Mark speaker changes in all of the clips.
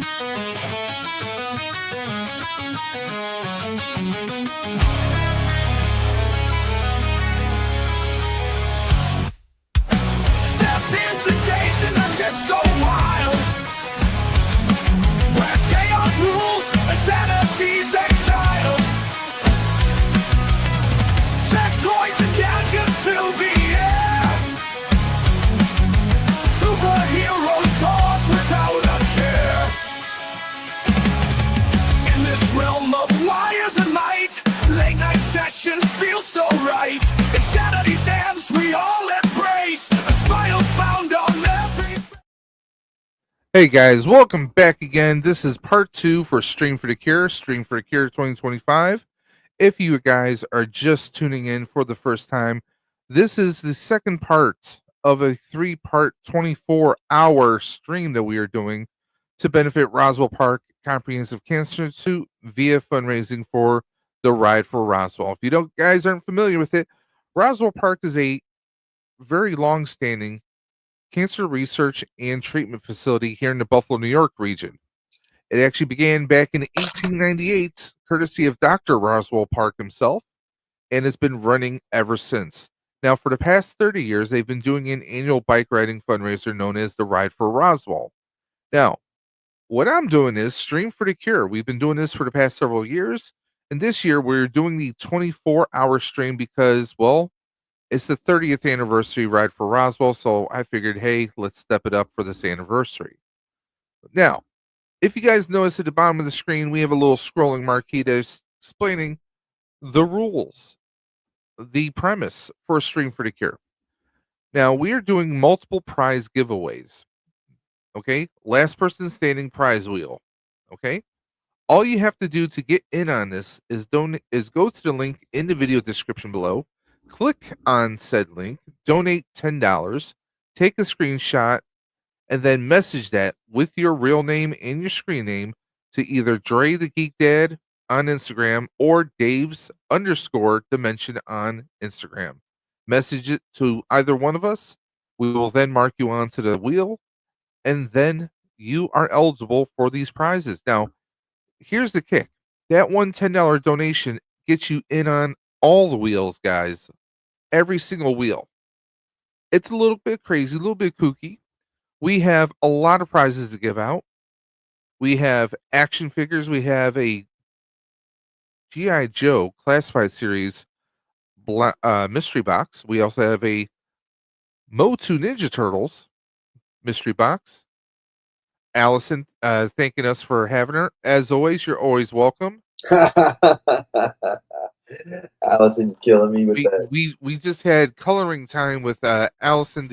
Speaker 1: Step into days and that shit's so wild, where chaos rules and sanity's exiled. Tech toys and gadgets fill the air. Superheroes talk without a care. In this realm of wires and light, late night sessions feel so right. Insanity's dams we all embrace. A smile found on every.
Speaker 2: Hey guys, welcome back again. This is part 2 for Stream for the Cure 2025. If you guys are just tuning in for the first time, this is the second part of a 3-part 24-hour stream that we are doing to benefit Roswell Park Comprehensive Cancer Institute via fundraising for the Ride for Roswell. If you guys aren't familiar with it, Roswell Park is a very long-standing cancer research and treatment facility here in the Buffalo, New York region. It actually began back in 1898, courtesy of Dr. Roswell Park himself, and has been running ever since. Now, for the past 30 years, they've been doing an annual bike riding fundraiser known as the Ride for Roswell. Now, what I'm doing is Stream for the Cure. We've been doing this for the past several years, and this year we're doing the 24-hour stream because, well, it's the 30th anniversary Ride for Roswell, so I figured, hey, let's step it up for this anniversary. Now, if you guys notice at the bottom of the screen, we have a little scrolling marquee that's explaining the rules, the premise for Stream for the Cure. Now, we are doing multiple prize giveaways. Okay? Last person standing prize wheel. Okay? All you have to do to get in on this is go to the link in the video description below. Click on said link, donate $10, take a screenshot, and then message that with your real name and your screen name to either Dre the Geek Dad on Instagram or Dave's_dimension on Instagram. Message it to either one of us. We will then mark you onto the wheel, and then you are eligible for these prizes. Now, here's the kick. That one $10 donation gets you in on all the wheels, guys. Every single wheel. It's a little bit crazy, a little bit kooky. We have a lot of prizes to give out. We have action figures. We have a G.I. Joe Classified Series mystery box. We also have a MOTU Ninja Turtles mystery box. Allison thanking us for having her. As always, you're always welcome.
Speaker 3: Allison killing me with that.
Speaker 2: We just had coloring time with Allison,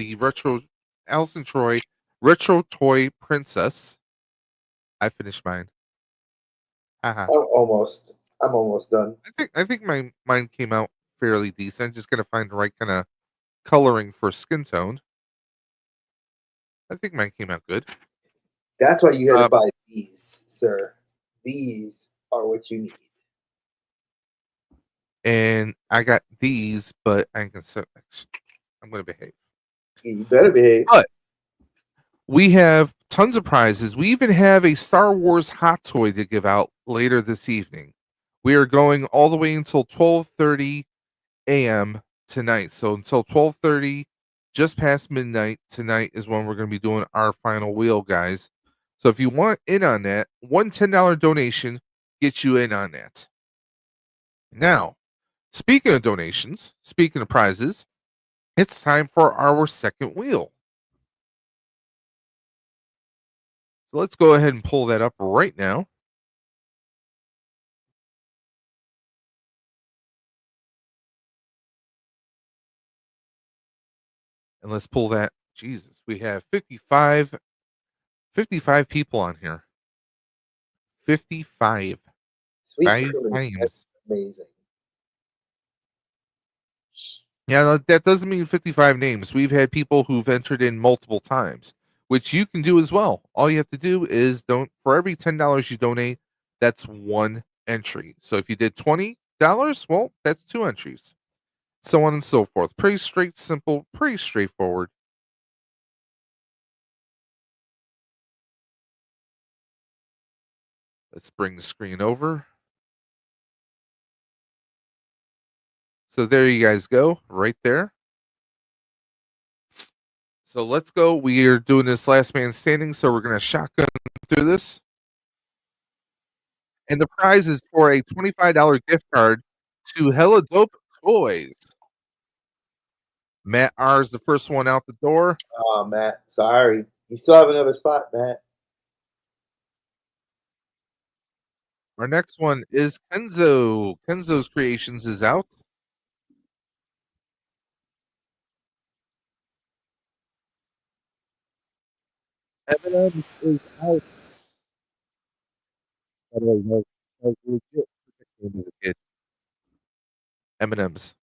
Speaker 2: Allison Troy, Retro Toy Princess. I finished mine.
Speaker 3: I'm almost done.
Speaker 2: I think mine came out fairly decent. Just gotta find the right kind of coloring for skin tone. I think mine came out good.
Speaker 3: That's why you had to buy these, sir. These are what you need.
Speaker 2: And I got these, but I'm going to behave.
Speaker 3: You better behave.
Speaker 2: But we have tons of prizes. We even have a Star Wars hot toy to give out later this evening. We are going all the way until 12:30 a.m. tonight. So until 12:30, just past midnight tonight is when we're going to be doing our final wheel, guys. So if you want in on that, one $10 donation gets you in on that. Now, speaking of donations, speaking of prizes, it's time for our second wheel. So let's go ahead and pull that up right now. And let's pull that. Jesus, we have 55 people on here. 55.
Speaker 3: Sweet.
Speaker 2: 5 times.
Speaker 3: That's amazing.
Speaker 2: Yeah, that doesn't mean 55 names. We've had people who've entered in multiple times, which you can do as well. All you have to do is for every $10 you donate, that's one entry. So if you did $20, well, that's 2 entries. So on and so forth. Pretty simple, pretty straightforward. Let's bring the screen over. So there you guys go, right there. So let's go. We are doing this last man standing, so we're going to shotgun through this. And the prize is for a $25 gift card to HELLADOPE Toys. Matt R is the first one out the door.
Speaker 3: Oh, Matt, sorry. You still have another spot, Matt.
Speaker 2: Our next one is Kenzo. Kenzo's Creations is out. Eminem is out. By the way, no legit name of a kid. M&M's.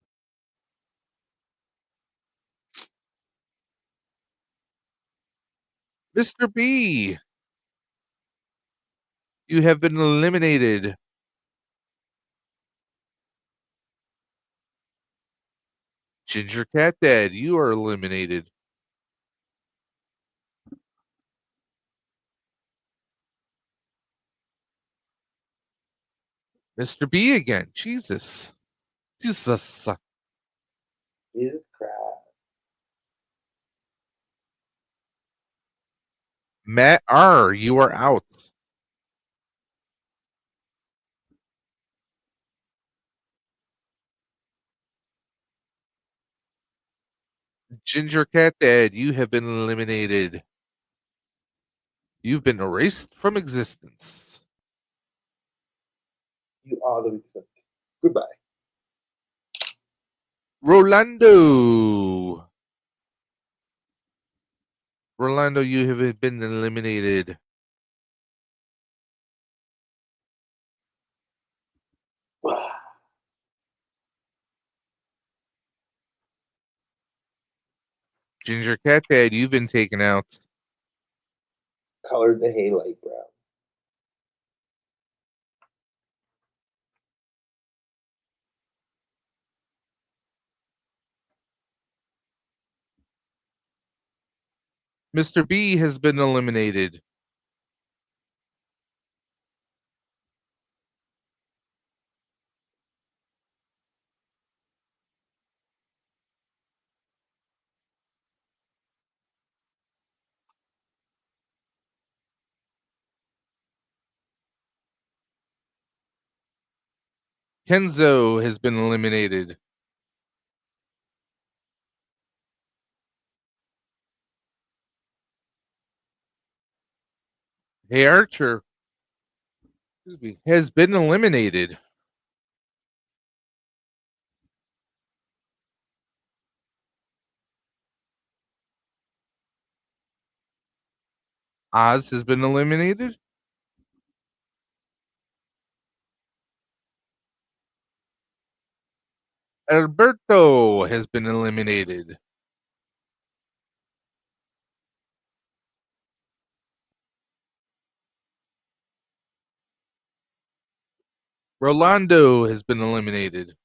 Speaker 2: Mr. B, you have been eliminated. Ginger Cat Dad, you are eliminated. Mr. B again. Jesus. Jesus.
Speaker 3: Jesus Christ.
Speaker 2: Matt R, you are out. Ginger Cat Dad, you have been eliminated. You've been erased from existence.
Speaker 3: You are the weakest. Goodbye.
Speaker 2: Rolando. Rolando, you have been eliminated. Ginger Cat Dad, you've been taken out.
Speaker 3: Colored the hay light brown.
Speaker 2: Mr. B has been eliminated. Kenzo has been eliminated. Hey Archer, excuse me, has been eliminated. Oz has been eliminated. Alberto has been eliminated. Rolando has been eliminated.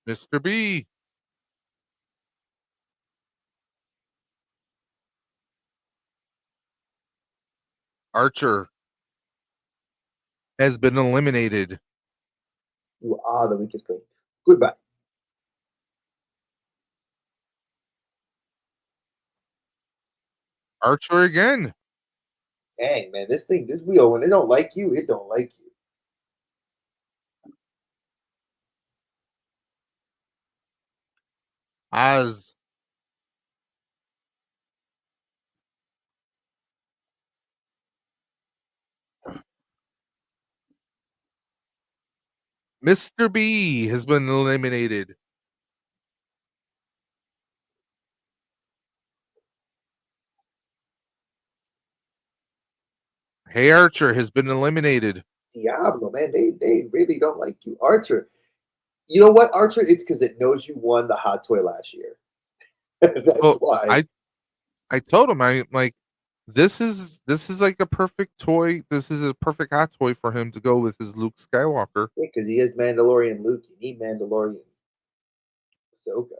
Speaker 2: Mr. B. Archer has been eliminated.
Speaker 3: You are the weakest link. Goodbye.
Speaker 2: Archer again.
Speaker 3: Dang, man, this wheel, when it don't like you, it don't like you.
Speaker 2: Oz. Mr. B has been eliminated. Hey Archer has been eliminated.
Speaker 3: Diablo, man, they really don't like you. Archer. You know what, Archer? It's because it knows you won the hot toy last year. That's why.
Speaker 2: I told him I like this is like a perfect toy. This is a perfect hot toy for him to go with his Luke Skywalker.
Speaker 3: Because he is Mandalorian Luke. You need Mandalorian. Ahsoka.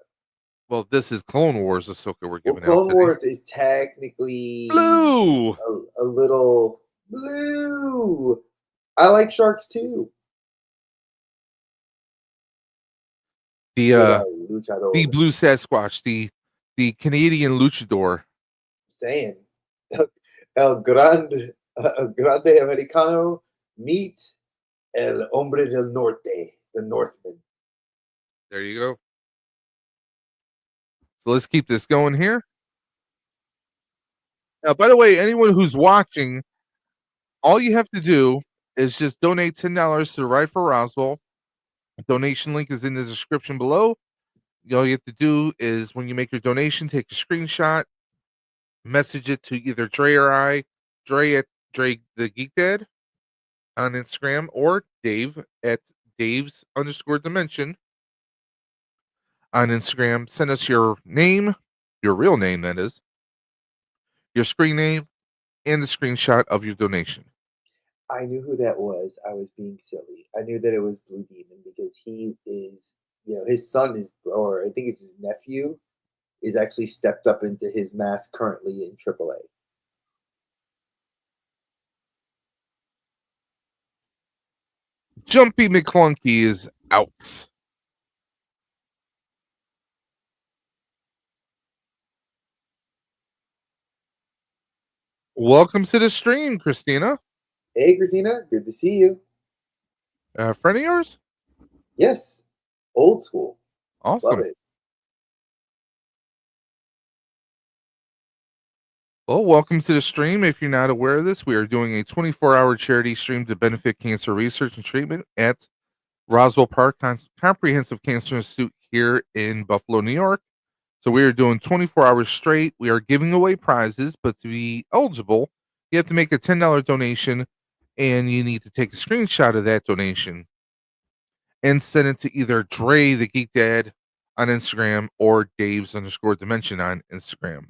Speaker 2: Well, this is Clone Wars Ahsoka we're
Speaker 3: Well,
Speaker 2: giving out
Speaker 3: Clone
Speaker 2: today.
Speaker 3: Wars is technically
Speaker 2: Blue.
Speaker 3: a little blue. I like sharks too.
Speaker 2: The
Speaker 3: Luchador.
Speaker 2: blue Sasquatch, the Canadian luchador.
Speaker 3: Saying el grande americano meet el hombre del norte, the Northman.
Speaker 2: There you go. So let's keep this going here. Now, by the way, anyone who's watching, all you have to do is just donate $10 to the Ride for Roswell. Donation link is in the description below. All you have to do is when you make your donation, take a screenshot, message it to either Dre or I, Dre at Dre the Geek Dad on Instagram, or Dave at Dave's_dimension on Instagram. Send us your name, your real name, that is, your screen name, and the screenshot of your donation.
Speaker 3: I knew who that was. I was being silly. I knew that it was Blue Demon because he is, his son is, or I think it's his nephew, is actually stepped up into his mask currently in AAA.
Speaker 2: Jumpy McClunky is out. Welcome to the stream, Christina.
Speaker 3: Hey, Christina, good to see you.
Speaker 2: Friend of yours?
Speaker 3: Yes, old school.
Speaker 2: Awesome.
Speaker 3: Love it.
Speaker 2: Well, welcome to the stream. If you're not aware of this, we are doing a 24-hour charity stream to benefit cancer research and treatment at Roswell Park Comprehensive Cancer Institute here in Buffalo, New York. So we are doing 24 hours straight. We are giving away prizes, but to be eligible, you have to make a $10 donation, and you need to take a screenshot of that donation and send it to either Dre the Geek Dad on Instagram or Dave's_dimension on Instagram.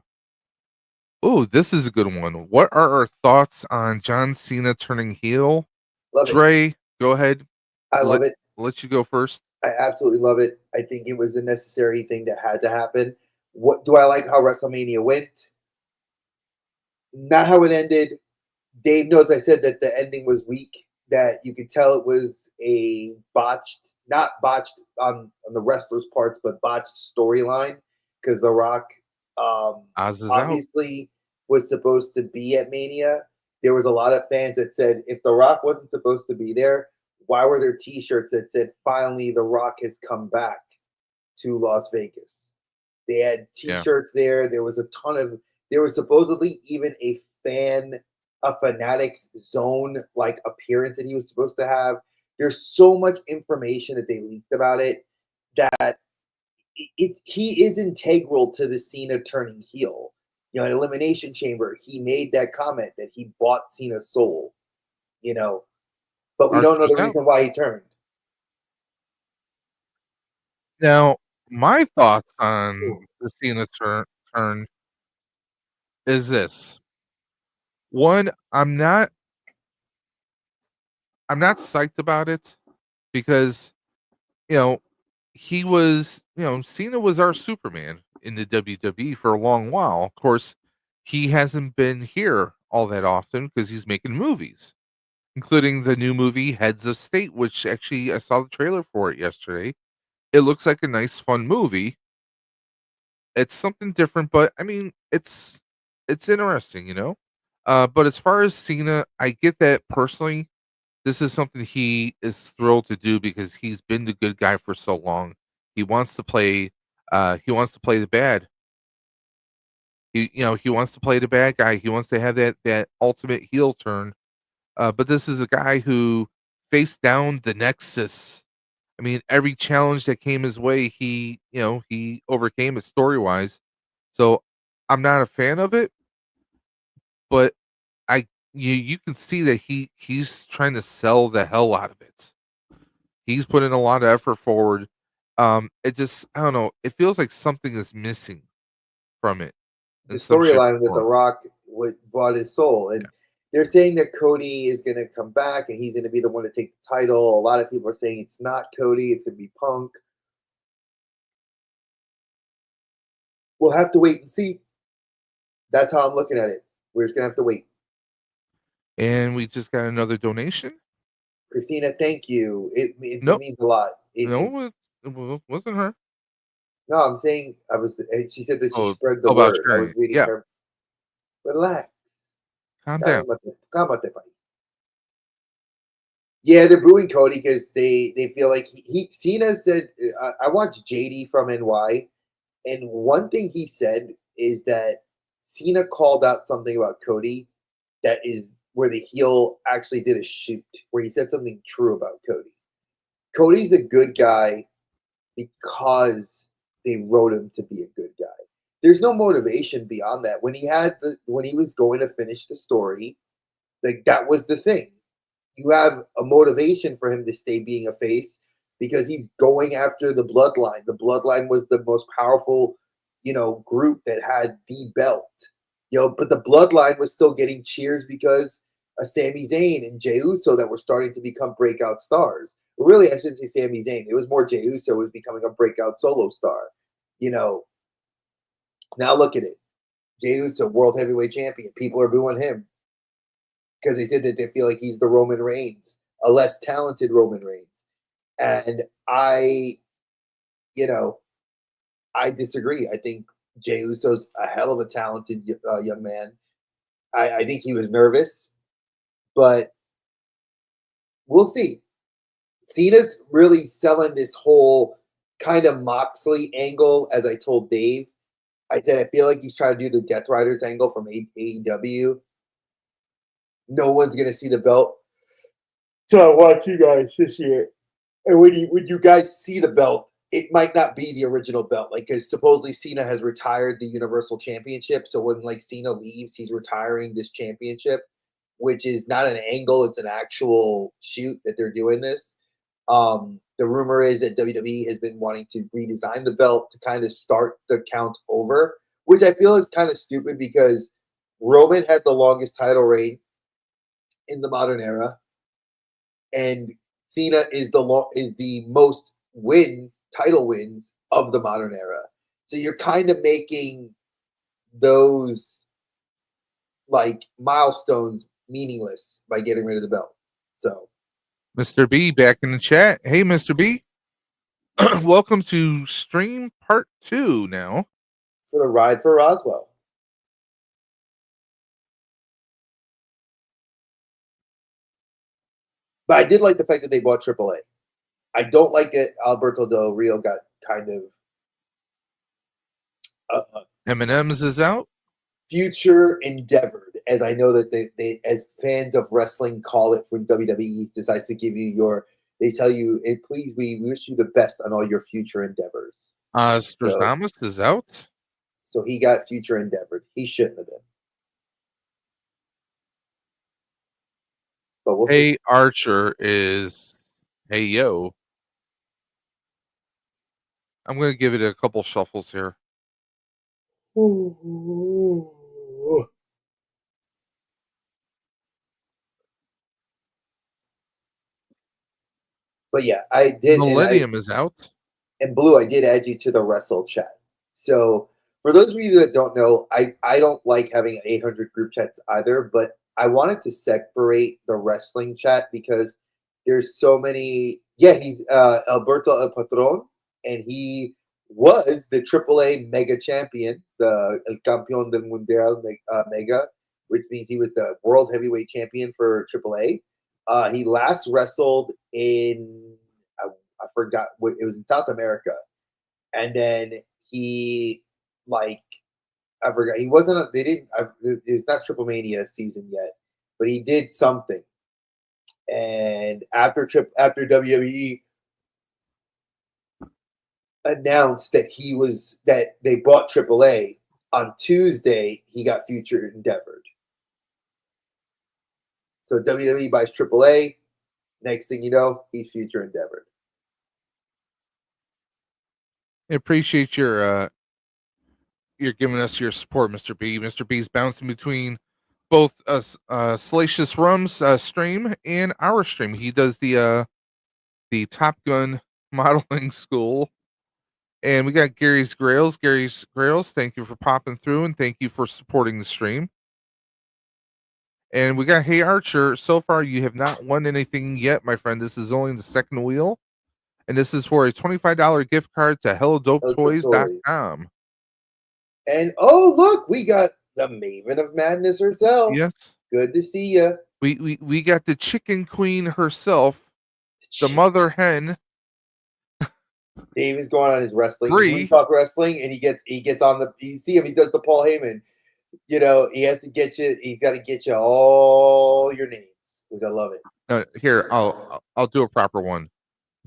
Speaker 2: Oh, this is a good one. What are our thoughts on John Cena turning heel?
Speaker 3: Love it.
Speaker 2: Dre, go ahead.
Speaker 3: I love it.
Speaker 2: Let you go first.
Speaker 3: I absolutely love it. I think it was a necessary thing that had to happen. What do I like how WrestleMania went? Not how it ended. Dave knows I said that the ending was weak, that you could tell it was a botched, not botched on the wrestlers' parts, but botched storyline because The Rock
Speaker 2: Oz is out.
Speaker 3: obviously was supposed to be at Mania. There was a lot of fans that said if The Rock wasn't supposed to be there, why were there T-shirts that said finally The Rock has come back to Las Vegas? They had T-shirts there. There was a ton of. There was supposedly even a fanatics zone like appearance that he was supposed to have. There's so much information that they leaked about it that he is integral to the Cena turning heel. In Elimination Chamber, he made that comment that he bought Cena's soul. But we don't know the reason why he turned.
Speaker 2: Now, my thoughts on the Cena turn is this. One, I'm not psyched about it because, he was, Cena was our Superman in the WWE for a long while. Of course, he hasn't been here all that often because he's making movies, including the new movie Heads of State, which actually I saw the trailer for it yesterday. It looks like a nice, fun movie. It's something different, but I mean, it's interesting, But as far as Cena, I get that personally. This is something he is thrilled to do because he's been the good guy for so long. He wants to play. He wants to play the bad. He wants to play the bad guy. He wants to have that ultimate heel turn. But this is a guy who faced down the Nexus. I mean, every challenge that came his way, he overcame it story wise. So I'm not a fan of it, but you can see that he's trying to sell the hell out of it. He's putting a lot of effort forward. It just, I don't know. It feels like something is missing from it.
Speaker 3: The storyline that The Rock bought his soul, and they're saying that Cody is going to come back and he's going to be the one to take the title. A lot of people are saying it's not Cody; it's going to be Punk. We'll have to wait and see. That's how I'm looking at it. We're just gonna have to wait.
Speaker 2: And we just got another donation.
Speaker 3: Christina, thank you. It
Speaker 2: Nope,
Speaker 3: means a lot.
Speaker 2: it wasn't her.
Speaker 3: No, I'm saying I was. She said that she
Speaker 2: Oh,
Speaker 3: spread the
Speaker 2: about
Speaker 3: word. I was
Speaker 2: sharing.
Speaker 3: reading
Speaker 2: Yeah,
Speaker 3: her. Relax.
Speaker 2: calm down.
Speaker 3: Cálmate, cálmate, buddy. Yeah, they're booing Cody because they feel like Cena said. I watched JD from NY, and one thing he said is that Cena called out something about Cody that is where the heel actually did a shoot where he said something true about Cody. Cody's a good guy because they wrote him to be a good guy. There's no motivation beyond that. When he was going to finish the story, like that was the thing. You have a motivation for him to stay being a face because he's going after the bloodline. The bloodline was the most powerful, group that had the belt. But the bloodline was still getting cheers because of Sami Zayn and Jey Uso that were starting to become breakout stars. Really, I shouldn't say Sami Zayn. It was more Jey Uso was becoming a breakout solo star. You know, now look at it. Jey Uso, world heavyweight champion. People are booing him because they said that they feel like he's the Roman Reigns, a less talented Roman Reigns. And I disagree. I think Jey Uso's a hell of a talented young man. I think he was nervous, but we'll see. Cena's really selling this whole kind of Moxley angle, as I told Dave. I said I feel like he's trying to do the Death Riders angle from AEW. No one's gonna see the belt. So I watch you guys this year. And when you guys see the belt, it might not be the original belt. Like, because supposedly Cena has retired the Universal Championship. So when Cena leaves, he's retiring this championship, which is not an angle; it's an actual shoot that they're doing this. The rumor is that WWE has been wanting to redesign the belt to kind of start the count over, which I feel is kind of stupid because Roman had the longest title reign in the modern era, and Cena is the most title wins of the modern era. So you're kind of making those milestones meaningless by getting rid of the belt. So
Speaker 2: Mr. B back in the chat. Hey, Mr. B. Welcome to stream part 2 now.
Speaker 3: for the ride for Roswell. But I did like the fact that they bought AAA. I don't like that Alberto Del Rio got kind of
Speaker 2: M&M's is out.
Speaker 3: future endeavored, as I know that they as fans of wrestling call it when WWE decides to give you they tell you, please, we wish you the best on all your future endeavors.
Speaker 2: Stradamus is out.
Speaker 3: So he got future endeavored. He shouldn't have been. But we'll see.
Speaker 2: Hey, Archer is hey yo. I'm going to give it a couple shuffles here.
Speaker 3: But yeah, I did.
Speaker 2: Millennium is out.
Speaker 3: And Blue, I did add you to the Wrestle chat. So for those of you that don't know, I don't like having 800 group chats either, but I wanted to separate the wrestling chat because there's so many. Yeah, he's Alberto El Patron, and he was the AAA Mega Champion, the El Campeón del Mundial Mega, which means he was the World Heavyweight Champion for AAA. He last wrestled in I forgot what it was in South America, and then he I forgot he wasn't. They didn't. It was not Triple Mania season yet, but he did something. And after WWE announced that they bought AAA on Tuesday, he got future endeavored. So WWE buys AAA. Next thing you know, he's future endeavored.
Speaker 2: I appreciate your you're giving us your support, Mr. B. Mr. B's bouncing between both Salacious Rum's stream and our stream. He does the Top Gun modeling school And we got Gary's Grails. Gary's Grails, thank you for popping through and thank you for supporting the stream. And we got Hey Archer. So far, you have not won anything yet, my friend. This is only the second wheel. And this is for a $25 gift card to HELLADOPE TOYS.com.
Speaker 3: And oh, look, we got the Maven of Madness herself.
Speaker 2: Yes.
Speaker 3: Good to see you.
Speaker 2: We got the chicken queen herself, the mother hen.
Speaker 3: Dave is going on his wrestling.
Speaker 2: Bree.
Speaker 3: We talk wrestling, and he gets on the. You see him. He does the Paul Heyman. You know, he has to get you. He's got to get you all your names, which I love it.
Speaker 2: Here, I'll do a proper one.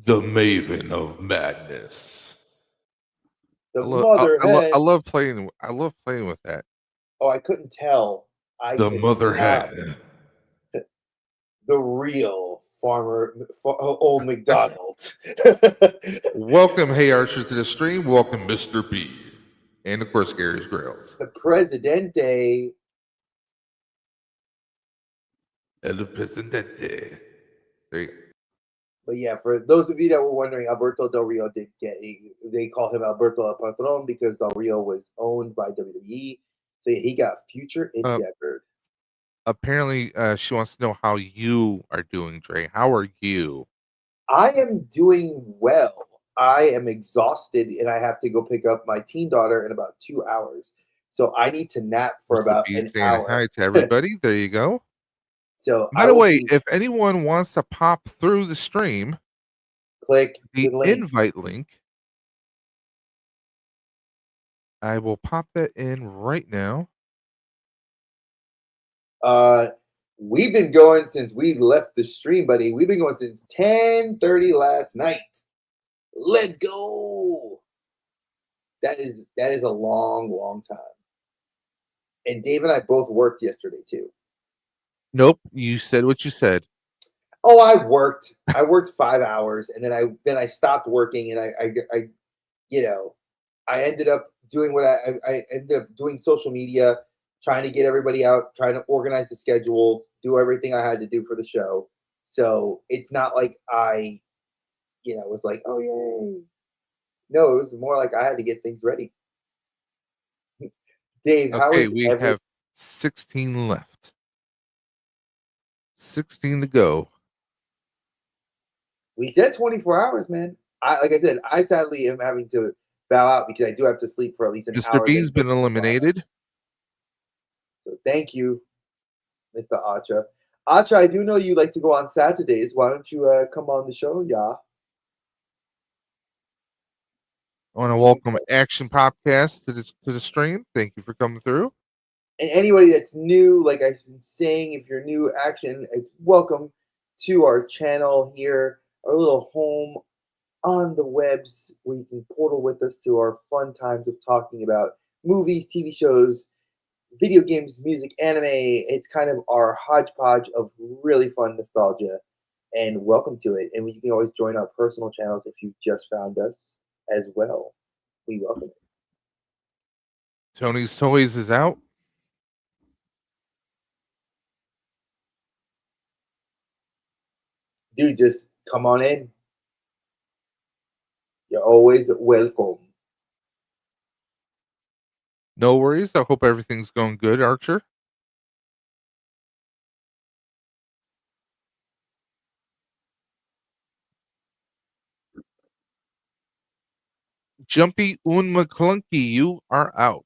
Speaker 2: The Maven of Madness.
Speaker 3: The mother hen.
Speaker 2: I love playing. I love playing with that.
Speaker 3: Oh, I couldn't tell.
Speaker 2: The mother hen.
Speaker 3: The real farmer, old McDonald.
Speaker 2: Welcome, Hey Archer, to the stream. Welcome, Mr. B. And of course, Gary's Grails.
Speaker 3: The Presidente.
Speaker 2: El Presidente. There you go.
Speaker 3: But yeah, for those of you that were wondering, Alberto Del Rio did they call him Alberto El Patron because Del Rio was owned by WWE. So yeah, he got future endeavored.
Speaker 2: Apparently, she wants to know how you are doing, Dre. How are you?
Speaker 3: I am doing well. I am exhausted, and I have to go pick up my teen daughter in about 2 hours. So I need to nap for about an hour.
Speaker 2: Hi to everybody. There you go.
Speaker 3: So
Speaker 2: by the way, if anyone wants to pop through the stream,
Speaker 3: click
Speaker 2: the invite link. I will pop that in right now.
Speaker 3: We've been going since we left the stream, buddy. We've been going since 10:30 last night. Let's go. That is a long time. And Dave and I both worked yesterday too.
Speaker 2: Nope, you said what you said.
Speaker 3: Oh, I worked 5 hours, and then I stopped working, and I you know, I ended up doing what I ended up doing social media, trying to get everybody out, trying to organize the schedules, do everything I had to do for the show. So it's not like I, was like, oh yay. No, it was more like I had to get things ready. Dave, how is
Speaker 2: we have 16 left. 16 to go.
Speaker 3: We said 24 hours, man. Like I said, I sadly am having to bow out because I do have to sleep for at least an hour.
Speaker 2: Mr. B's been eliminated.
Speaker 3: So thank you, Mr. Acha. Acha, I do know you like to go on Saturdays. Why don't you come on the show, yeah?
Speaker 2: I want to welcome Action Popcast to the stream. Thank you for coming through.
Speaker 3: And anybody that's new, like I've been saying, if you're new, Action, it's welcome to our channel here, our little home on the webs where you can portal with us to our fun times of talking about movies, TV shows, video games, music, anime. It's kind of our hodgepodge of really fun nostalgia. And welcome to it. And you can always join our personal channels if you just found us as well. We welcome it.
Speaker 2: Tony's Toys is out.
Speaker 3: Dude, just come on in. You're always welcome.
Speaker 2: No worries. I hope everything's going good, Archer. Jumpy Un McClunky, you are out.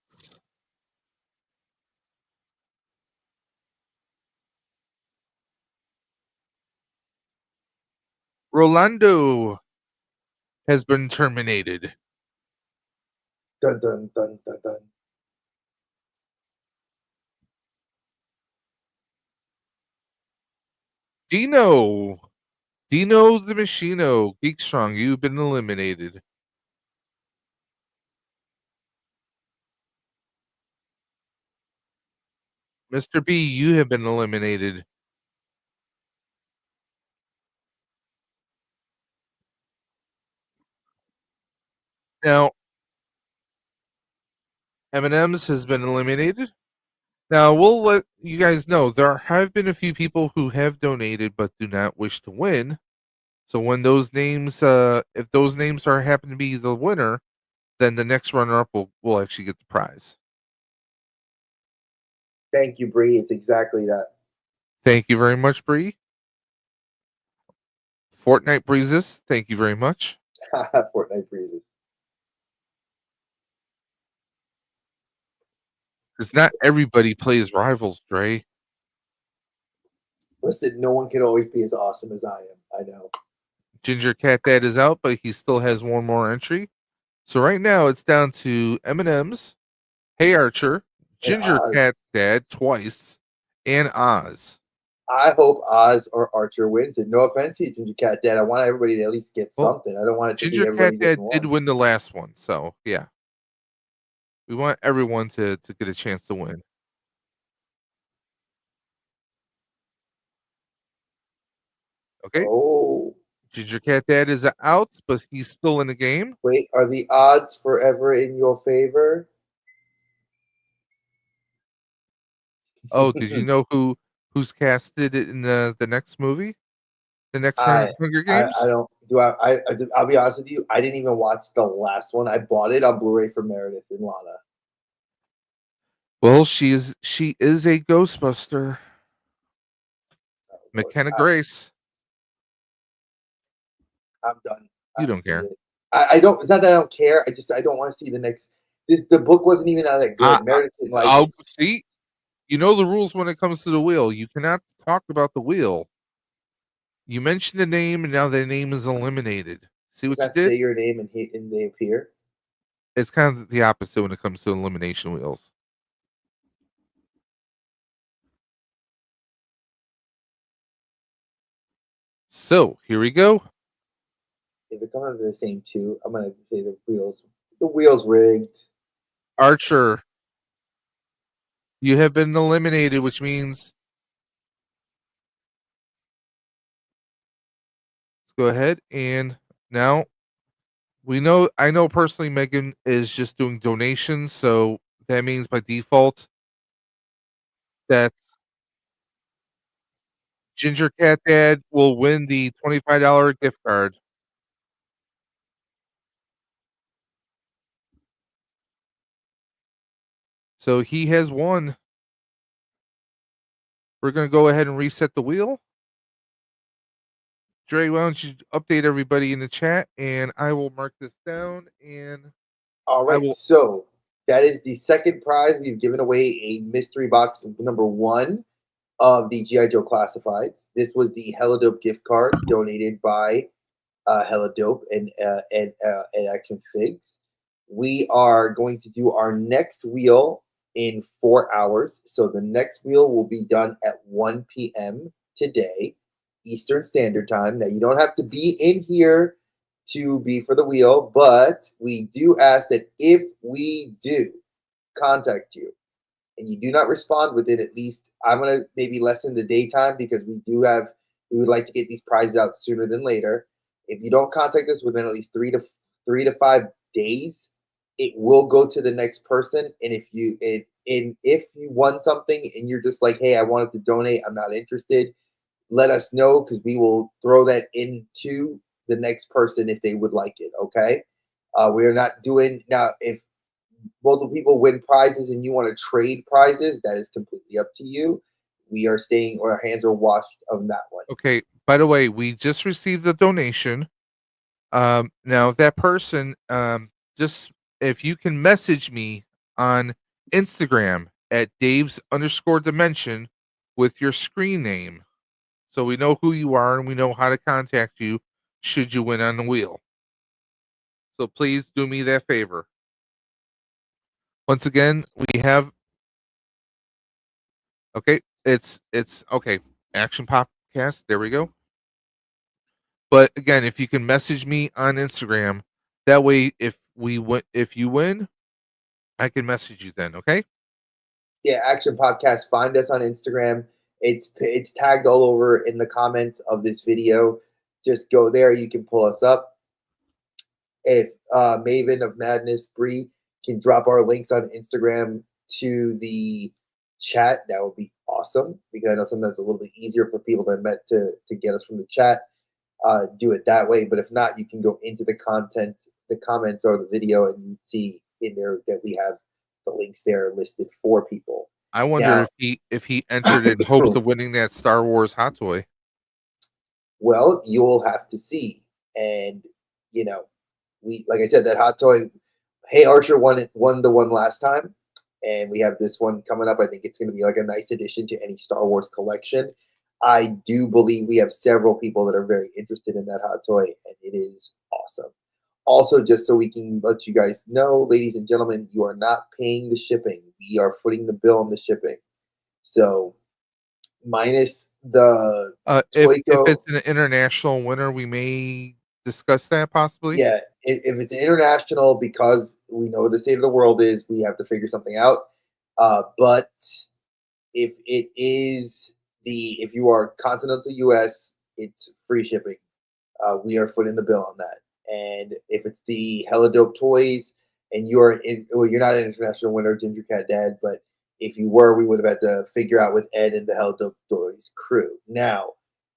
Speaker 2: Rolando has been terminated.
Speaker 3: Dun, dun, dun, dun, dun.
Speaker 2: Dino the Machino, Geek Strong, you've been eliminated. Mr. B, you have been eliminated. Now, M&M's has been eliminated. Now, we'll let you guys know there have been a few people who have donated but do not wish to win. So when those names, if those names happen to be the winner, then the next runner-up will actually get the prize.
Speaker 3: Thank you, Bree. It's exactly that.
Speaker 2: Thank you very much, Bree. Fortnite Breezes, thank you very much.
Speaker 3: Fortnite Breezes.
Speaker 2: Because not everybody plays Rivals, Dre.
Speaker 3: Listen, no one can always be as awesome as I am. I know.
Speaker 2: Ginger Cat Dad is out, but he still has one more entry. So right now it's down to M&M's, Hey Archer,
Speaker 3: And
Speaker 2: Ginger Cat Dad twice, and Oz.
Speaker 3: I hope Oz or Archer wins. And no offense to you, Ginger Cat Dad. I want everybody to at least get
Speaker 2: Well,
Speaker 3: something. I don't want it to be
Speaker 2: Ginger
Speaker 3: everybody
Speaker 2: Cat Dad
Speaker 3: getting
Speaker 2: did
Speaker 3: one.
Speaker 2: win the last one, so yeah. We want everyone to get a chance to win. Okay.
Speaker 3: Oh,
Speaker 2: Ginger Cat Dad is out, but he's still in the game.
Speaker 3: wait. Are the odds forever in your favor?
Speaker 2: Oh, did you know who's casted in the next movie? The next
Speaker 3: I
Speaker 2: Hunger Games?
Speaker 3: don't do I'll be honest with you. I didn't even watch the last one. I bought it on Blu-ray for Meredith and Lana.
Speaker 2: Well, she is a Ghostbuster.
Speaker 3: Oh, Lord.
Speaker 2: McKenna Grace.
Speaker 3: I'm done.
Speaker 2: You don't care.
Speaker 3: I don't. It's not that I don't care. I don't want to see the next. The book wasn't even that good. Meredith didn't like
Speaker 2: I'll
Speaker 3: it.
Speaker 2: see. You know the rules when it comes to the wheel. You cannot talk about the wheel. You mentioned the name, and now the name is eliminated. See what you did?
Speaker 3: Say your name and they appear.
Speaker 2: It's kind of the opposite when it comes to elimination wheels. So here we go.
Speaker 3: If it comes to the same two, I'm gonna say the wheels rigged.
Speaker 2: Archer, you have been eliminated, which means let's go ahead and now I know personally Megan is just doing donations, so that means by default that's Ginger Cat Dad will win the $25 gift card. So he has won. We're going to go ahead and reset the wheel. Dre, why don't you update everybody in the chat, and I will mark this down. And
Speaker 3: all right, so that is the second prize. We've given away a mystery box number 1 of the GI Joe Classifieds. This was the HELLADOPE gift card donated by HELLADOPE and AKXION FIGS. We are going to do our next wheel in 4 hours. So the next wheel will be done at 1 p.m. today, Eastern Standard Time. Now, you don't have to be in here to be for the wheel, but we do ask that if we do contact you and you do not respond within at least, I'm going to maybe lessen the daytime because we would like to get these prizes out sooner than later. If you don't contact us within at least 3 to 5 days, it will go to the next person. And if you won something and you're just like, hey, I wanted to donate, I'm not interested, let us know because we will throw that into the next person if they would like it. Okay. We are not doing now. If multiple people win prizes and you want to trade prizes, that is completely up to you. We are staying, or our hands are washed on that one.
Speaker 2: okay, by the way, we just received a donation. Now that person, just if you can message me on Instagram at Dave's_dimension with your screen name, so we know who you are and we know how to contact you should you win on the wheel. So please do me that favor. Once again, we have okay, it's okay. Action Popcast, there we go. But again, if you can message me on Instagram, that way if you win, I can message you then, okay?
Speaker 3: Yeah, Action Podcast. Find us on Instagram. It's tagged all over in the comments of this video. Just go there. You can pull us up. If Maven of Madness, Bree, can drop our links on Instagram to the chat, that would be awesome because I know sometimes it's a little bit easier for people to get us from the chat. Do it that way. But if not, you can go into the content the comments or the video, and you'd see in there that we have the links there listed for people.
Speaker 2: I wonder
Speaker 3: Now,
Speaker 2: if he entered in hopes of winning that Star Wars hot toy.
Speaker 3: well, you'll have to see. And you know, we like I said, that hot toy. Hey Archer won the one last time, and we have this one coming up. I think it's going to be like a nice addition to any Star Wars collection. I do believe we have several people that are very interested in that hot toy, and it is awesome. Also, just so we can let you guys know, ladies and gentlemen, you are not paying the shipping. We are footing the bill on the shipping. So minus the
Speaker 2: If
Speaker 3: TOYCO.
Speaker 2: it's an international winner, we may discuss that possibly.
Speaker 3: Yeah, if it's international, because we know what the state of the world is, we have to figure something out. But if it is if you are continental U.S., it's free shipping. We are footing the bill on that. And if it's the HELLADOPE Toys, and well, you're not an international winner, Ginger Cat Dad, but if you were, we would have had to figure out with Ed and the HELLADOPE Toys crew. Now,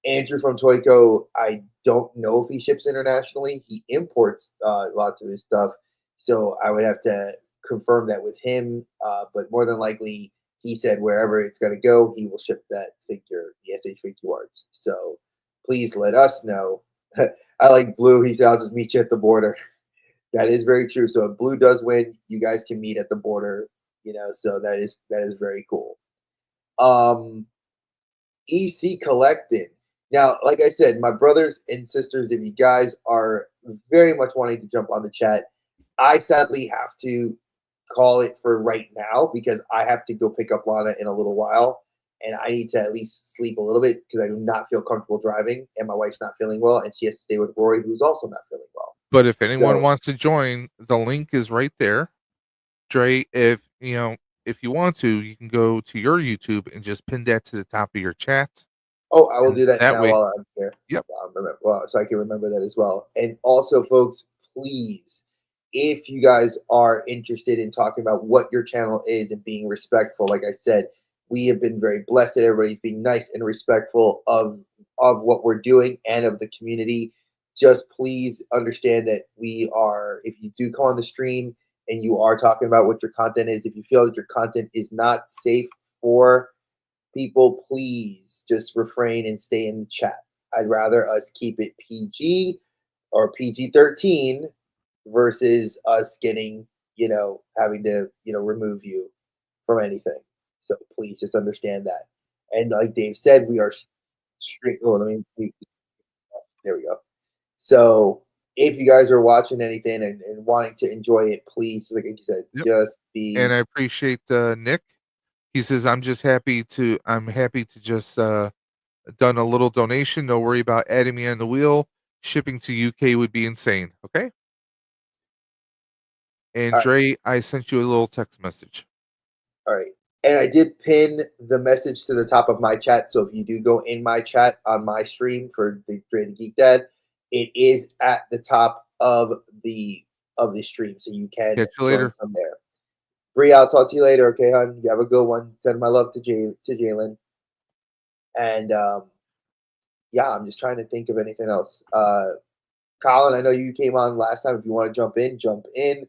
Speaker 3: Andrew from TOYCO, I don't know if he ships internationally. He imports lots of his stuff, so I would have to confirm that with him. But more than likely, he said wherever it's going to go, he will ship that figure, the SH FIGUARTS. So please let us know. I like Blue. He said, I'll just meet you at the border. That is very true. So if Blue does win, you guys can meet at the border, so that is very cool. EC Collecting. Now, like I said, my brothers and sisters, if you guys are very much wanting to jump on the chat, I sadly have to call it for right now because I have to go pick up Lana in a little while, and I need to at least sleep a little bit because I do not feel comfortable driving, and my wife's not feeling well, and she has to stay with Rory, who's also not feeling well.
Speaker 2: But if anyone
Speaker 3: So,
Speaker 2: wants to join, the link is right there. Dre, if you want to, you can go to your YouTube and just pin that to the top of your chat.
Speaker 3: oh, I will
Speaker 2: And
Speaker 3: do that
Speaker 2: that
Speaker 3: now
Speaker 2: way,
Speaker 3: while I'm here.
Speaker 2: yep.
Speaker 3: Well, so I can remember that as well. And also, folks, please, if you guys are interested in talking about what your channel is and being respectful, like I said, we have been very blessed that everybody's being nice and respectful of what we're doing and of the community. Just please understand that we are, if you do come on the stream and you are talking about what your content is, if you feel that your content is not safe for people, please just refrain and stay in the chat. I'd rather us keep it PG or PG-13 versus us getting, having to, remove you from anything. So please just understand that. And like Dave said, we are straight. Oh, there we go. So if you guys are watching anything and wanting to enjoy it, please, like you said,
Speaker 2: Yep.
Speaker 3: just be.
Speaker 2: And I appreciate Nick. He says, I'm happy to just done a little donation. No worry about adding me on the wheel. Shipping to UK would be insane. Okay. And
Speaker 3: All right.
Speaker 2: Dre, I sent you a little text message.
Speaker 3: All right. And I did pin the message to the top of my chat. So if you do go in my chat on my stream for the Dre the Geek Dad, it is at the top of the stream. So you can
Speaker 2: Catch you later
Speaker 3: from there. Bree, I'll talk to you later. Okay, hon. You have a good one. Send my love to Jalen. And yeah, I'm just trying to think of anything else. Colin, I know you came on last time. If you want to jump in, jump in.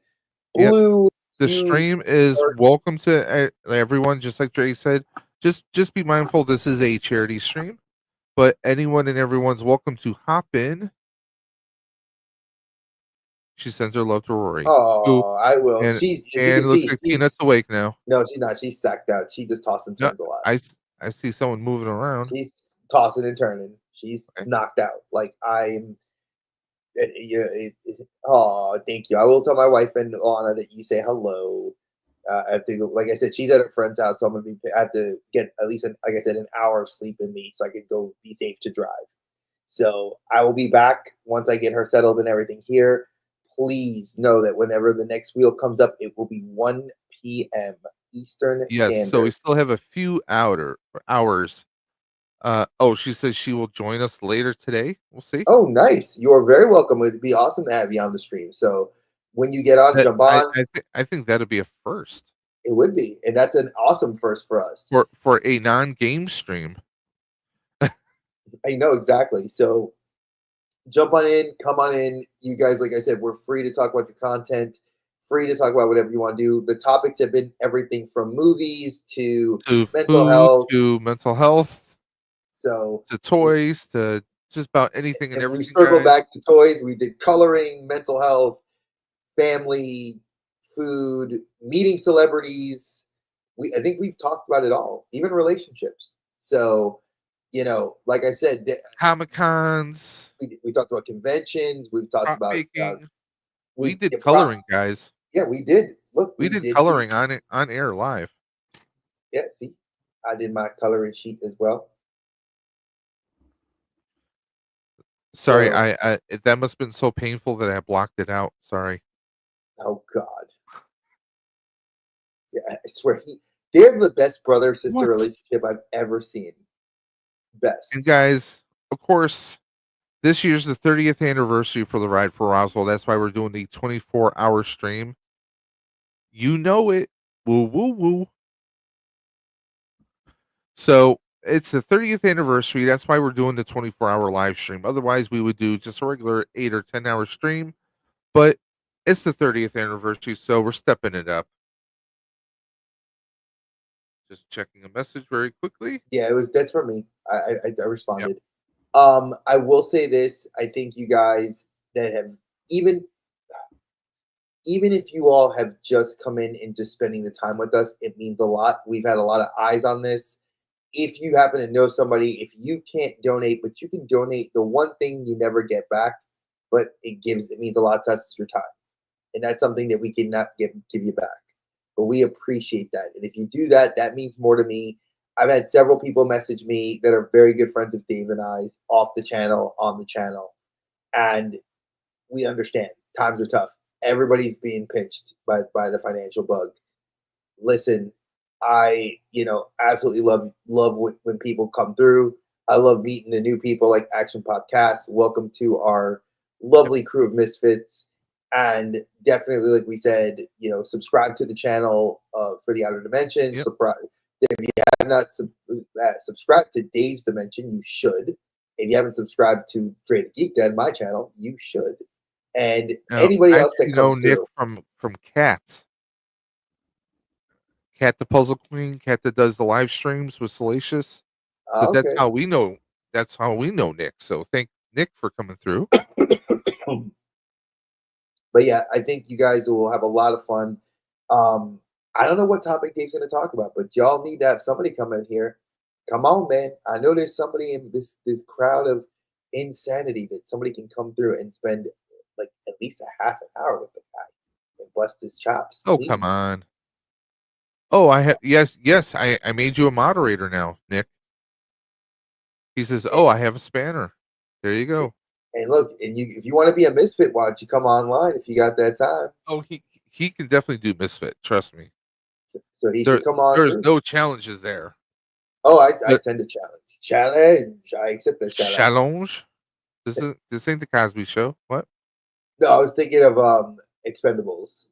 Speaker 3: Blue.
Speaker 2: Yep. The stream is welcome to everyone, just like Dre said. Just be mindful this is a charity stream, but anyone and everyone's welcome to hop in. She sends her love to Rory.
Speaker 3: Oh, I will.
Speaker 2: And
Speaker 3: it
Speaker 2: looks like Peanut's awake now.
Speaker 3: No, she's not. She's sacked out. She just tossing and turns a lot.
Speaker 2: I see someone moving around.
Speaker 3: She's tossing and turning. She's knocked out. Like I'm. Oh, thank you. I will tell my wife and Lana that you say hello. I have to go, like I said, she's at a friend's house, so I have to get at least, like I said, an hour of sleep in me so I could go be safe to drive. So I will be back once I get her settled and everything here. Please know that whenever the next wheel comes up, it will be 1 p.m. Eastern Standard.
Speaker 2: So we still have a few hours. She says she will join us later today. We'll see.
Speaker 3: Oh, nice. You are very welcome. It'd be awesome to have you on the stream. So when you get on, jump on.
Speaker 2: I think that'd be a first.
Speaker 3: It would be. And that's an awesome first for us.
Speaker 2: For a non-game stream.
Speaker 3: I know, exactly. So jump on in, come on in. You guys, like I said, we're free to talk about your content, free to talk about whatever you want to do. The topics have been everything from movies to
Speaker 2: To
Speaker 3: mental
Speaker 2: food,
Speaker 3: health.
Speaker 2: to mental health,
Speaker 3: So
Speaker 2: to toys, to just about anything and
Speaker 3: if we
Speaker 2: everything,
Speaker 3: circle
Speaker 2: guys.
Speaker 3: back to toys, we did coloring, mental health, family, food, meeting celebrities. I think we've talked about it all, even relationships. So, like I said,
Speaker 2: Comic Cons,
Speaker 3: we talked about conventions. We've talked
Speaker 2: prop
Speaker 3: about
Speaker 2: making. We
Speaker 3: we
Speaker 2: did
Speaker 3: yeah,
Speaker 2: coloring, guys.
Speaker 3: yeah, we did. Look,
Speaker 2: We
Speaker 3: we
Speaker 2: did
Speaker 3: did.
Speaker 2: coloring on it on air live.
Speaker 3: Yeah, see, I did my coloring sheet as well.
Speaker 2: Sorry,
Speaker 3: So,
Speaker 2: that must have been so painful that I blocked it out. Sorry.
Speaker 3: oh God, yeah, I swear they have the best brother sister
Speaker 2: What?
Speaker 3: relationship I've ever seen. Best.
Speaker 2: And guys, of course, this year's the 30th anniversary for the Ride for Roswell. That's why we're doing the 24-hour stream. You know it. Woo woo woo. So it's the 30th anniversary. That's why we're doing the 24-hour live stream. Otherwise, we would do just a regular 8 or 10-hour stream. But it's the 30th anniversary, so we're stepping it up. Just checking a message very quickly.
Speaker 3: Yeah, that's for me. I
Speaker 2: Yep.
Speaker 3: responded. I will say this. I think you guys that have even even if you all have just come in and just spending the time with us, it means a lot. We've had a lot of eyes on this. If you happen to know somebody, if you can't donate, but you can donate, the one thing you never get back, but it means a lot to us is your time. And that's something that we cannot give you back. But we appreciate that. And if you do that, that means more to me. I've had several people message me that are very good friends of Dave and I's off the channel, on the channel. And we understand times are tough. Everybody's being pinched by the financial bug. Listen, I absolutely love when people come through. I love meeting the new people like Action Podcast. Welcome to our
Speaker 2: Yep.
Speaker 3: lovely crew of misfits, and definitely, like we said, subscribe to the channel for the Outer Dimension.
Speaker 2: Yep.
Speaker 3: If you have not subscribed to Dave's Dimension, you should. If you haven't subscribed to Dre the Geek Dad, my channel, you should. And
Speaker 2: Now,
Speaker 3: anybody
Speaker 2: I
Speaker 3: else that
Speaker 2: actually know
Speaker 3: comes
Speaker 2: Nick
Speaker 3: through.
Speaker 2: from Cat. Cat the Puzzle Queen, Cat that does the live streams with Salacious. So that's
Speaker 3: Okay.
Speaker 2: how we know. That's how we know Nick. So thank Nick for coming through.
Speaker 3: But yeah, I think you guys will have a lot of fun. I don't know what topic Dave's going to talk about, but y'all need to have somebody come in here. Come on, man. I know there's somebody in this crowd of insanity that somebody can come through and spend like at least a half an hour with the guy and bust his chops,
Speaker 2: Oh, come
Speaker 3: please.
Speaker 2: on. Oh, I have yes. I made you a moderator now, Nick. He says, "Oh, I have a spanner." There you go.
Speaker 3: And look, and if you want to be a misfit, why don't you come online if you got that time?
Speaker 2: Oh, he can definitely do Misfit. Trust me.
Speaker 3: So he should come on
Speaker 2: There's
Speaker 3: through.
Speaker 2: no challenges there.
Speaker 3: Oh, I
Speaker 2: But
Speaker 3: send a challenge. Challenge. I accept the challenge.
Speaker 2: challenge. This ain't the Cosby Show. What?
Speaker 3: No, I was thinking of Expendables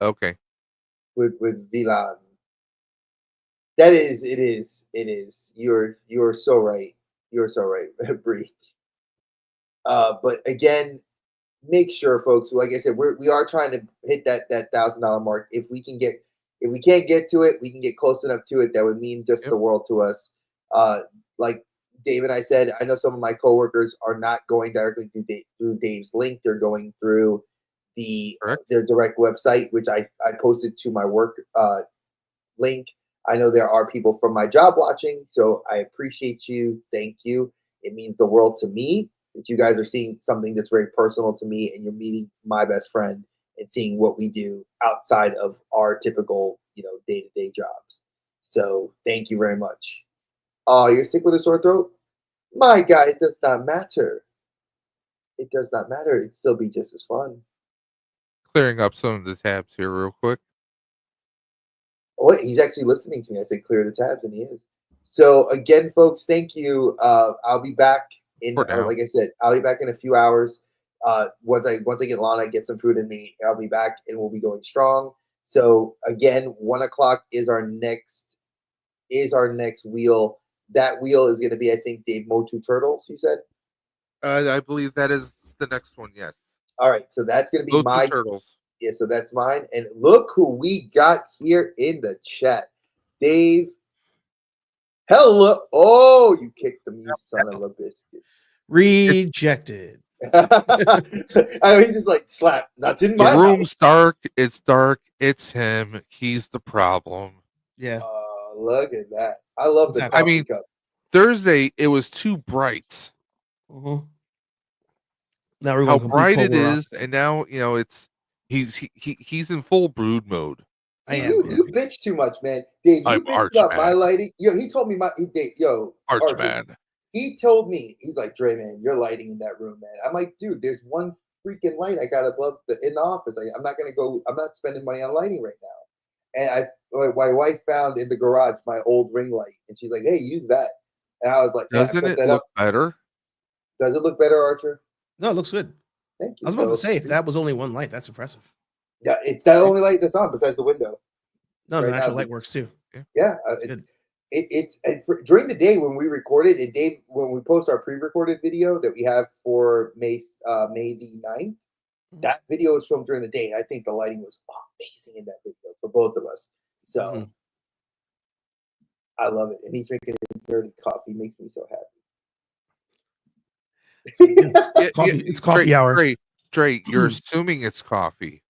Speaker 2: Okay.
Speaker 3: with Vilan. That is, it is. You're so right. You're so right, Bree. But again, make sure, folks. Like I said, we are trying to hit that $1,000 mark. If we can't get to it, we can get close enough to it. That would mean just
Speaker 2: Yep.
Speaker 3: the world to us. Like Dave and I said, I know some of my coworkers are not going directly through Dave's link. They're going through
Speaker 2: Correct.
Speaker 3: their direct website, which I posted to my work link. I know there are people from my job watching, so I appreciate you. Thank you. It means the world to me that you guys are seeing something that's very personal to me, and you're meeting my best friend and seeing what we do outside of our typical, day-to-day jobs. So thank you very much. Oh, you're sick with a sore throat? My guy, it does not matter. It does not matter. It'd still be just as fun.
Speaker 2: Clearing up some of the tabs here real quick.
Speaker 3: Oh, he's actually listening to me. I said clear the tabs, and he is. So again, folks, thank you. I'll be back in,
Speaker 2: For now.
Speaker 3: like I said, I'll be back in a few hours. Once I get Lana, get some food in me, I'll be back, and we'll be going strong. So again, 1 o'clock is our next wheel. That wheel is going to be, I think, Dave MOTU Turtles. You said.
Speaker 2: I believe that is the next one. Yes.
Speaker 3: All right, so that's gonna be
Speaker 2: Those two
Speaker 3: my
Speaker 2: turtles.
Speaker 3: yeah. So that's mine. And look who we got here in the chat, Dave. Hello. Oh, you kicked them, you son of a biscuit.
Speaker 4: Rejected.
Speaker 3: I know he's just like slap. Not in
Speaker 2: The
Speaker 3: my
Speaker 2: room's
Speaker 3: house.
Speaker 2: dark. It's dark. It's him. He's the problem.
Speaker 4: Yeah.
Speaker 3: Look at that. I love
Speaker 4: What's
Speaker 3: the
Speaker 4: happening?
Speaker 3: coffee
Speaker 2: I mean,
Speaker 3: cup.
Speaker 2: Thursday it was too bright.
Speaker 4: Mm-hmm. Now we're
Speaker 2: How
Speaker 4: going complete
Speaker 2: bright it
Speaker 4: polar
Speaker 2: is,
Speaker 4: opposite.
Speaker 2: and now it's he's in full brood mode.
Speaker 4: I
Speaker 3: See,
Speaker 4: am. Yeah.
Speaker 3: you bitch too much, man. Dave, you
Speaker 2: I'm
Speaker 3: bitch about my
Speaker 2: Archman.
Speaker 3: lighting. Yo, he told me Archer,
Speaker 2: Archman.
Speaker 3: he told me, he's like, Dre, man, your lighting in that room, man. I'm like, dude, there's one freaking light I got above in the office. I'm not spending money on lighting right now. And my wife found in the garage my old ring light, and she's like, hey, use that. And I was like, man, I
Speaker 2: Doesn't
Speaker 3: put
Speaker 2: it
Speaker 3: that
Speaker 2: look
Speaker 3: up.
Speaker 2: better?
Speaker 3: Does it look better, Archer?
Speaker 4: No, it looks good.
Speaker 3: Thank you.
Speaker 4: I was about to
Speaker 3: So,
Speaker 4: say, if that was only one light, that's impressive.
Speaker 3: yeah, it's the only light that's on besides the window.
Speaker 4: No,
Speaker 3: Right
Speaker 4: the natural
Speaker 3: now,
Speaker 4: light works too.
Speaker 3: yeah,
Speaker 4: Good.
Speaker 3: during the day when we recorded it, Dave, when we post our pre-recorded video that we have for May the 9th, that video was filmed during the day. And I think the lighting was amazing in that video for both of us. So I love it. And he's drinking his dirty coffee. Makes me so happy.
Speaker 4: Coffee. It's coffee hour.
Speaker 2: Dre, you're assuming it's coffee.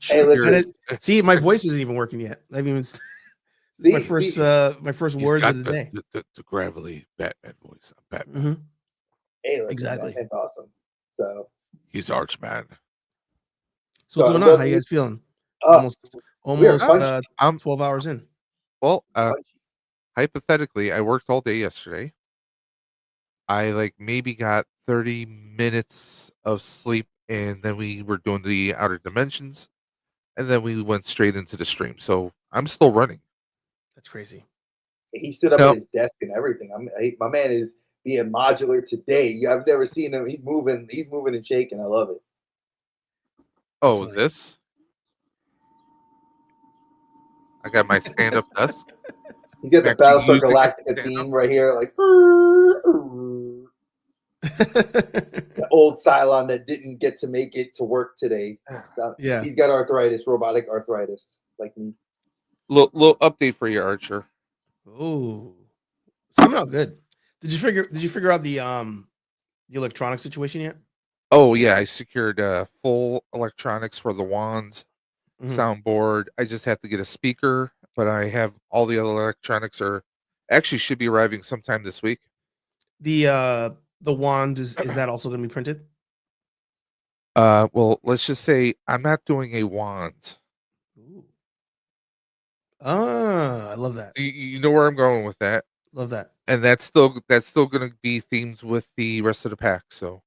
Speaker 3: Hey, listen.
Speaker 4: See, my voice isn't even working yet. I haven't even. My first words
Speaker 2: got
Speaker 4: of the day.
Speaker 2: The gravelly Batman voice. Batman.
Speaker 3: Hey, listen,
Speaker 4: exactly.
Speaker 3: Batman's awesome. So
Speaker 2: he's Archman.
Speaker 4: So what's going on? How you guys feeling? Almost 12 hours in.
Speaker 2: Well, hypothetically, I worked all day yesterday. I maybe got 30 minutes of sleep, and then we were doing the outer dimensions, and then we went straight into the stream. So I'm still running.
Speaker 4: That's crazy.
Speaker 3: He stood up at his desk and everything. My man is being modular today. I've never seen him. He's moving and shaking. I love it.
Speaker 2: Oh, this? I got my stand-up desk.
Speaker 3: He's got the Battlestar Galactica theme right here, like the old Cylon that didn't get to make it to work today. So
Speaker 4: yeah,
Speaker 3: he's got arthritis, robotic arthritis, like me.
Speaker 2: Little update for you, Archer.
Speaker 4: Oh, it's coming out good. Did you figure out the electronic situation yet?
Speaker 2: Oh yeah, I secured full electronics for the wands, soundboard. I just have to get a speaker, but I have all the other electronics should be arriving sometime this week.
Speaker 4: The wand is that also going to be printed?
Speaker 2: Well, let's just say I'm not doing a wand.
Speaker 4: Ooh. I love that.
Speaker 2: You know where I'm going with that.
Speaker 4: Love that.
Speaker 2: And that's still going to be themes with the rest of the pack. So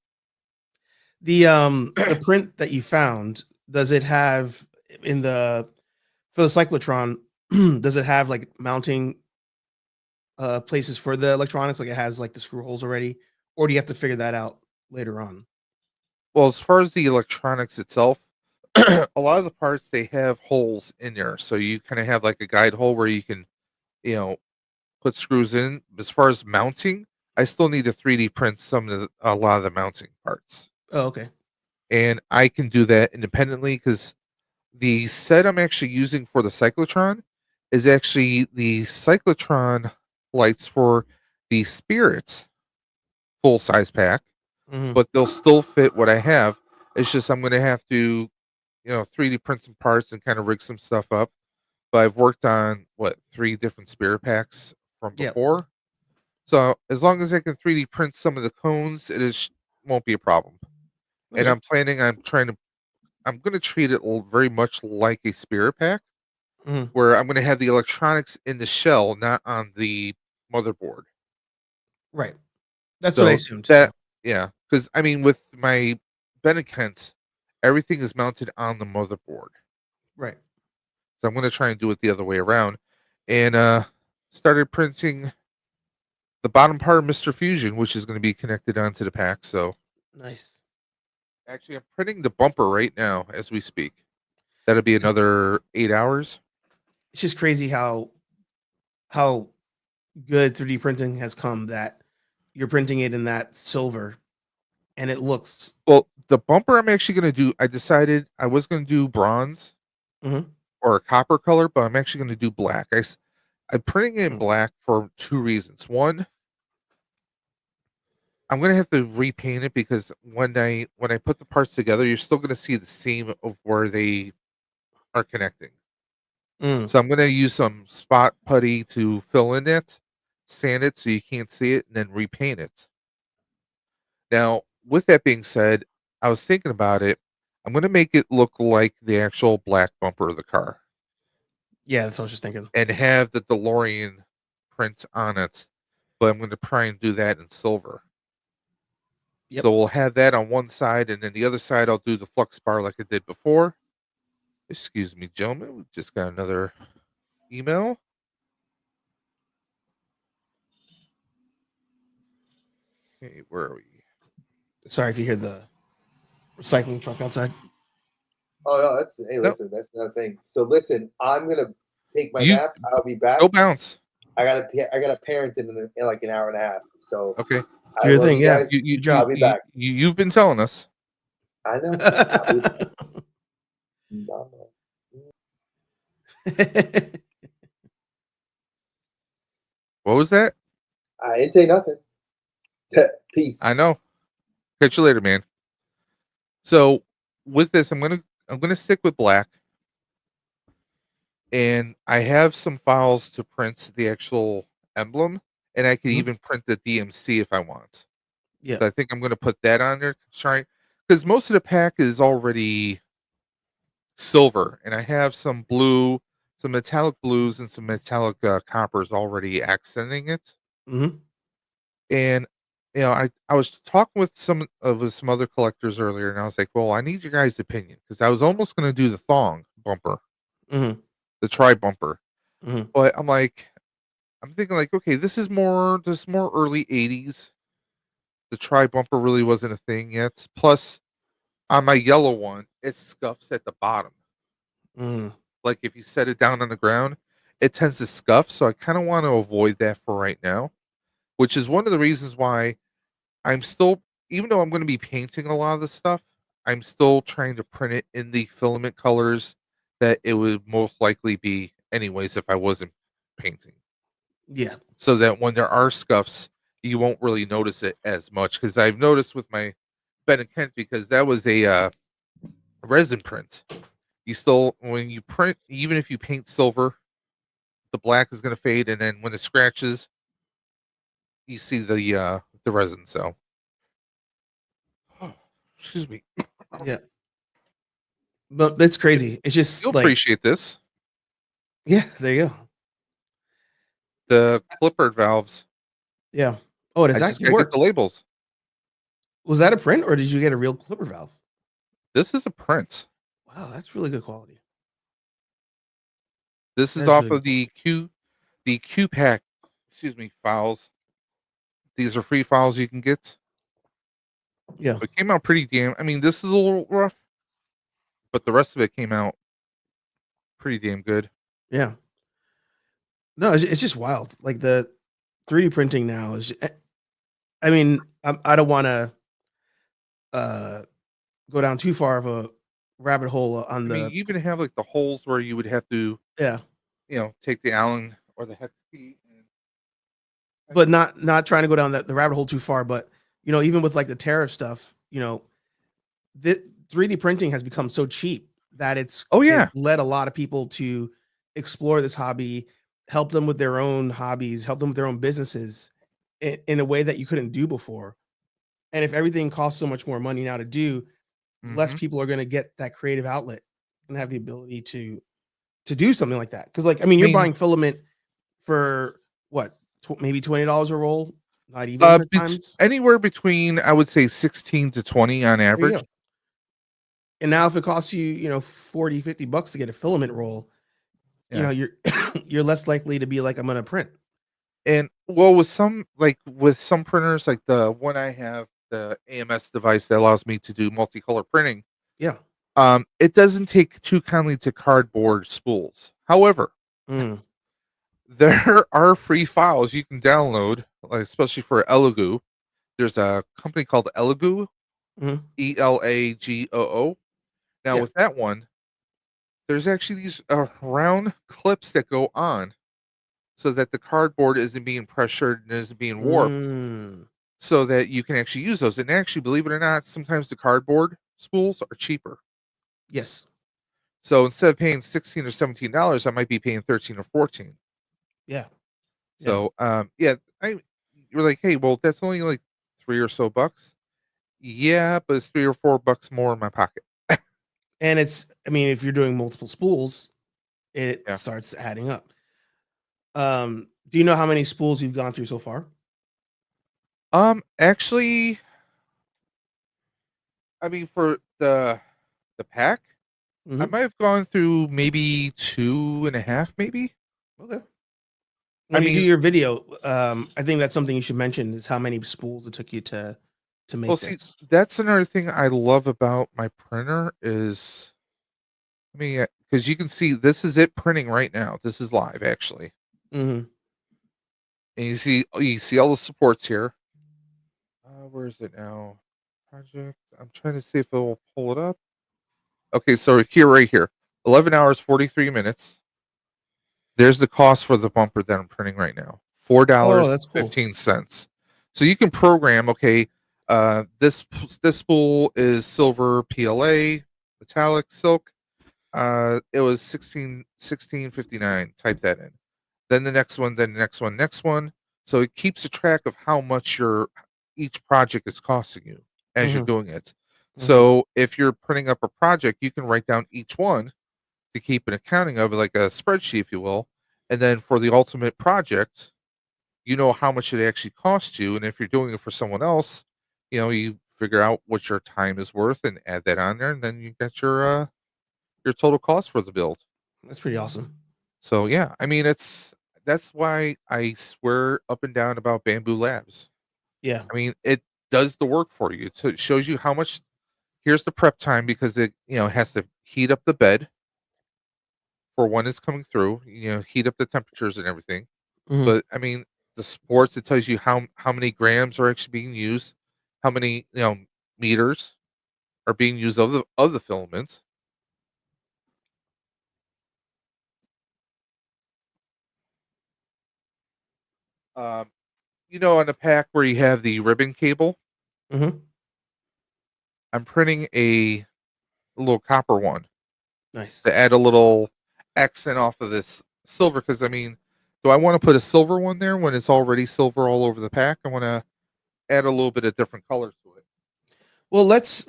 Speaker 4: the print that you found, does it have for the cyclotron? Does it have like mounting places for the electronics? Like it has like the screw holes already, or do you have to figure that out later on?
Speaker 2: Well, as far as the electronics itself, a lot of the parts they have holes in there, so you kind of have like a guide hole where you can, put screws in. As far as mounting, I still need to 3D print a lot of the mounting parts.
Speaker 4: Oh, okay.
Speaker 2: And I can do that independently because the set I'm actually using for the cyclotron is actually the cyclotron lights for the Spirit full size pack, but they'll still fit what I have. It's just I'm going to have to, 3D print some parts and kind of rig some stuff up. But I've worked on 3 different Spirit packs from before. Yep. So as long as I can 3D print some of the cones, won't be a problem. Okay. And I'm going to treat it very much like a Spirit pack, where I'm going to have the electronics in the shell, not on the motherboard.
Speaker 4: Right. That's what I assumed.
Speaker 2: Yeah, because I mean, with my Benekent, everything is mounted on the motherboard.
Speaker 4: Right.
Speaker 2: So I'm going to try and do it the other way around, and started printing the bottom part of Mr. Fusion, which is going to be connected onto the pack. So
Speaker 4: nice.
Speaker 2: Actually, I'm printing the bumper right now as we speak. That'll be another 8 hours.
Speaker 4: It's just crazy how good 3D printing has come, that you're printing it in that silver and it looks.
Speaker 2: Well, the bumper I'm actually gonna do. I decided I was gonna do bronze
Speaker 4: Mhm.
Speaker 2: or a copper color, but I'm actually gonna do black. I'm printing it in
Speaker 4: Mm.
Speaker 2: black for 2 reasons. One, I'm gonna have to repaint it because when I put the parts together, you're still gonna see the seam of where they are connecting.
Speaker 4: Mm.
Speaker 2: So I'm gonna use some spot putty to fill in it, sand it so you can't see it, and then repaint it. Now, with that being said, I was thinking about it. I'm gonna make it look like the actual black bumper of the car
Speaker 4: Yeah, that's what I was just thinking.
Speaker 2: and have the DeLorean print on it, but I'm gonna try and do that in silver.
Speaker 4: Yep.
Speaker 2: So we'll have that on one side, and then the other side I'll do the flux bar like I did before. Excuse me, gentlemen. We just got another email. Okay, where are we?
Speaker 4: Sorry if you hear the recycling truck outside.
Speaker 3: Oh no, hey,
Speaker 2: No,
Speaker 3: listen, that's not a thing. So listen, I'm gonna take my
Speaker 2: you
Speaker 3: nap. I'll be back.
Speaker 2: go bounce.
Speaker 3: I got a parent in like an hour and a half. So
Speaker 2: Okay,
Speaker 3: I
Speaker 4: Do your
Speaker 3: love
Speaker 4: thing,
Speaker 3: you
Speaker 4: yeah.
Speaker 3: guys.
Speaker 2: you
Speaker 4: Good job.
Speaker 3: I'll be back.
Speaker 2: you've been telling us.
Speaker 3: I know. I'll be back. Mama.
Speaker 2: What was that?
Speaker 3: I didn't say nothing. Peace.
Speaker 2: I know. Catch you later, man. So with this, I'm gonna stick with black, and I have some files to print the actual emblem, and I can
Speaker 4: Mhm.
Speaker 2: even print the DMC if I want.
Speaker 4: Yeah.
Speaker 2: So I think I'm gonna put that on there, try because most of the pack is already silver, and I have some blue, some metallic blues, and some metallic coppers already accenting it.
Speaker 4: Mhm.
Speaker 2: And I was talking with some other collectors earlier, and I was like, "Well, I need your guys' opinion because I was almost going to do the thong bumper,
Speaker 4: Mhm.
Speaker 2: the tri bumper,
Speaker 4: Mhm.
Speaker 2: but I'm thinking like, okay, this is more early '80s. The tri bumper really wasn't a thing yet. Plus, on my yellow one, it scuffs at the bottom.
Speaker 4: Mm.
Speaker 2: Like if you set it down on the ground, it tends to scuff. So I kind of want to avoid that for right now, which is one of the reasons why I'm still, even though I'm going to be painting a lot of the stuff, I'm still trying to print it in the filament colors that it would most likely be anyways if I wasn't painting.
Speaker 4: Yeah.
Speaker 2: So that when there are scuffs, you won't really notice it as much. Because I've noticed with my Ben and Kent, because that was a resin print. You still, when you print, even if you paint silver, the black is going to fade, and then when it scratches, you see the resin. So, excuse me.
Speaker 4: Yeah. But that's crazy. It's just
Speaker 2: You'll
Speaker 4: like,
Speaker 2: appreciate this.
Speaker 4: yeah, there you go.
Speaker 2: The clipper valves.
Speaker 4: Yeah. Oh, it
Speaker 2: I
Speaker 4: has
Speaker 2: just
Speaker 4: actually
Speaker 2: gotta get the
Speaker 4: worked.
Speaker 2: labels.
Speaker 4: Was that a print or did you get a real clipper valve?
Speaker 2: This is a print.
Speaker 4: Wow, that's really good quality.
Speaker 2: This is
Speaker 4: That's
Speaker 2: off
Speaker 4: really
Speaker 2: of
Speaker 4: good quality.
Speaker 2: the Q pack. Excuse me, files. These are free files you can get.
Speaker 4: Yeah.
Speaker 2: It came out pretty damn. I mean, this is a little rough, but the rest of it came out pretty damn good.
Speaker 4: Yeah. No, it's just wild. Like the 3D printing now is, I mean, I don't want to uh go down too far of a rabbit hole on
Speaker 2: I mean,
Speaker 4: the,
Speaker 2: you even have like the holes where you would have to,
Speaker 4: yeah,
Speaker 2: take the Allen or the hex key. And
Speaker 4: but not trying to go down the rabbit hole too far. But even with like the tariff stuff, the 3D printing has become so cheap that
Speaker 2: oh
Speaker 4: it
Speaker 2: yeah,
Speaker 4: led a lot of people to explore this hobby, help them with their own hobbies, help them with their own businesses in a way that you couldn't do before. And if everything costs so much more money now to do, less
Speaker 2: hmm
Speaker 4: people are going to get that creative outlet and have the ability to do something like that. Because, like, I mean,
Speaker 2: I
Speaker 4: you're
Speaker 2: mean,
Speaker 4: buying filament for what, maybe $20 a roll, not even at times.
Speaker 2: anywhere between I would say 16 to 20 on
Speaker 4: There you
Speaker 2: average.
Speaker 4: go. And now if it costs you, 40, $50 to get a filament roll,
Speaker 2: Yeah.
Speaker 4: you're you're less likely to be like, I'm gonna print.
Speaker 2: And well, with some printers, like the one I have, the AMS device that allows me to do multicolor printing,
Speaker 4: Yeah.
Speaker 2: it doesn't take too kindly to cardboard spools. However,
Speaker 4: Mm.
Speaker 2: there are free files you can download, like especially for Elegoo. There's a company called Elegoo
Speaker 4: Mhm.
Speaker 2: ELAGOO. Now
Speaker 4: Yeah.
Speaker 2: with that one, there's actually these round clips that go on so that the cardboard isn't being pressured and isn't being warped,
Speaker 4: Mm.
Speaker 2: so that you can actually use those. And actually, believe it or not, sometimes the cardboard spools are cheaper.
Speaker 4: Yes.
Speaker 2: So instead of paying $16 or $17, I might be paying 13 or 14.
Speaker 4: Yeah. Yeah.
Speaker 2: So yeah, you're like, hey, well, that's only like 3 or so bucks. Yeah, but it's 3 or 4 bucks more in my pocket.
Speaker 4: And it's, I mean, if you're doing multiple spools, it
Speaker 2: Yeah.
Speaker 4: starts adding up. Do you know how many spools you've gone through so far?
Speaker 2: Actually, I mean, for the pack, I
Speaker 4: Mhm.
Speaker 2: might have gone through maybe 2.5, maybe.
Speaker 4: Okay.
Speaker 2: I
Speaker 4: When you do
Speaker 2: mean,
Speaker 4: your video, I think that's something you should mention is how many spools it took you to
Speaker 2: well,
Speaker 4: make
Speaker 2: see,
Speaker 4: this.
Speaker 2: that's another thing I love about my printer is, I mean, because you can see this is it printing right now. This is live actually,
Speaker 4: Mhm.
Speaker 2: and you see all the supports here. Where is it now? Project. I'm trying to see if it will pull it up. Okay, so here, right here, 11 hours 43 minutes. There's the cost for the bumper that I'm printing right now. four
Speaker 4: Oh,
Speaker 2: dollars
Speaker 4: that's cool.
Speaker 2: 15 So you can program. Okay, this spool is silver PLA metallic silk. It was 1659. Type that in. Then the next one. Then the next one. Next one. So it keeps a track of how much your each project is costing you as you're
Speaker 4: Mhm.
Speaker 2: doing it.
Speaker 4: Mhm.
Speaker 2: So if you're printing up a project, you can write down each one to keep an accounting of it, like a spreadsheet, if you will. And then for the ultimate project, you know how much it actually costs you. And if you're doing it for someone else, you figure out what your time is worth and add that on there, and then you get your total cost for the build.
Speaker 4: That's pretty awesome.
Speaker 2: So yeah, I mean that's why I swear up and down about Bamboo Labs.
Speaker 4: Yeah.
Speaker 2: I mean, it does the work for you. It shows you how much. Here's the prep time because it has to heat up the bed for when it's coming through. Heat up the temperatures and everything.
Speaker 4: Mhm.
Speaker 2: But I mean, the sports, it tells you how many grams are actually being used, how many meters are being used of the filament. Um, on the pack where you have the ribbon cable,
Speaker 4: Mhm.
Speaker 2: I'm printing a little copper one
Speaker 4: Nice.
Speaker 2: to add a little accent off of this silver. Because I mean, do I want to put a silver one there when it's already silver all over the pack? I want to add a little bit of different colors to it.
Speaker 4: Well, let's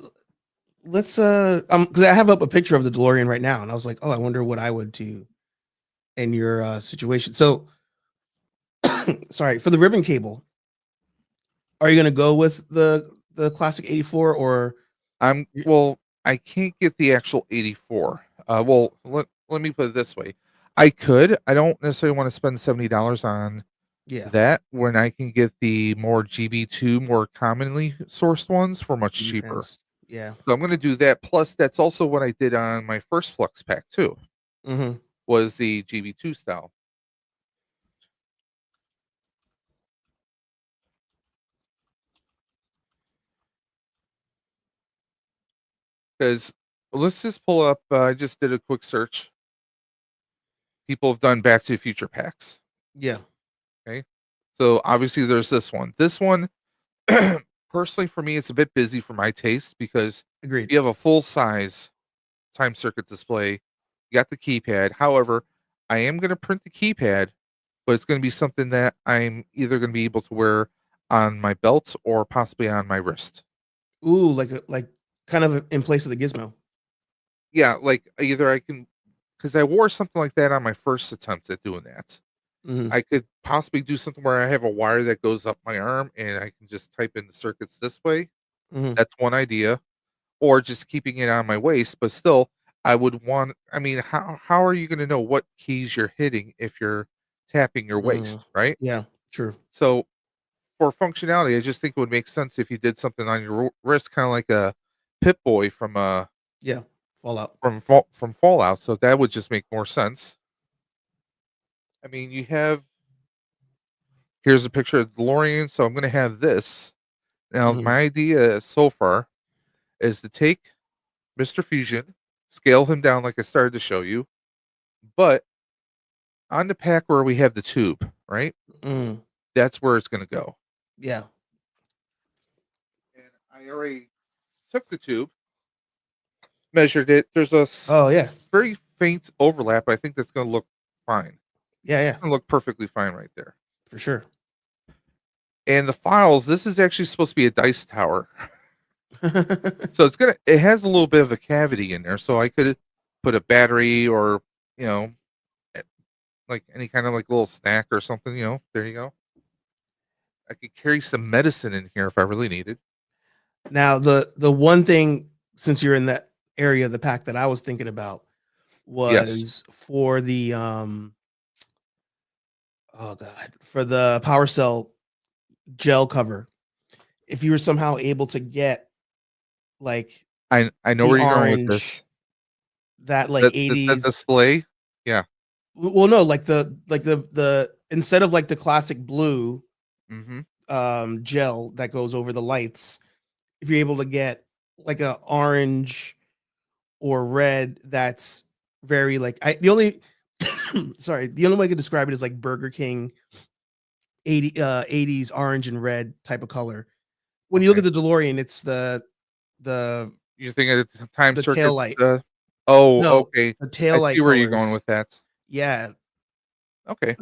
Speaker 4: because I have up a picture of the DeLorean right now, and I was like, oh, I wonder what I would do in your situation. So, sorry for the ribbon cable. Are you gonna go with the classic 84 or?
Speaker 2: Well, I can't get the actual 84. Well, let me put it this way. I could. I don't necessarily want to spend $70 on
Speaker 4: Yeah,
Speaker 2: that when I can get the more GB2, more commonly sourced ones for much
Speaker 4: GB
Speaker 2: cheaper.
Speaker 4: fans. Yeah.
Speaker 2: So I'm going to do that. Plus, that's also what I did on my first Flux pack too,
Speaker 4: Mhm.
Speaker 2: was the GB2 style. Because let's just pull up. I just did a quick search. People have done Back to the Future packs.
Speaker 4: Yeah.
Speaker 2: Okay, so obviously there's this one. This one, personally for me, it's a bit busy for my taste because
Speaker 4: Agreed.
Speaker 2: you have a full size time circuit display. You got the keypad. However, I am going to print the keypad, but it's going to be something that I'm either going to be able to wear on my belt or possibly on my wrist.
Speaker 4: Ooh, like kind of in place of the gizmo.
Speaker 2: Yeah, like either I can, because I wore something like that on my first attempt at doing that.
Speaker 4: Mhm.
Speaker 2: I could possibly do something where I have a wire that goes up my arm and I can just type in the circuits this way.
Speaker 4: Mhm.
Speaker 2: That's one idea. Or just keeping it on my waist, but still, I would want. I mean, how are you going to know what keys you're hitting if you're tapping your waist,
Speaker 4: Mm.
Speaker 2: right?
Speaker 4: Yeah. True.
Speaker 2: So for functionality, I just think it would make sense if you did something on your wrist, kind of like a Pip Boy
Speaker 4: Yeah. Fallout.
Speaker 2: from Fallout. So that would just make more sense. I mean, here's a picture of DeLorean, so I'm going to have this. Now,
Speaker 4: Mhm.
Speaker 2: my idea so far is to take Mr. Fusion, scale him down like I started to show you, but on the pack where we have the tube, right?
Speaker 4: Mm,
Speaker 2: That's where it's going to go.
Speaker 4: yeah.
Speaker 2: And I already took the tube, measured it. There's a
Speaker 4: Oh yeah.
Speaker 2: very faint overlap. I think that's going to look fine.
Speaker 4: Yeah,
Speaker 2: It's going to look perfectly fine right there.
Speaker 4: for sure.
Speaker 2: And the files, this is actually supposed to be a dice tower. So it has a little bit of a cavity in there. So I could put a battery or, like any kind of like little snack or something, there you go. I could carry some medicine in here if I really needed.
Speaker 4: Now, the one thing, since you're in that area of the pack, that I was thinking about was for the oh god, for the power cell gel cover. If you were somehow able to get like
Speaker 2: I know
Speaker 4: the
Speaker 2: where you're going with this.
Speaker 4: orange, that like
Speaker 2: The
Speaker 4: 80s,
Speaker 2: display. Yeah.
Speaker 4: well, no, like the instead of like the classic blue
Speaker 2: Mm-hmm.
Speaker 4: gel that goes over the lights, if you're able to get like a orange or red that's very like the only sorry, the only way I could describe it is like Burger King 80s orange and red type of color. When you look
Speaker 2: Okay.
Speaker 4: at the DeLorean, it's the
Speaker 2: You're thinking of the time
Speaker 4: the
Speaker 2: circuit.
Speaker 4: tail light.
Speaker 2: Oh,
Speaker 4: No,
Speaker 2: okay.
Speaker 4: the
Speaker 2: I
Speaker 4: tail light
Speaker 2: see where you're going
Speaker 4: colors.
Speaker 2: with that.
Speaker 4: Yeah,
Speaker 2: Okay.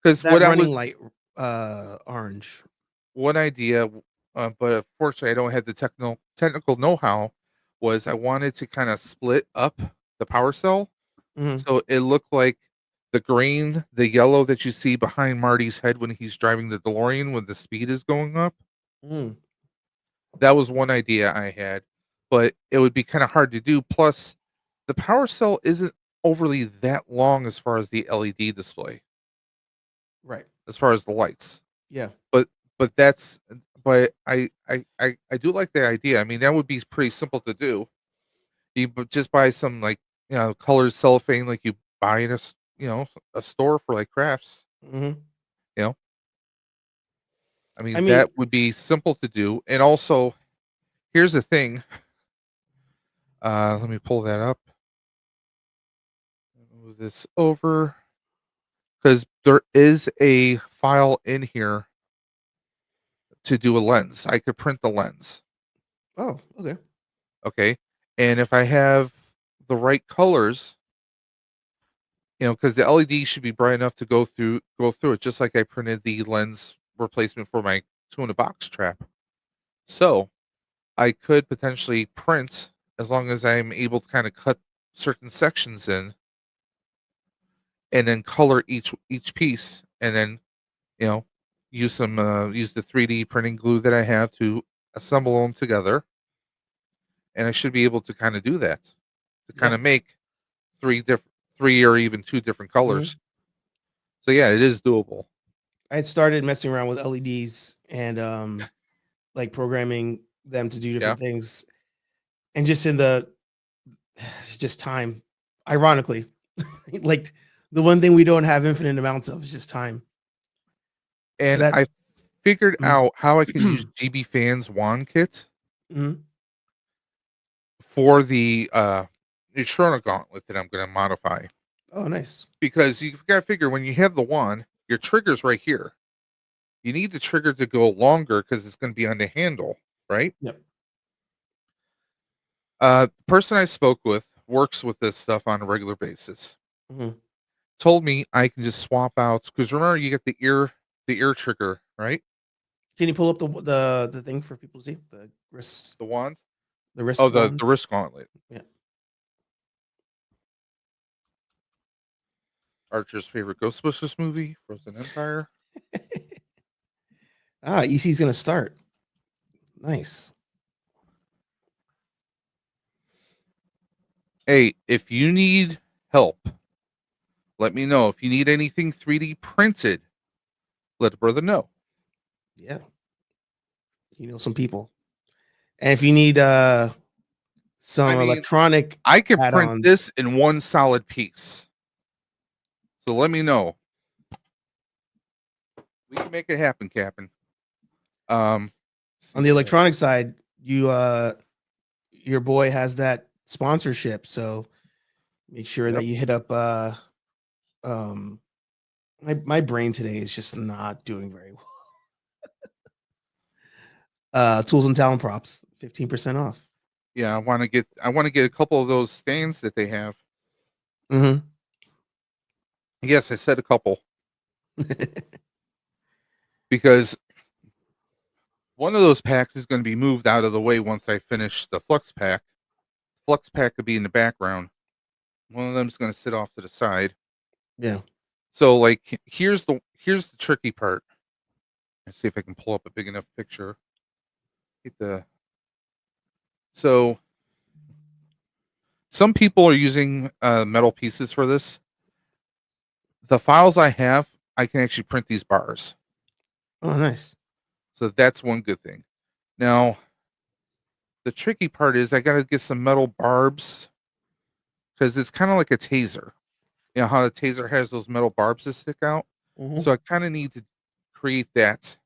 Speaker 2: Because
Speaker 4: that running light orange.
Speaker 2: one idea, but unfortunately I don't have the technical know-how, was I wanted to kind of split up the power cell
Speaker 4: Mhm.
Speaker 2: so it looked like the green, the yellow that you see behind Marty's head when he's driving the DeLorean when the speed is going up.
Speaker 4: Mm,
Speaker 2: That was one idea I had, but it would be kind of hard to do. Plus, the power cell isn't overly that long as far as the LED display,
Speaker 4: right.
Speaker 2: as far as the lights.
Speaker 4: Yeah.
Speaker 2: But that's but I do like the idea. I mean, that would be pretty simple to do. Just buy some like colored cellophane like you buy in a store for like crafts.
Speaker 4: Hmm.
Speaker 2: You know, I
Speaker 4: I
Speaker 2: mean
Speaker 4: mean,
Speaker 2: that would be simple to do. And also, here's the thing. Let me pull that up. Move this over because there is a file in here to do a lens. I could print the lens.
Speaker 4: oh, okay.
Speaker 2: Okay. And if I have the right colors, because the LED should be bright enough to go through it, just like I printed the lens replacement for my two in a box trap. So I could potentially print as long as I'm able to kind of cut certain sections in and then color each piece and then you know use the 3D printing glue that I have to assemble them together, and I should be able to kind of do that to kind
Speaker 4: Yeah.
Speaker 2: of make three or even two different
Speaker 4: Mhm.
Speaker 2: colors. So yeah, it is doable.
Speaker 4: I had started messing around with LEDs and like programming them to do
Speaker 2: Yeah.
Speaker 4: different things, and just in the it's just time. Ironically, like the one thing we don't have infinite amounts of is just time.
Speaker 2: And
Speaker 4: That
Speaker 2: I figured
Speaker 4: Mhm.
Speaker 2: out how I can use GB Fans wand kit
Speaker 4: Mhm.
Speaker 2: for the Neutrona gauntlet that I'm going to modify,
Speaker 4: Oh, nice.
Speaker 2: because you've got to figure when you have the wand, your trigger's right here. You need the trigger to go longer because it's going to be on the handle, right?
Speaker 4: Yep.
Speaker 2: The person I spoke with works with this stuff on a regular basis.
Speaker 4: Mhm.
Speaker 2: Told me I can just swap out because remember you get the ear trigger, right?
Speaker 4: Can you pull up the thing for people to see the wrist
Speaker 2: The wand.
Speaker 4: the wrist
Speaker 2: Oh,
Speaker 4: wand?
Speaker 2: the wrist gauntlet.
Speaker 4: Yeah.
Speaker 2: Archer's favorite Ghostbusters movie, Frozen Empire.
Speaker 4: EC's gonna start. Nice.
Speaker 2: Hey, if you need help, let me know. If you need anything 3D printed, let a brother know.
Speaker 4: Yeah. You know some people. And if you need some
Speaker 2: I mean,
Speaker 4: electronic
Speaker 2: I could print
Speaker 4: add-ons,
Speaker 2: this in one solid piece. So let me know. We can make it happen, Captain.
Speaker 4: on the electronic side, you your boy has that sponsorship, so make sure that you hit up my brain today is just not doing very well. Tools and talent props, 15% off.
Speaker 2: Yeah, I want to get a couple of those stands that they have.
Speaker 4: Mm-hmm.
Speaker 2: Yes, I said a couple because one of those packs is going to be moved out of the way once I finish the flux pack. Flux pack could be in the background. One of them's going to sit off to the side.
Speaker 4: Yeah.
Speaker 2: So like here's the tricky part. Let's see if I can pull up a big enough picture. So some people are using metal pieces for this. The files I have, I can actually print these bars.
Speaker 4: Oh, nice.
Speaker 2: So that's one good thing. Now, the tricky part is I got to get some metal barbs because it's kind of like a taser. You know how the taser has those metal barbs that stick out?
Speaker 4: Mhm.
Speaker 2: So I kind of need to create that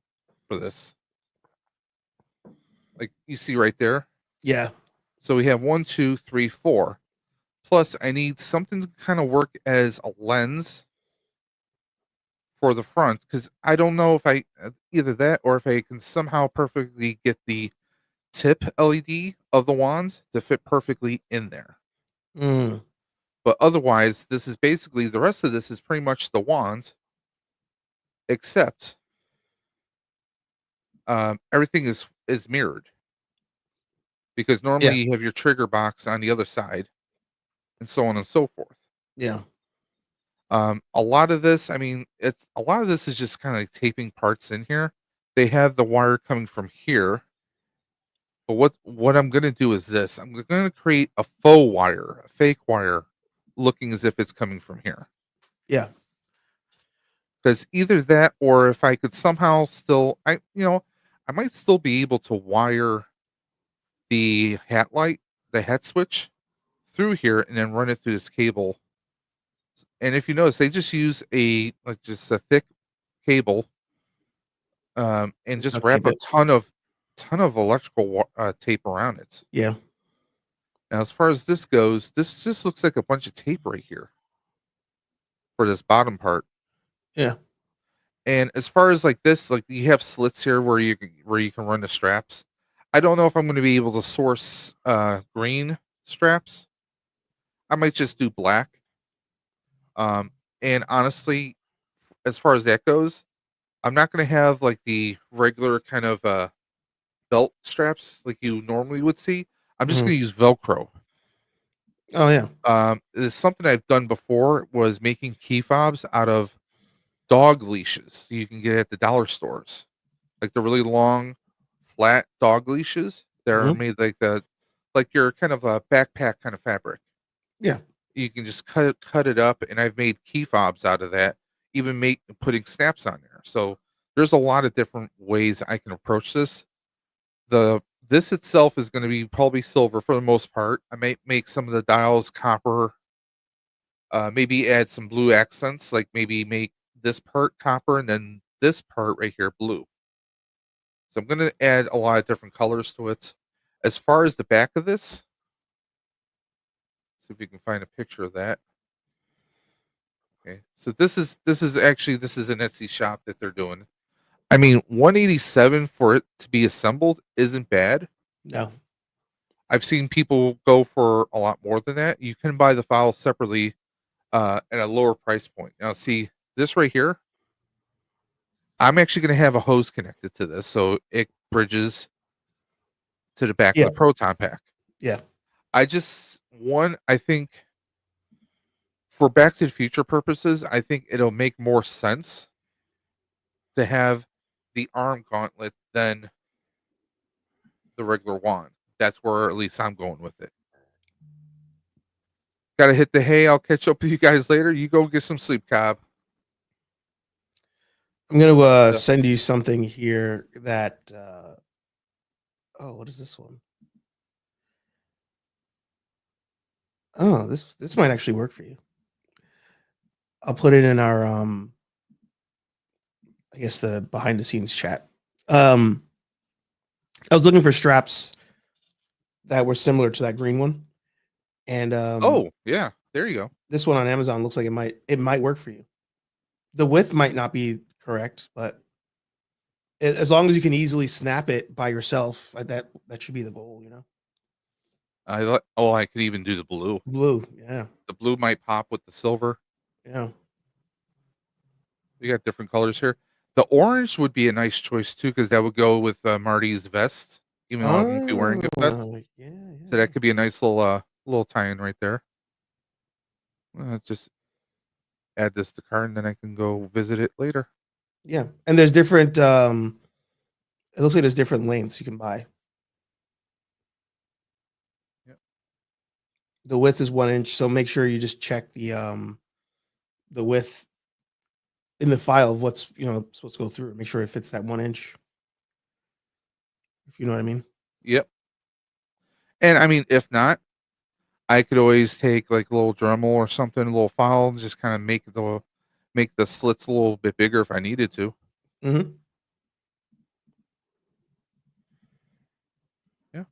Speaker 2: for this. Like you see right there.
Speaker 4: Yeah.
Speaker 2: So we have 1, 2, 3, 4. Plus, I need something to kind of work as a lens for the front because I don't know if I either that or if I can somehow perfectly get the tip LED of the wands to fit perfectly in there.
Speaker 4: Mm.
Speaker 2: But otherwise, this is basically the rest of this is pretty much the wands, except everything is mirrored because normally
Speaker 4: Yeah.
Speaker 2: you have your trigger box on the other side, and so on and so forth.
Speaker 4: Yeah.
Speaker 2: A lot of this, I mean, it's a lot of this is just kind of like taping parts in here. They have the wire coming from here, but what I'm gonna do is this: I'm gonna create a faux wire, a fake wire, looking as if it's coming from here.
Speaker 4: Yeah.
Speaker 2: Because either that, or if I could somehow still, I might still be able to wire the hat light, the hat switch, through here, and then run it through this cable. And if you notice, they just use just a thick cable, and just
Speaker 4: Duct
Speaker 2: wrap
Speaker 4: tape
Speaker 2: a
Speaker 4: it.
Speaker 2: ton of electrical tape around it.
Speaker 4: Yeah.
Speaker 2: Now, as far as this goes, this just looks like a bunch of tape right here for this bottom part.
Speaker 4: Yeah.
Speaker 2: And as far as like this, like you have slits here where you can run the straps. I don't know if I'm going to be able to source green straps. I might just do black. And honestly, as far as that goes, I'm not going to have like the regular kind of belt straps like you normally would see. I'm just
Speaker 4: Mhm.
Speaker 2: going to use Velcro.
Speaker 4: Oh yeah.
Speaker 2: It's something I've done before was making key fobs out of dog leashes you can get at the dollar stores, like the really long, flat dog leashes. They're
Speaker 4: Mhm.
Speaker 2: made like your kind of a backpack kind of fabric.
Speaker 4: Yeah.
Speaker 2: You can just cut it up, and I've made key fobs out of that. Even make putting snaps on there. So there's a lot of different ways I can approach this. This itself is going to be probably silver for the most part. I might make some of the dials copper. Maybe add some blue accents, like maybe make this part copper and then this part right here blue. So I'm going to add a lot of different colors to it. As far as the back of this, see if we can find a picture of that. Okay, so this is an Etsy shop that they're doing. I mean, 187 for it to be assembled isn't bad.
Speaker 4: No.
Speaker 2: I've seen people go for a lot more than that. You can buy the files separately at a lower price point. Now, see this right here. I'm actually going to have a hose connected to this, so it bridges to the back of
Speaker 4: Yeah.
Speaker 2: the proton pack.
Speaker 4: Yeah.
Speaker 2: I think for Back to the Future purposes, I think it'll make more sense to have the arm gauntlet than the regular wand. That's where at least I'm going with it. Got to hit the hay. I'll catch up with you guys later. You go get some sleep, Cobb.
Speaker 4: I'm gonna
Speaker 2: Yeah.
Speaker 4: send you something here that oh, what is this one? Oh, this might actually work for you. I'll put it in our I guess the behind the scenes chat. I was looking for straps that were similar to that green one, and
Speaker 2: Oh, yeah. There you go.
Speaker 4: this one on Amazon looks like it might work for you. The width might not be correct, but as long as you can easily snap it by yourself, that should be the goal, you know.
Speaker 2: I could even do the blue.
Speaker 4: Blue, yeah,
Speaker 2: The blue might pop with the silver.
Speaker 4: yeah.
Speaker 2: We got different colors here. The orange would be a nice choice too, because that would go with Marty's vest, even though I won't be wearing a vest.
Speaker 4: Yeah,
Speaker 2: So that could be a nice little tie-in right there. Just add this to cart, and then I can go visit it later.
Speaker 4: yeah. And there's different. It looks like there's different lengths you can buy.
Speaker 2: Yep.
Speaker 4: The width is 1 inch, so make sure you just check the width in the file of what's supposed to go through. Make sure it fits that 1 inch. If you know what I mean.
Speaker 2: Yep. And I mean, if not, I could always take like a little Dremel or something, a little file, and just kind of make the slits a little bit bigger if I needed to.
Speaker 4: Mm-hmm.
Speaker 2: Yeah,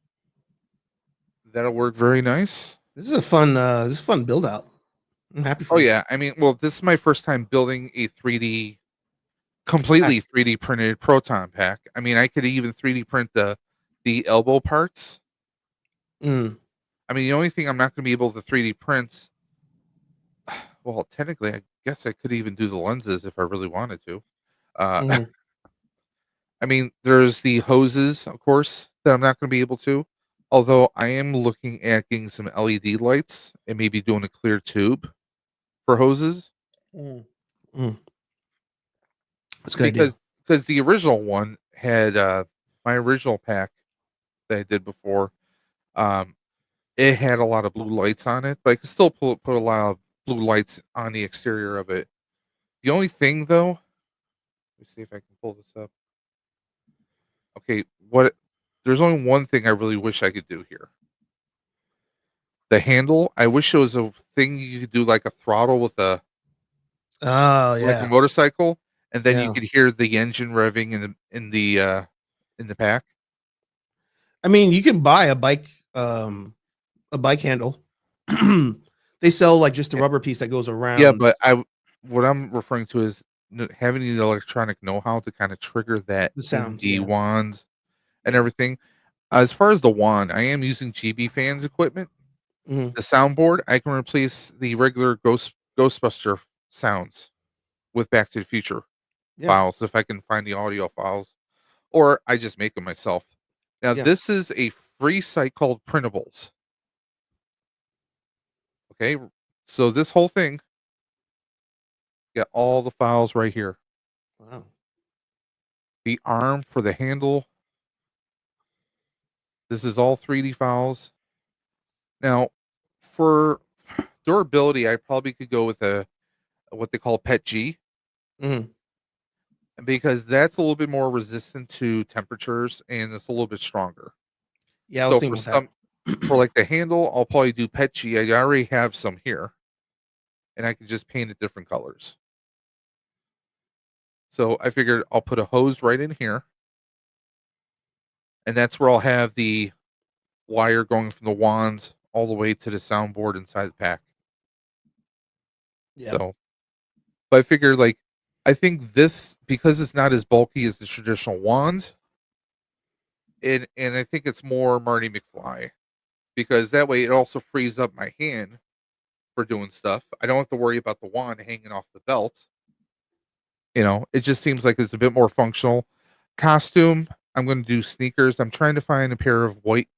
Speaker 2: that'll work very nice.
Speaker 4: This is a fun build out. I'm happy for
Speaker 2: Oh
Speaker 4: you.
Speaker 2: yeah, I mean, well, this is my first time building a completely 3D printed proton pack. I mean, I could even 3D print the elbow parts.
Speaker 4: Mm.
Speaker 2: I mean, the only thing I'm not going to be able to 3D print, well, technically, I guess I could even do the lenses if I really wanted to.
Speaker 4: Mhm.
Speaker 2: I mean, there's the hoses, of course, that I'm not going to be able to. Although I am looking at getting some LED lights and maybe doing a clear tube for hoses.
Speaker 4: Mm. Mm. That's a good idea.
Speaker 2: Because the original one had my original pack that I did before. Um, it had a lot of blue lights on it, but I could still put a lot of blue lights on the exterior of it. The only thing, though, let me see if I can pull this up. Okay, there's only one thing I really wish I could do here. The handle, I wish it was a thing you could do like a throttle with
Speaker 4: Oh
Speaker 2: like a
Speaker 4: yeah,
Speaker 2: motorcycle, and then you
Speaker 4: yeah.
Speaker 2: could hear the engine revving in the pack.
Speaker 4: I mean, you can buy a bike handle. They sell like just a
Speaker 2: Eh,
Speaker 4: rubber piece that goes
Speaker 2: Yeah,
Speaker 4: around
Speaker 2: but what I'm referring to is having the electronic know-how to kind of trigger that
Speaker 4: the
Speaker 2: in
Speaker 4: sound.
Speaker 2: the
Speaker 4: Yeah,
Speaker 2: wand and
Speaker 4: yeah.
Speaker 2: everything. As far as the wand, I am using GB fans equipment.
Speaker 4: Mhm.
Speaker 2: The soundboard, I can replace the regular Ghostbuster sounds with Back to the Future
Speaker 4: Yeah,
Speaker 2: files if I can find the audio files, or I just make them myself. Now,
Speaker 4: yeah.
Speaker 2: this is a free site called Printables. Okay, so this whole thing, got all the files right here.
Speaker 4: Wow.
Speaker 2: The arm for the handle. This is all 3D files. Now, for durability, I probably could go with a what they call PET G
Speaker 4: Mhm.
Speaker 2: because that's a little bit more resistant to temperatures and it's a little bit stronger.
Speaker 4: Yeah, I was
Speaker 2: So
Speaker 4: thinking about
Speaker 2: for
Speaker 4: that.
Speaker 2: like the handle, I'll probably do PET G. I already have some here, and I can just paint it different colors. So I figured I'll put a hose right in here, and that's where I'll have the wire going from the wands all the way to the soundboard inside the pack.
Speaker 4: Yeah,
Speaker 2: So, but I figured like I think this because it's not as bulky as the traditional wands, and I think it's more Marty McFly because that way it also frees up my hand for doing stuff. I don't have to worry about the wand hanging off the belt. It just seems like it's a bit more functional. Costume, I'm going to do sneakers. I'm trying to find a pair of white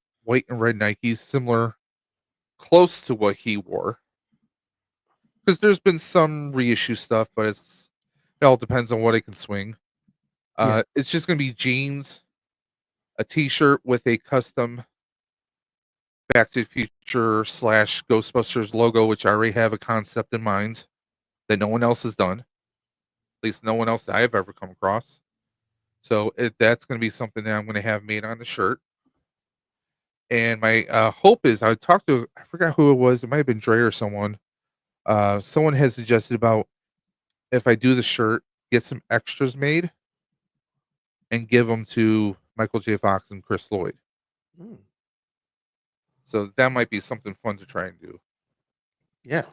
Speaker 2: and red Nikes similar, close to what he wore. Because there's been some reissue stuff, but it all depends on what I can swing.
Speaker 4: yeah,
Speaker 2: It's just going to be jeans, a t-shirt with a custom Back to the Future slash Ghostbusters logo, which I already have a concept in mind that no one else has done. At least no one else that I've ever come across. So that's going to be something that I'm going to have made on the shirt. And my hope is I talked to I forgot who it was. It might have been Dre or someone. Someone has suggested about if I do the shirt, get some extras made and give them to Michael J. Fox and Chris Lloyd.
Speaker 4: Mm.
Speaker 2: So that might be something fun to try and do.
Speaker 4: Yeah.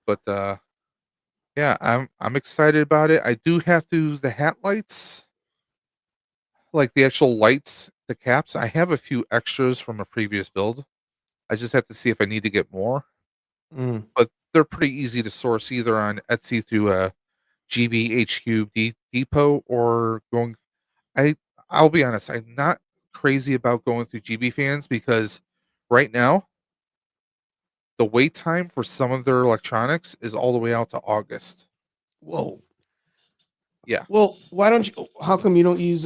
Speaker 2: But yeah, I'm excited about it. I do have to the hat lights, like the actual lights, the caps. I have a few extras from a previous build. I just have to see if I need to get more.
Speaker 4: Mm.
Speaker 2: But they're pretty easy to source either on Etsy through a GBHQ depot or going. I I'll be honest, I'm not crazy about going through GB fans because right now the wait time for some of their electronics is all the way out to August.
Speaker 4: Whoa.
Speaker 2: Yeah.
Speaker 4: Well, why don't you? How come you don't use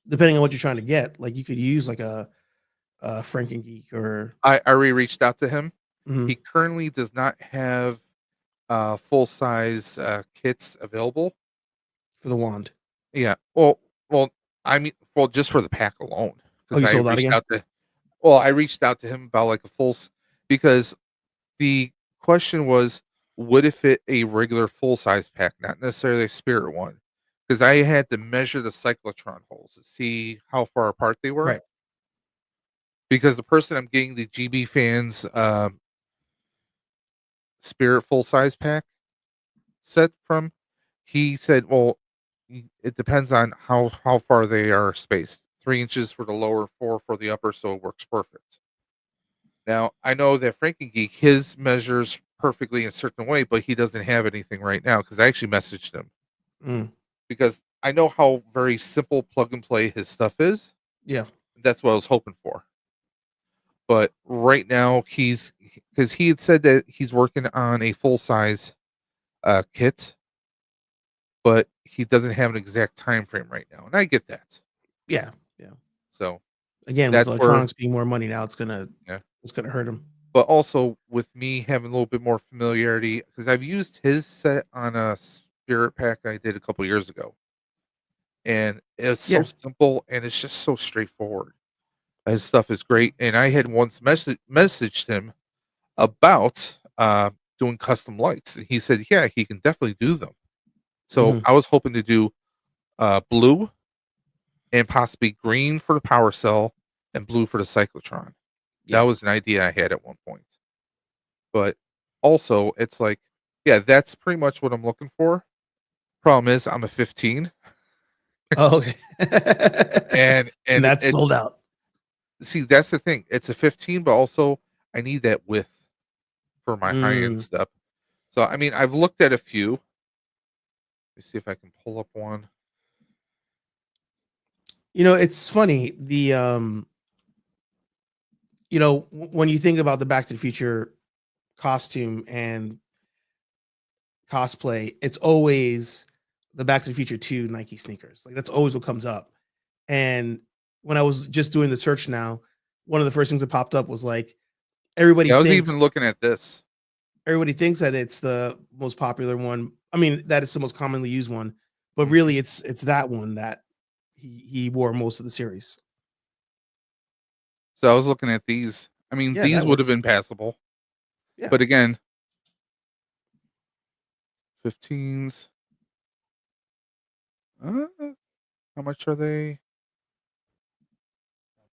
Speaker 4: depending on what you're trying to get? Like you could use like a Franken Geek or
Speaker 2: I already reached out to him.
Speaker 4: Mhm.
Speaker 2: He currently does not have full size kits available.
Speaker 4: for the wand.
Speaker 2: Yeah. Well, I mean, well, just for the pack alone,
Speaker 4: Oh,
Speaker 2: because
Speaker 4: you
Speaker 2: I
Speaker 4: sold out
Speaker 2: reached
Speaker 4: again?
Speaker 2: out to. Well, I reached out to him about like a because the question was, would it fit a regular full size pack, not necessarily a spirit one? Because I had to measure the cyclotron holes to see how far apart they were.
Speaker 4: Right.
Speaker 2: Because the person I'm getting the GB fans spirit full size pack set from, he said, well, it depends on how far they are spaced. 3 inches for the lower, 4 for the upper, so it works perfect. Now I know that Frankengeek his measures perfectly in a certain way, but he doesn't have anything right now because I actually messaged him
Speaker 4: Mm.
Speaker 2: because I know how very simple plug and play his stuff is.
Speaker 4: Yeah.
Speaker 2: That's what I was hoping for. But right now he's because he had said that he's working on a full size kit, but he doesn't have an exact time frame right now, and I get that.
Speaker 4: Yeah. Yeah.
Speaker 2: So
Speaker 4: Again, with
Speaker 2: that's where,
Speaker 4: electronics being more money now,
Speaker 2: yeah.
Speaker 4: it's gonna hurt them.
Speaker 2: But also with me having a little bit more familiarity, because I've used his set on a spirit pack I did a couple years ago, and it's so
Speaker 4: Yeah.
Speaker 2: simple and it's just so straightforward. His stuff is great, and I had once messaged him about doing custom lights, and he said, "Yeah, he can definitely do them." So
Speaker 4: Mhm.
Speaker 2: I was hoping to do blue and possibly green for the power cell and blue for the cyclotron. That
Speaker 4: Yeah.
Speaker 2: was an idea I had at one point. But also, it's like, yeah, that's pretty much what I'm looking for. Problem is, I'm a 15,
Speaker 4: Oh, okay. And
Speaker 2: and
Speaker 4: that's sold
Speaker 2: it's
Speaker 4: out.
Speaker 2: see, that's the thing. It's a 15, but also I need that width for my high end
Speaker 4: Mm.
Speaker 2: stuff. So, I mean, I've looked at a few. Let me see if I can pull up one.
Speaker 4: You know, it's funny. When you think about the Back to the Future costume and cosplay, it's always the Back to the Future 2 Nike sneakers. Like that's always what comes up. And when I was just doing the search now, one of the first things that popped up was like everybody
Speaker 2: Yeah, I was
Speaker 4: thinks
Speaker 2: even looking at this.
Speaker 4: everybody thinks that it's the most popular one. I mean, that is the most commonly used one, but
Speaker 2: Mhm.
Speaker 4: really it's that one that he wore most of the series.
Speaker 2: So I was looking at these. I mean,
Speaker 4: Yeah,
Speaker 2: these
Speaker 4: that
Speaker 2: would have
Speaker 4: works.
Speaker 2: been passable.
Speaker 4: Yeah.
Speaker 2: But again, 15s. Uh, how much are they?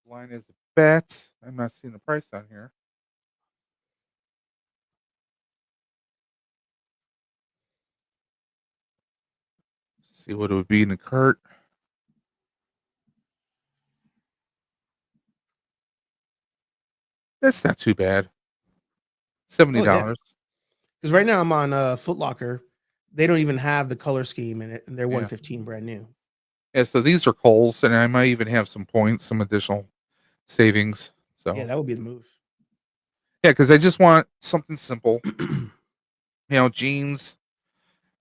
Speaker 2: Line is a bet. I'm not seeing the price on here. See what it would be in the cart. That's not too bad.
Speaker 4: Oh yeah.
Speaker 2: $70.
Speaker 4: Because right now I'm on Foot Locker. They don't even have the color scheme in it, and they're
Speaker 2: Yeah.
Speaker 4: 115 brand new.
Speaker 2: Yeah, so these are Kohl's, and I might even have some points, some additional savings.
Speaker 4: Yeah,
Speaker 2: So
Speaker 4: that would be the move.
Speaker 2: yeah, because I just want something simple. Jeans.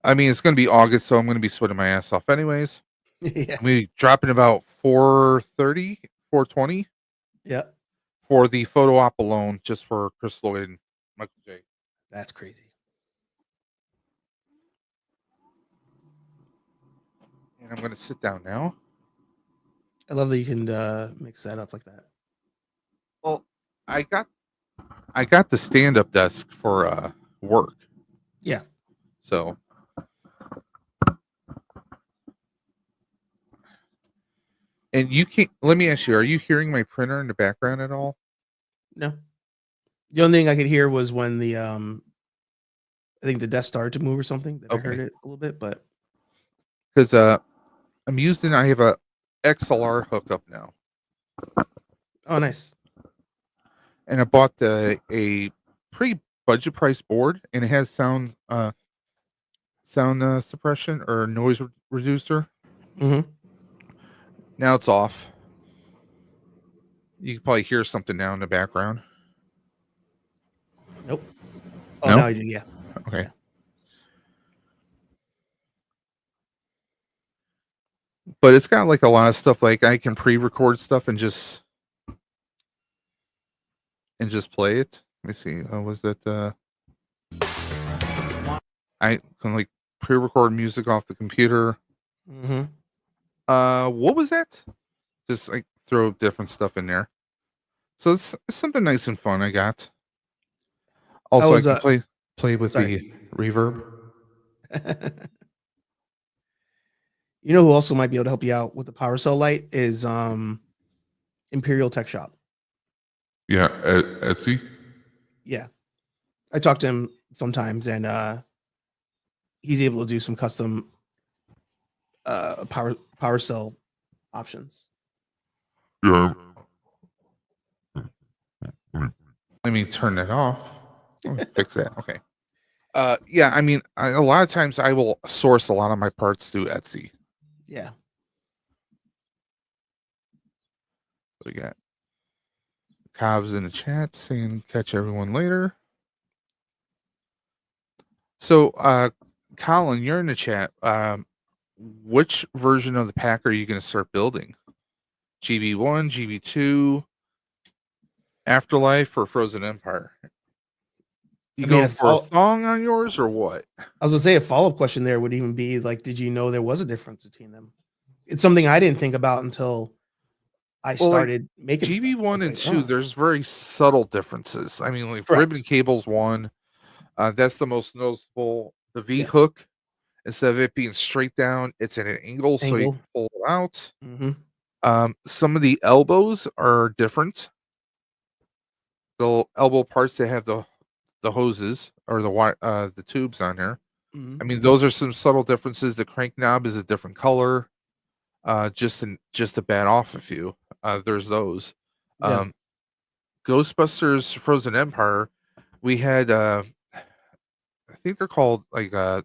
Speaker 2: I mean, it's gonna be August, so I'm gonna be sweating my ass off anyways.
Speaker 4: Yeah.
Speaker 2: I'm gonna be dropping about 430, 420
Speaker 4: Yeah.
Speaker 2: for the photo op alone, just for Chris Lloyd and Michael J.
Speaker 4: That's crazy.
Speaker 2: And I'm gonna sit down now.
Speaker 4: I love that you can mix that up like that.
Speaker 2: Well, I got the stand up desk for work.
Speaker 4: Yeah.
Speaker 2: So And you can't. Let me ask you: are you hearing my printer in the background at all?
Speaker 4: No. The only thing I could hear was when the I think the desk started to move or something. That I heard
Speaker 2: Okay.
Speaker 4: it a little bit, but
Speaker 2: Because I'm using. I have a XLR hookup now,
Speaker 4: oh, nice.
Speaker 2: and I bought a pretty budget price board, and it has sound suppression or noise reducer.
Speaker 4: Mm-hmm.
Speaker 2: Now it's off. You can probably hear something now in the background.
Speaker 4: Nope. Oh,
Speaker 2: No?
Speaker 4: now I do. Yeah.
Speaker 2: Okay.
Speaker 4: Yeah.
Speaker 2: But it's got like a lot of stuff. Like I can pre-record stuff and just play it. Let me see. Was that I can like pre-record music off the computer.
Speaker 4: Mm-hmm.
Speaker 2: What was that? Just like throw different stuff in there. So it's something nice and fun I got.
Speaker 4: I
Speaker 2: Also, I
Speaker 4: was
Speaker 2: can play with
Speaker 4: sorry.
Speaker 2: the reverb.
Speaker 4: You know who also might be able to help you out with the power cell light is Imperial Tech Shop.
Speaker 2: Yeah, Etsy.
Speaker 4: Yeah. I talk to him sometimes, and he's able to do some custom power cell options.
Speaker 2: Yeah. Let me turn that off. Let me fix that. Okay. Yeah, I mean, a lot of times I will source a lot of my parts through Etsy.
Speaker 4: Yeah.
Speaker 2: We got Cobbs in the chat saying catch everyone later. So, Colin, you're in the chat. Which version of the pack are you going to start building? GB1, GB2, Afterlife, or Frozen Empire? You
Speaker 4: I mean,
Speaker 2: going for a thong on yours or what?
Speaker 4: I was gonna say a follow-up question there would even be like, did you know there was a difference between them? It's something I didn't think about until I
Speaker 2: Well, like
Speaker 4: started making stuff. I
Speaker 2: GB1
Speaker 4: was
Speaker 2: and
Speaker 4: like,
Speaker 2: 2,
Speaker 4: oh,
Speaker 2: there's very subtle differences. I mean, like ribbon
Speaker 4: correct.
Speaker 2: cables 1, that's the most noticeable. The V
Speaker 4: Yeah.
Speaker 2: hook, instead of it being straight down, it's at an angle, so you
Speaker 4: Angle.
Speaker 2: can pull it out.
Speaker 4: Mm-hmm.
Speaker 2: Some of the elbows are different. The elbow parts that have the hoses or the tubes on there.
Speaker 4: Mm-hmm.
Speaker 2: I mean, those are some subtle differences. The crank knob is a different color. Just to bat off a few. There's those.
Speaker 4: Yeah.
Speaker 2: Ghostbusters Frozen Empire, we had I think they're called like a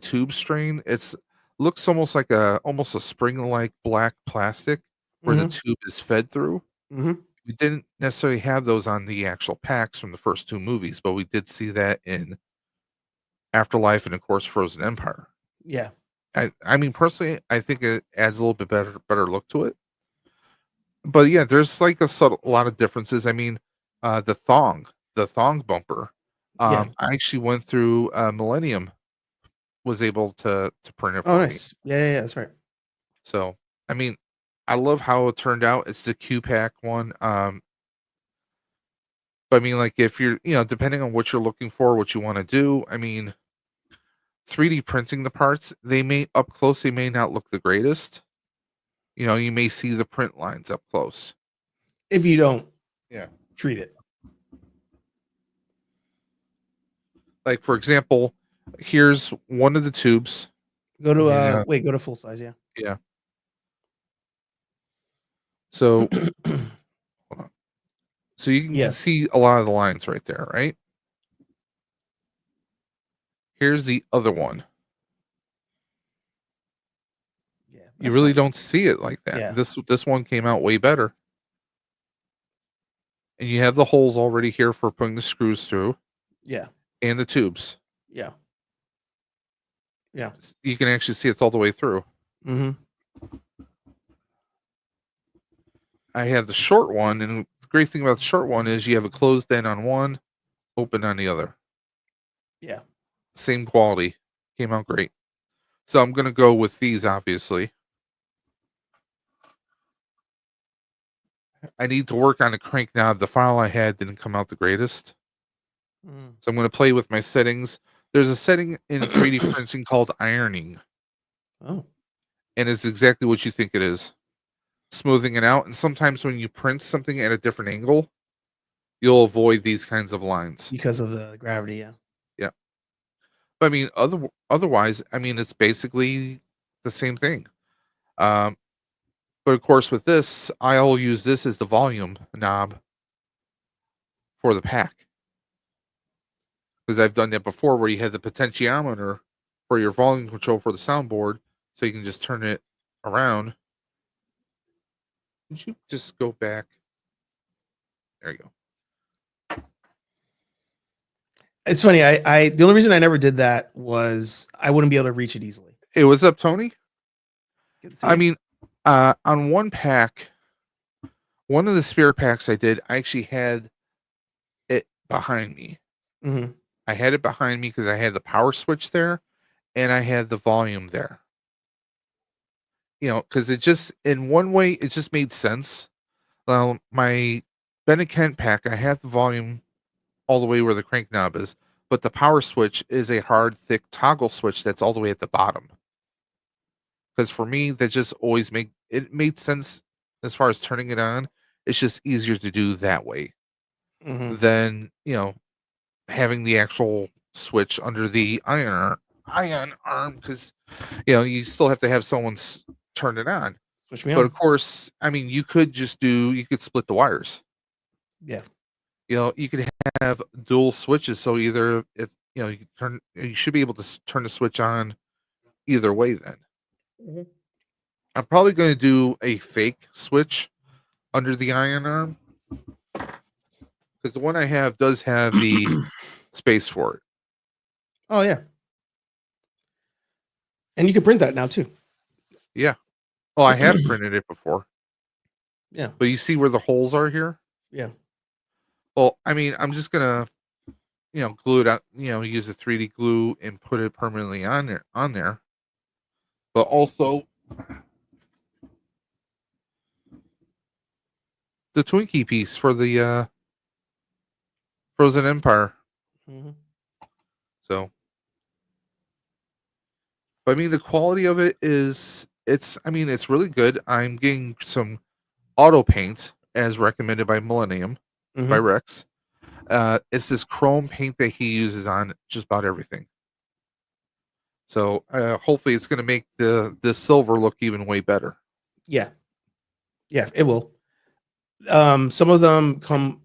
Speaker 2: tube strain. It's looks almost like almost a spring-like black plastic where the
Speaker 4: Mm-hmm.
Speaker 2: tube is fed through.
Speaker 4: Mm-hmm.
Speaker 2: We didn't necessarily have those on the actual packs from the first 2 movies, but we did see that in Afterlife and of course Frozen Empire.
Speaker 4: Yeah.
Speaker 2: I mean personally, I think it adds a little bit better look to it. But yeah, there's like a lot of differences. I mean, the thong bumper.
Speaker 4: Yeah.
Speaker 2: I actually went through Millennium, was able to print it
Speaker 4: Oh,
Speaker 2: for me.
Speaker 4: nice. Yeah. That's right.
Speaker 2: So I mean, I love how it turned out. It's the Q pack one. But I mean, like if you're, depending on what you're looking for, what you want to do, I mean, 3D printing the parts, they may up close, they may not look the greatest. You may see the print lines up close.
Speaker 4: If you don't
Speaker 2: Yeah.
Speaker 4: treat it.
Speaker 2: Like for example, here's one of the tubes.
Speaker 4: Go to
Speaker 2: Yeah.
Speaker 4: go to full size, yeah.
Speaker 2: Yeah. So hold on. So you can
Speaker 4: Yes.
Speaker 2: see a lot of the lines right there, right? Here's the other one.
Speaker 4: Yeah.
Speaker 2: You
Speaker 4: that's
Speaker 2: really
Speaker 4: fine.
Speaker 2: don't see it like that.
Speaker 4: Yeah.
Speaker 2: This one came out way better. And you have the holes already here for putting the screws through
Speaker 4: Yeah.
Speaker 2: and the tubes.
Speaker 4: Yeah. Yeah.
Speaker 2: You can actually see it's all the way through.
Speaker 4: Mm-hmm.
Speaker 2: I have the short one, and the great thing about the short one is you have a closed end on one, open on the other.
Speaker 4: Yeah.
Speaker 2: Same quality. Came out great. So I'm going to go with these, obviously. I need to work on the crank knob. The file I had didn't come out the greatest.
Speaker 4: Mm.
Speaker 2: So I'm going to play with my settings. There's a setting in 3D printing called ironing.
Speaker 4: Oh.
Speaker 2: And it's exactly what you think it is. smoothing it out. And sometimes when you print something at a different angle, you'll avoid these kinds of lines.
Speaker 4: because of the gravity. Yeah.
Speaker 2: Yeah. But I mean, otherwise, I mean, it's basically the same thing. Um, but of course, with this, I'll use this as the volume knob for the pack. Because I've done that before where you had the potentiometer for your volume control for the soundboard. So you can just turn it around. Would you just go back? There you go.
Speaker 4: It's funny. I the only reason I never did that was I wouldn't be able to reach it easily.
Speaker 2: Hey, what's up, Tony?
Speaker 4: Good to see
Speaker 2: I
Speaker 4: you.
Speaker 2: mean, on one pack, one of the spirit packs I did, I actually had it behind me.
Speaker 4: Mhm.
Speaker 2: I had it behind me because I had the power switch there and I had the volume there. You know, because it just, in one way, it just made sense. Well, my Ben & Kent pack, I have the volume all the way where the crank knob is, but the power switch is a hard, thick toggle switch that's all the way at the bottom. Because for me, that just always made sense as far as turning it on. It's just easier to do that way
Speaker 4: Mhm.
Speaker 2: than, you know, having the actual switch under the ion arm, because you know you still have to have someone turn it on.
Speaker 4: Switch me
Speaker 2: But
Speaker 4: on.
Speaker 2: of course, I mean, you could split the wires.
Speaker 4: Yeah.
Speaker 2: You know, you could have dual switches. So either if you know you should be able to turn the switch on either way. Then
Speaker 4: Mhm.
Speaker 2: I'm probably going to do a fake switch under the iron arm because the one I have does have the space for it.
Speaker 4: Oh yeah. And you can print that now too.
Speaker 2: Yeah. Oh, I have printed it before.
Speaker 4: Yeah.
Speaker 2: But you see where the holes are here?
Speaker 4: Yeah.
Speaker 2: Well, I mean, I'm just gonna, you know, glue it out, you know, use a 3D glue and put it permanently on there. But also the Twinkie piece for the Frozen Empire.
Speaker 4: Mhm.
Speaker 2: So, but I mean, the quality of it is, I mean, it's really good. I'm getting some auto paint as recommended by Millennium by
Speaker 4: Mhm.
Speaker 2: Rex. It's this chrome paint that he uses on just about everything. So hopefully it's going to make the silver look even way better.
Speaker 4: Yeah. Yeah, it will. Some of them come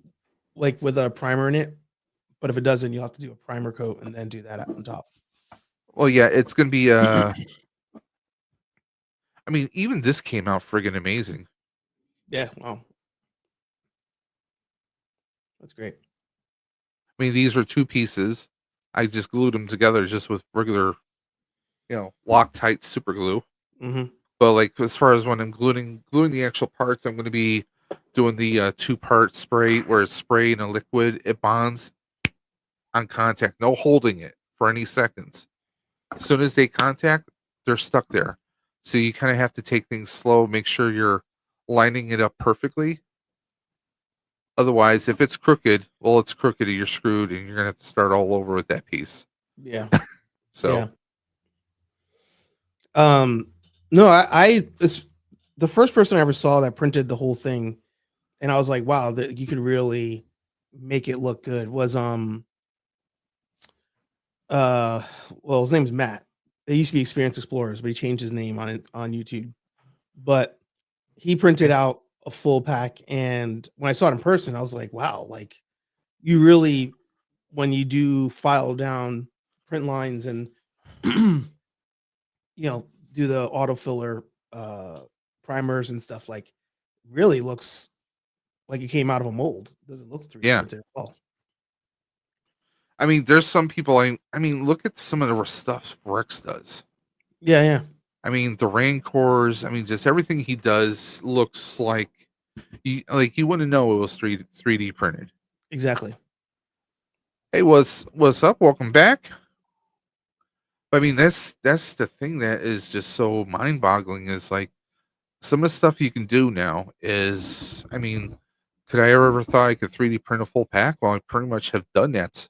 Speaker 4: like with a primer in it, but if it doesn't, you'll have to do a primer coat and then do that on top.
Speaker 2: Well, yeah, it's going to be. I mean, even this came out friggin' amazing.
Speaker 4: Yeah. Wow. That's great.
Speaker 2: I mean, these are two pieces. I just glued them together just with regular, you know, Loctite super glue.
Speaker 4: Mhm.
Speaker 2: But like as far as when I'm gluing the actual parts, I'm going to be doing the 2-part spray where it's spray in a liquid. It bonds on contact, no holding it for any seconds. As soon as they contact, they're stuck there. So you kind of have to take things slow, make sure you're lining it up perfectly. Otherwise, if it's crooked, well, it's crooked, you're screwed, and you're gonna have to start all over with that piece.
Speaker 4: Yeah.
Speaker 2: So
Speaker 4: Yeah. No, I it's the first person I ever saw that printed the whole thing, and I was like, wow, that you could really make it look good. Was well, his name's Matt. They used to be Experience Explorers, but he changed his name on it on YouTube. But he printed out a full pack, and when I saw it in person, I was like, wow, like you really, when you do file down print lines and you know, do the auto filler primers and stuff, like really looks like it came out of a mold. Doesn't look 3D
Speaker 2: yeah,
Speaker 4: printed at all.
Speaker 2: I mean, there's some people. I mean, look at some of the stuff Rex does.
Speaker 4: Yeah, yeah,
Speaker 2: I mean, the Rancors. I mean, just everything he does looks like you wouldn't know it was 3D printed.
Speaker 4: exactly.
Speaker 2: Hey, what's up? Welcome back. I mean, that's the thing that is just so mind-boggling is like some of the stuff you can do now is, I mean, could I ever thought I could 3D print a full pack? Well, I pretty much have done that.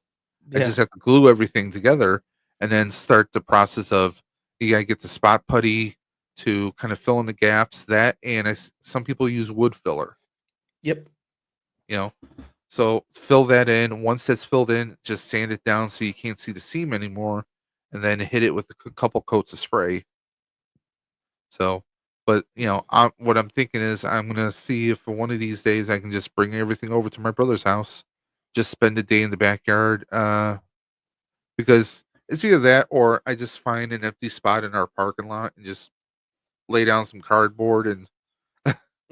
Speaker 2: I
Speaker 4: Yeah,
Speaker 2: just have to glue everything together and then start the process of you gotta get the spot putty to kind of fill in the gaps. That and some people use wood filler.
Speaker 4: Yep.
Speaker 2: You know, so fill that in. Once that's filled in, just sand it down so you can't see the seam anymore, and then hit it with a couple coats of spray. So, but what I'm thinking is I'm gonna see if for one of these days I can just bring everything over to my brother's house, just spend a day in the backyard, because it's either that or I just find an empty spot in our parking lot and just lay down some cardboard and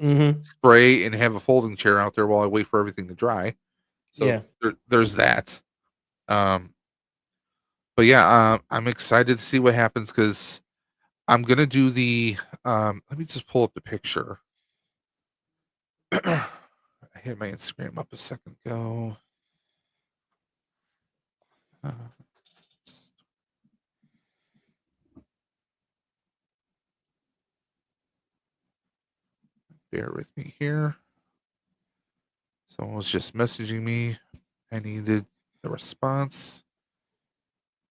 Speaker 4: Mm-hmm.
Speaker 2: spray and have a folding chair out there while I wait for everything to dry. So
Speaker 4: Yeah.
Speaker 2: there's that. But yeah, I'm excited to see what happens because I'm gonna do the. Let me just pull up the picture. I had my Instagram up a second ago. Bear with me here. Someone was just messaging me. I needed the response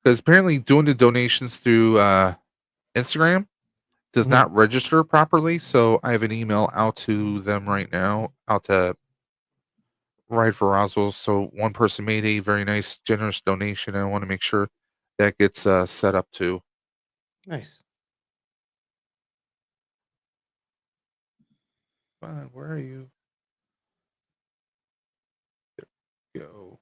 Speaker 2: because apparently doing the donations through Instagram does
Speaker 4: Mhm.
Speaker 2: not register properly. So I have an email out to them right now, out to Ride for Roswell. So one person made a very nice, generous donation. And I want to make sure that gets set up too.
Speaker 4: Nice.
Speaker 2: Fine, where are you? There we go.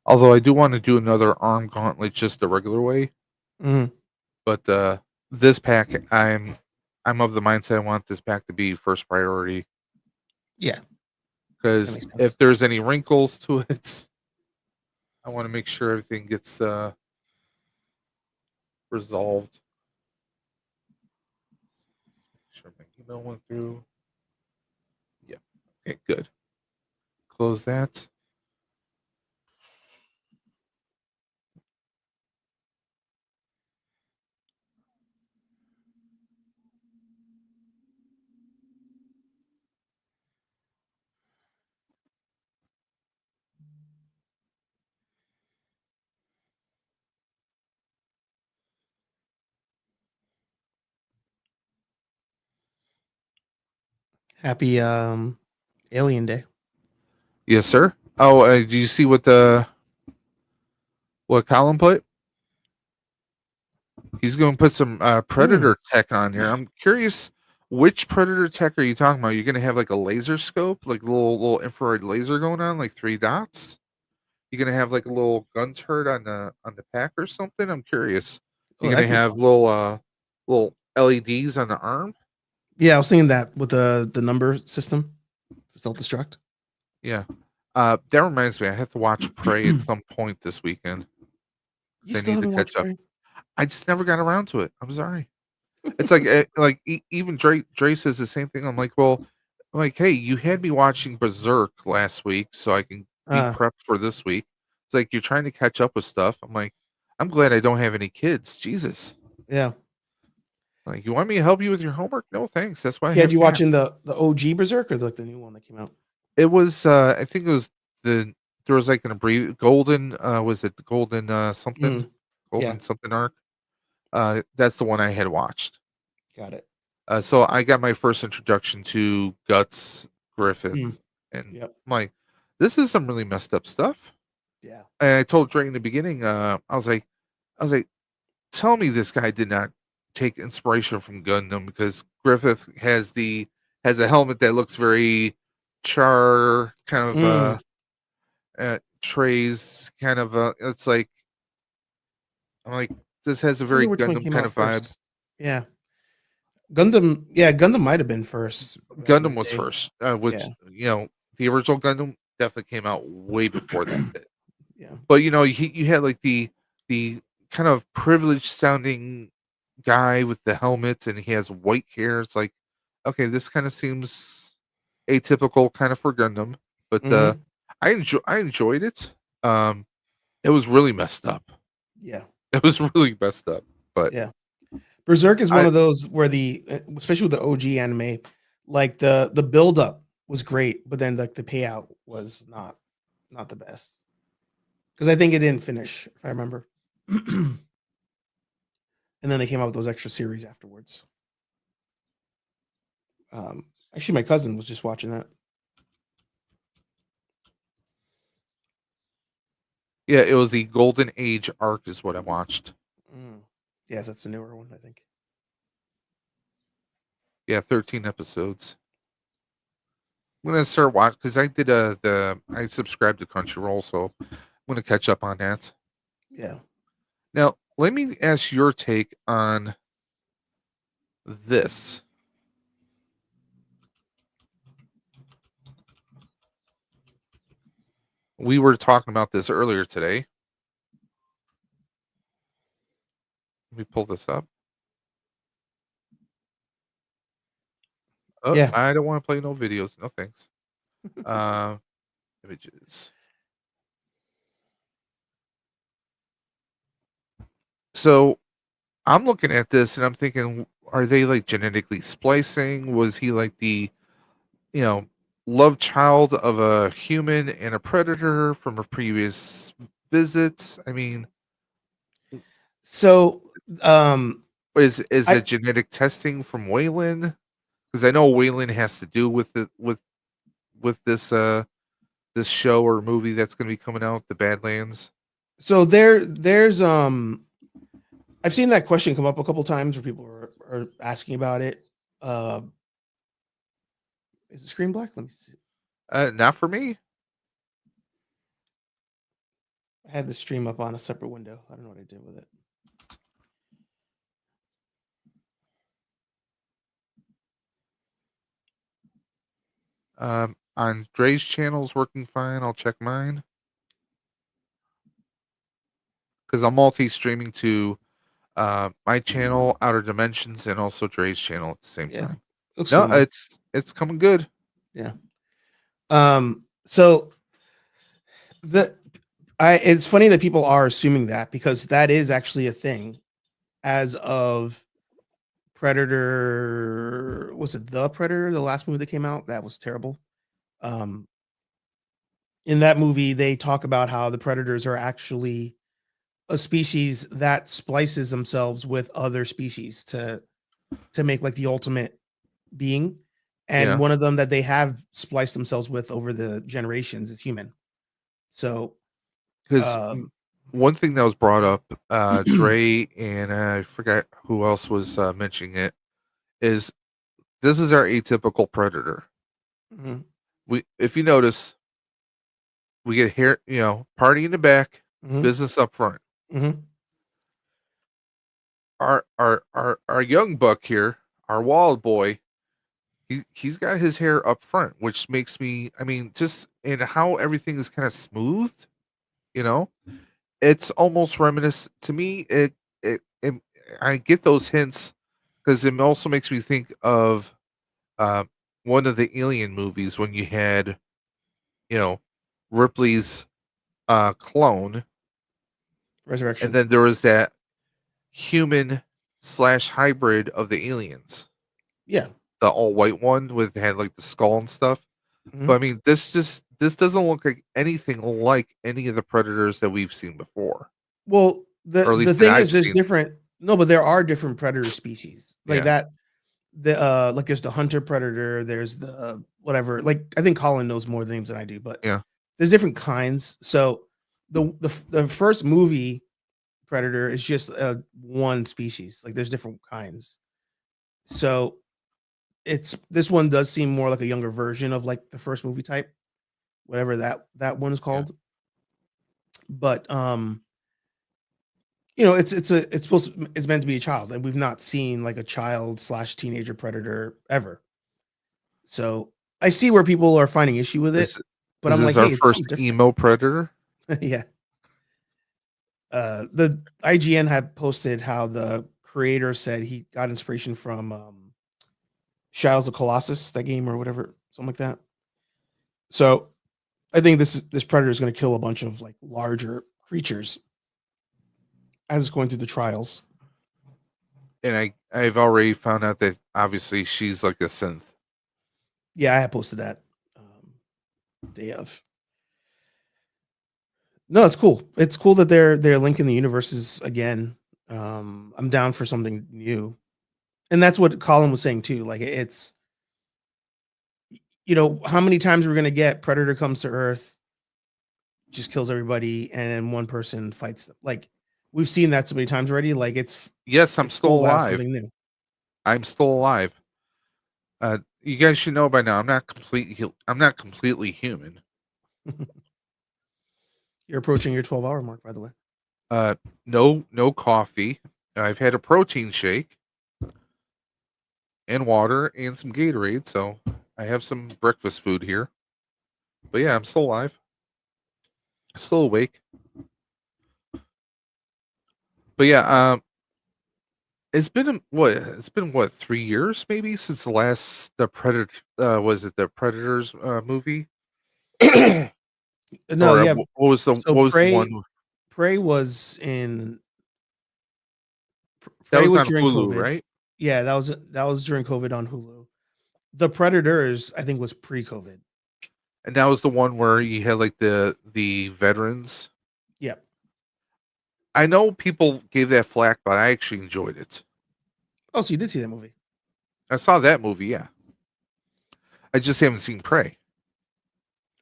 Speaker 2: Although I do want to do another arm gauntlet just the regular way.
Speaker 4: Mm-hmm.
Speaker 2: But this pack, I'm of the mindset I want this pack to be first priority
Speaker 4: Yeah. That
Speaker 2: because
Speaker 4: makes sense.
Speaker 2: if there's any wrinkles to it, I want to make sure everything gets resolved. Make sure my email went through. Yeah. Okay, good. Close that.
Speaker 4: Happy Alien Day.
Speaker 2: Yes, sir. Oh, do you see what Colin put? He's going to put some Predator tech on here. I'm curious, which Predator tech are you talking about? You're going to have like a laser scope, like little infrared laser going on, like 3 dots. You're going to have like a little gun turret on the pack or something. I'm curious.
Speaker 4: Oh,
Speaker 2: You're going
Speaker 4: that'd
Speaker 2: to
Speaker 4: be
Speaker 2: have
Speaker 4: fun.
Speaker 2: little LEDs on the arm.
Speaker 4: Yeah, I was thinking that with the number system, self destruct.
Speaker 2: Yeah. That reminds me, I have to watch Prey at some point this weekend.
Speaker 4: You
Speaker 2: 'Cause I
Speaker 4: still
Speaker 2: need to
Speaker 4: haven't watched
Speaker 2: catch up.
Speaker 4: Prey?
Speaker 2: I just never got around to it. I'm sorry. It's like even Dre says the same thing. I'm like, well, I'm like, hey, you had me watching Berserk last week, so I can be
Speaker 4: Uh,
Speaker 2: prepped for this week. It's like you're trying to catch up with stuff. I'm like, I'm glad I don't have any kids. Jesus,
Speaker 4: yeah.
Speaker 2: like you want me to help you with your homework? No, thanks. That's why I
Speaker 4: Yeah,
Speaker 2: have
Speaker 4: you
Speaker 2: cats.
Speaker 4: watching the OG Berserk or the new one that came out?
Speaker 2: It was I think it was there was like an abbreviated golden was it the golden something
Speaker 4: Mm, yeah,
Speaker 2: golden something arc. That's the one I had watched.
Speaker 4: got it.
Speaker 2: So I got my first introduction to Guts
Speaker 4: Mm,
Speaker 2: Griffith, and
Speaker 4: yep.
Speaker 2: I'm like, this is some really messed up stuff.
Speaker 4: Yeah.
Speaker 2: And I told Dre in the beginning, I was like, tell me this guy did not take inspiration from Gundam because Griffith has a helmet that looks very char kind of
Speaker 4: Mm,
Speaker 2: Trey's kind of it's like I'm like this has a
Speaker 4: I wonder
Speaker 2: very
Speaker 4: which one
Speaker 2: Gundam
Speaker 4: came
Speaker 2: kind
Speaker 4: out
Speaker 2: of vibe.
Speaker 4: first. Yeah. Gundam. Yeah, Gundam might have been first back in
Speaker 2: Gundam
Speaker 4: the
Speaker 2: was
Speaker 4: day.
Speaker 2: first,
Speaker 4: Yeah.
Speaker 2: which the original Gundam definitely came out way before that did.
Speaker 4: Yeah.
Speaker 2: But you had like the kind of privileged sounding guy with the helmet, and he has white hair. It's like, okay, this kind of seems atypical, kind of for Gundam, but
Speaker 4: Mm-hmm.
Speaker 2: I enjoyed it. It was really messed up.
Speaker 4: Yeah.
Speaker 2: It was really messed up. But
Speaker 4: Yeah. Berserk is one
Speaker 2: I
Speaker 4: of those where especially with the OG anime, like the build up was great, but then like the payout was not the best. Because I think it didn't finish, if I remember. And then they came out with those extra series afterwards. Actually, my cousin was just watching that.
Speaker 2: yeah, it was the Golden Age arc is what I watched.
Speaker 4: Yes, that's the newer one, I think.
Speaker 2: Yeah, 13 episodes. I'm gonna start watching because I did I subscribed to Crunchyroll, so I'm gonna catch up on that.
Speaker 4: Yeah.
Speaker 2: Now, let me ask your take on this. We were talking about this earlier today. Let me pull this up. Oh,
Speaker 4: Yeah.
Speaker 2: I don't want to play no videos. No thanks. Images. So I'm looking at this and I'm thinking, are they like genetically splicing? Was he like the, you know, love child of a human and a predator from a previous visits? I mean,
Speaker 4: So
Speaker 2: is
Speaker 4: I
Speaker 2: it genetic testing from Wayland? Because I know Wayland has to do with it with this show or movie that's going to be coming out, The Badlands.
Speaker 4: so there's I've seen that question come up a couple times where people are asking about it. Uh is the screen black? Let me see.
Speaker 2: Not for me.
Speaker 4: I had the stream up on a separate window. I don't know what I did with it.
Speaker 2: On Dre's channel's working fine. I'll check mine because I'm multi-streaming to my channel, Outer Dimensions, and also Dre's channel at the same
Speaker 4: Yeah.
Speaker 2: time.
Speaker 4: Looks
Speaker 2: No,
Speaker 4: good on mine.
Speaker 2: it's coming good.
Speaker 4: Yeah. So it's funny that people are assuming that because that is actually a thing as of Predator. Was it The Predator, the last movie that came out? That was terrible. Um, in that movie, they talk about how the predators are actually a species that splices themselves with other species to make like the ultimate being. And
Speaker 2: Yeah,
Speaker 4: one of them that they have spliced themselves with over the generations is human. So
Speaker 2: because
Speaker 4: um
Speaker 2: one thing that was brought up, Dre and I forgot who else was mentioning it, is this is our atypical predator.
Speaker 4: mhm,
Speaker 2: If you notice, we get here, party in the back,
Speaker 4: mhm,
Speaker 2: business up front.
Speaker 4: mhm.
Speaker 2: Our young buck here, our wild boy, he's got his hair up front, which makes me, I mean, just in how everything is kind of smoothed, you know, it's almost reminiscent to me. It I get those hints because it also makes me think of uh, one of the Alien movies when you had, you know, Ripley's clone, and
Speaker 4: Resurrection.
Speaker 2: then there was that human slash hybrid of the aliens,
Speaker 4: Yeah.
Speaker 2: the all white one with had like the skull and stuff. But I
Speaker 4: Mhm.
Speaker 2: mean, this doesn't look like anything like any of the predators that we've seen before,
Speaker 4: Well,
Speaker 2: or at
Speaker 4: the
Speaker 2: least that
Speaker 4: thing
Speaker 2: I've
Speaker 4: is there's
Speaker 2: seen.
Speaker 4: different no, but there are different predator species. Like
Speaker 2: Yeah,
Speaker 4: that like there's the hunter predator, there's the whatever. Like I think Colin knows more names than I do, but
Speaker 2: yeah,
Speaker 4: there's different kinds. So the first movie predator is just one species. Like there's different kinds. So it's this one does seem more like a younger version of like the first movie type, whatever that one is
Speaker 2: yeah.
Speaker 4: called. But it's supposed to, it's meant to be a child, and we've not seen like a child slash teenager predator ever. So I see where people are finding issue with it,
Speaker 2: Is
Speaker 4: but
Speaker 2: is
Speaker 4: I'm
Speaker 2: this
Speaker 4: like,
Speaker 2: our
Speaker 4: hey, it's
Speaker 2: first
Speaker 4: something different.
Speaker 2: emo predator?
Speaker 4: Yeah. The IGN had posted how the creator said he got inspiration from Shadows of Colossus, that game or whatever, something like that. So I think this predator is going to kill a bunch of like larger creatures as it's going through the trials.
Speaker 2: And I've already found out that obviously she's like a synth.
Speaker 4: Yeah, I have posted that day of. No, it's cool. It's cool that they're linking the universes again. I'm down for something new, and that's what Colin was saying too. Like it's, how many times we're gonna get Predator comes to Earth, just kills everybody, and then one person fights them. Like we've seen that so many times already. Like
Speaker 2: Yes, I'm
Speaker 4: it's
Speaker 2: still
Speaker 4: cool to have
Speaker 2: alive.
Speaker 4: something new.
Speaker 2: I'm still alive. You guys should know by now. I'm not completely human.
Speaker 4: You're approaching your 12-hour mark, by the way.
Speaker 2: No coffee. I've had a protein shake and water and some Gatorade, so I have some breakfast food here. But yeah, I'm still alive. Still awake. But yeah, it's been what? It's been what, 3 years maybe since the last Predator was it the Predators movie?
Speaker 4: No,
Speaker 2: Or
Speaker 4: yeah.
Speaker 2: what was the
Speaker 4: So
Speaker 2: what was the one
Speaker 4: Prey was in.
Speaker 2: that
Speaker 4: Prey
Speaker 2: was
Speaker 4: was
Speaker 2: on
Speaker 4: during
Speaker 2: Hulu,
Speaker 4: COVID.
Speaker 2: right?
Speaker 4: Yeah, that was during COVID on Hulu. The Predators, I think, was pre-COVID.
Speaker 2: And that was the one where you had like the veterans.
Speaker 4: Yep.
Speaker 2: I know people gave that flack, but I actually enjoyed it.
Speaker 4: Oh, so you did see that movie?
Speaker 2: I saw that movie, yeah. I just haven't seen Prey.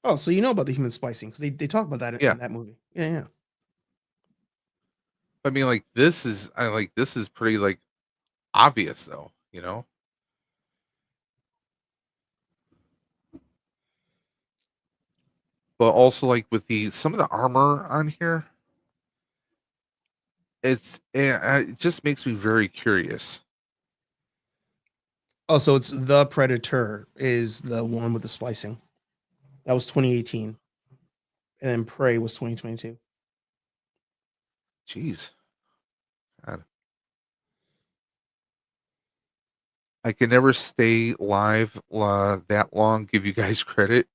Speaker 4: Oh, so you know about the human splicing because they talk about that
Speaker 2: Yeah.
Speaker 4: in that movie. Yeah, yeah.
Speaker 2: I mean, like this is pretty like obvious though, you know. But also like with some of the armor on here, it just makes me very curious.
Speaker 4: Oh, so it's the Predator is the one with the splicing. That was 2018, and then Prey was 2022.
Speaker 2: Jeez. God. I can never stay live that long. Give you guys credit.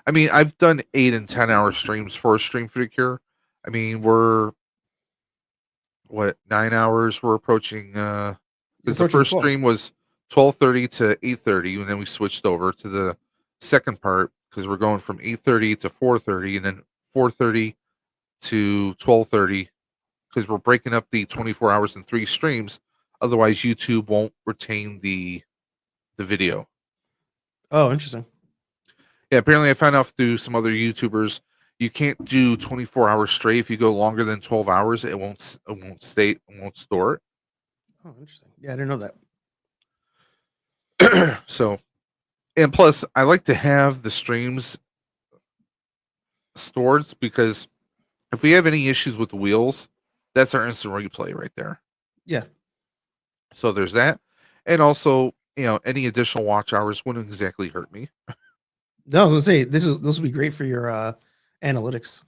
Speaker 2: I mean, I've done 8 and 10 hour streams for Stream for the Cure. I mean, we're what 9 hours? We're approaching.
Speaker 4: You're
Speaker 2: Because the
Speaker 4: approaching
Speaker 2: first
Speaker 4: 12.
Speaker 2: stream was 12:30 to 8:30, and then we switched over to the second part because we're going from 8:30 to 4:30, and then 4:30 to 12:30 because we're breaking up the 24 hours in 3 streams. Otherwise, YouTube won't retain the video.
Speaker 4: Oh, interesting.
Speaker 2: Yeah, apparently I found out through some other YouTubers you can't do 24 hours straight. If you go longer than 12 hours, it won't store it.
Speaker 4: Oh, interesting. Yeah, I didn't know
Speaker 2: So, and plus, I like to have the streams stored because if we have any issues with the wheels, that's our instant replay right there.
Speaker 4: Yeah.
Speaker 2: So there's that, and also any additional watch hours wouldn't exactly hurt me.
Speaker 4: No, I was gonna say this will be great for your analytics.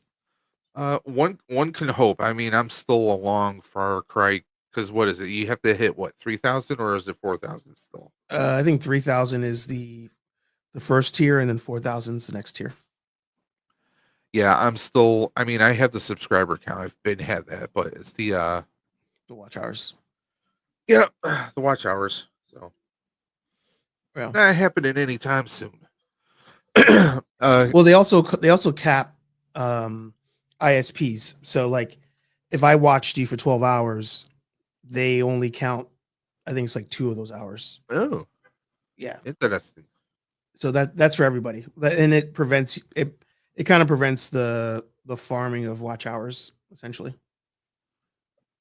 Speaker 2: One can hope. I mean, I'm still a long far cry because what is it? You have to hit what 3,000 or is it 4,000 still?
Speaker 4: I think 3,000 is the first tier, and then 4,000 is the next tier.
Speaker 2: Yeah, I'm still. I mean, I have the subscriber count. I've had that, but it's the
Speaker 4: watch hours.
Speaker 2: Yeah, the watch hours. So
Speaker 4: Yeah.
Speaker 2: not happening anytime soon.
Speaker 4: Well, they also cap ISPs. So like, if I watched you for 12 hours, they only count. I think it's like 2 of those hours.
Speaker 2: Oh,
Speaker 4: yeah,
Speaker 2: interesting.
Speaker 4: So that's for everybody, and it prevents it. It kind of prevents the farming of watch hours essentially.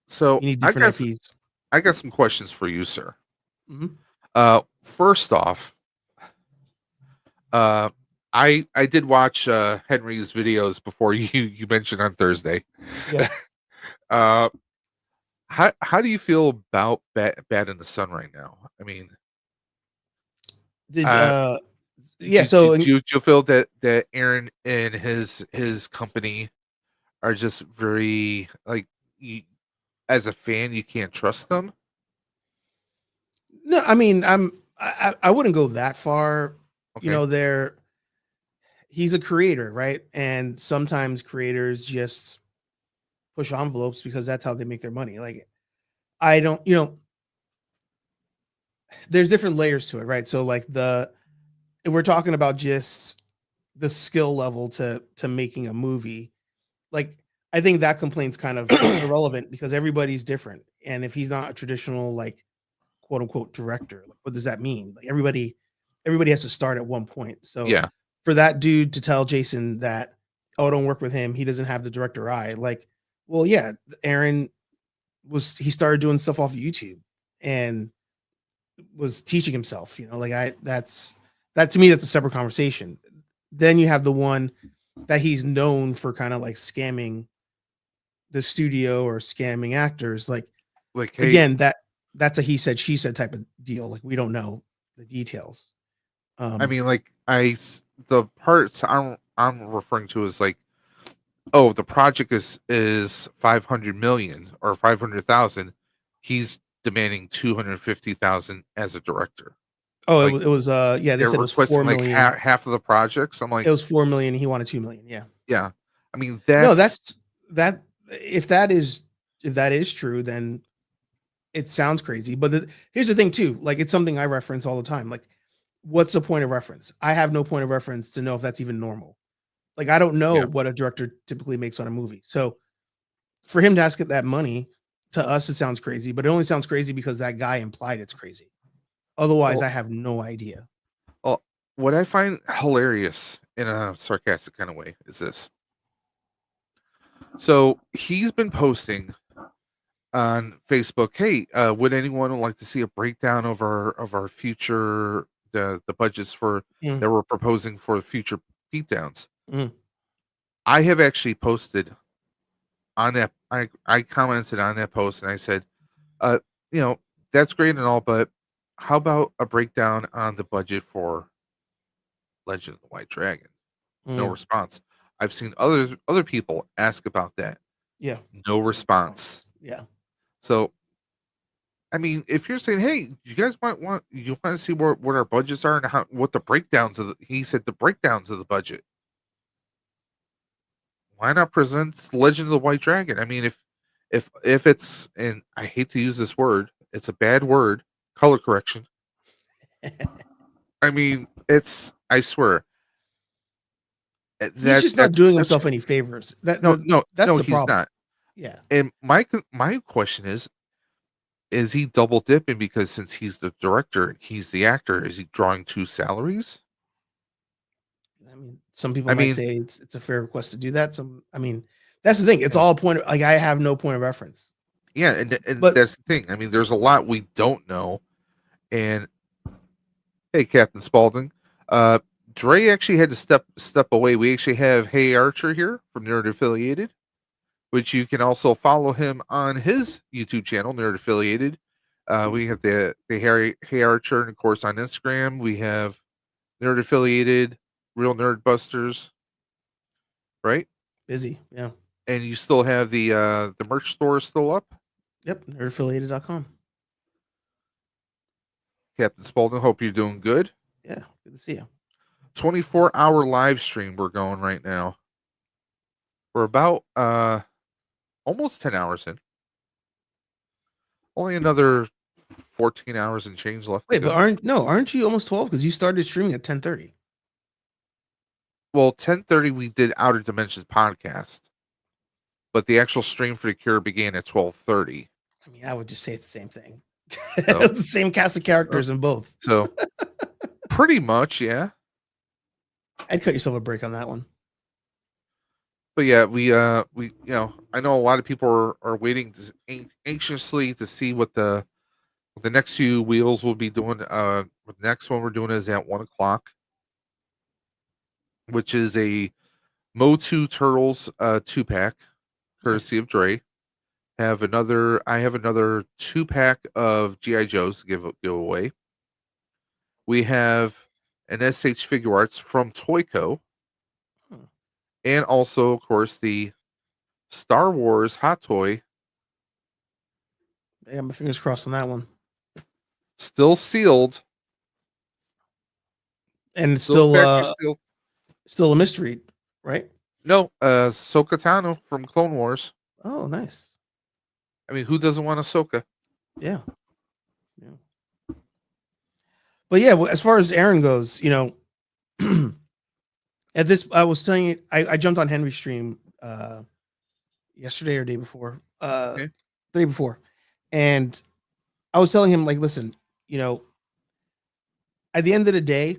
Speaker 2: So
Speaker 4: you need different IPs.
Speaker 2: I got some questions for you, sir.
Speaker 4: Mm-hmm.
Speaker 2: First off, I did watch Henry's videos before you mentioned on Thursday.
Speaker 4: Yeah.
Speaker 2: How do you feel about Bad in the Sun right now? I mean,
Speaker 4: So
Speaker 2: do you feel that Aaron and his company are just very like as a fan you can't trust them?
Speaker 4: No, I mean I wouldn't go that far.
Speaker 2: Okay.
Speaker 4: he's a creator, right? And sometimes creators just push envelopes because that's how they make their money. Like, I don't, there's different layers to it, right? So like if we're talking about just the skill level to making a movie, like I think that complaint's kind of irrelevant because everybody's different. And if he's not a traditional like quote unquote director, like what does that mean? Like everybody has to start at one point. So
Speaker 2: Yeah.
Speaker 4: for that dude to tell Jason that, oh, don't work with him, he doesn't have the director eye, like, well, yeah, Aaron he started doing stuff off of YouTube and was teaching himself, like that to me, that's a separate conversation. Then you have the one that he's known for kind of like scamming the studio or scamming actors. Like,
Speaker 2: Like, hey,
Speaker 4: again, that's a he said, she said type of deal. Like, we don't know the details.
Speaker 2: I mean, like the parts I'm referring to is like, oh, the project is 500 million or 500,000. He's demanding 250,000 as a director.
Speaker 4: Oh,
Speaker 2: Like,
Speaker 4: it was yeah, they
Speaker 2: they're
Speaker 4: said it was
Speaker 2: requesting
Speaker 4: 4
Speaker 2: like
Speaker 4: million.
Speaker 2: half of the projects. I'm like,
Speaker 4: It was 4 million. He wanted 2 million. Yeah.
Speaker 2: yeah. I mean,
Speaker 4: No,
Speaker 2: that's
Speaker 4: that if that is true, then it sounds crazy. But here's the thing too, like it's something I reference all the time. Like, what's the point of reference? I have no point of reference to know if that's even normal. Like, I don't know
Speaker 2: yeah.
Speaker 4: what a director typically makes on a movie. So for him to ask it that money, to us it sounds crazy, but it only sounds crazy because that guy implied it's crazy. Otherwise,
Speaker 2: Well,
Speaker 4: I have no idea.
Speaker 2: well, what I find hilarious in a sarcastic kind of way is this. So he's been posting on Facebook, hey, would anyone like to see a breakdown of our future the budgets for
Speaker 4: Mm,
Speaker 2: that we're proposing for future beatdowns?
Speaker 4: mm.
Speaker 2: I have actually posted on that. I commented on that post and I said, uh, you know, that's great and all, but how about a breakdown on the budget for Legend of the White Dragon? No
Speaker 4: Mm.
Speaker 2: response. I've seen other people ask about that.
Speaker 4: Yeah.
Speaker 2: No response.
Speaker 4: Yeah.
Speaker 2: So I mean, if you're saying, "Hey, you guys want you want to see what our budgets are and how what the breakdowns of he said the breakdowns of the budget. Why not present Legend of the White Dragon? I mean, if it's and I hate to use this word, it's a bad word, color correction. I mean, it's I swear
Speaker 4: He's just not
Speaker 2: that's
Speaker 4: doing
Speaker 2: such
Speaker 4: himself any favors.
Speaker 2: no
Speaker 4: That's the
Speaker 2: he's
Speaker 4: problem.
Speaker 2: not.
Speaker 4: Yeah.
Speaker 2: And my question is he double dipping because since he's the director, he's the actor, is he drawing two salaries?
Speaker 4: I mean, some people
Speaker 2: I
Speaker 4: might
Speaker 2: mean,
Speaker 4: say it's a fair request to do that. I mean, that's the thing. It's
Speaker 2: yeah,
Speaker 4: all a point. Like, I have no point of reference.
Speaker 2: yeah, and
Speaker 4: But
Speaker 2: that's the thing. I mean, there's a lot we don't know. And hey, Captain Spaulding, uh, Dre actually had to step away. We actually have Hey Archer here from Nerd Affiliated, which you can also follow him on his YouTube channel, Nerd Affiliated. We have the Harry Hey Archer, and of course on Instagram we have Nerd Affiliated, Real Nerd Busters, right?
Speaker 4: busy. Yeah.
Speaker 2: And you still have the merch store still up.
Speaker 4: Yep. Nerdaffiliated.com.
Speaker 2: Captain Spaulding, hope you're doing good.
Speaker 4: Yeah. Good to see you.
Speaker 2: 24-hour live stream we're going right now. We're about almost 10 hours in. Only another 14 hours and change left to
Speaker 4: Wait, but
Speaker 2: go.
Speaker 4: aren't you almost 12? Because you started streaming at 10:30.
Speaker 2: Well, 10:30 we did Outer Dimensions podcast, but the actual stream for the Cure began at 12:30.
Speaker 4: I mean, I would just say it's the same thing.
Speaker 2: So,
Speaker 4: The same cast of characters in both.
Speaker 2: so pretty much, yeah.
Speaker 4: I'd cut yourself a break on that one.
Speaker 2: But yeah, we I know a lot of people are waiting anxiously to see what the next few wheels will be doing. The next one we're doing is at 1:00, which is a MOTU Turtles 2-pack, courtesy
Speaker 4: Nice.
Speaker 2: of Dre. I have another 2-pack of GI Joes to give away. We have an SH Figuarts from TOYCO,
Speaker 4: Hmm.
Speaker 2: and also, of course, the Star Wars Hot Toy,
Speaker 4: I got my fingers crossed on that one.
Speaker 2: still sealed,
Speaker 4: And it's
Speaker 2: still
Speaker 4: still
Speaker 2: factory sealed.
Speaker 4: Still a mystery, right?
Speaker 2: No, Ahsoka Tano from Clone Wars.
Speaker 4: Oh, nice.
Speaker 2: I mean, who doesn't want Ahsoka?
Speaker 4: Yeah. Yeah. But yeah, as far as Aaron goes, you know, at this, I was telling you, I jumped on Henry's stream yesterday or day before,
Speaker 2: Okay.
Speaker 4: the day before, and I was telling him, like, listen, you know, at the end of the day,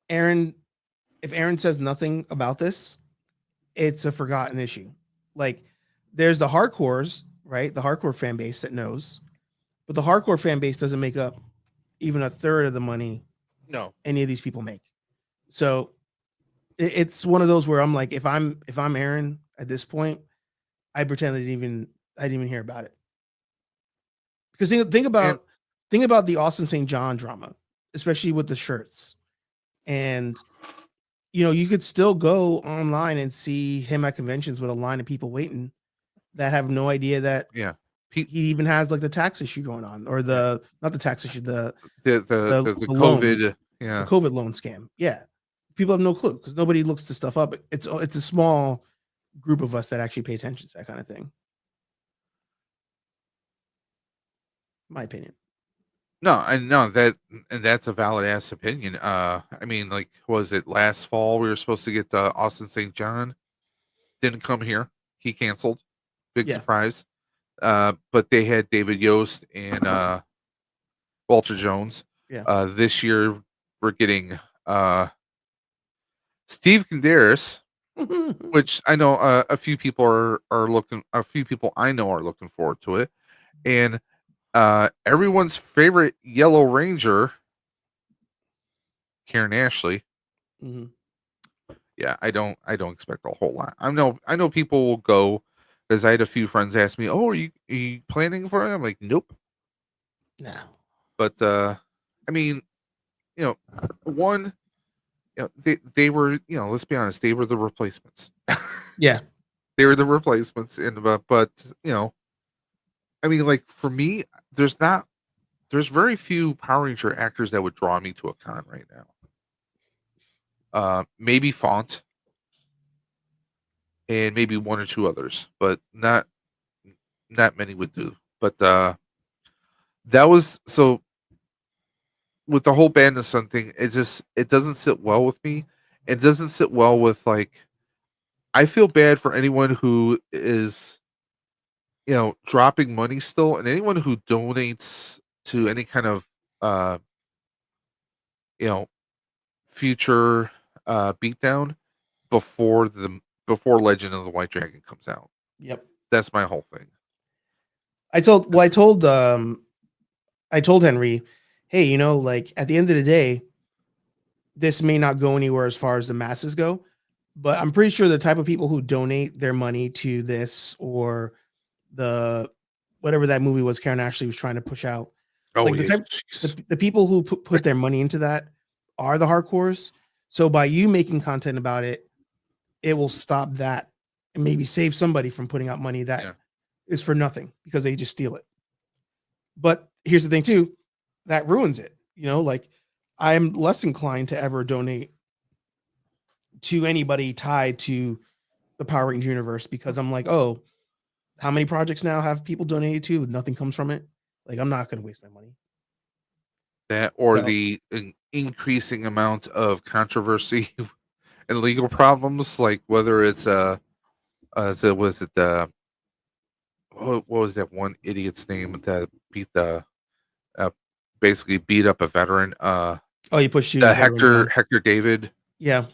Speaker 4: Aaron, if Aaron says nothing about this, it's a forgotten issue. Like, there's the hardcores, right? The hardcore fan base that knows, but the hardcore fan base doesn't make up even a third of the money
Speaker 2: No.
Speaker 4: any of these people make. So it's one of those where I'm like, if I'm Aaron at this point, I pretend I didn't even hear about it. Because think about the Austin St. John drama, especially with the shirts. And you know, you could still go online and see him at conventions with a line of people waiting that have no idea that
Speaker 2: Yeah.
Speaker 4: he even has like the tax issue going on, or the not the tax issue, the
Speaker 2: The
Speaker 4: loan,
Speaker 2: COVID.
Speaker 4: the
Speaker 2: Yeah.
Speaker 4: COVID loan scam. Yeah, people have no clue because nobody looks to stuff up. It's a small group of us that actually pay attention to that kind of thing. My opinion.
Speaker 2: No, I know that, and that's a valid ass opinion. I mean, like, was it last fall we were supposed to get Austin St. John? Didn't come here. He canceled. Big
Speaker 4: Yeah.
Speaker 2: surprise. But they had David Yost and Walter Jones.
Speaker 4: Yeah.
Speaker 2: This year we're getting Steve Candaris, which I know a few people are looking. A few people I know are looking forward to it, and everyone's favorite Yellow Ranger, Karen Ashley.
Speaker 4: Mhm.
Speaker 2: Yeah, I don't expect a whole lot. I know people will go, because I had a few friends ask me, "Oh, are you planning for it?" I'm like, "Nope."
Speaker 4: No.
Speaker 2: But I mean, you know, one, you know, they were, you know, let's be honest, they were the replacements.
Speaker 4: Yeah.
Speaker 2: They were the replacements, and but you know, I mean, like, for me, there's very few Power Ranger actors that would draw me to a con right now. Maybe Font, and maybe one or two others, but not many would do. But that was so, with the whole Band of Sun thing, it doesn't sit well with me. It doesn't sit well with, like, I feel bad for anyone who is, you know, dropping money still, and anyone who donates to any kind of uh you know, future beatdown before Legend of the White Dragon comes out.
Speaker 4: Yep.
Speaker 2: That's my whole thing.
Speaker 4: I told Henry, hey, you know, like, at the end of the day, this may not go anywhere as far as the masses go, but I'm pretty sure the type of people who donate their money to this, or the whatever that movie was Karen Ashley was trying to push out,
Speaker 2: Oh
Speaker 4: like,
Speaker 2: yeah,
Speaker 4: the people who put their money into that are the hardcores. So by you making content about it, it will stop that and maybe save somebody from putting out money that is for nothing because they just steal it. But here's the thing too, that ruins it. You know, like, I'm less inclined to ever donate to anybody tied to the Power Ranger universe, because I'm like, oh, how many projects now have people donated to? Nothing comes from it. Like, I'm not going to waste my money.
Speaker 2: that, or
Speaker 4: So,
Speaker 2: the increasing amount of controversy and legal problems, like whether it's so was it the what was that one idiot's name that beat the basically beat up a veteran,
Speaker 4: oh, you push you
Speaker 2: the
Speaker 4: veterans down.
Speaker 2: Hector David.
Speaker 4: Yeah.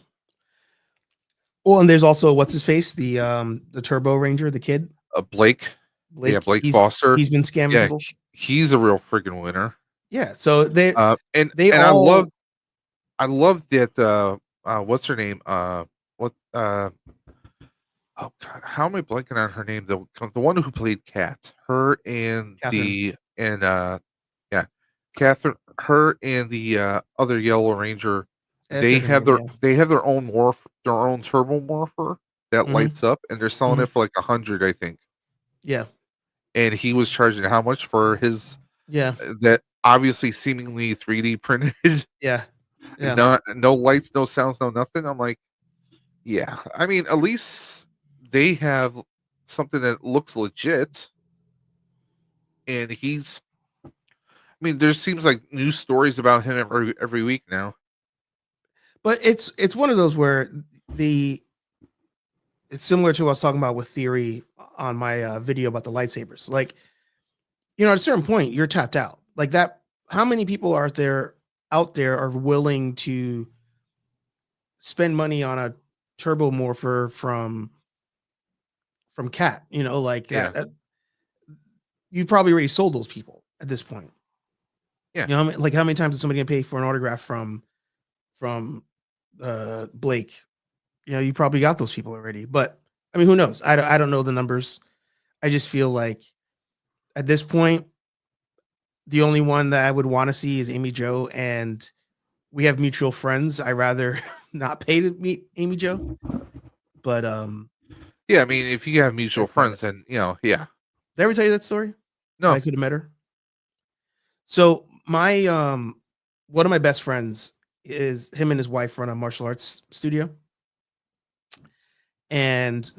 Speaker 4: Well, and there's also what's his face, the Turbo Ranger, the kid,
Speaker 2: Blake.
Speaker 4: Blake.
Speaker 2: Yeah, Blake Foster.
Speaker 4: He's been scamming
Speaker 2: Yeah,
Speaker 4: people.
Speaker 2: he's a real freaking winner.
Speaker 4: Yeah. So
Speaker 2: And
Speaker 4: they
Speaker 2: I
Speaker 4: all
Speaker 2: love that what's her name? What oh god, how am I blanking on her name? The one who played Kat. Her and
Speaker 4: Catherine.
Speaker 2: yeah, Catherine, her and the other Yellow Ranger,
Speaker 4: I forget her name, yeah.
Speaker 2: they have their own their own turbo morpher that
Speaker 4: Mhm.
Speaker 2: lights up, and they're selling it for like 100, I think.
Speaker 4: Yeah.
Speaker 2: And he was charging how much for his
Speaker 4: Yeah.
Speaker 2: that obviously seemingly 3D printed
Speaker 4: Yeah. Yeah.
Speaker 2: No lights, no sounds, no nothing. I'm like, yeah. I mean, at least they have something that looks legit, and he's. I mean, there seems like news stories about him every week now.
Speaker 4: But it's one of those where the it's similar to what I was talking about with Theory on my video about the lightsabers. Like, at a certain point, you're tapped out. Like that, how many people are out there are willing to spend money on a turbo morpher from Cat? Like
Speaker 2: Yeah.
Speaker 4: that you've probably already sold those people at this point.
Speaker 2: Yeah.
Speaker 4: Like how many times is somebody gonna pay for an autograph from Blake? You probably got those people already. But I mean, who knows? I don't know the numbers. I just feel like at this point, the only one that I would want to see is Amy Jo, and we have mutual friends. I rather not pay to meet Amy Jo. But
Speaker 2: Yeah, I mean, if you have mutual
Speaker 4: That's about
Speaker 2: friends, then yeah.
Speaker 4: did I ever tell you that story?
Speaker 2: No.
Speaker 4: I could have met her. So my one of my best friends is him and his wife run a martial arts studio, and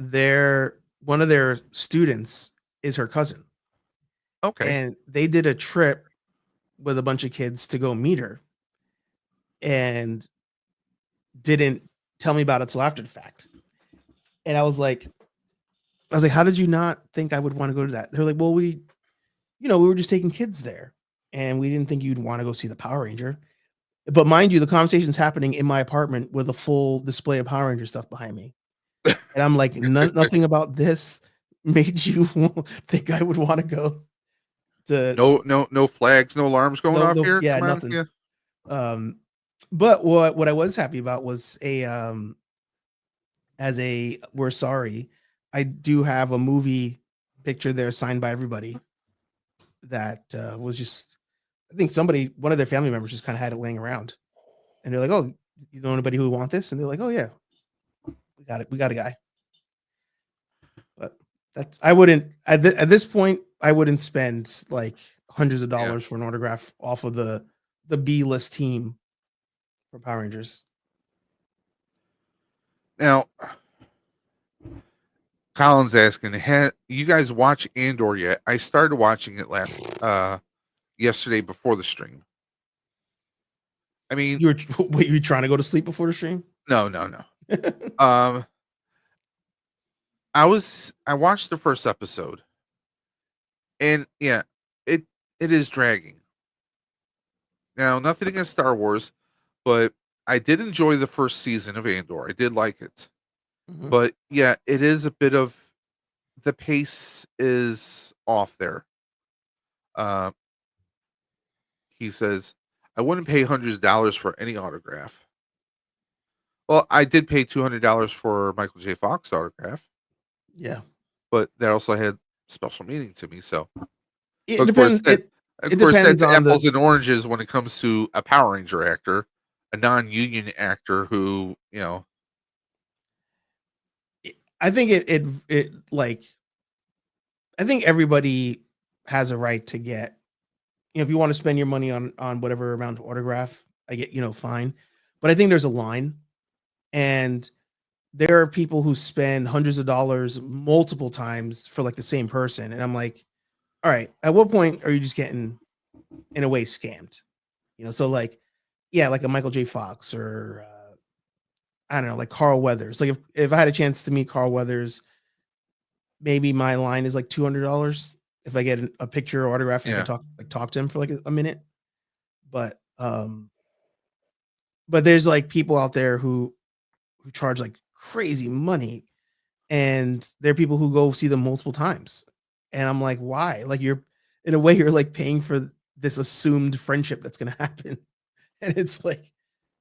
Speaker 4: one of their students is her cousin,
Speaker 2: Okay.
Speaker 4: and they did a trip with a bunch of kids to go meet her, and didn't tell me about it till after the fact. And I was like, how did you not think I would want to go to that? They're like, well, we were just taking kids there, and we didn't think you'd want to go see the Power Ranger. But mind you, the conversation's happening in my apartment with a full display of Power Ranger stuff behind me. And I'm like, nothing about this made you think I would want to go to
Speaker 2: No flags, no alarms going off here.
Speaker 4: yeah,
Speaker 2: Come on,
Speaker 4: nothing.
Speaker 2: yeah.
Speaker 4: But what I was happy about was we're sorry, I do have a movie picture there signed by everybody that was just, I think one of their family members just kind of had it laying around, and they're like, oh, you know anybody who would want this? And they're like, oh yeah, we got a guy. But I wouldn't at this point, I wouldn't spend like hundreds of dollars for an autograph off of the B-list team for Power Rangers.
Speaker 2: Now, Colin's asking, you guys watch Andor yet? I started watching it yesterday before the stream. I mean,
Speaker 4: You were trying to go to sleep before the stream?
Speaker 2: No. I watched the first episode, and yeah, it is dragging. Now, nothing against Star Wars, but I did enjoy the first season of Andor. I did like it.
Speaker 4: Mhm.
Speaker 2: But yeah, it is a bit of, the pace is off there. He says, I wouldn't pay hundreds of dollars for any autograph. Well, I did pay $200 for Michael J. Fox autograph,
Speaker 4: Yeah.
Speaker 2: but that also had special meaning to me. So
Speaker 4: It
Speaker 2: of
Speaker 4: depends.
Speaker 2: course,
Speaker 4: It depends
Speaker 2: that's
Speaker 4: on
Speaker 2: apples and oranges when it comes to a Power Ranger actor, a non-union actor who,
Speaker 4: I think it like, I think everybody has a right to get, if you want to spend your money on whatever amount of autograph, I get, fine. But I think there's a line, and there are people who spend hundreds of dollars multiple times for like the same person. And I'm like, all right, at what point are you just getting, in a way, scammed? So like, yeah, like a Michael J. Fox, or I don't know, like Carl Weathers. Like if I had a chance to meet Carl Weathers, maybe my line is like $200 if I get a picture or autograph and I can talk to him for like a minute. But there's like people out there who charge like crazy money, and there are people who go see them multiple times. And I'm like, why? Like, you're, in a way, you're like paying for this assumed friendship that's going to happen. And it's like,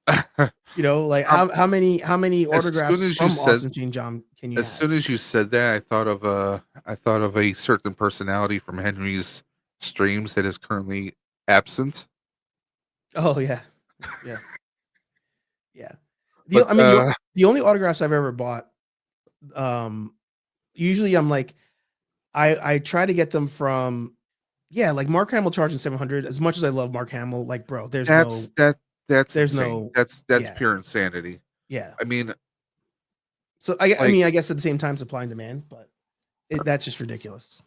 Speaker 4: like how many autographs from Austin St. John can you have?
Speaker 2: As soon as you said that, I thought of a certain personality from Henry's streams that is currently absent.
Speaker 4: Oh yeah. The only autographs I've ever bought, usually I'm like, I try to get them from, like Mark Hamill charging $700. As much as I love Mark Hamill, like, bro, there's
Speaker 2: That's
Speaker 4: There's
Speaker 2: insane.
Speaker 4: no
Speaker 2: That's
Speaker 4: yeah.
Speaker 2: pure insanity.
Speaker 4: Yeah.
Speaker 2: I mean,
Speaker 4: So I
Speaker 2: like,
Speaker 4: mean, I guess at the same time, supply and demand, but that's just ridiculous.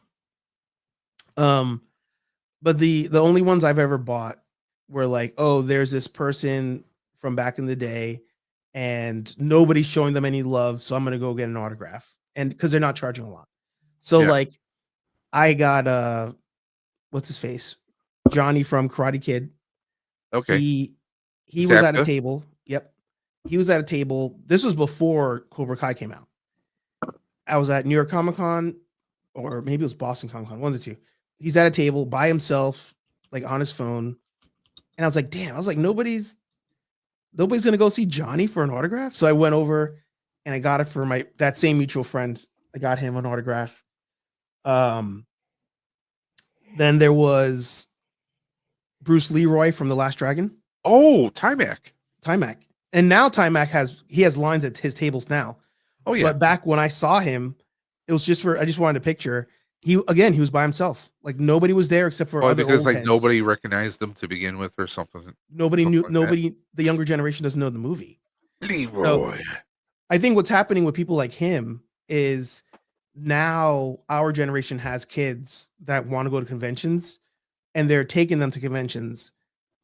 Speaker 4: But the only ones I've ever bought were like, oh, there's this person from back in the day, and nobody's showing them any love, so I'm gonna go get an autograph, and because they're not charging a lot. So
Speaker 2: Yeah.
Speaker 4: like, I got what's his face, Johnny from Karate Kid.
Speaker 2: okay.
Speaker 4: He was at a
Speaker 2: Zapka?
Speaker 4: table. Yep, he was at a table. This was before Cobra Kai came out. I was at New York Comic Con, or maybe it was Boston Comic Con, one of the two. He's at a table by himself, like on his phone. And I was like, damn, I was like, nobody's gonna go see Johnny for an autograph. So I went over and I got it for that same mutual friend. I got him an autograph. Then there was Bruce Leroy from The Last Dragon,
Speaker 2: Oh, Timac.
Speaker 4: Timac. And now Timac has lines at his tables now.
Speaker 2: Oh yeah.
Speaker 4: But back when I saw him, it was just I just wanted a picture. He was by himself. Like nobody was there except for
Speaker 2: Well,
Speaker 4: other
Speaker 2: because
Speaker 4: old
Speaker 2: like
Speaker 4: heads.
Speaker 2: nobody recognized them to begin with, or something.
Speaker 4: Nobody
Speaker 2: something
Speaker 4: knew.
Speaker 2: like that.
Speaker 4: Nobody. The younger generation doesn't know the movie.
Speaker 2: Leroy.
Speaker 4: So I think what's happening with people like him is now our generation has kids that want to go to conventions, and they're taking them to conventions,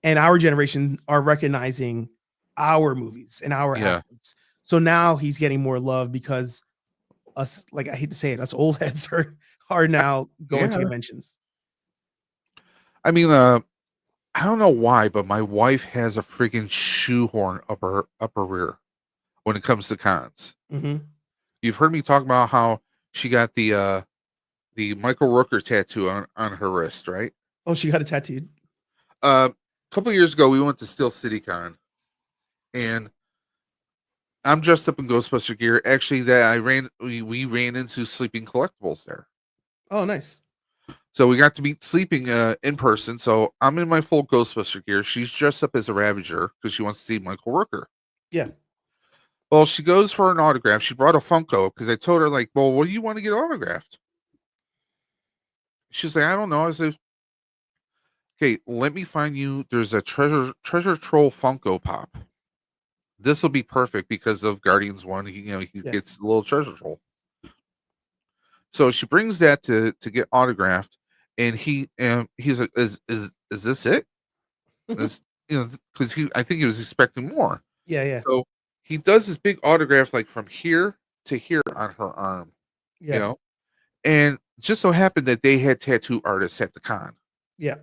Speaker 4: and our generation are recognizing our movies and our
Speaker 2: Yeah.
Speaker 4: actors. So now he's getting more love because us, like, I hate to say it, us old heads are now going to
Speaker 2: Yeah.
Speaker 4: conventions.
Speaker 2: I mean, I don't know why, but my wife has a freaking shoehorn up her rear when it comes to cons.
Speaker 4: Mm-hmm.
Speaker 2: You've heard me talk about how she got the Michael Rooker tattoo on her wrist, right?
Speaker 4: Oh, she got it tattooed.
Speaker 2: A couple years ago, we went to Steel City Con, and I'm dressed up in Ghostbuster gear. Actually, we ran into Sleeping Collectibles there,
Speaker 4: Oh, nice.
Speaker 2: so we got to meet Sleeping in person. So I'm in my full Ghostbuster gear. She's dressed up as a Ravager because she wants to see Michael Rooker.
Speaker 4: Yeah.
Speaker 2: Well, she goes for an autograph. She brought a Funko because I told her, like, well, what do you want to get autographed? She's like, I don't know. I said, okay, let me find you. There's a treasure troll Funko Pop. This will be perfect because of Guardians 1. He
Speaker 4: Yeah.
Speaker 2: gets a little treasure troll. So she brings that to get autographed, and he's like, is this it? This, because I think he was expecting more.
Speaker 4: Yeah.
Speaker 2: So he does this big autograph like from here to here on her arm,
Speaker 4: Yeah.
Speaker 2: and just so happened that they had tattoo artists at the con.
Speaker 4: Yeah.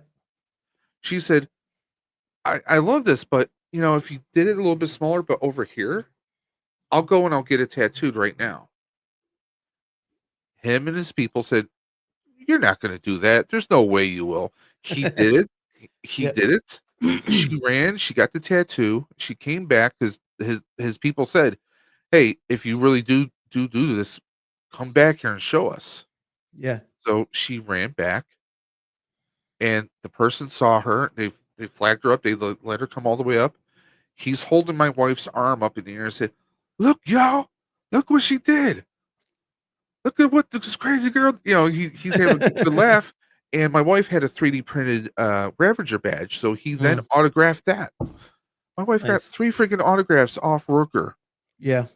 Speaker 2: She said, I love this, but if you did it a little bit smaller, but over here, I'll go and I'll get it tattooed right now. Him and his people said, you're not going to do that. There's no way you will. He did it. He
Speaker 4: Yep.
Speaker 2: did it. She ran. She got the tattoo. She came back because his people said, hey, if you really do this, come back here and show us.
Speaker 4: Yeah.
Speaker 2: So she ran back, and the person saw her. They flagged her up. They let her come all the way up. He's holding my wife's arm up in the air and said, look, y'all, look what she did. Look at what this crazy girl, he's having a good laugh. And my wife had a 3D printed Ravager badge. So he then autographed that. My wife got
Speaker 4: Nice.
Speaker 2: 3 freaking autographs off Rooker.
Speaker 4: Yeah.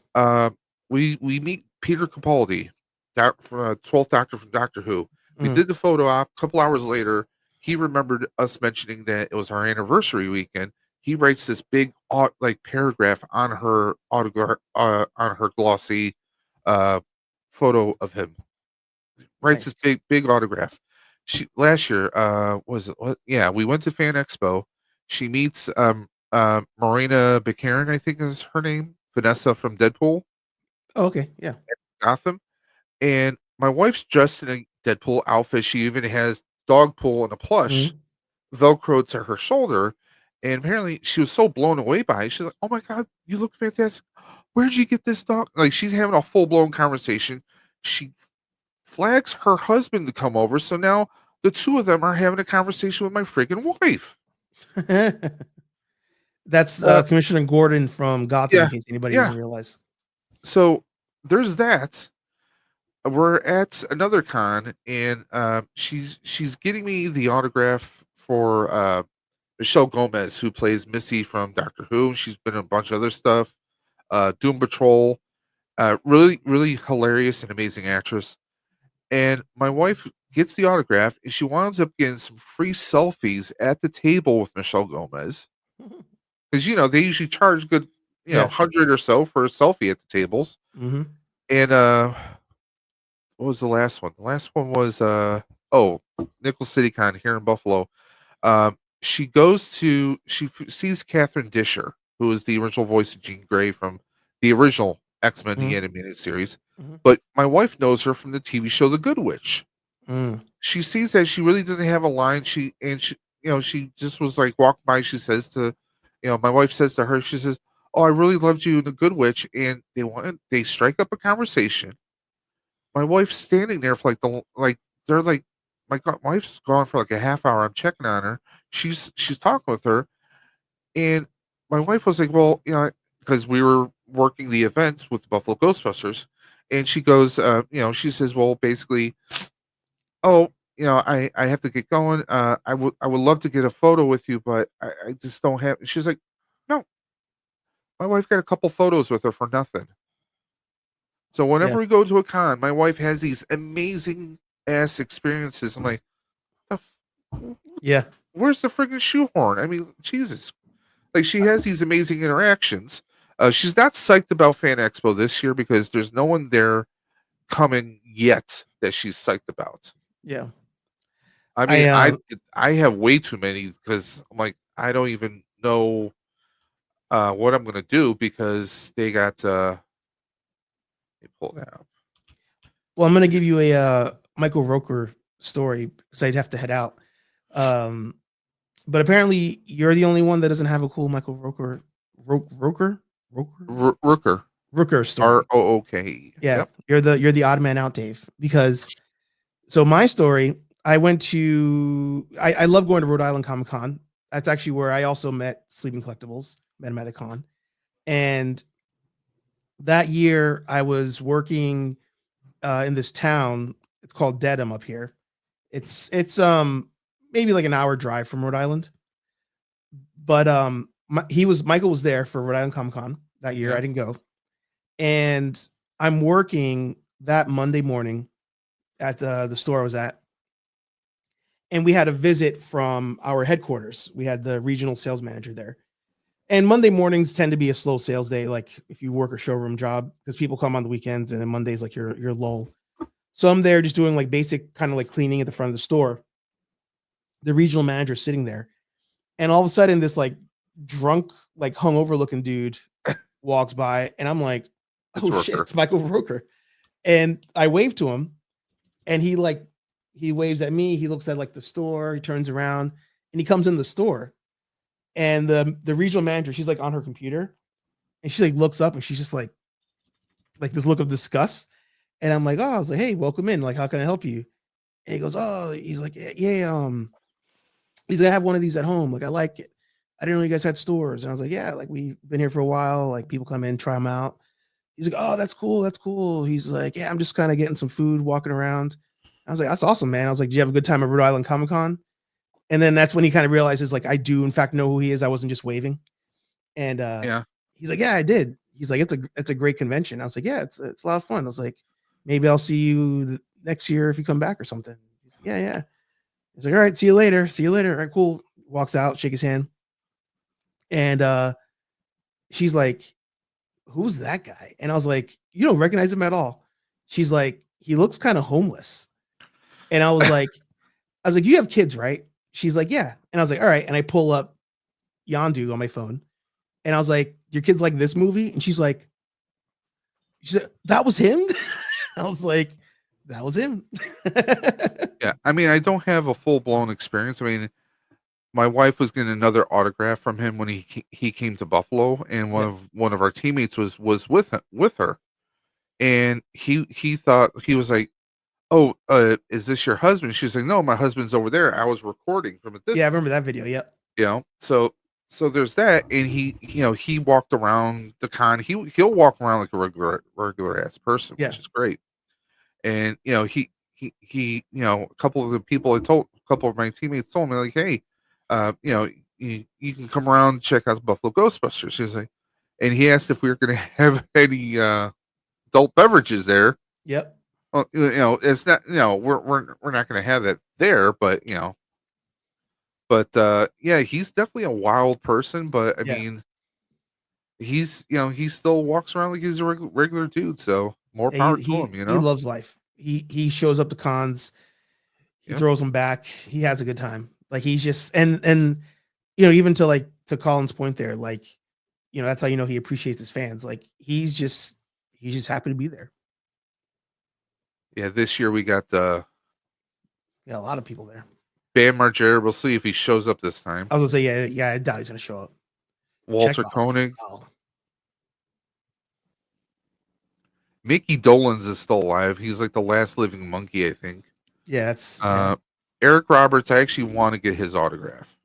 Speaker 2: We meet Peter Capaldi, 12th Doctor from Doctor Who. We
Speaker 4: Mhm.
Speaker 2: did the photo op. A couple hours later, he remembered us mentioning that it was our anniversary weekend. He writes this big paragraph on her autograph on her glossy photo of him. Writes
Speaker 4: Nice.
Speaker 2: this big autograph. She last year was it what? Yeah, we went to Fan Expo. She meets Marina Baccarin, I think is her name, Vanessa from Deadpool,
Speaker 4: Oh, okay. Yeah.
Speaker 2: Gotham. And my wife's dressed in a Deadpool outfit. She even has Dogpool and a plush
Speaker 4: Mhm.
Speaker 2: velcroed to her shoulder. And apparently she was so blown away by it. She's like, oh my God, you look fantastic. Where'd you get this dog? Like, she's having a full blown conversation. She flags her husband to come over. So now the two of them are having a conversation with my freaking wife.
Speaker 4: That's Commissioner Gordon from Gotham,
Speaker 2: Yeah,
Speaker 4: in case anybody
Speaker 2: yeah.
Speaker 4: doesn't realize.
Speaker 2: So there's that. We're at another con, and she's getting me the autograph for Michelle Gomez, who plays Missy from Doctor Who. She's been in a bunch of other stuff. Doom Patrol. Really, really hilarious and amazing actress. And my wife gets the autograph, and she winds up getting some free selfies at the table with Michelle Gomez. Because they usually charge good,
Speaker 4: Yeah.
Speaker 2: 100 or so for a selfie at the tables.
Speaker 4: Mm-hmm.
Speaker 2: And what was the last one? The last one was Nickel City Con here in Buffalo. She sees Catherine Disher, who is the original voice of Jean Grey from the original X-Men the animated series. But my wife knows her from the TV show The Good Witch. She sees that she really doesn't have a line. She just was like walking by. She says to, my wife says to her, she says, "Oh, I really loved you in The Good Witch," and they strike up a conversation. My wife's standing there for they're like, my wife's gone for like a half hour. I'm checking on her. She's talking with her, and my wife was like, "Well, because we were working the events with the Buffalo Ghostbusters," and she goes, she says, "Well, basically, oh, I have to get going. I would love to get a photo with you, but I just don't have." She's like, "No, my wife got a couple photos with her for nothing." So whenever we go to a con, my wife has these amazing ass experiences. I'm like,
Speaker 4: Yeah.
Speaker 2: where's the friggin' shoehorn? I mean, Jesus. Like, she has these amazing interactions. She's not psyched about Fan Expo this year because there's no one there coming yet that she's psyched about.
Speaker 4: Yeah.
Speaker 2: I mean, I have way too many because I'm like, I don't even know what I'm gonna do because they got let me pull that up.
Speaker 4: Well, I'm gonna give you a Michael Roker story because I'd have to head out. But apparently you're the only one that doesn't have a cool Michael Roker
Speaker 2: Rooker
Speaker 4: story.
Speaker 2: ROOK.
Speaker 4: Yeah,
Speaker 2: Yep.
Speaker 4: you're the odd man out, Dave. Because so my story, I love going to Rhode Island Comic Con. That's actually where I also met Sleeping Collectibles, met him at a con. And that year I was working in this town. It's called Dedham up here. It's maybe like an hour drive from Rhode Island. But Michael was there for Rhode Island Comic Con that year.
Speaker 2: Yeah.
Speaker 4: I didn't go. And I'm working that Monday morning at the store I was at. And we had a visit from our headquarters. We had the regional sales manager there. And Monday mornings tend to be a slow sales day, like if you work a showroom job, because people come on the weekends and then Monday's like your lull. So I'm there just doing like basic kind of like cleaning at the front of the store. The regional manager sitting there. And all of a sudden this like drunk, like hungover looking dude walks by and I'm like, oh shit, it's Michael Roker. And I wave to him and he waves at me. He looks at like the store, he turns around and he comes in the store. And the regional manager, she's like on her computer and she like looks up and she's just like this look of disgust. And I'm like, oh, I was like, hey, welcome in. Like, how can I help you? And he goes, oh, he's like, yeah, he's like, I have one of these at home. Like, I like it. I didn't know you guys had stores. And I was like, yeah, like we've been here for a while. Like people come in, try them out. He's like, oh, that's cool. That's cool. He's like, yeah, I'm just kind of getting some food, walking around. I was like, that's awesome, man. I was like, do you have a good time at Rhode Island Comic Con? And then that's when he kind of realizes, like, I do in fact know who he is. I wasn't just waving. And he's like, yeah, I did. He's like, it's a great convention. I was like, yeah, it's a lot of fun. I was like, maybe I'll see you next year if you come back or something. He's like, yeah. He's like, all right, see you later. All right, cool. Walks out, shake his hand. And she's like, who's that guy? And I was like, you don't recognize him at all. She's like, he looks kind of homeless. And I was like, you have kids, right? She's like, yeah. And I was like, all right. And I pull up Yondu on my phone. And I was like, your kid's like this movie? And she's like, that was him? I was like, that was him.
Speaker 2: Yeah. I mean, I don't have a full-blown experience. I mean, my wife was getting another autograph from him when he came to Buffalo, and one of our teammates was with her. And he thought, he was like, oh, is this your husband? She's like, no, my husband's over there. I was recording from a distance.
Speaker 4: Yeah, I remember that video. Yep.
Speaker 2: So there's that, and he walked around the con. He'll walk around like a regular ass person, which is great. And he a couple of the people a couple of my teammates told me like, hey, you can come around and check out the Buffalo Ghostbusters. He was like, and he asked if we were going to have any adult beverages there.
Speaker 4: Yep.
Speaker 2: Well, it's not, we're not going to have that there, but yeah, he's definitely a wild person. But I
Speaker 4: Yeah.
Speaker 2: mean, he's he still walks around like he's a regular dude. So more
Speaker 4: Yeah,
Speaker 2: power to him.
Speaker 4: he loves life. He shows up to cons. He
Speaker 2: Yeah.
Speaker 4: throws them back. He has a good time. Like he's just and even to Colin's point there, like that's how he appreciates his fans. Like he's just happy to be there.
Speaker 2: Yeah, this year we got
Speaker 4: Yeah, a lot of people there.
Speaker 2: Bam Margera. We'll see if he shows up this time.
Speaker 4: I was gonna say yeah, I doubt he's gonna show up.
Speaker 2: Walter
Speaker 4: Chekhov.
Speaker 2: Koenig.
Speaker 4: Wow.
Speaker 2: Mickey Dolenz is still alive. He's like the last living monkey, I think.
Speaker 4: Yeah, that's
Speaker 2: Eric Roberts. I actually want to get his autograph.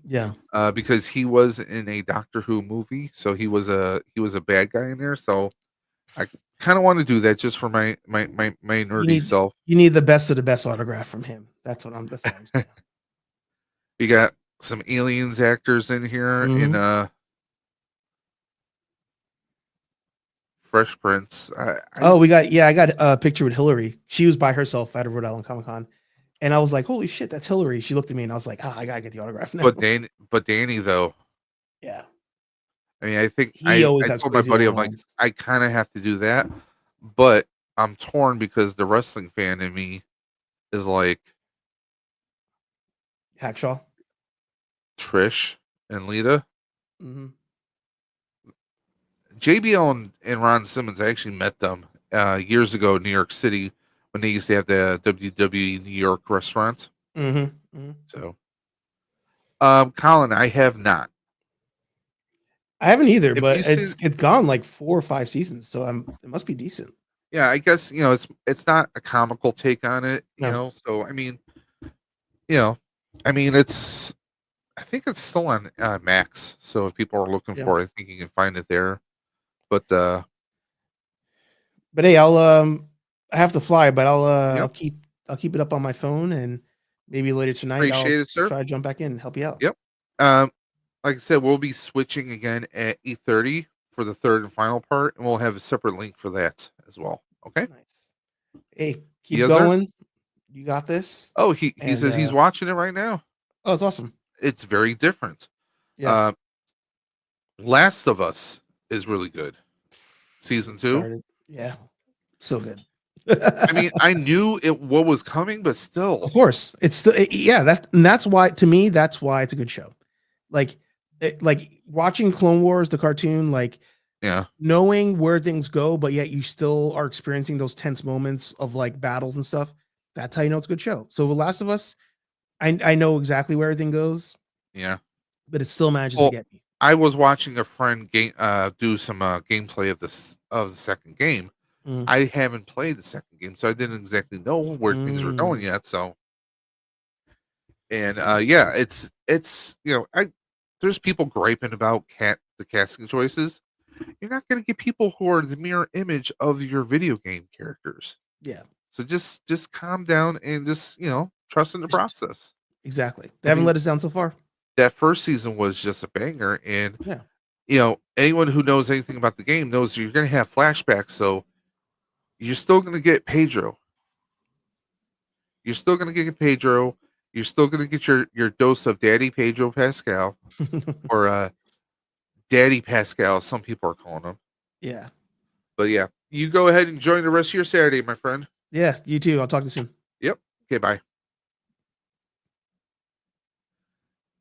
Speaker 4: yeah.
Speaker 2: Because he was in a Doctor Who movie, so he was a bad guy in there. So I kind of want to do that just for my nerdy self.
Speaker 4: You need the best of the best autograph from him. That's what I'm saying.
Speaker 2: We got some Aliens actors in here in Fresh Prince.
Speaker 4: I got a picture with Hillary. She was by herself at a Rhode Island Comic Con, and I was like, "Holy shit, that's Hillary!" She looked at me, and I was like, "I gotta get the autograph now."
Speaker 2: But Danny though,
Speaker 4: yeah.
Speaker 2: I mean, I think
Speaker 4: He always
Speaker 2: I
Speaker 4: has
Speaker 2: told my
Speaker 4: crazy
Speaker 2: buddy, I'm
Speaker 4: long
Speaker 2: like,
Speaker 4: lines.
Speaker 2: I kind of have to do that, but I'm torn because the wrestling fan in me is like
Speaker 4: Hackshaw.
Speaker 2: Trish and Lita.
Speaker 4: Mm-hmm.
Speaker 2: JBL and Ron Simmons, I actually met them years ago in New York City when they used to have the WWE New York restaurant.
Speaker 4: Mm-hmm. Mm-hmm.
Speaker 2: So, Colin, I have not.
Speaker 4: I haven't either,
Speaker 2: Have
Speaker 4: but
Speaker 2: you
Speaker 4: it's
Speaker 2: seen-
Speaker 4: gone like 4 or 5 seasons, so it must be decent.
Speaker 2: Yeah, I guess it's not a comical take on it,
Speaker 4: No.
Speaker 2: So I mean, it's I think it's still on Max. So if people are looking
Speaker 4: Yeah.
Speaker 2: for it, I think you can find it there. But
Speaker 4: hey, I have to fly, but
Speaker 2: Yep.
Speaker 4: I'll keep it up on my phone, and maybe later tonight
Speaker 2: Appreciate
Speaker 4: I'll
Speaker 2: it, sir.
Speaker 4: try to jump back in and help you out.
Speaker 2: Yep. Like I said, we'll be switching again at 8:30 for the third and final part, and we'll have a separate link for that as well. Okay.
Speaker 4: Nice. Hey, keep
Speaker 2: Yes, sir.
Speaker 4: going. You got this.
Speaker 2: Oh, he
Speaker 4: And,
Speaker 2: says he's watching it right now.
Speaker 4: Oh, it's awesome.
Speaker 2: It's very different.
Speaker 4: Yeah.
Speaker 2: Last of Us is really good. Season 2.
Speaker 4: Started. Yeah. So good.
Speaker 2: I mean, I knew what was coming, but still.
Speaker 4: Of course, it's still that's why, to me, that's why it's a good show. Like watching Clone Wars, the cartoon, like
Speaker 2: Yeah.
Speaker 4: knowing where things go, but yet you still are experiencing those tense moments of like battles and stuff. That's how you know it's a good show. So The Last of Us, I know exactly where everything goes,
Speaker 2: Yeah.
Speaker 4: but it still manages
Speaker 2: Well,
Speaker 4: to get me.
Speaker 2: I was watching a friend do some gameplay of the second game.
Speaker 4: Mm.
Speaker 2: I haven't played the second game, so I didn't exactly know where things were going yet. So, and yeah, it's there's people griping about the casting choices. You're not going to get people who are the mirror image of your video game characters.
Speaker 4: Yeah,
Speaker 2: So just calm down and just trust in the process.
Speaker 4: exactly. They haven't let us down so far.
Speaker 2: That first season was just a banger, and
Speaker 4: Yeah.
Speaker 2: anyone who knows anything about the game knows you're going to have flashbacks. So you're still going to get Pedro. You're still going to get Pedro. You're still going to get your dose of Daddy Pedro Pascal, or Daddy Pascal, as some people are calling him.
Speaker 4: Yeah.
Speaker 2: But yeah, you go ahead and enjoy the rest of your Saturday, my friend.
Speaker 4: Yeah, you too. I'll talk to you soon.
Speaker 2: Yep. Okay, bye.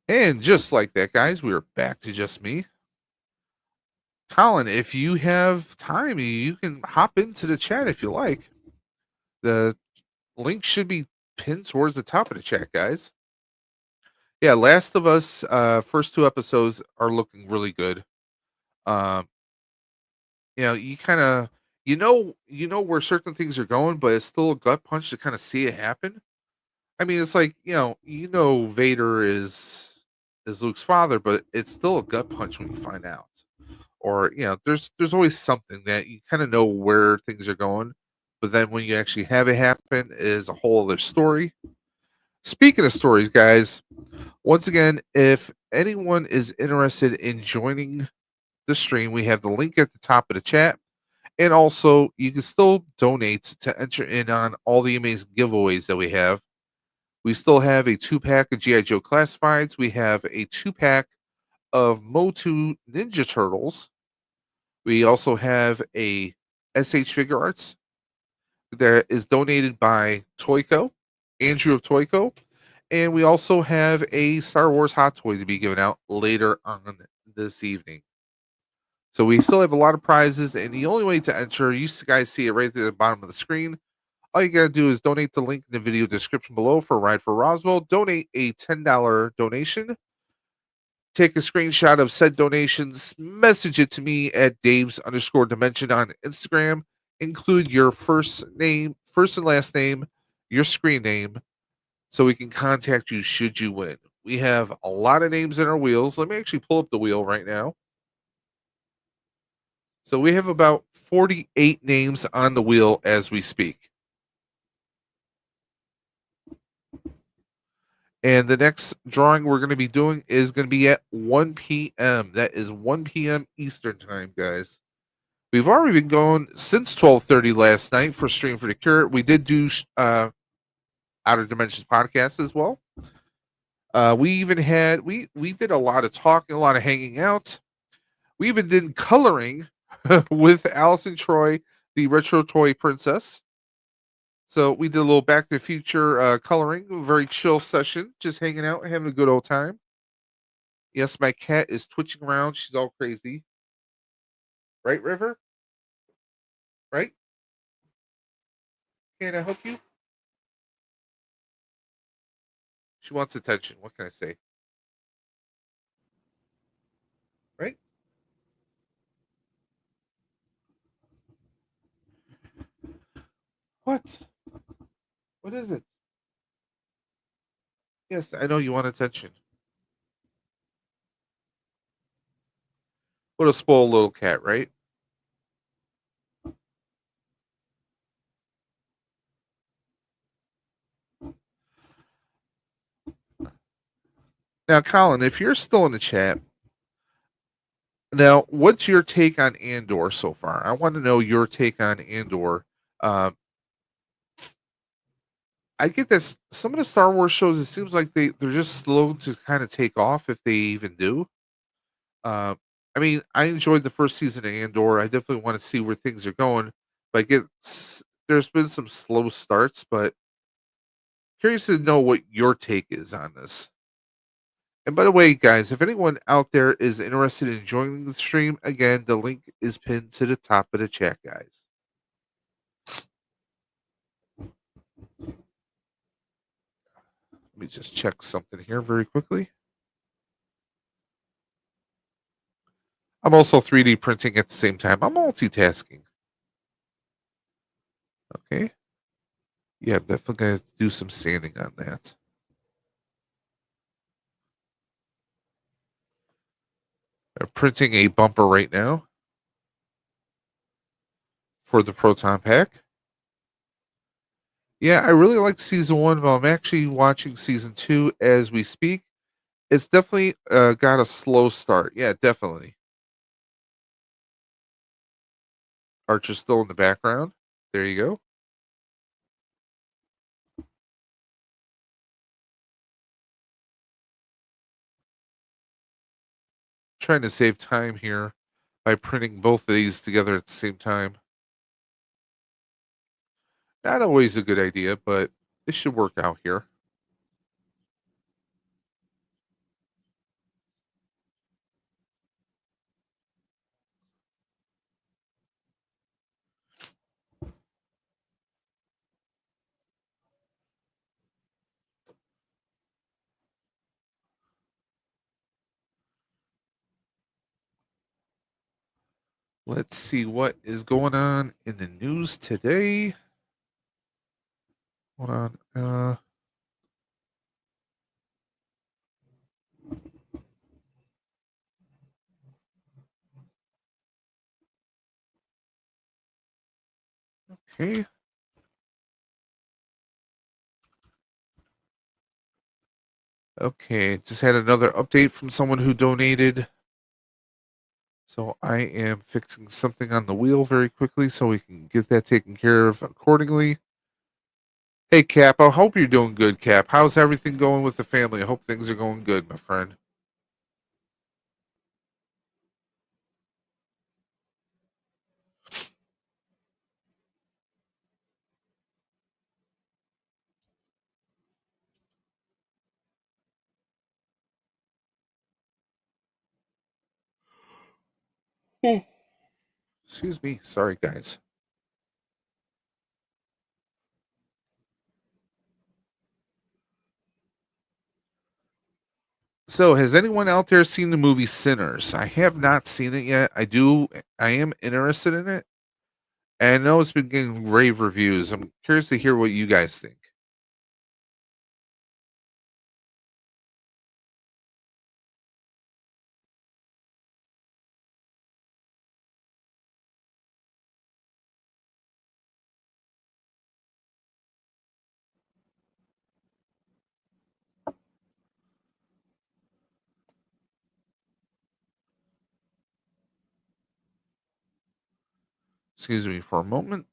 Speaker 2: And just like that, guys, we are back to just me. Colin, if you have time, you can hop into the chat if you like. The link should be pinned towards the top of the chat, guys. Yeah, Last of Us first 2 episodes are looking really good. You kind of you know where certain things are going, but it's still a gut punch to kind of see it happen. I mean, it's like, Vader is Luke's father, but it's still a gut punch when you find out. Or, there's always something that you kind of know where things are going, but then when you actually have it happen, it is a whole other story. Speaking of stories, guys, once again, if anyone is interested in joining the stream, we have the link at the top of the chat. And also, you can still donate to enter in on all the amazing giveaways that we have. We still have a 2-pack of G.I. Joe Classifieds. We have a 2-pack of MOTU Ninja Turtles. We also have a SH Figure Arts that is donated by TOYCO, Andrew of TOYCO. And we also have a Star Wars hot toy to be given out later on this evening. So we still have a lot of prizes, and the only way to enter, you guys see it right at the bottom of the screen. All you gotta do is donate the link in the video description below for Ride for Roswell. Donate a $10 donation. Take a screenshot of said donations, message it to me at Dave's_dimension on Instagram. Include your first and last name, your screen name, so we can contact you should you win. We have a lot of names in our wheels. Let me actually pull up the wheel right now. So we have about 48 names on the wheel as we speak. And the next drawing we're going to be doing is going to be at 1 p.m. That is 1 p.m. Eastern time, guys. We've already been going since 12:30 last night for Stream for the Cure. We did do Outer Dimensions podcast as well. We even had we did a lot of talking, a lot of hanging out. We even did coloring with Allison Troy, the retro toy princess. So we did a little Back to the Future coloring, a very chill session, just hanging out, having a good old time. Yes, my cat is twitching around. She's all crazy. Right, River? Right? Can I help you? She wants attention. What can I say? Right? What? What is it? Yes, I know you want attention. What a spoiled little cat, right? Now, Colin, if you're still in the chat, now what's your take on Andor so far? I want to know your take on Andor. Um, I get that some of the Star Wars shows, it seems like they're just slow to kind of take off if they even do. Uh, I mean, I enjoyed the first season of Andor. I definitely want to see where things are going. But there's been some slow starts, but curious to know what your take is on this. And by the way, guys, if anyone out there is interested in joining the stream, again, the link is pinned to the top of the chat, guys. Let me just check something here very quickly. I'm also 3D printing at the same time. I'm multitasking. Okay. Yeah, I'm definitely going to do some sanding on that. I'm printing a bumper right now for the Proton Pack. Yeah, I really like season 1, but I'm actually watching season 2 as we speak. It's definitely got a slow start. Yeah, definitely. Archer's still in the background. There you go. Trying to save time here by printing both of these together at the same time. Not always a good idea, but this should work out here. Let's see what is going on in the news today. Hold on. Okay. Okay, just had another update from someone who donated. So I am fixing something on the wheel very quickly so we can get that taken care of accordingly. Hey, Cap, I hope you're doing good, Cap. How's everything going with the family? I hope things are going good, my friend. Excuse me. Sorry, guys. So, has anyone out there seen the movie Sinners? I have not seen it yet. I am interested in it. And I know it's been getting rave reviews. I'm curious to hear what you guys think. Excuse me for a moment.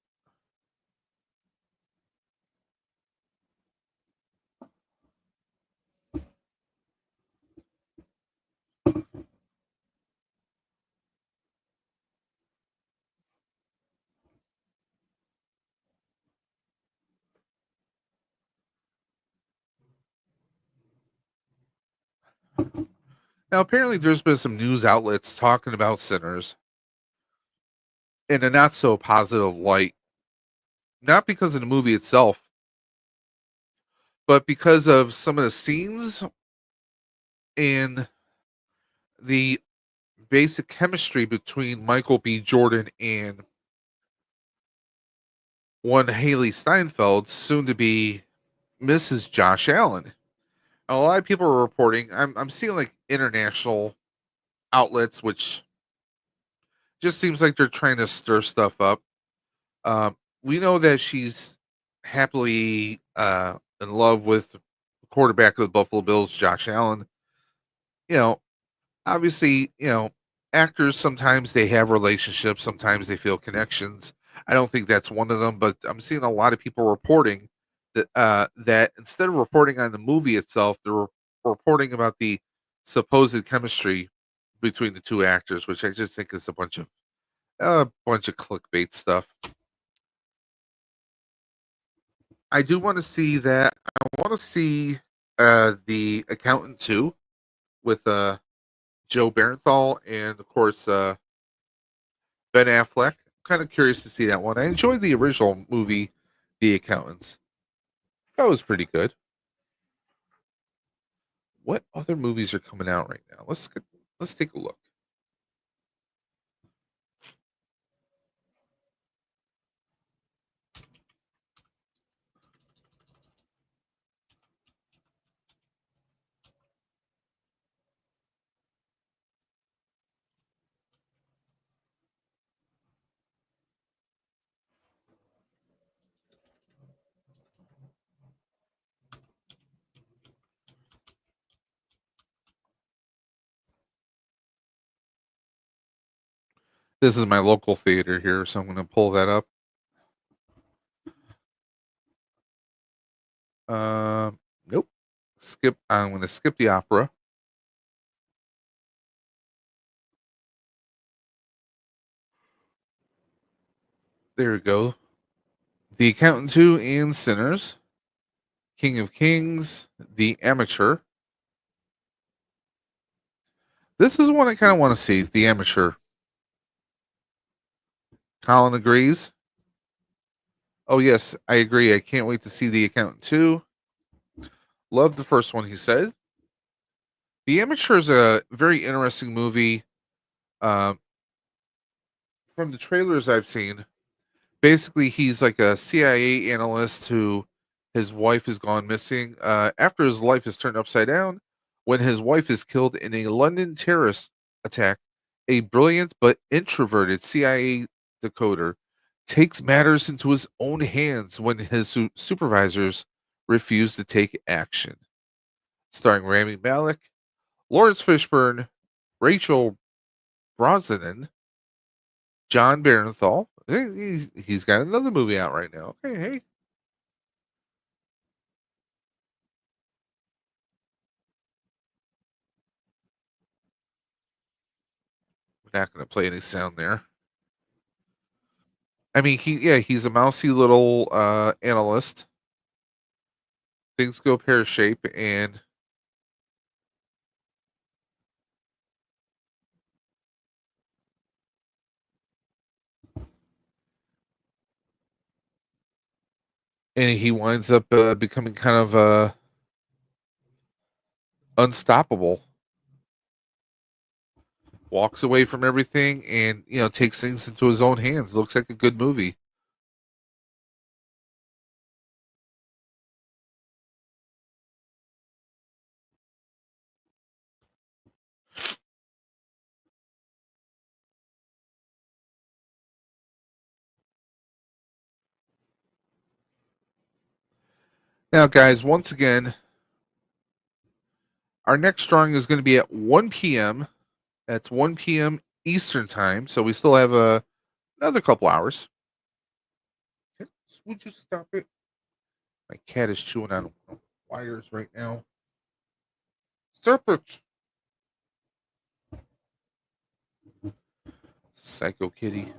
Speaker 2: Now, apparently, there's been some news outlets talking about Sinners in a not so positive light, not because of the movie itself, but because of some of the scenes and the basic chemistry between Michael B. Jordan and one Haley Steinfeld, soon to be Mrs. Josh Allen. A lot of people are reporting. I'm seeing like international outlets, which just seems like they're trying to stir stuff up. We know that she's happily in love with the quarterback of the Buffalo Bills, Josh Allen. You know, obviously, actors sometimes they have relationships, sometimes they feel connections. I don't think that's one of them, but I'm seeing a lot of people reporting that instead of reporting on the movie itself, they're reporting about the supposed chemistry between the two actors, which I just think is a bunch of clickbait stuff. I do want to see that. I want to see the accountant too, with Joe Barenthal and of course Ben Affleck. Kind of curious to see that one. I enjoyed the original movie, The Accountants. That was pretty good. What other movies are coming out right now? Let's take a look. This is my local theater here, so I'm going to pull that up. Nope. Skip. I'm going to skip the opera. There we go. The Accountant 2 and Sinners. King of Kings. The Amateur. This is one I kind of want to see. The Amateur. Colin agrees. Oh, yes, I agree. I can't wait to see The Accountant 2. Love the first one, he said. The Amateur is a very interesting movie. Um, from the trailers I've seen, basically he's like a CIA analyst who his wife has gone missing. After his life is turned upside down, when his wife is killed in a London terrorist attack, a brilliant but introverted CIA decoder takes matters into his own hands when his supervisors refuse to take action. starring Rami Malek, Lawrence Fishburne, Rachel Brosnahan, John Barenthal. He's got another movie out right now. Hey. We're not going to play any sound there. I mean, he's a mousy little analyst. Things go pear shape, and he winds up becoming kind of unstoppable. Walks away from everything, and takes things into his own hands. Looks like a good movie. Now, guys, once again, our next drawing is going to be at 1 p.m. That's 1 p.m. Eastern time, so we still have another couple hours. Would you stop it? My cat is chewing on wires right now. Stop it! Psycho kitty.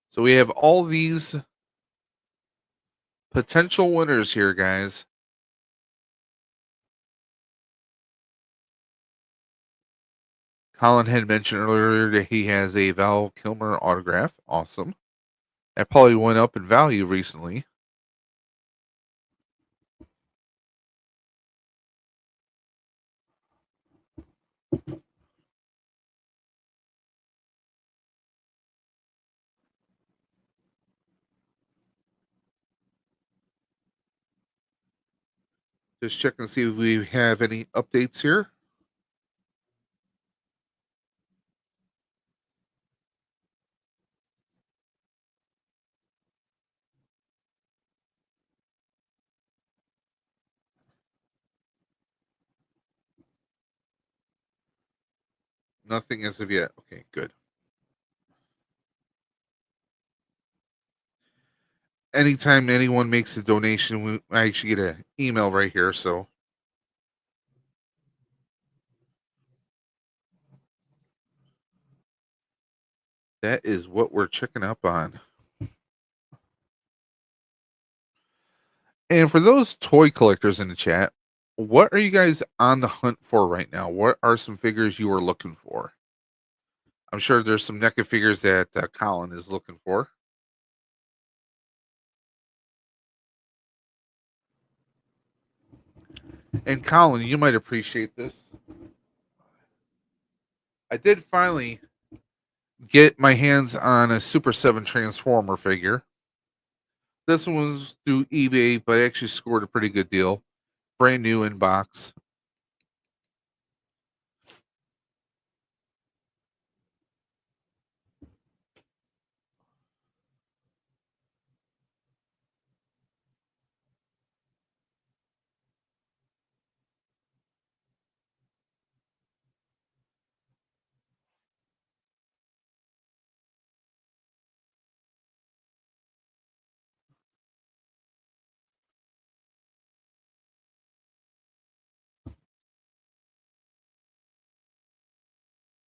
Speaker 2: So we have all these potential winners here, guys. Colin had mentioned earlier that he has a Val Kilmer autograph. Awesome. That probably went up in value recently. Just check and see if we have any updates here. Nothing as of yet. Okay, good. Anytime anyone makes a donation, I actually get an email right here. So that is what we're checking up on. And for those toy collectors in the chat, what are you guys on the hunt for right now? What are some figures you are looking for? I'm sure there's some NECA figures that Colin is looking for. And Colin, you might appreciate this. I did finally get my hands on a Super 7 Transformer figure. This one was through eBay, but I actually scored a pretty good deal. Brand new in box.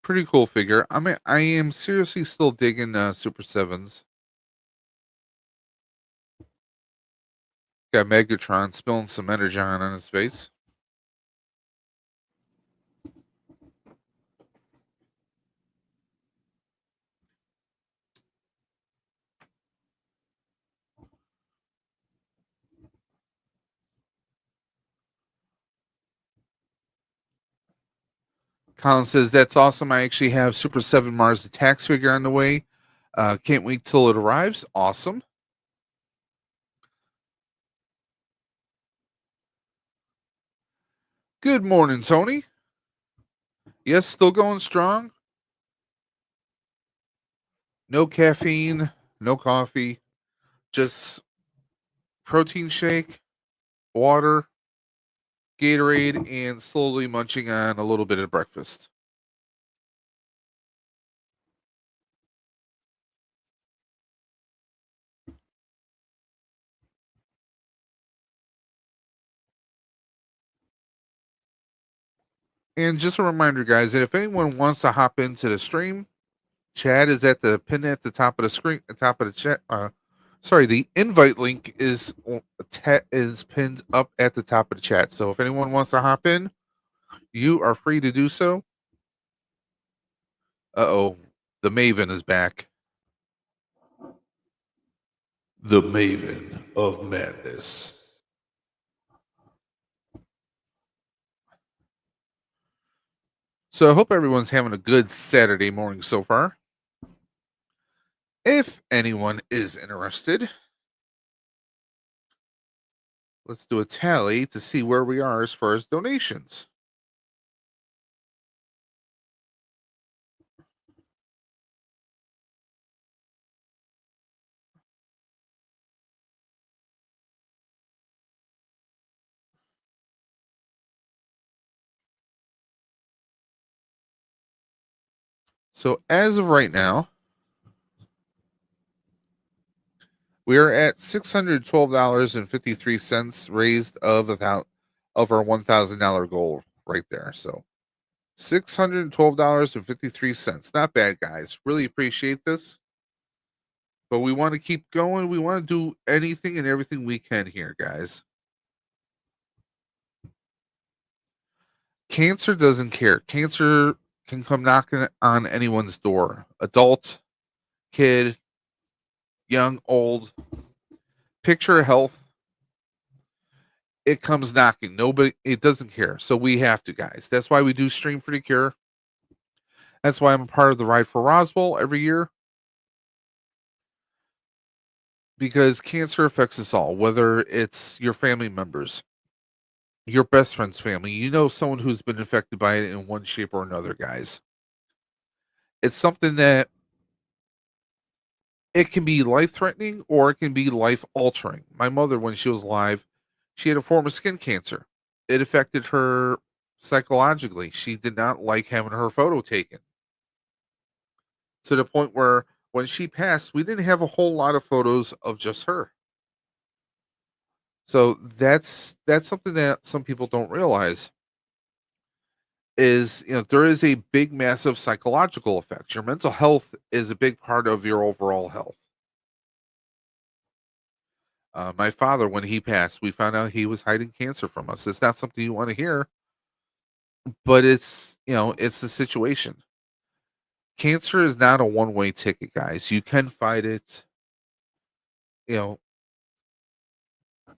Speaker 2: Pretty cool figure. I am seriously still digging Super 7s. Got Megatron spilling some Energon on his face. Colin says, that's awesome. I actually have Super 7 Mars Attacks figure on the way. Can't wait till it arrives. Awesome. Good morning, Tony. Yes, still going strong. No caffeine, no coffee, just protein shake, water, Gatorade, and slowly munching on a little bit of breakfast. And just a reminder, guys, that if anyone wants to hop into the stream, Chad is at the pin at the top of the screen, the top of the chat. Sorry, the invite link is pinned up at the top of the chat. So if anyone wants to hop in, you are free to do so. Uh-oh, the Maven is back. The Maven of Madness. So I hope everyone's having a good Saturday morning so far. If anyone is interested, let's do a tally to see where we are as far as donations. So as of right now, we are at $612.53 raised of our $1,000 goal right there. So $612.53. Not bad, guys. Really appreciate this. But we want to keep going. We want to do anything and everything we can here, guys. Cancer doesn't care. Cancer can come knocking on anyone's door. Adult, kid, young, old. Picture health. It comes knocking. Nobody, it doesn't care. So we have to, guys. That's why we do Stream for the Cure. That's why I'm a part of the Ride for Roswell every year. Because cancer affects us all, whether it's your family members, your best friend's family. You know someone who's been affected by it in one shape or another, guys. It's something that it can be life-threatening or it can be life-altering. My mother, when she was alive, she had a form of skin cancer. It affected her psychologically. She did not like having her photo taken. To the point where when she passed, we didn't have a whole lot of photos of just her. So that's something that some people don't realize is, there is a big massive psychological effect. Your mental health is a big part of your overall health. My father, when he passed, we found out he was hiding cancer from us. It's not something you want to hear, but it's the situation. Cancer is not a one-way ticket, guys. You can fight it.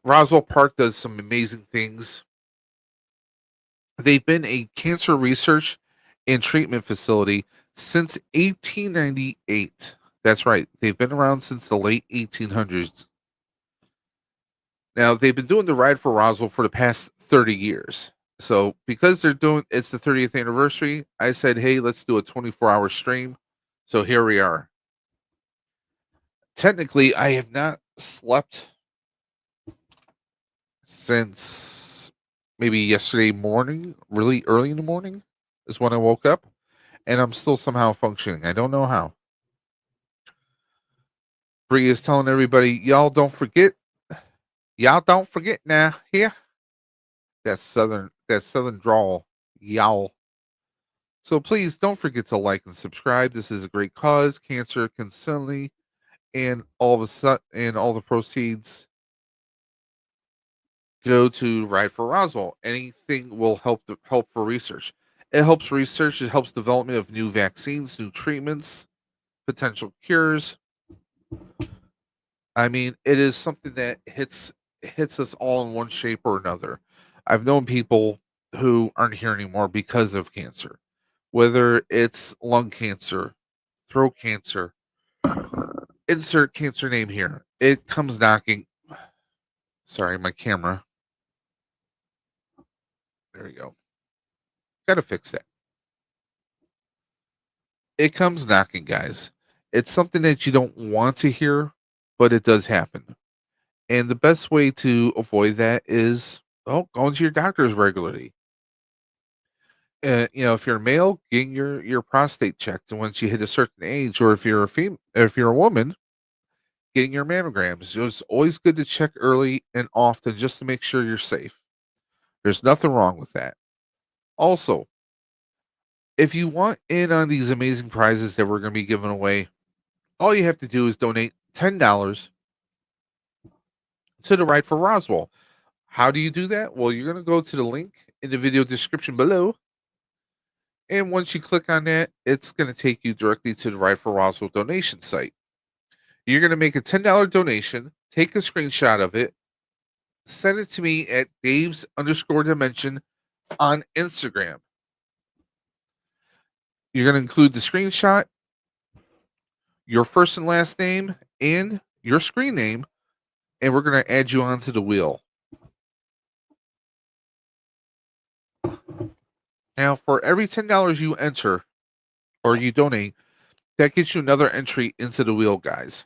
Speaker 2: Roswell Park does some amazing things. They've been a cancer research and treatment facility since 1898. That's right. They've been around since the late 1800s. Now, they've been doing the Ride for Roswell for the past 30 years. So, because it's the 30th anniversary, I said, hey, let's do a 24-hour stream. So, here we are. Technically, I have not slept since maybe yesterday morning, really early in the morning is when I woke up, and I'm still somehow functioning. I don't know how. Bree is telling everybody, y'all don't forget now here. That southern drawl, y'all. So please don't forget to like and subscribe. This is a great cause, cancer constantly, and all the proceeds go to Ride for Roswell. Anything will help for research. It helps research. It helps development of new vaccines, new treatments, potential cures. I mean, it is something that hits us all in one shape or another. I've known people who aren't here anymore because of cancer, whether it's lung cancer, throat cancer, insert cancer name here. It comes knocking. Sorry, my camera. There we go. Gotta fix that. It comes knocking, guys. It's something that you don't want to hear, but it does happen. And the best way to avoid that is, well, going to your doctors regularly. If you're a male, getting your prostate checked once you hit a certain age, or if you're a woman, getting your mammograms. It's always good to check early and often just to make sure you're safe. There's nothing wrong with that. Also, if you want in on these amazing prizes that we're going to be giving away, all you have to do is donate $10 to the Right for Roswell. How do you do that? Well, you're going to go to the link in the video description below. And once you click on that, it's going to take you directly to the Right for Roswell donation site. You're going to make a $10 donation, take a screenshot of it, send it to me at Dave's_dimension on Instagram. You're going to include the screenshot, your first and last name, and your screen name, and we're going to add you onto the wheel. Now, for every $10 you enter or you donate, that gets you another entry into the wheel, guys.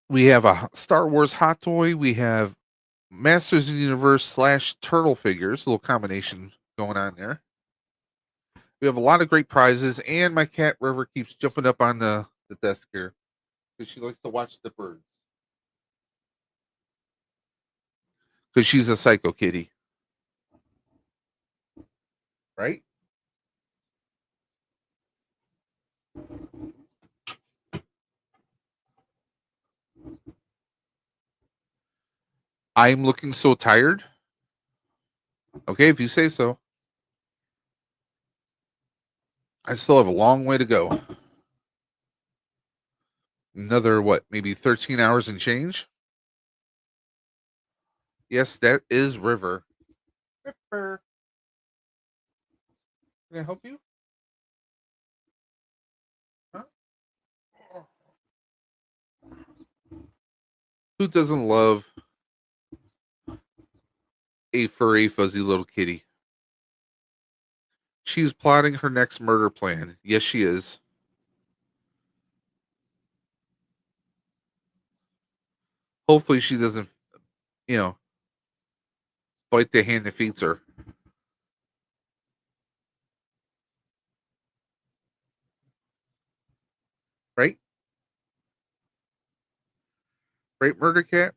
Speaker 2: We have a Star Wars hot toy. We have Masters of the Universe / Turtle figures, a little combination going on there. We have a lot of great prizes, and my cat River keeps jumping up on the desk here because she likes to watch the birds. Because she's a psycho kitty. Right? I'm looking so tired. Okay, if you say so. I still have a long way to go. Another, what, maybe 13 hours and change? Yes, that is River. River. Can I help you? Huh? Who doesn't love a furry, fuzzy little kitty? She's plotting her next murder plan. Yes, she is. Hopefully, she doesn't, you know, bite the hand that feeds her. Right? Right, Murder Cat?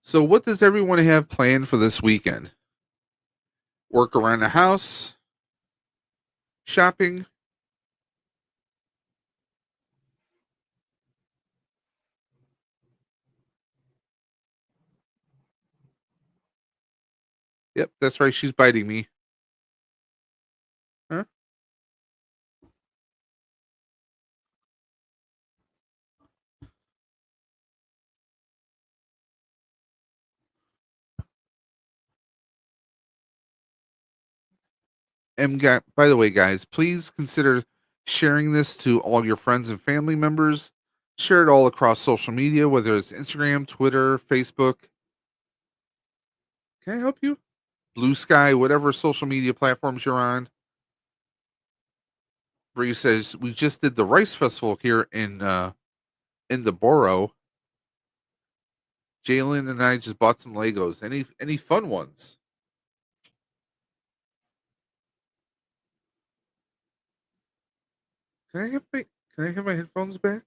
Speaker 2: So, what does everyone have planned for this weekend? Work around the house? Shopping? Yep, that's right. She's biting me. Huh? And by the way, guys, please consider sharing this to all your friends and family members. Share it all across social media, whether it's Instagram, Twitter, Facebook. Can I help you? Blue Sky, whatever social media platforms you're on. Bree says we just did the Rice Festival here in the borough. Jalen and I just bought some Legos. Any fun ones? Can I have my headphones back?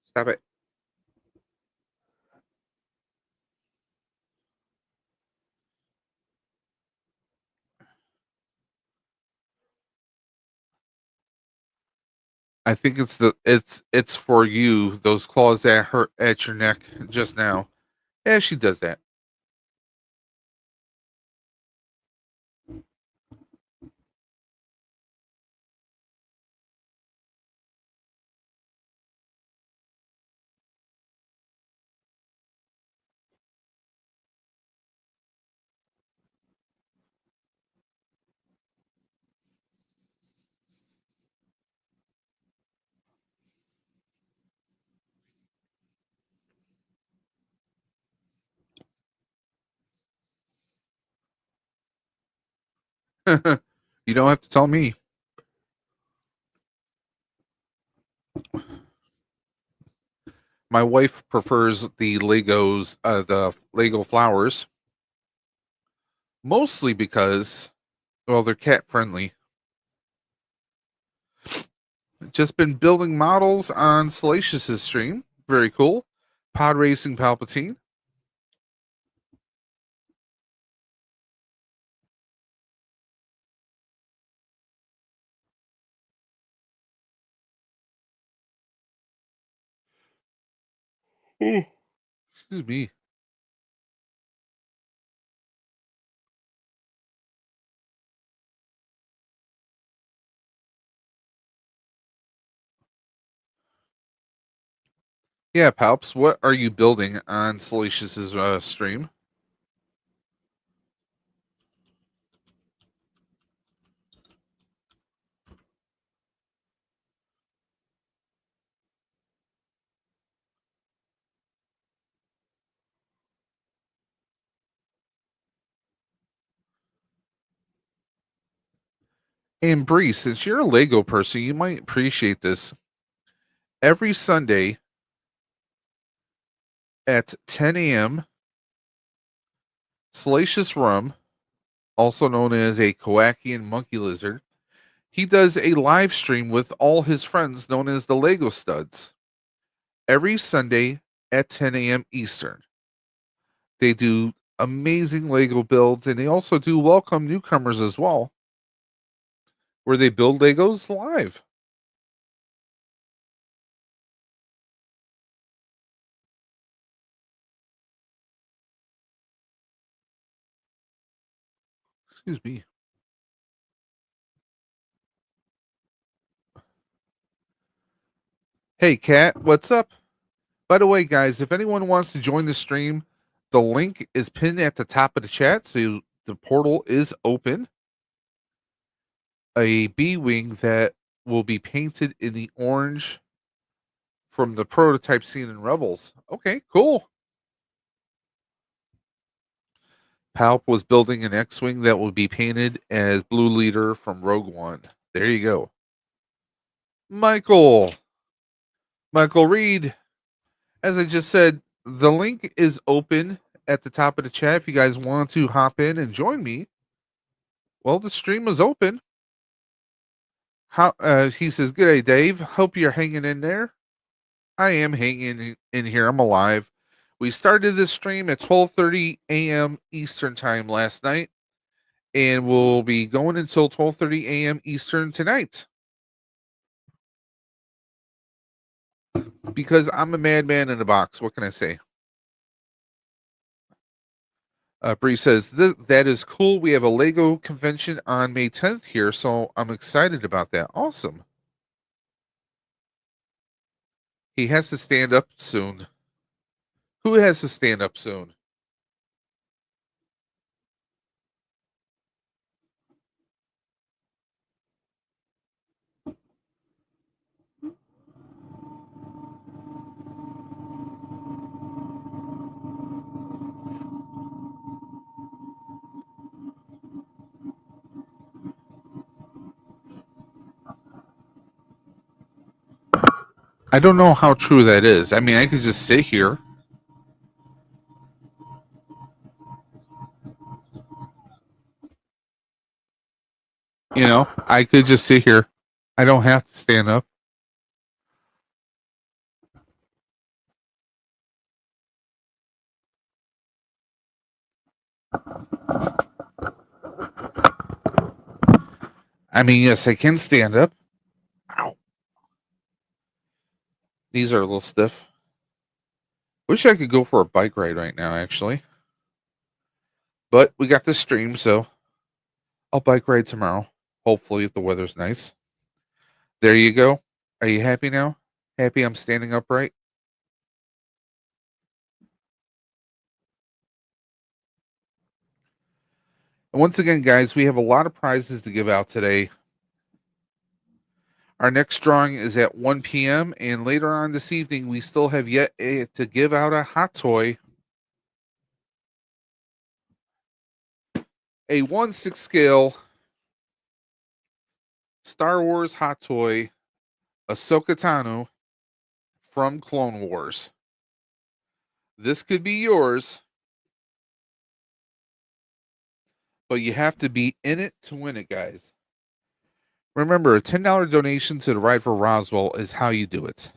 Speaker 2: Stop it. I think it's for you. Those claws that hurt at your neck just now. Yeah, she does that. You don't have to tell me. My wife prefers the the Lego flowers, mostly because, well, they're cat friendly. Just been building models on Salacious's stream. Very cool. Pod Racing Palpatine. Excuse me. Yeah, Palps, what are you building on Salacious's stream? And Bree, since you're a Lego person, you might appreciate this. Every Sunday at 10 a.m., Salacious Rum, also known as a Kowakian monkey lizard, he does a live stream with all his friends known as the Lego Studs. Every Sunday at 10 a.m. Eastern. They do amazing Lego builds, and they also do welcome newcomers as well, where they build Legos live. Excuse me. Hey, Kat, what's up? By the way, guys, if anyone wants to join the stream, the link is pinned at the top of the chat, so the portal is open. A B-wing that will be painted in the orange from the prototype scene in Rebels. Okay, cool. Palp was building an X-wing that will be painted as Blue Leader from Rogue One. There you go. Michael Reed, as I just said, the link is open at the top of the chat. If you guys want to hop in and join me, well, the stream is open. How he says, "Good day, Dave. Hope you're hanging in there." I am hanging in here. I'm alive. We started this stream at 12:30 a.m. Eastern time last night, and we'll be going until 12:30 a.m. Eastern tonight. Because I'm a madman in a box. What can I say? Bree says, that is cool. We have a Lego convention on May 10th here, so I'm excited about that. Awesome. He has to stand up soon. Who has to stand up soon? I don't know how true that is. I mean, I could just sit here. You know, I could just sit here. I don't have to stand up. I mean, yes, I can stand up. Ow. These are a little stiff. Wish I could go for a bike ride right now, actually. But we got this stream, so I'll bike ride tomorrow. Hopefully, if the weather's nice. There you go. Are you happy now? Happy I'm standing upright? And once again, guys, we have a lot of prizes to give out today. Our next drawing is at 1 p.m. And later on this evening, we still have yet to give out a hot toy. A 1/6 scale Star Wars hot toy, Ahsoka Tano from Clone Wars. This could be yours, but you have to be in it to win it, guys. Remember, a $10 donation to the Ride for Roswell is how you do it.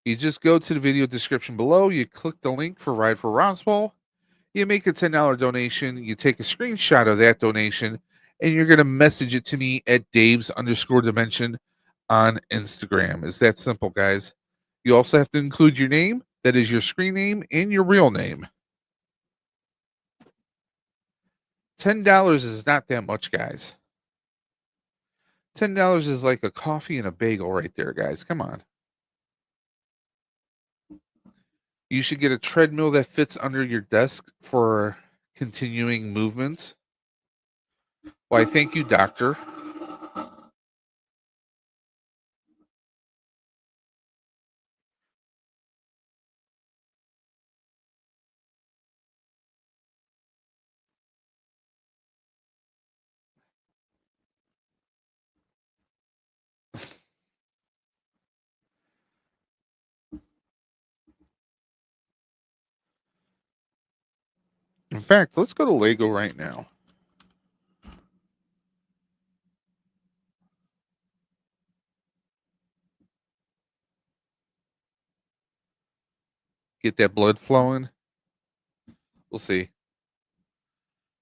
Speaker 2: You just go to the video description below, you click the link for Ride for Roswell, you make a $10 donation, you take a screenshot of that donation, and you're going to message it to me at Dave's_dimension on Instagram. It's that simple, guys. You also have to include your name, that is your screen name, and your real name. $10 is not that much, guys. $10 is like a coffee and a bagel right there, guys. Come on. You should get a treadmill that fits under your desk for continuing movement. Why, thank you, doctor. In fact, let's go to Lego right now. Get that blood flowing. We'll see.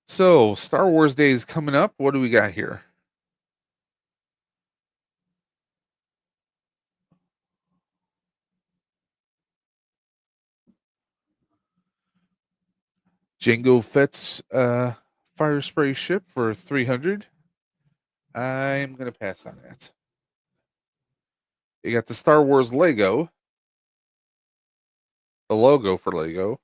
Speaker 2: So, Star Wars Day is coming up. What do we got here? Jango Fett's fire spray ship for 300. I'm going to pass on that. You got the Star Wars Lego. The logo for Lego.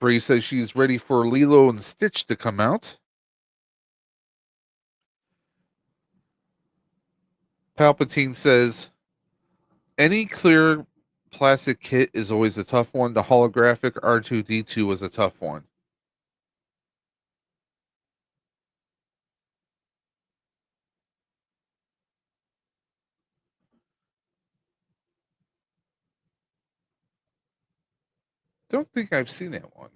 Speaker 2: Bree says she's ready for Lilo and Stitch to come out. Palpatine says any clear plastic kit is always a tough one. The holographic R2D2 was a tough one. Don't think I've seen that one.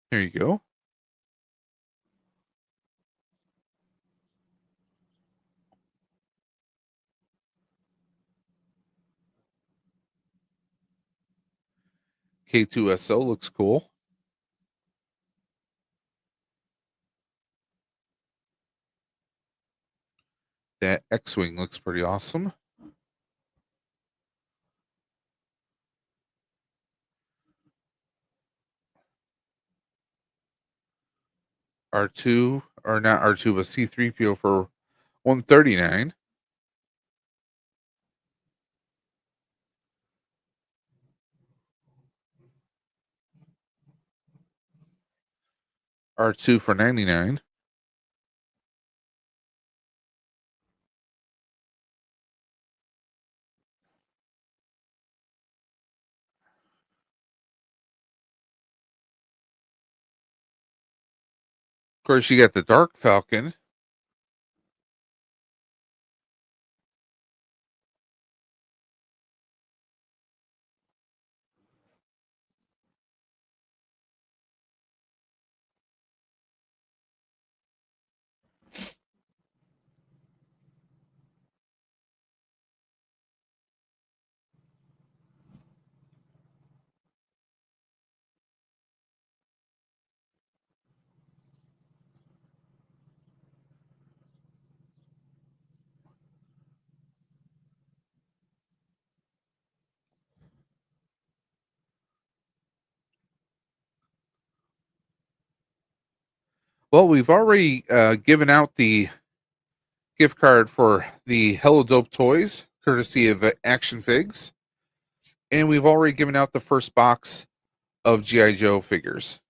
Speaker 2: Here you go. K2SO looks cool. That X-Wing looks pretty awesome. R2, or not R2, but C3PO for 139. R2 for 99. Of course, you got the Dark Falcon. Well, we've already given out the gift card for the HELLADOPE Toys, courtesy of Action Figs. And we've already given out the first box of G.I. Joe figures.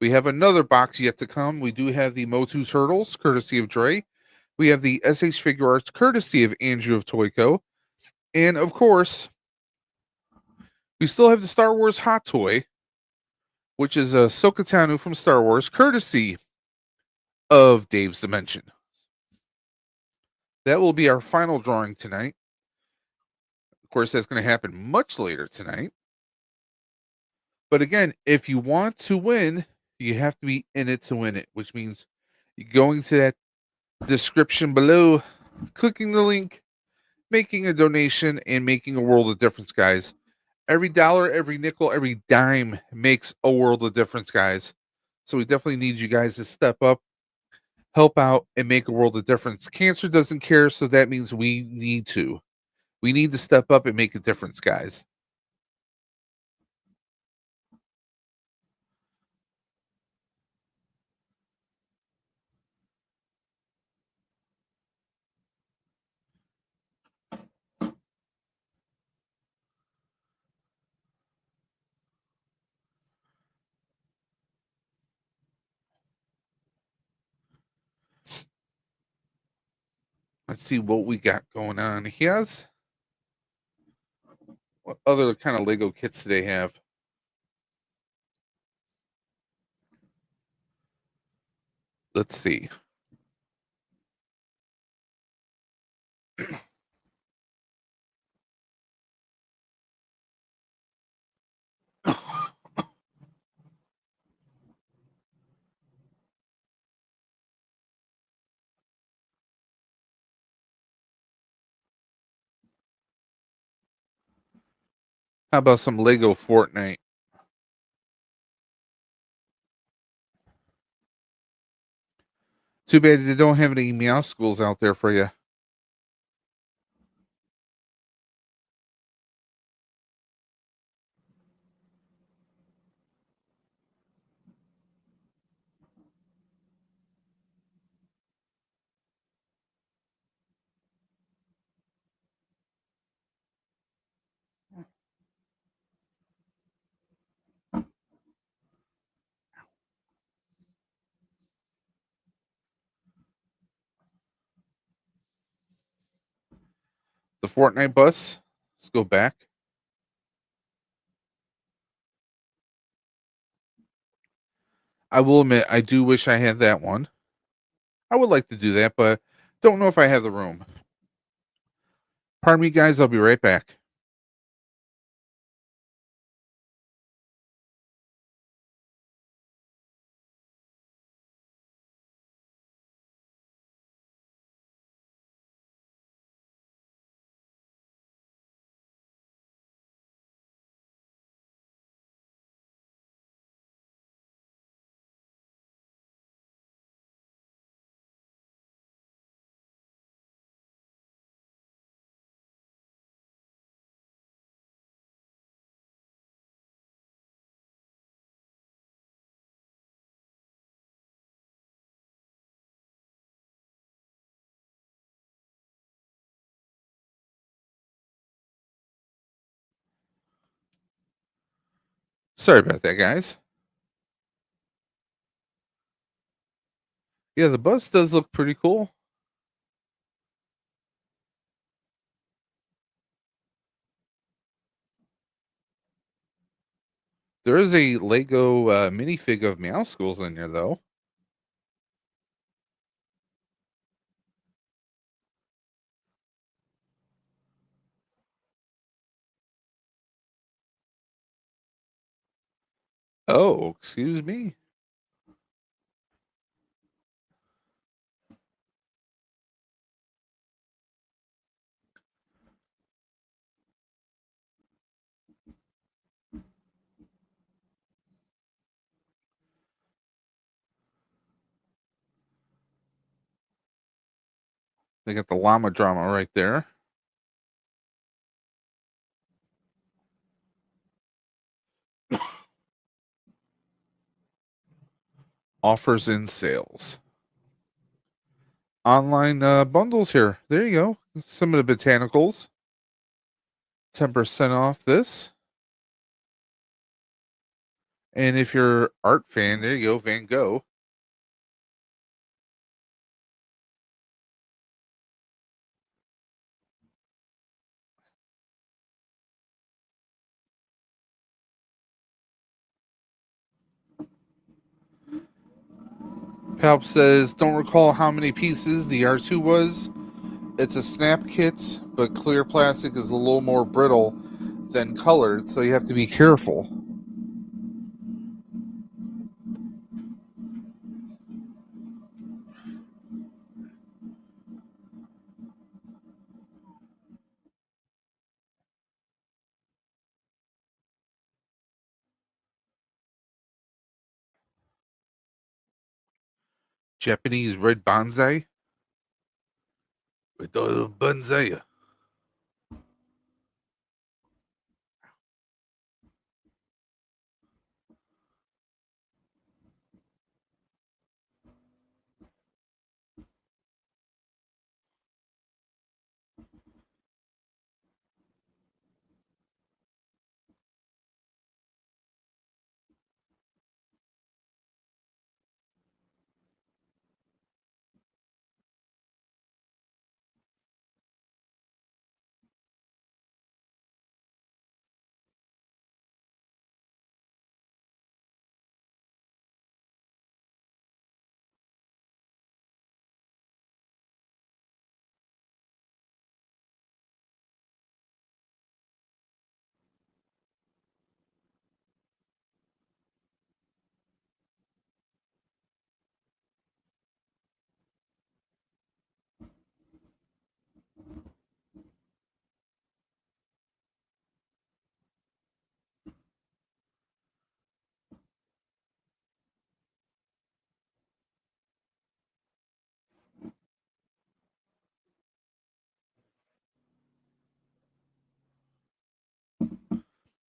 Speaker 2: We have another box yet to come. We do have the MOTU Turtles, courtesy of Dre. We have the SH FIGUARTS, courtesy of Andrew of TOYCO. And of course, we still have the Star Wars Hot Toy, which is a Ahsoka Tano from Star Wars, courtesy of Dave's Dimension. That will be our final drawing tonight. Of course, that's going to happen much later tonight. But again, if you want to win, you have to be in it to win it, which means you're going to that description below, clicking the link, making a donation, and making a world of difference, guys. Every dollar, every nickel, every dime makes a world of difference, guys. So we definitely need you guys to step up, help out, and make a world of difference. Cancer doesn't care, so that means we need to. We need to step up and make a difference, guys. Let's see what we got going on. He has, what other kind of Lego kits do they have? Let's see. How about some Lego Fortnite? Too bad they don't have any Meow Schools out there for you. The Fortnite bus. Let's go back. I will admit, I do wish I had that one. I would like to do that, but don't know if I have the room. Pardon me, guys. I'll be right back. Sorry about that, guys. Yeah, the bus does look pretty cool. There is a Lego minifig of Meow Schools in there, though. Oh, excuse me. They got the llama drama right there. Offers and sales. Online bundles here. There you go. Some of the botanicals. 10% off this. And if you're art fan, there you go, Van Gogh. Palp says, don't recall how many pieces the R2 was. It's a snap kit, but clear plastic is a little more brittle than colored, so you have to be careful. Japanese red bonsai. Red bonsai.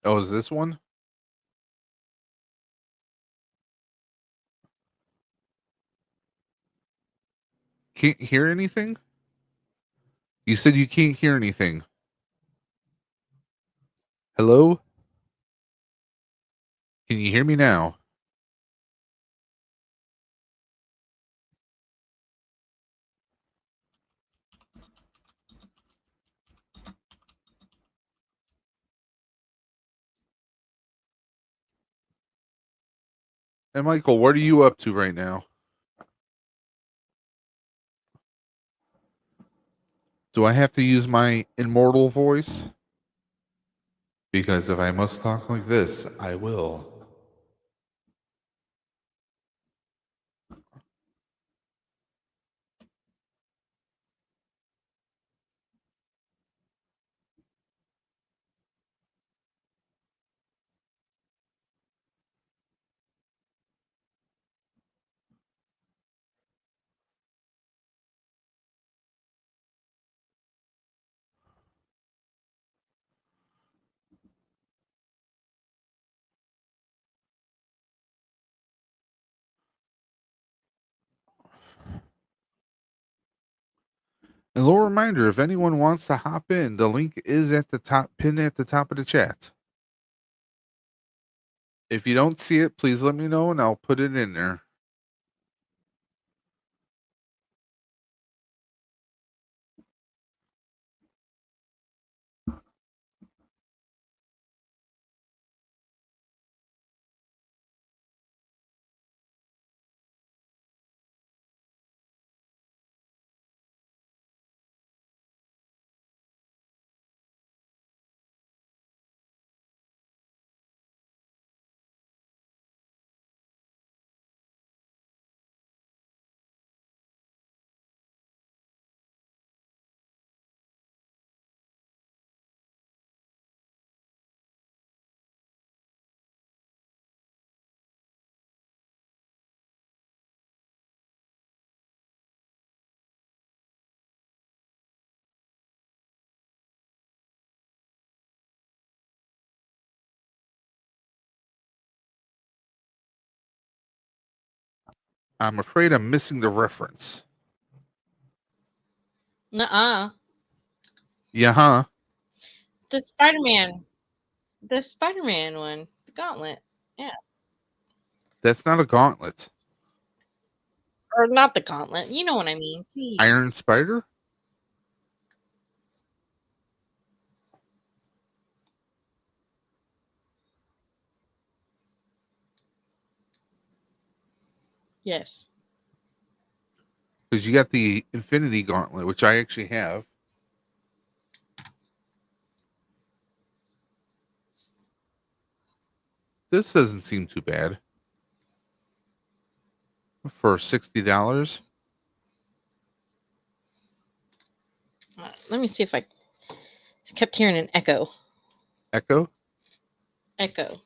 Speaker 2: Oh, is this one? Can't hear anything? You said you can't hear anything. Hello? Can you hear me now? And Michael, what are you up to right now? Do I have to use my immortal voice? Because if I must talk like this, I will. And a little reminder, if anyone wants to hop in, the link is at the top, pinned at the top of the chat. If you don't see it, please let me know and I'll put it in there. I'm afraid I'm missing the reference.
Speaker 5: Nuh-uh.
Speaker 2: Yeah, huh?
Speaker 5: The Spider-Man. The Spider-Man one. The Gauntlet. Yeah.
Speaker 2: That's not a gauntlet.
Speaker 5: Or not the Gauntlet. You know what I mean. Jeez.
Speaker 2: Iron Spider?
Speaker 5: Yes.
Speaker 2: Because you got the Infinity Gauntlet, which I actually have. This doesn't seem too bad. For $60.
Speaker 5: Let me see if I kept hearing an echo.
Speaker 2: Echo?
Speaker 5: Echo.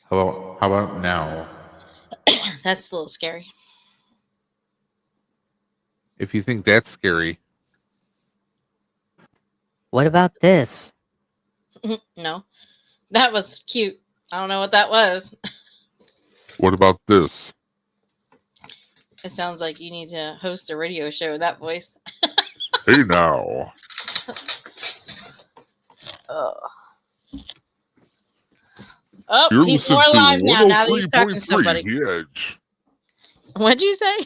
Speaker 2: How about now?
Speaker 5: That's a little scary.
Speaker 2: If you think that's scary.
Speaker 6: What about this?
Speaker 5: No. That was cute. I don't know what that was.
Speaker 2: What about this?
Speaker 5: It sounds like you need to host a radio show with that voice.
Speaker 2: Hey now.
Speaker 5: Oh, he's more alive now that he's talking to somebody.
Speaker 2: The Edge.
Speaker 5: What'd you say?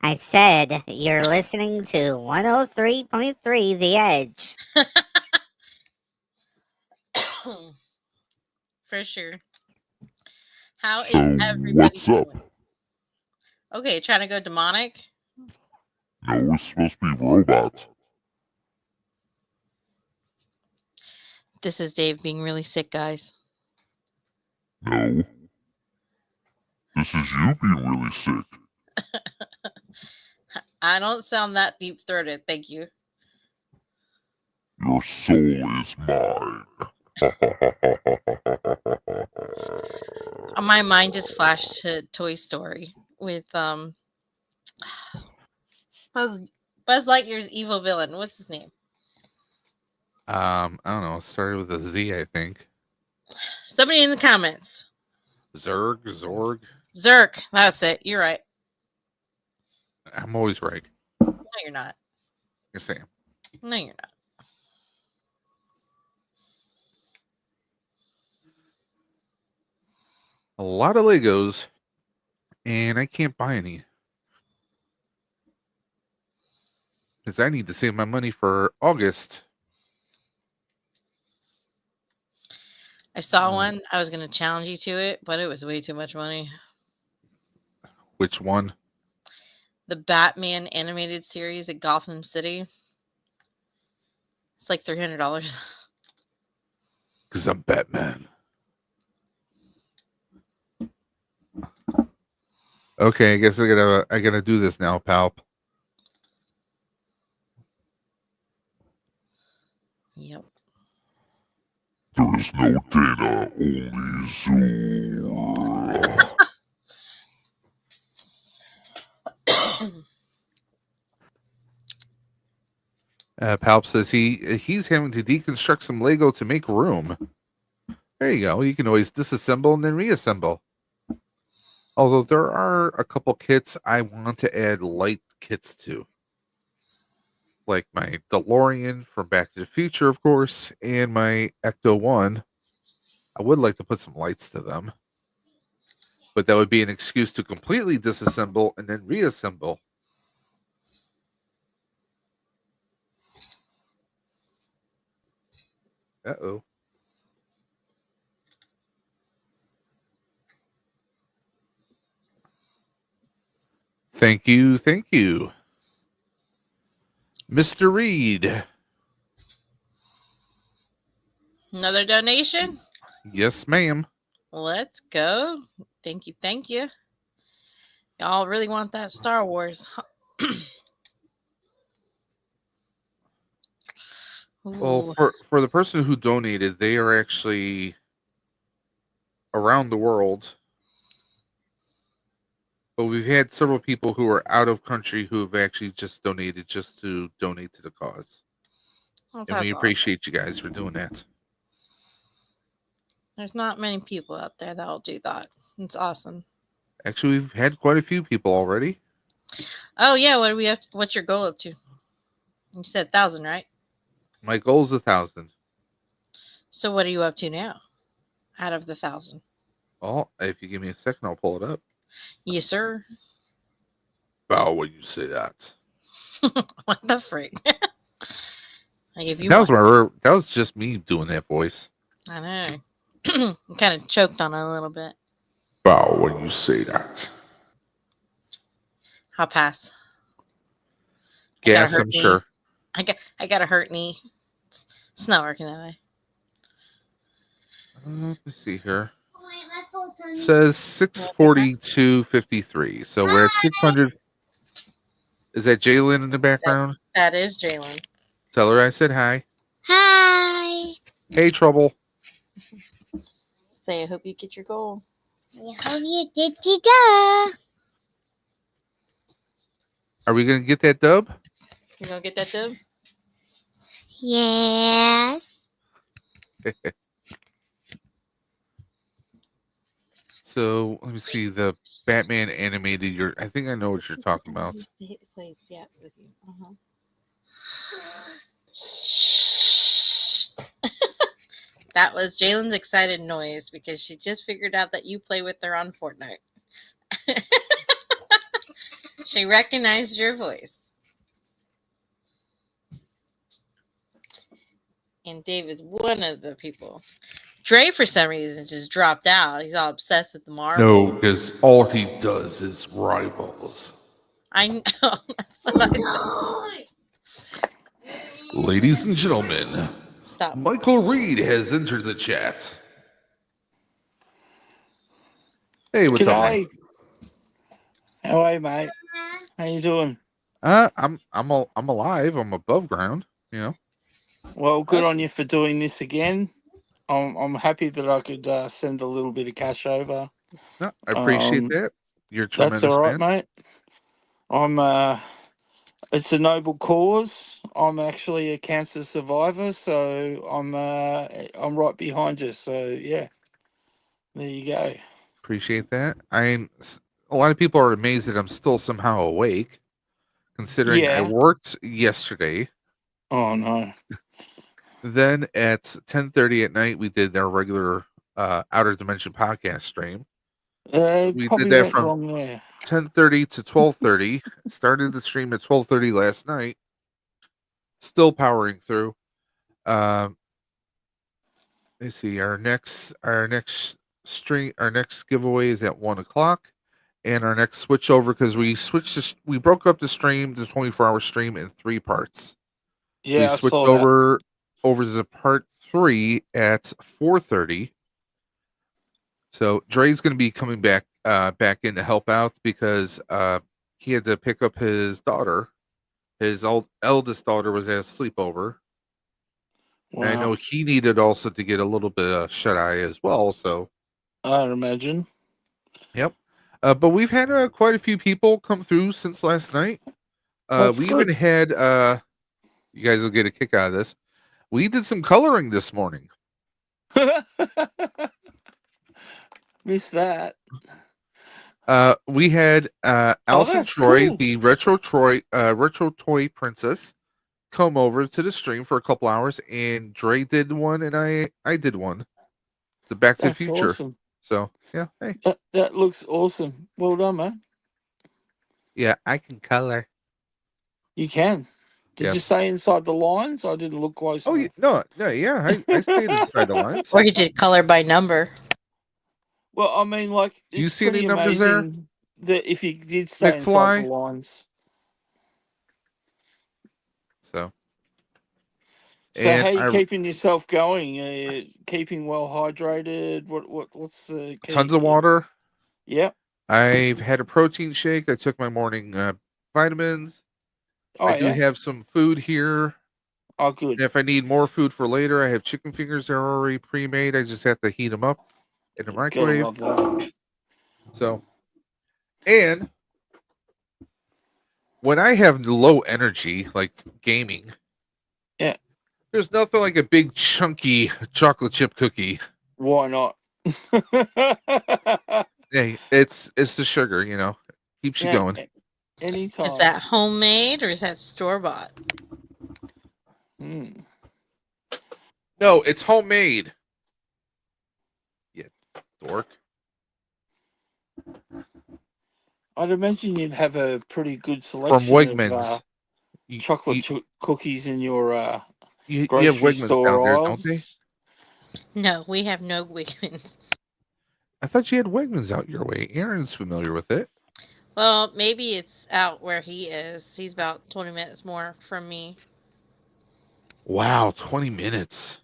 Speaker 6: I said you're listening to 103.3 The Edge.
Speaker 5: For sure. How is everybody doing? Okay, trying to go demonic?
Speaker 2: No, we're supposed to be robots.
Speaker 5: This is Dave being really sick, guys.
Speaker 2: No. This is you being really sick.
Speaker 5: I don't sound that deep-throated, thank you.
Speaker 2: Your soul is mine.
Speaker 5: My mind just flashed to Toy Story with Buzz Lightyear's evil villain. What's his name?
Speaker 2: I don't know. It started with a Z, I think.
Speaker 5: Somebody in the comments.
Speaker 2: Zorg.
Speaker 5: Zerk. That's it. You're right.
Speaker 2: I'm always right.
Speaker 5: No, you're not.
Speaker 2: You're saying.
Speaker 5: No, you're not.
Speaker 2: A lot of Legos, and I can't buy any. Because I need to save my money for August.
Speaker 5: I saw one. I was going to challenge you to it, but it was way too much money.
Speaker 2: Which one?
Speaker 5: The Batman animated series at Gotham City. It's like $300.
Speaker 2: Because I'm Batman. Okay, I guess I gotta do this now, pal.
Speaker 5: Yep.
Speaker 2: There is no data, only Zoom. Palp says he's having to deconstruct some Lego to make room. There you go. You can always disassemble and then reassemble. Although there are a couple kits I want to add light kits to. Like my DeLorean from Back to the Future, of course, and my Ecto-1. I would like to put some lights to them. But that would be an excuse to completely disassemble and then reassemble. Uh-oh. Thank you. Mr. Reed.
Speaker 5: Another donation?
Speaker 2: Yes, ma'am.
Speaker 5: Let's go. Thank you. Y'all really want that Star Wars.
Speaker 2: Well, for the person who donated, they are actually around the world. But we've had several people who are out of country who have actually just donated just to donate to the cause.
Speaker 5: Oh,
Speaker 2: and we
Speaker 5: that's
Speaker 2: appreciate you guys for doing that.
Speaker 5: There's not many people out there that'll do that. It's awesome.
Speaker 2: Actually, we've had quite a few people already.
Speaker 5: Oh yeah, what do we have? What's your goal up to? You said 1,000, right?
Speaker 2: My goal is 1,000.
Speaker 5: So what are you up to now? Out of the 1,000?
Speaker 2: Well, if you give me a second, I'll pull it up.
Speaker 5: Yes, sir.
Speaker 2: Bow when you say that.
Speaker 5: What the freak? I give you
Speaker 2: That was
Speaker 5: one.
Speaker 2: that was just me doing that voice.
Speaker 5: I know. Kind of choked on it a little bit.
Speaker 2: Bow when you say that.
Speaker 5: I'll pass.
Speaker 2: Gas, I'm sure.
Speaker 5: I got a hurt knee. It's not working that way.
Speaker 2: Let me see here. It says 642.53. So we're at 600. Is that Jalen in the background?
Speaker 5: That is Jalen.
Speaker 2: Tell her I said hi.
Speaker 7: Hi.
Speaker 2: Hey, Trouble.
Speaker 5: Say, I hope you get your goal.
Speaker 7: I hope you did the dub.
Speaker 2: Are we going to get that dub?
Speaker 5: You gonna get that dub?
Speaker 7: Yes.
Speaker 2: So let me see the Batman animated. I think I know what you're talking about.
Speaker 5: Please, yeah, with you. That was Jalen's excited noise because she just figured out that you play with her on Fortnite. She recognized your voice. And Dave is one of the people. Dre, for some reason, just dropped out. He's all obsessed with the Marvel.
Speaker 2: No, because all he does is rivals.
Speaker 5: I know. That's what I said.
Speaker 2: Ladies and gentlemen,
Speaker 5: Stop.
Speaker 2: Michael Reed has entered the chat. Hey, what's up, Mike?
Speaker 8: How are you, mate? How you doing?
Speaker 2: I'm alive. I'm above ground. You know.
Speaker 8: Well, good on you for doing this again. I'm happy that I could send a little bit of cash over.
Speaker 2: No, I appreciate that. You're a tremendous
Speaker 8: That's all right,
Speaker 2: man.
Speaker 8: mate. It's a noble cause. I'm actually a cancer survivor, so I'm right behind you. So yeah, there you go.
Speaker 2: Appreciate that. A lot of people are amazed that I'm still somehow awake, considering I worked yesterday.
Speaker 8: Oh no.
Speaker 2: Then at 10:30 at night, we did our regular Outer Dimension podcast stream. We did that from 10:30 to 12:30. Started the stream at 12:30 last night. Still powering through. Let's see. Our next giveaway is at 1:00, and our next switch over because we broke up the 24-hour stream in 3 parts.
Speaker 8: Yeah,
Speaker 2: we switched over to part 3 at 4:30. So Dre's going to be coming back in to help out because he had to pick up his daughter. His eldest daughter was at a sleepover. Wow. And I know he needed also to get a little bit of shut eye as well. So
Speaker 8: I'd imagine.
Speaker 2: Yep. But we've had quite a few people come through since last night. Even had you guys will get a kick out of this. We did some coloring this morning.
Speaker 8: Missed that.
Speaker 2: We had Allison Troy, the retro toy princess, come over to the stream for a couple hours, and Dre did one, and I did one. It's a Back to the Future.
Speaker 8: Awesome.
Speaker 2: So yeah, hey,
Speaker 8: that looks awesome. Well done, man.
Speaker 2: Yeah, I can color.
Speaker 8: You can. Did you stay inside the lines? I didn't look close.
Speaker 2: Oh, no, yeah, I stayed inside the lines.
Speaker 5: Or you did color by number.
Speaker 8: Well, I mean, like,
Speaker 2: do you see any numbers there?
Speaker 8: That if you did stay inside the lines.
Speaker 2: So
Speaker 8: how are you keeping yourself going? Keeping well hydrated? What's the key?
Speaker 2: Tons of water.
Speaker 8: Yep.
Speaker 2: I've had a protein shake. I took my morning vitamins. I do have some food here.
Speaker 8: Oh, good.
Speaker 2: And if I need more food for later, I have chicken fingers that are already pre-made. I just have to heat them up in the microwave. So, and when I have low energy, like gaming, there's nothing like a big chunky chocolate chip cookie.
Speaker 8: Why not?
Speaker 2: Hey, it's the sugar, keeps you
Speaker 8: Yeah,
Speaker 2: going.
Speaker 8: anytime.
Speaker 5: Is that homemade or is that store bought?
Speaker 8: Mm.
Speaker 2: No, it's homemade. Yeah, dork.
Speaker 8: I'd imagine you'd have a pretty good
Speaker 2: From
Speaker 8: selection of
Speaker 2: Wegmans. You
Speaker 8: chocolate
Speaker 2: you,
Speaker 8: cookies in your
Speaker 2: you have
Speaker 8: grocery
Speaker 2: Wegmans down
Speaker 8: store
Speaker 2: there, don't they?
Speaker 8: aisles.
Speaker 5: No, we have no Wiggins.
Speaker 2: I thought you had Wegmans out your way. Aaron's familiar with it.
Speaker 5: Well, maybe it's out where he is. He's about 20 minutes more from me.
Speaker 2: Wow, 20 minutes.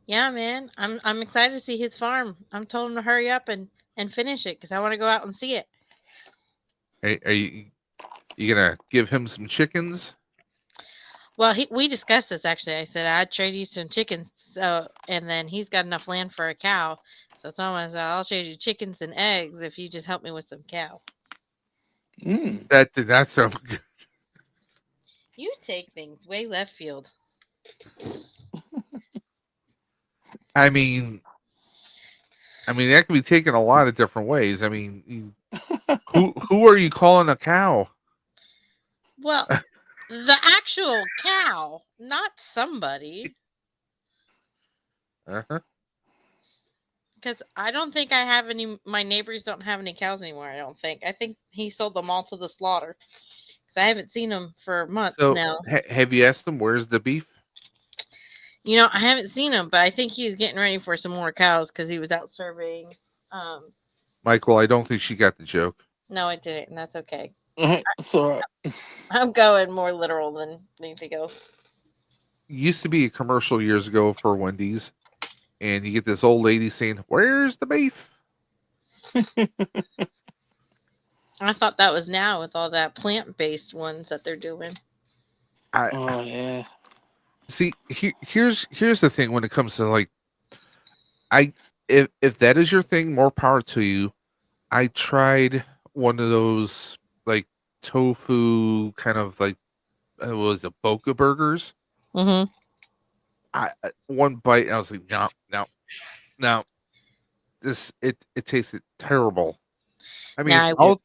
Speaker 5: Yeah, man. I'm excited to see his farm. I'm told him to hurry up and finish it because I want to go out and see it.
Speaker 2: Are you gonna give him some chickens?
Speaker 5: Well, we discussed this actually. I said I'd trade you some chickens, and then he's got enough land for a cow. So I said I'll trade you chickens and eggs if you just help me with some cow.
Speaker 8: Mm.
Speaker 2: That did not sound good.
Speaker 5: You take things way left field.
Speaker 2: I mean, that can be taken a lot of different ways. I mean, who are you calling a cow?
Speaker 5: Well, the actual cow, not somebody.
Speaker 2: Uh-huh.
Speaker 5: Because I don't think I have any. My neighbors don't have any cows anymore. I don't think. I think he sold them all to the slaughter. Because I haven't seen them for months
Speaker 2: So,
Speaker 5: now.
Speaker 2: have you asked him where's the beef?
Speaker 5: I haven't seen him, but I think he's getting ready for some more cows because he was out surveying.
Speaker 2: Michael, I don't think she got the joke.
Speaker 5: No, I didn't, and that's okay.
Speaker 8: That's all right.
Speaker 5: I'm going more literal than anything else.
Speaker 2: Used to be a commercial years ago for Wendy's, and you get this old lady saying, "Where's the beef?"
Speaker 5: I thought that was now with all that plant-based ones that they're doing.
Speaker 8: Oh yeah.
Speaker 2: See, here's the thing when it comes to like, if that is your thing, more power to you. I tried one of those like tofu kind of like it was a boca burgers.
Speaker 5: Mm-hmm.
Speaker 2: One bite, I was like, no, it tasted terrible. I mean,
Speaker 5: Now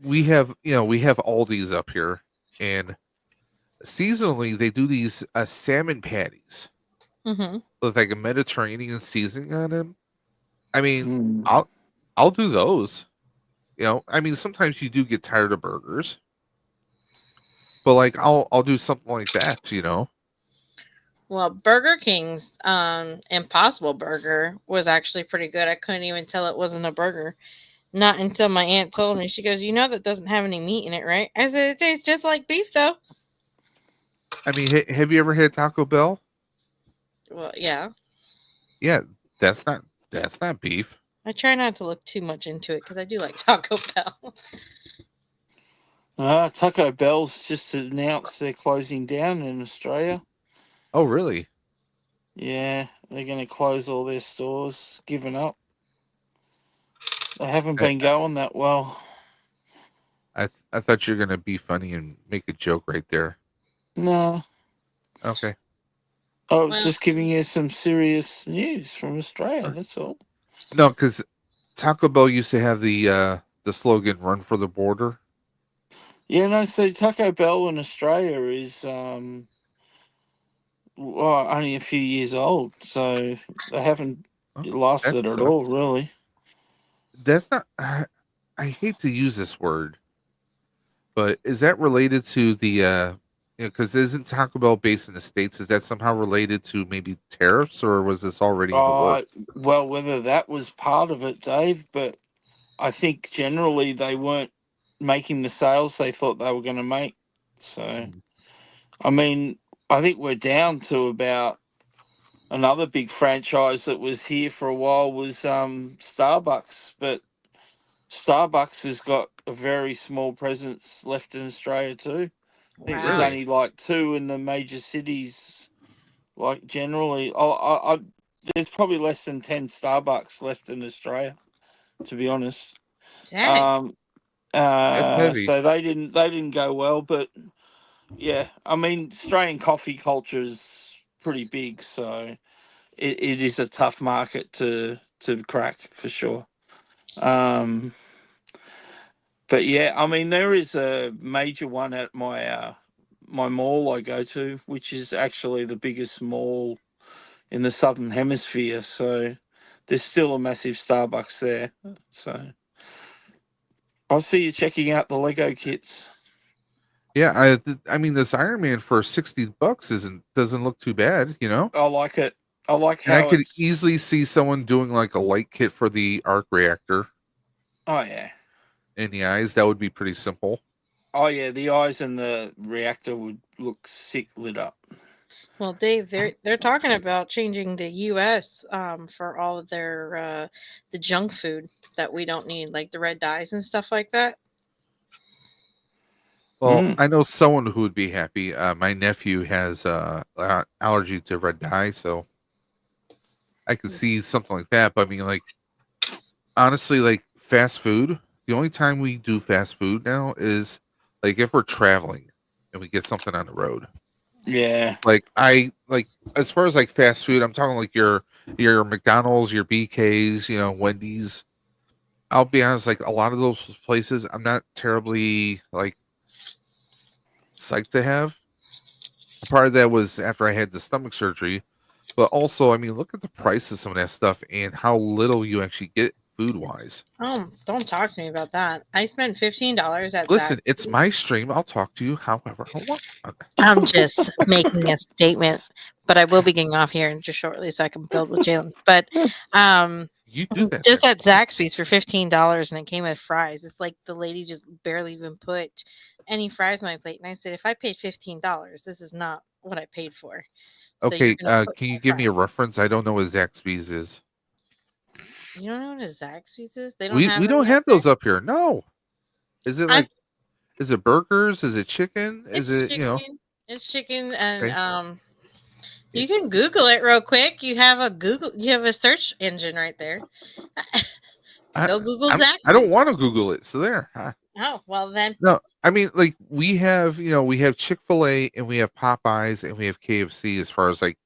Speaker 2: we have Aldi's up here, and seasonally they do these salmon patties
Speaker 5: Mm-hmm.
Speaker 2: with like a Mediterranean seasoning on them. I mean,
Speaker 8: Mm.
Speaker 2: I'll do those. I mean, sometimes you do get tired of burgers, but like I'll do something like that.
Speaker 5: Well, Burger King's Impossible Burger was actually pretty good. I couldn't even tell it wasn't a burger. Not until my aunt told me. She goes, that doesn't have any meat in it, right? I said, it tastes just like beef, though.
Speaker 2: I mean, have you ever had Taco Bell?
Speaker 5: Well, yeah.
Speaker 2: Yeah, that's not beef.
Speaker 5: I try not to look too much into it because I do like Taco Bell.
Speaker 8: Taco Bell's just announced they're closing down in Australia.
Speaker 2: Oh, really?
Speaker 8: Yeah, they're going to close all their stores, giving up. They haven't
Speaker 2: I
Speaker 8: been going that well.
Speaker 2: I thought you were gonna be funny and make a joke right there.
Speaker 8: No,
Speaker 2: Okay.
Speaker 8: I was
Speaker 5: Well,
Speaker 8: just giving you some serious news from Australia. That's all.
Speaker 2: No, because Taco Bell used to have the slogan "Run for the border."
Speaker 8: Yeah, no. So Taco Bell in Australia is only a few years old, so they haven't
Speaker 2: Oh,
Speaker 8: lasted
Speaker 2: that's
Speaker 8: at all, really.
Speaker 2: that's not. I hate to use this word, but is that related to the? Because isn't Taco Bell based in the States? Is that somehow related to maybe tariffs, or was this already in the works?
Speaker 8: Well, whether that was part of it, Dave, but I think generally they weren't making the sales they thought they were going to make. So, I mean, I think we're down to about another big franchise that was here for a while was Starbucks, but Starbucks has got a very small presence left in Australia too. I think there's
Speaker 5: wow.
Speaker 8: only like two in the major cities. Like generally, there's probably less than 10 Starbucks left in Australia, to be honest.
Speaker 5: Dang.
Speaker 2: That's heavy.
Speaker 8: So they didn't go well, but yeah, I mean, Australian coffee culture is pretty big, so it is a tough market to crack for sure. Um, but yeah, I mean, there is a major one at my my mall I go to, which is actually the biggest mall in the Southern Hemisphere. So there's still a massive Starbucks there. So I see you checking out the Lego kits.
Speaker 2: Yeah, I mean this Iron Man for $60 doesn't look too bad, you know.
Speaker 8: I like it. I like
Speaker 2: And I
Speaker 8: how
Speaker 2: could
Speaker 8: it's.
Speaker 2: easily see someone doing like a light kit for the arc reactor
Speaker 8: Oh yeah.
Speaker 2: in the eyes. That would be pretty simple.
Speaker 8: Oh yeah. The eyes and the reactor would look sick lit up.
Speaker 5: Well, Dave, they're talking about changing the U.S. For all of their the junk food that we don't need, like the red dyes and stuff like that.
Speaker 2: Well,
Speaker 8: Mm.
Speaker 2: I know someone who would be happy. My nephew has allergy to red dye, so I could see something like that. But I mean, like honestly, like fast food. The only time we do fast food now is like if we're traveling and we get something on the road.
Speaker 8: Yeah.
Speaker 2: Like I like as far as like fast food, I'm talking like your McDonald's, your BKs, you know, Wendy's. I'll be honest, like a lot of those places, I'm not terribly like psyched to have. Part of that was after I had the stomach surgery, but also, I mean, look at the price of some of that stuff and how little you actually get food wise.
Speaker 5: Oh, don't talk to me about that. I spent $15 at
Speaker 2: Listen, it's
Speaker 5: Zaxby's.
Speaker 2: my stream. I'll talk to you however I want.
Speaker 5: I'm just making a statement, but I will be getting off here in just shortly so I can build with Jalen. But
Speaker 2: You do that
Speaker 5: just
Speaker 2: then.
Speaker 5: at Zaxby's for $15, and it came with fries. It's like the lady just barely even put any fries on my plate, and I said, if I paid $15, this is not what I paid for. So you're
Speaker 2: Okay,
Speaker 5: gonna put
Speaker 2: can you
Speaker 5: more
Speaker 2: give me a
Speaker 5: fries.
Speaker 2: reference? I don't know what Zaxby's is.
Speaker 5: You don't know what a Zaxby's is? They don't
Speaker 2: We
Speaker 5: have any
Speaker 2: don't
Speaker 5: up
Speaker 2: have
Speaker 5: there.
Speaker 2: those up here. No. Is it
Speaker 5: I
Speaker 2: like is it burgers? Is it chicken? Is
Speaker 5: It's
Speaker 2: it, you know,
Speaker 5: chicken. It's chicken, and
Speaker 2: okay.
Speaker 5: you can Google it real quick. You have a search engine right there.
Speaker 2: I
Speaker 5: Go Google
Speaker 2: I don't
Speaker 5: Zaxby's.
Speaker 2: want to Google it. So there.
Speaker 5: Oh, well then.
Speaker 2: No, I mean, like we have, you know, we have Chick-fil-A and we have Popeyes and we have KFC as far as like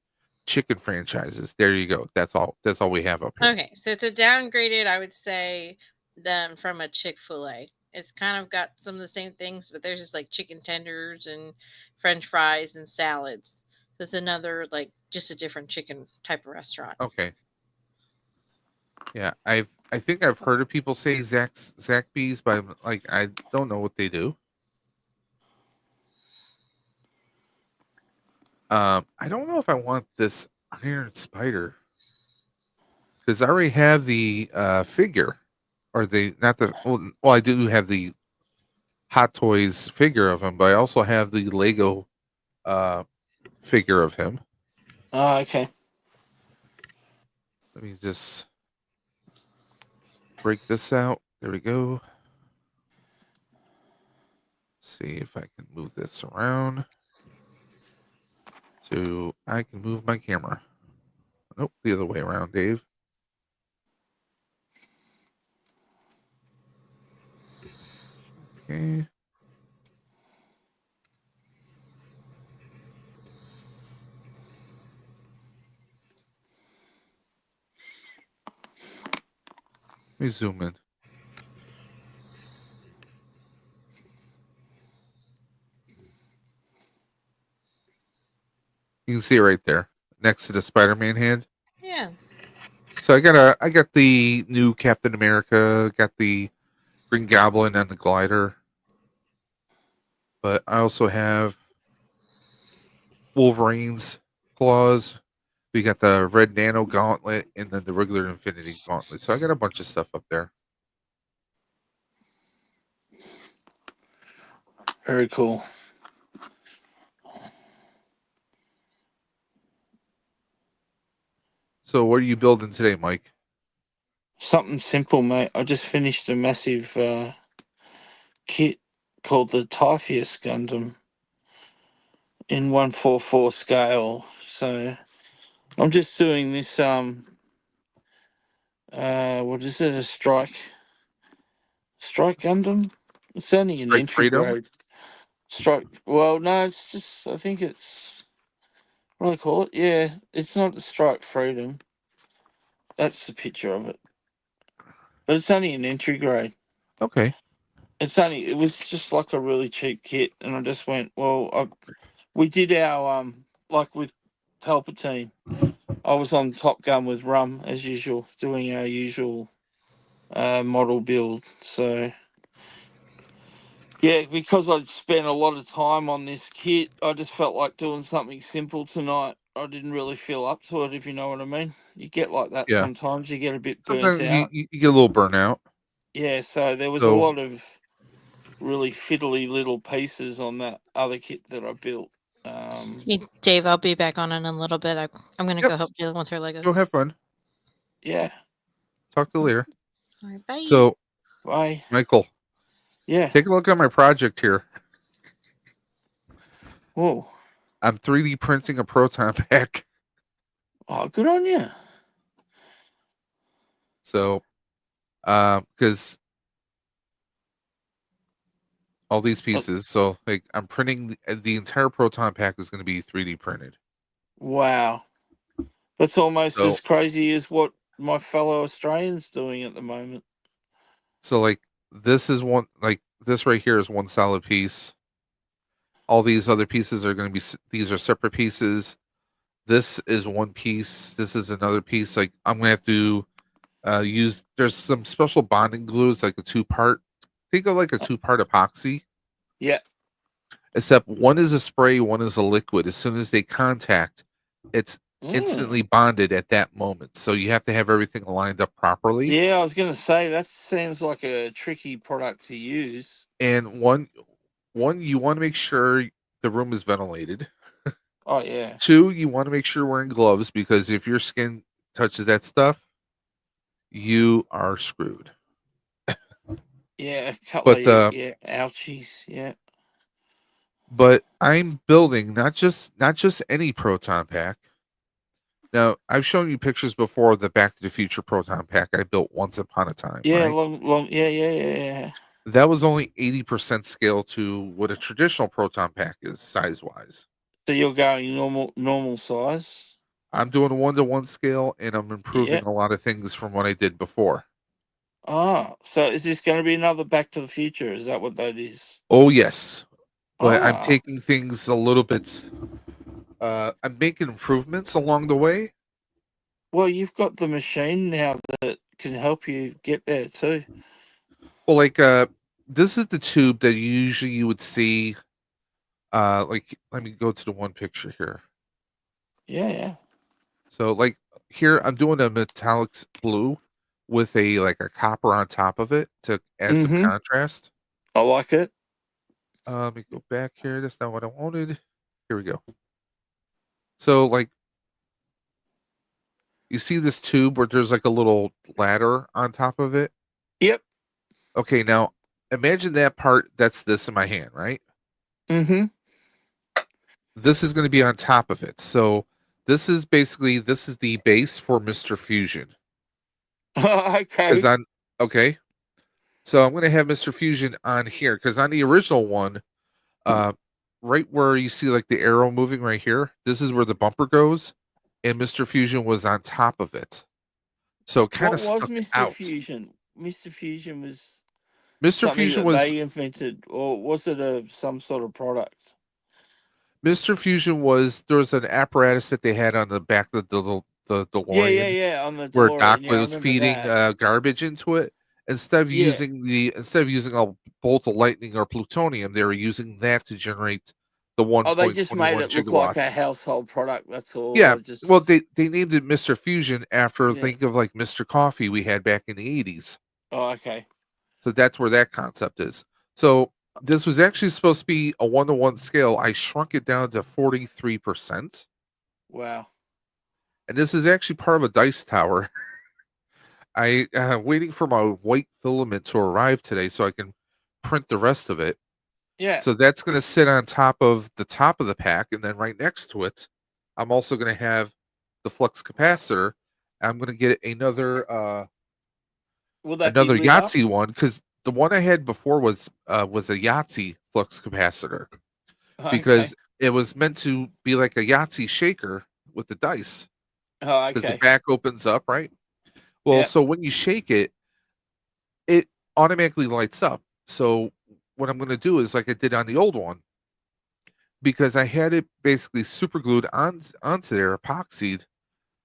Speaker 2: chicken franchises. There you go. That's all. That's all we have up here.
Speaker 5: Okay, so it's a downgraded, I would say, them from a Chick-fil-A. It's kind of got some of the same things, but there's just like chicken tenders and French fries and salads. So it's another like just a different chicken type of restaurant.
Speaker 2: Okay. Yeah, I think I've heard of people say Zaxby's, but I'm, like I don't know what they do. I don't know if I want this Iron Spider because I already have the figure, or the not the well, I do have the Hot Toys figure of him, but I also have the Lego uh figure of him.
Speaker 8: Oh, okay.
Speaker 2: Let me just break this out. There we go. See if I can move this around so I can move my camera. Nope, the other way around, Dave. Okay. Let me zoom in. You can see it right there next to the Spider-Man hand.
Speaker 5: Yeah.
Speaker 2: So I got the new Captain America, got the Green Goblin and the glider. But I also have Wolverine's claws. We got the red nano gauntlet and then the regular infinity gauntlet. So I got a bunch of stuff up there.
Speaker 8: Very cool.
Speaker 2: So what are you building today, Mike?
Speaker 8: Something simple, mate. I just finished a massive kit called the Typhoeus Gundam in 144 scale. So I'm just doing this what is it, a strike Gundam? It's only an
Speaker 2: Strike
Speaker 8: entry
Speaker 2: Freedom?
Speaker 8: grade. Strike, well no, it's just, I think it's, what do I call it? Yeah, it's not the Strike Freedom. That's the picture of it. but it's only an entry grade.
Speaker 2: Okay.
Speaker 8: It was just like a really cheap kit, and I just went, well, we did our like with Palpatine. I was on Top Gun with Rum as usual, doing our usual model build. So yeah, because I'd spent a lot of time on this kit, I just felt like doing something simple tonight. I didn't really feel up to it, if you know what I mean. You get like that
Speaker 2: Yeah.
Speaker 8: sometimes. You get a bit burnt
Speaker 2: Sometimes
Speaker 8: out.
Speaker 2: you get a little burnout.
Speaker 8: Yeah, so there was a
Speaker 2: So
Speaker 8: lot of really fiddly little pieces on that other kit that I built.
Speaker 5: Hey, Dave, I'll be back on in a little bit. I'm going to
Speaker 2: Yep.
Speaker 5: go help Jalen with her Legos.
Speaker 2: go have fun.
Speaker 8: Yeah.
Speaker 2: Talk to you later.
Speaker 5: All right, bye.
Speaker 2: So
Speaker 8: Bye.
Speaker 2: Michael,
Speaker 8: Yeah.
Speaker 2: take a look at my project here.
Speaker 8: Whoa.
Speaker 2: I'm 3D printing a proton pack.
Speaker 8: Oh, good on you.
Speaker 2: So, because all these pieces, so like I'm printing the entire proton pack is going to be 3D printed.
Speaker 8: Wow. That's almost
Speaker 2: So,
Speaker 8: as crazy as what my fellow Australians doing at the moment.
Speaker 2: so like this is one, like this right here is one solid piece. All these other pieces are going to be, these are separate pieces. This is one piece. This is another piece. Like I'm going to have to use, there's some special bonding glue. It's like a two-part, think of like a two-part epoxy.
Speaker 8: Yeah.
Speaker 2: Except one is a spray, one is a liquid. As soon as they contact, it's instantly bonded at that moment. So you have to have everything lined up properly.
Speaker 8: Yeah, I was going to say that sounds like a tricky product to use.
Speaker 2: And one you want to make sure the room is ventilated.
Speaker 8: Oh yeah.
Speaker 2: Two, you want to make sure you're wearing gloves because if your skin touches that stuff, you are screwed.
Speaker 8: Yeah, a couple
Speaker 2: But
Speaker 8: of ouchies. Yeah.
Speaker 2: but I'm building not just any proton pack. Now, I've shown you pictures before of the Back to the Future proton pack I built once upon a time.
Speaker 8: Yeah,
Speaker 2: right?
Speaker 8: long. Yeah.
Speaker 2: That was only 80% scale to what a traditional proton pack is size wise.
Speaker 8: So you're going normal size.
Speaker 2: I'm doing a 1-to-1 scale and I'm improving
Speaker 8: Yeah.
Speaker 2: a lot of things from what I did before.
Speaker 8: Ah, so is this going to be another Back to the Future? Is that what that is?
Speaker 2: Oh, yes. But I'm
Speaker 8: Ah.
Speaker 2: taking things a little bit, I'm making improvements along the way.
Speaker 8: Well, you've got the machine now that can help you get there too.
Speaker 2: Well, like, this is the tube that usually you would see. Like, let me go to the one picture here.
Speaker 8: Yeah.
Speaker 2: So, like, here I'm doing a metallic blue with a copper on top of it to add some contrast.
Speaker 8: I like it.
Speaker 2: Let me go back here. That's not what I wanted. Here we go. So, like, you see this tube where there's like a little ladder on top of it?
Speaker 8: Yep.
Speaker 2: Okay, now imagine that part. That's this in my hand, right?
Speaker 8: Mm-hmm.
Speaker 2: This is going to be on top of it. So this is the base for Mr. Fusion.
Speaker 8: Okay.
Speaker 2: Okay. So I'm going to have Mr. Fusion on here because on the original one, right where you see like the arrow moving right here, this is where the bumper goes, and Mr. Fusion was on top of it. So kind
Speaker 8: What
Speaker 2: of
Speaker 8: was
Speaker 2: stuck
Speaker 8: Mr.
Speaker 2: out.
Speaker 8: Fusion? Mr. Fusion was
Speaker 2: Mr.
Speaker 8: something
Speaker 2: Fusion
Speaker 8: that
Speaker 2: was
Speaker 8: they invented, or was it some sort of product?
Speaker 2: Mr. Fusion was there was an apparatus that they had on the back of the DeLorean
Speaker 8: Yeah. On the
Speaker 2: where
Speaker 8: DeLorean,
Speaker 2: Doc
Speaker 8: yeah, I
Speaker 2: was
Speaker 8: remember
Speaker 2: feeding
Speaker 8: that.
Speaker 2: garbage into it. Instead of
Speaker 8: Yeah.
Speaker 2: using a bolt of lightning or plutonium, they were using that to generate the
Speaker 8: Oh, they just
Speaker 2: 1.21
Speaker 8: made it look like a
Speaker 2: gigawatts.
Speaker 8: household product. That's all.
Speaker 2: Yeah,
Speaker 8: They just
Speaker 2: well, they named it Mr. Fusion after
Speaker 8: Yeah.
Speaker 2: think of like Mr. Coffee we had back in the 80s.
Speaker 8: Oh, okay.
Speaker 2: So that's where that concept is. So this was actually supposed to be a 1-to-1 scale. I shrunk it down to 43%.
Speaker 8: Wow.
Speaker 2: And this is actually part of a dice tower. I waiting for my white filament to arrive today so I can print the rest of it.
Speaker 8: Yeah.
Speaker 2: So that's going to sit on top of the pack, and then right next to it, I'm also going to have the flux capacitor. I'm going to get another
Speaker 8: Will that be lit up?
Speaker 2: Yahtzee one because the one I had before was a Yahtzee flux capacitor because it was meant to be like a Yahtzee shaker with the dice
Speaker 8: Oh,
Speaker 2: because the
Speaker 8: okay.
Speaker 2: back opens up, right? Well,
Speaker 8: Yeah.
Speaker 2: so when you shake it, automatically lights up. So what I'm going to do is like I did on the old one, because I had it basically super glued onto there, epoxied,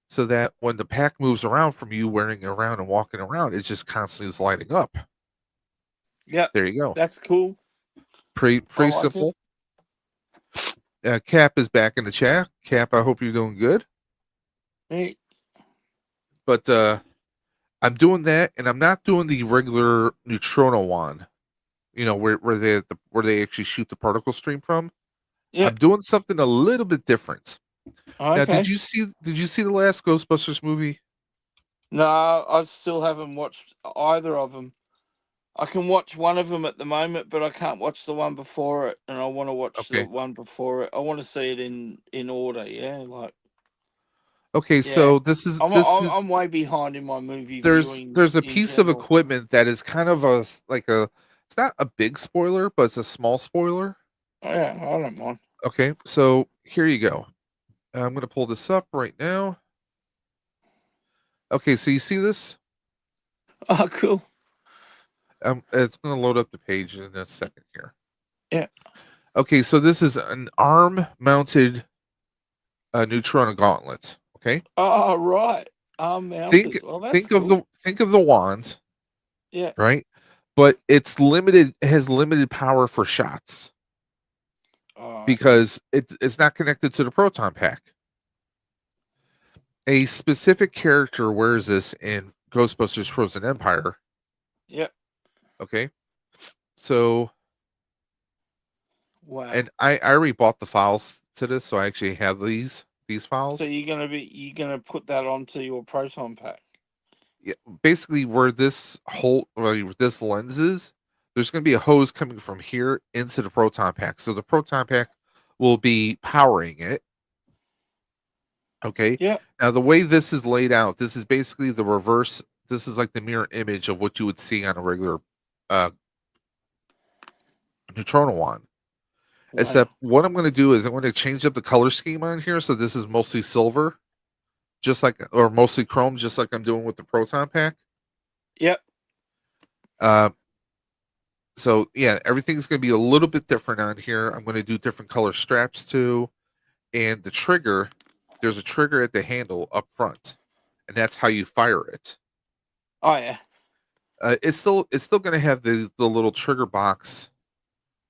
Speaker 2: so that when the pack moves around from you wearing it around and walking around, it just constantly is lighting up.
Speaker 8: Yep.
Speaker 2: There you go.
Speaker 8: That's cool.
Speaker 2: Pretty
Speaker 8: like it.
Speaker 2: simple. Cap is back in the chat. Cap, I hope you're doing good.
Speaker 8: Hey,
Speaker 2: But I'm doing that, and I'm not doing the regular neutrino wand. You know, where they actually shoot the particle stream from.
Speaker 8: yeah.
Speaker 2: I'm doing something a little bit different. Now,
Speaker 8: Okay.
Speaker 2: did you see the last Ghostbusters movie?
Speaker 8: No, I still haven't watched either of them. I can watch one of them at the moment, but I can't watch the one before it, and I want to watch the
Speaker 2: Okay.
Speaker 8: one before it. I want to see it in order. Yeah, like
Speaker 2: Okay,
Speaker 8: yeah.
Speaker 2: so this is
Speaker 8: I'm way behind in my movie viewing.
Speaker 2: there's a
Speaker 8: in
Speaker 2: piece of
Speaker 8: general.
Speaker 2: equipment that is kind of it's not a big spoiler, but it's a small spoiler.
Speaker 8: Oh, yeah, I don't mind.
Speaker 2: Okay, so here you go. I'm going to pull this up right now. Okay, so you see this?
Speaker 8: Oh, cool.
Speaker 2: It's going to load up the page in a second here.
Speaker 8: Yeah.
Speaker 2: Okay, so this is an arm-mounted neutrino gauntlet. Okay.
Speaker 8: Oh, right.
Speaker 2: Think
Speaker 8: Well, that's
Speaker 2: think
Speaker 8: cool.
Speaker 2: of the wands,
Speaker 8: Yeah.
Speaker 2: right? But it's limited. It has limited power for shots
Speaker 8: Oh,
Speaker 2: because it's not connected to the proton pack. A specific character wears this in Ghostbusters Frozen Empire.
Speaker 8: yep.
Speaker 2: Okay. So,
Speaker 8: Wow.
Speaker 2: and I already bought the files to this, so I actually have these files.
Speaker 8: So you're gonna put that onto your proton pack.
Speaker 2: Yeah, basically where this this lens is, there's going to be a hose coming from here into the proton pack. So the proton pack will be powering it. Okay.
Speaker 8: Yeah.
Speaker 2: Now the way this is laid out, this is basically the reverse. This is like the mirror image of what you would see on a regular neutrino wand.
Speaker 8: Wow.
Speaker 2: Except what I'm going to do is I'm going to change up the color scheme on here. So this is mostly silver, or mostly chrome, just like I'm doing with the proton pack.
Speaker 8: Yep.
Speaker 2: So yeah, everything's going to be a little bit different on here. I'm going to do different color straps too, and the trigger. There's a trigger at the handle up front, and that's how you fire it.
Speaker 8: Oh yeah.
Speaker 2: It's still going to have the little trigger box,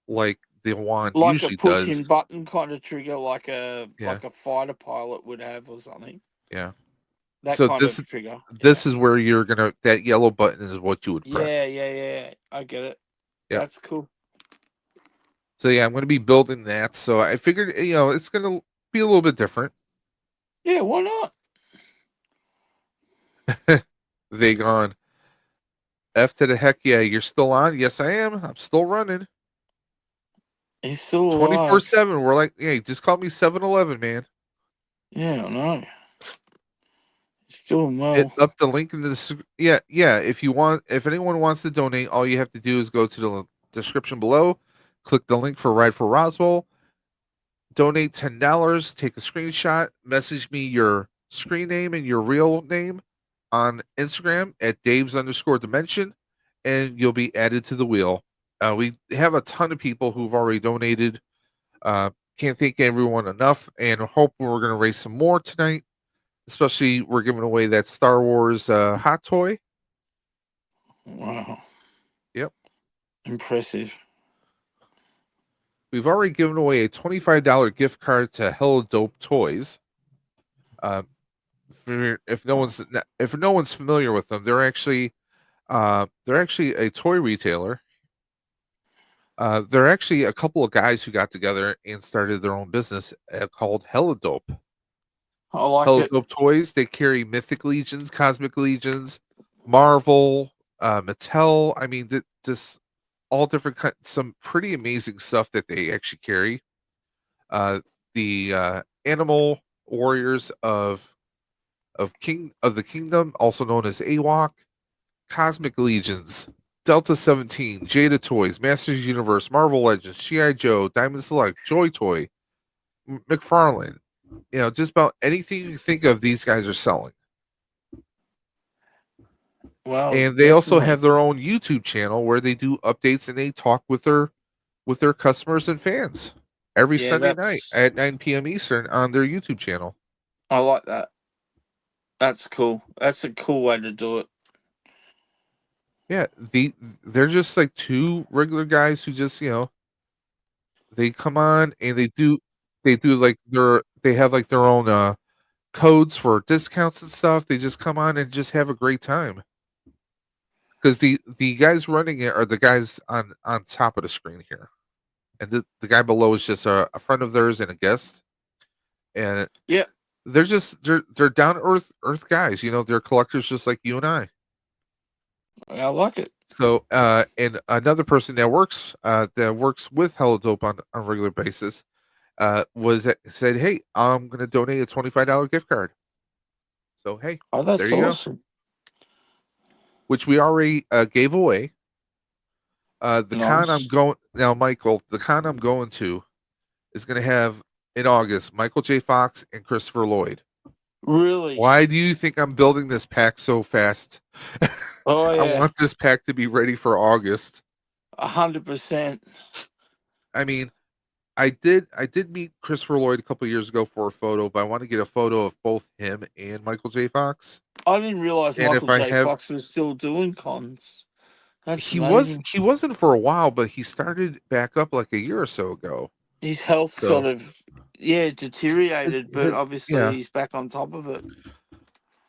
Speaker 2: like the wand
Speaker 8: Like
Speaker 2: usually
Speaker 8: a push
Speaker 2: does.
Speaker 8: and button kind of trigger, like
Speaker 2: Yeah.
Speaker 8: a fighter pilot would have or something.
Speaker 2: Yeah.
Speaker 8: That
Speaker 2: So
Speaker 8: kind
Speaker 2: this
Speaker 8: of trigger.
Speaker 2: This is where you're gonna that yellow button is what you would press.
Speaker 8: Yeah. I get it.
Speaker 2: Yep.
Speaker 8: That's cool.
Speaker 2: So yeah, I'm going to be building that. So I figured it's going to be a little bit different.
Speaker 8: Yeah, why not?
Speaker 2: They gone. F to the heck yeah, you're still on? Yes, I am. I'm still running.
Speaker 8: He's still
Speaker 2: 24/7. We're like, hey, just call me 7-Eleven, man.
Speaker 8: Yeah, I know. He's doing well.
Speaker 2: Hit up the link in the yeah. If anyone wants to donate, all you have to do is go to the description below, click the link for Ride for Roswell, donate $10, take a screenshot, message me your screen name and your real name on Instagram at Dave's_dimension, and you'll be added to the wheel. We have a ton of people who've already donated. Can't thank everyone enough, and hope we're going to raise some more tonight. Especially, we're giving away that Star Wars hot toy.
Speaker 8: Wow.
Speaker 2: Yep.
Speaker 8: Impressive.
Speaker 2: We've already given away a $25 gift card to HELLADOPE Toys. If no one's familiar with them, they're actually a toy retailer. They're actually a couple of guys who got together and started their own business called HELLADOPE.
Speaker 8: I like it.
Speaker 2: HELLADOPE Toys. They carry Mythic Legions, Cosmic Legions, Marvel, Mattel. I mean, just all different some pretty amazing stuff that they actually carry. The Animal Warriors of the Kingdom, also known as AWOC, Cosmic Legions, Delta 17, Jada Toys, Masters Universe, Marvel Legends, G.I. Joe, Diamond Select, Joy Toy, McFarlane. Just about anything you think of, these guys are selling.
Speaker 8: Well,
Speaker 2: And they also
Speaker 8: definitely.
Speaker 2: have their own YouTube channel where they do updates and they talk with their customers and fans every
Speaker 8: Yeah,
Speaker 2: Sunday night at 9 p.m. Eastern on their YouTube channel.
Speaker 8: I like that. That's cool. That's a cool way to do it.
Speaker 2: Yeah, they're just like two regular guys who just, they come on and they do like they have like their own codes for discounts and stuff. They just come on and just have a great time. Because the guys running it are the guys on top of the screen here, and the guy below is just a friend of theirs and a guest, and
Speaker 8: Yeah,
Speaker 2: they're down to earth guys. They're collectors just like you and I.
Speaker 8: I like it.
Speaker 2: So, and another person that works with HELLADOPE on a regular basis, said, "Hey, I'm gonna donate a $25 gift card." So hey,
Speaker 8: Oh,
Speaker 2: there
Speaker 8: that's
Speaker 2: you go.
Speaker 8: awesome.
Speaker 2: Which we already gave away. The con I'm
Speaker 8: Nice.
Speaker 2: going now, Michael. The con I'm going to is going to have in August Michael J. Fox and Christopher Lloyd.
Speaker 8: Really?
Speaker 2: Why do you think I'm building this pack so fast?
Speaker 8: Oh
Speaker 2: I
Speaker 8: yeah,
Speaker 2: want this pack to be ready for August.
Speaker 8: 100%.
Speaker 2: I mean, I did meet Christopher Lloyd a couple years ago for a photo, but I want to get a photo of both him and Michael J. Fox.
Speaker 8: I didn't realize
Speaker 2: And if
Speaker 8: Michael
Speaker 2: I
Speaker 8: J.
Speaker 2: have
Speaker 8: Fox was still doing cons. That's
Speaker 2: he was
Speaker 8: amazing.
Speaker 2: he wasn't for a while, but he started back up like a year or so ago.
Speaker 8: His health
Speaker 2: So
Speaker 8: sort of, deteriorated, but
Speaker 2: his
Speaker 8: obviously
Speaker 2: yeah.
Speaker 8: he's back on top of it.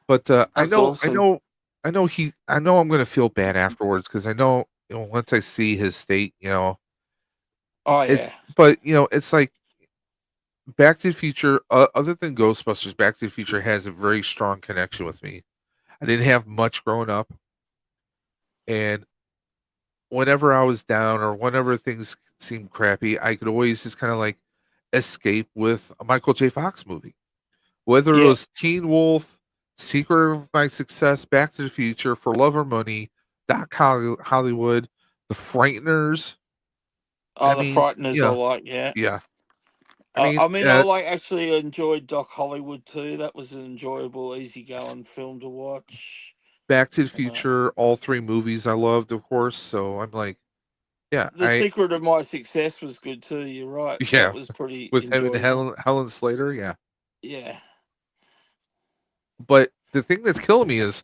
Speaker 2: But I
Speaker 8: That's
Speaker 2: know, I
Speaker 8: awesome.
Speaker 2: know, I know I'm gonna feel bad afterwards because I know, once I see his state,
Speaker 8: Oh yeah,
Speaker 2: it's like Back to the Future. Other than Ghostbusters, Back to the Future has a very strong connection with me. I didn't have much growing up, and whenever I was down or whenever things seemed crappy, I could always just kind of like escape with a Michael J. Fox movie. Whether it
Speaker 8: yeah.
Speaker 2: was Teen Wolf, Secret of My Success, Back to the Future, For Love or Money, Hollywood, The Frighteners. I
Speaker 8: Oh, the
Speaker 2: mean,
Speaker 8: Frighteners I like. Yeah.
Speaker 2: yeah. I mean,
Speaker 8: I mean, I like actually enjoyed Doc Hollywood too. That was an enjoyable, easygoing film to watch.
Speaker 2: Back to the
Speaker 8: Uh,
Speaker 2: Future, all three movies I loved, of course. So I'm like, yeah,
Speaker 8: the Secret of My Success was good too. You're right. That
Speaker 2: yeah,
Speaker 8: was pretty
Speaker 2: with him and
Speaker 8: enjoyable.
Speaker 2: Helen Slater, yeah.
Speaker 8: Yeah.
Speaker 2: But the thing that's killing me is,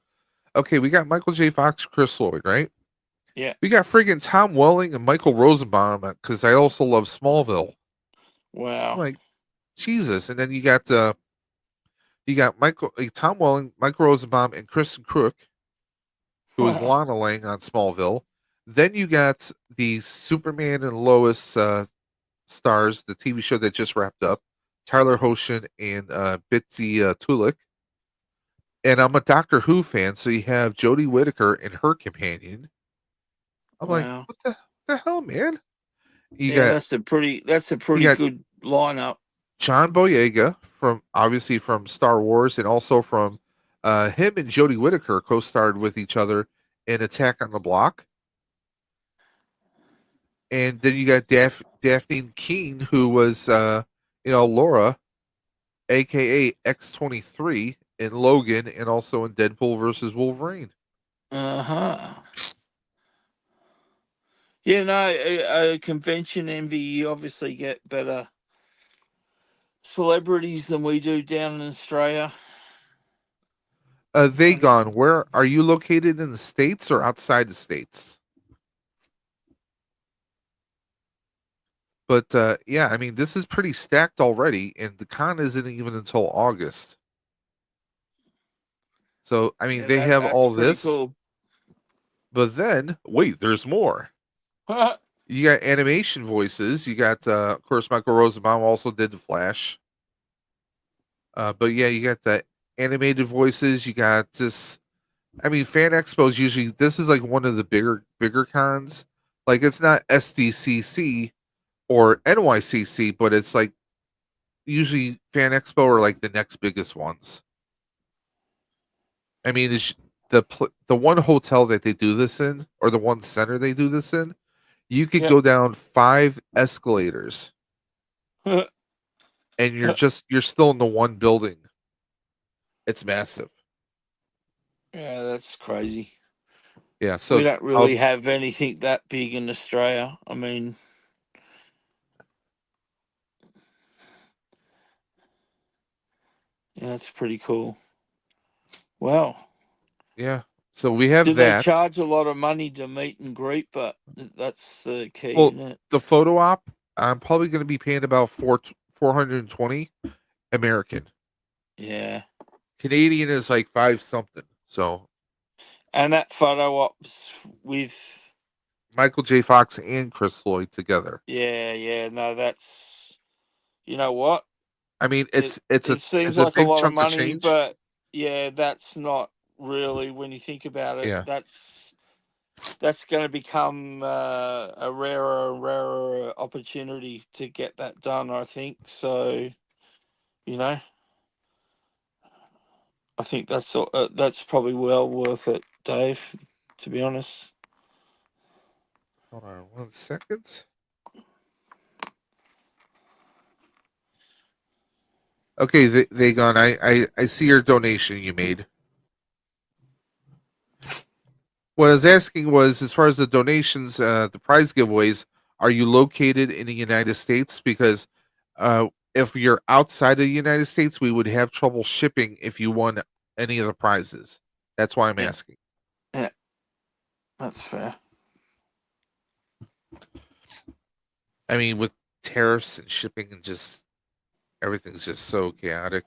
Speaker 2: okay, we got Michael J. Fox, Chris Lloyd, right?
Speaker 8: Yeah.
Speaker 2: We got friggin' Tom Welling and Michael Rosenbaum because I also love Smallville. I'm
Speaker 8: Wow.
Speaker 2: like, Jesus. And then you got Tom Welling, Michael Rosenbaum, and Kristen Crook, who was
Speaker 8: Wow.
Speaker 2: Lana Lang on Smallville. Then you got the Superman and Lois stars, the TV show that just wrapped up, Tyler Hoechlin and Bitsy Tulik. And I'm a Doctor Who fan, so you have Jodie Whittaker and her companion. I'm like,
Speaker 8: Wow.
Speaker 2: what the hell, man? You
Speaker 8: Yeah,
Speaker 2: got
Speaker 8: that's a pretty
Speaker 2: you got
Speaker 8: good lineup.
Speaker 2: John Boyega from Star Wars, and also from him and Jodie Whittaker co-starred with each other in Attack on the Block. And then you got Daphne Keene, who was Laura, aka X-23 in Logan, and also in Deadpool versus Wolverine.
Speaker 8: Uh-huh. Yeah, no, a convention envy, you obviously get better celebrities than we do down in Australia.
Speaker 2: They
Speaker 8: I get,
Speaker 2: gone. Where are you located in the States or outside the States? But yeah, I mean, this is pretty stacked already, and the con isn't even until August. So, I mean,
Speaker 8: yeah,
Speaker 2: they have
Speaker 8: that's
Speaker 2: all
Speaker 8: pretty
Speaker 2: this,
Speaker 8: cool.
Speaker 2: but then wait, there's more. You got animation voices. You got, of course, Michael Rosenbaum also did the Flash. But yeah, you got the animated voices. You got this. I mean, Fan Expos usually this is like one of the bigger cons. Like it's not SDCC or NYCC, but it's like usually Fan Expo are like the next biggest ones. I mean, it's the one hotel that they do this in, or the one center they do this in, you could
Speaker 8: Yeah.
Speaker 2: go down 5 escalators, and you're still in the one building. It's massive.
Speaker 8: Yeah, that's crazy.
Speaker 2: Yeah,
Speaker 8: we
Speaker 2: so
Speaker 8: don't really have anything that big in Australia. I mean, yeah, that's pretty cool. Wow.
Speaker 2: yeah. So we have
Speaker 8: Do they
Speaker 2: that.
Speaker 8: charge a lot of money to meet and greet? But that's the key,
Speaker 2: Well,
Speaker 8: isn't it?
Speaker 2: the photo op, I'm probably going to be paying about 420 American.
Speaker 8: Yeah.
Speaker 2: Canadian is like 5 something. So
Speaker 8: And that photo ops with,
Speaker 2: Michael J. Fox and Chris Lloyd together.
Speaker 8: yeah, no, that's, you know what?
Speaker 2: I mean,
Speaker 8: It
Speaker 2: it's
Speaker 8: it seems
Speaker 2: a
Speaker 8: like a
Speaker 2: big
Speaker 8: lot of
Speaker 2: chunk of
Speaker 8: money,
Speaker 2: change.
Speaker 8: but yeah, that's not really, when you think about it,
Speaker 2: Yeah.
Speaker 8: that's going to become a rarer and rarer opportunity to get that done, I think. So, you know, I think that's probably well worth it, Dave, to be honest.
Speaker 2: Hold on 1 second. Okay, they gone. I see your donation you made. What I was asking was, as far as the donations, the prize giveaways, are you located in the United States? Because if you're outside of the United States, we would have trouble shipping if you won any of the prizes. That's why I'm
Speaker 8: Yeah,
Speaker 2: asking.
Speaker 8: yeah, that's fair.
Speaker 2: I mean, with tariffs and shipping and just everything's just so chaotic.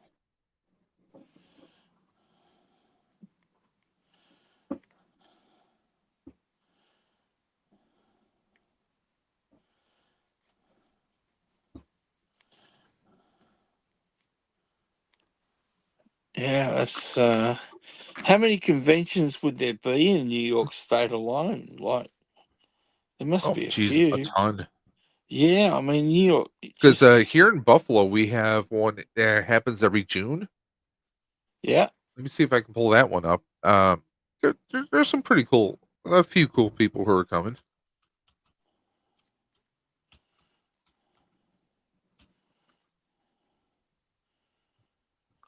Speaker 8: Yeah, that's how many conventions would there be in New York State alone? Like, there must
Speaker 2: Oh,
Speaker 8: be a
Speaker 2: geez, a
Speaker 8: few.
Speaker 2: ton.
Speaker 8: Yeah, I mean, New York,
Speaker 2: Because
Speaker 8: just,
Speaker 2: here in Buffalo, we have one that happens every June.
Speaker 8: yeah.
Speaker 2: Let me see if I can pull that one up. There's some pretty cool, a few cool people who are coming.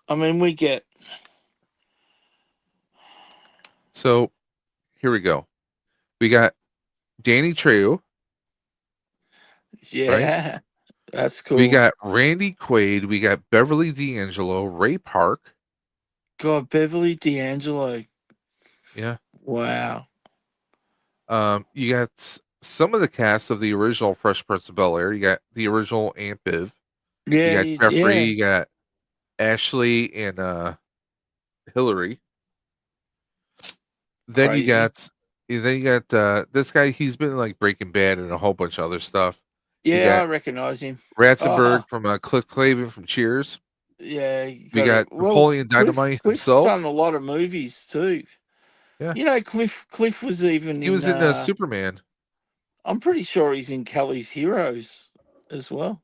Speaker 8: I mean, we get,
Speaker 2: So here we go. We got Danny Trejo, right?
Speaker 8: yeah, that's
Speaker 2: We
Speaker 8: cool.
Speaker 2: got Randy Quaid. We got Beverly D'Angelo, Ray Park.
Speaker 8: God, Beverly D'Angelo.
Speaker 2: Yeah.
Speaker 8: Wow.
Speaker 2: You got some of the cast of the original Fresh Prince of Bel Air. You got the original Aunt Viv. You
Speaker 8: Yeah,
Speaker 2: got Jeffrey.
Speaker 8: yeah,
Speaker 2: You got Ashley and Hillary. Then you
Speaker 8: crazy.
Speaker 2: got this guy. He's been in, like, Breaking Bad and a whole bunch of other stuff. You
Speaker 8: Yeah, I
Speaker 2: got
Speaker 8: recognize him. Oh,
Speaker 2: Ratzenberg from Cliff Clavin from Cheers.
Speaker 8: yeah, you
Speaker 2: We
Speaker 8: got it.
Speaker 2: got
Speaker 8: Well,
Speaker 2: Napoleon Dynamite
Speaker 8: Cliff's
Speaker 2: himself.
Speaker 8: done a lot of movies too.
Speaker 2: Yeah,
Speaker 8: You know, Cliff was even
Speaker 2: he
Speaker 8: in.
Speaker 2: was in Superman.
Speaker 8: I'm pretty sure he's in Kelly's Heroes as well.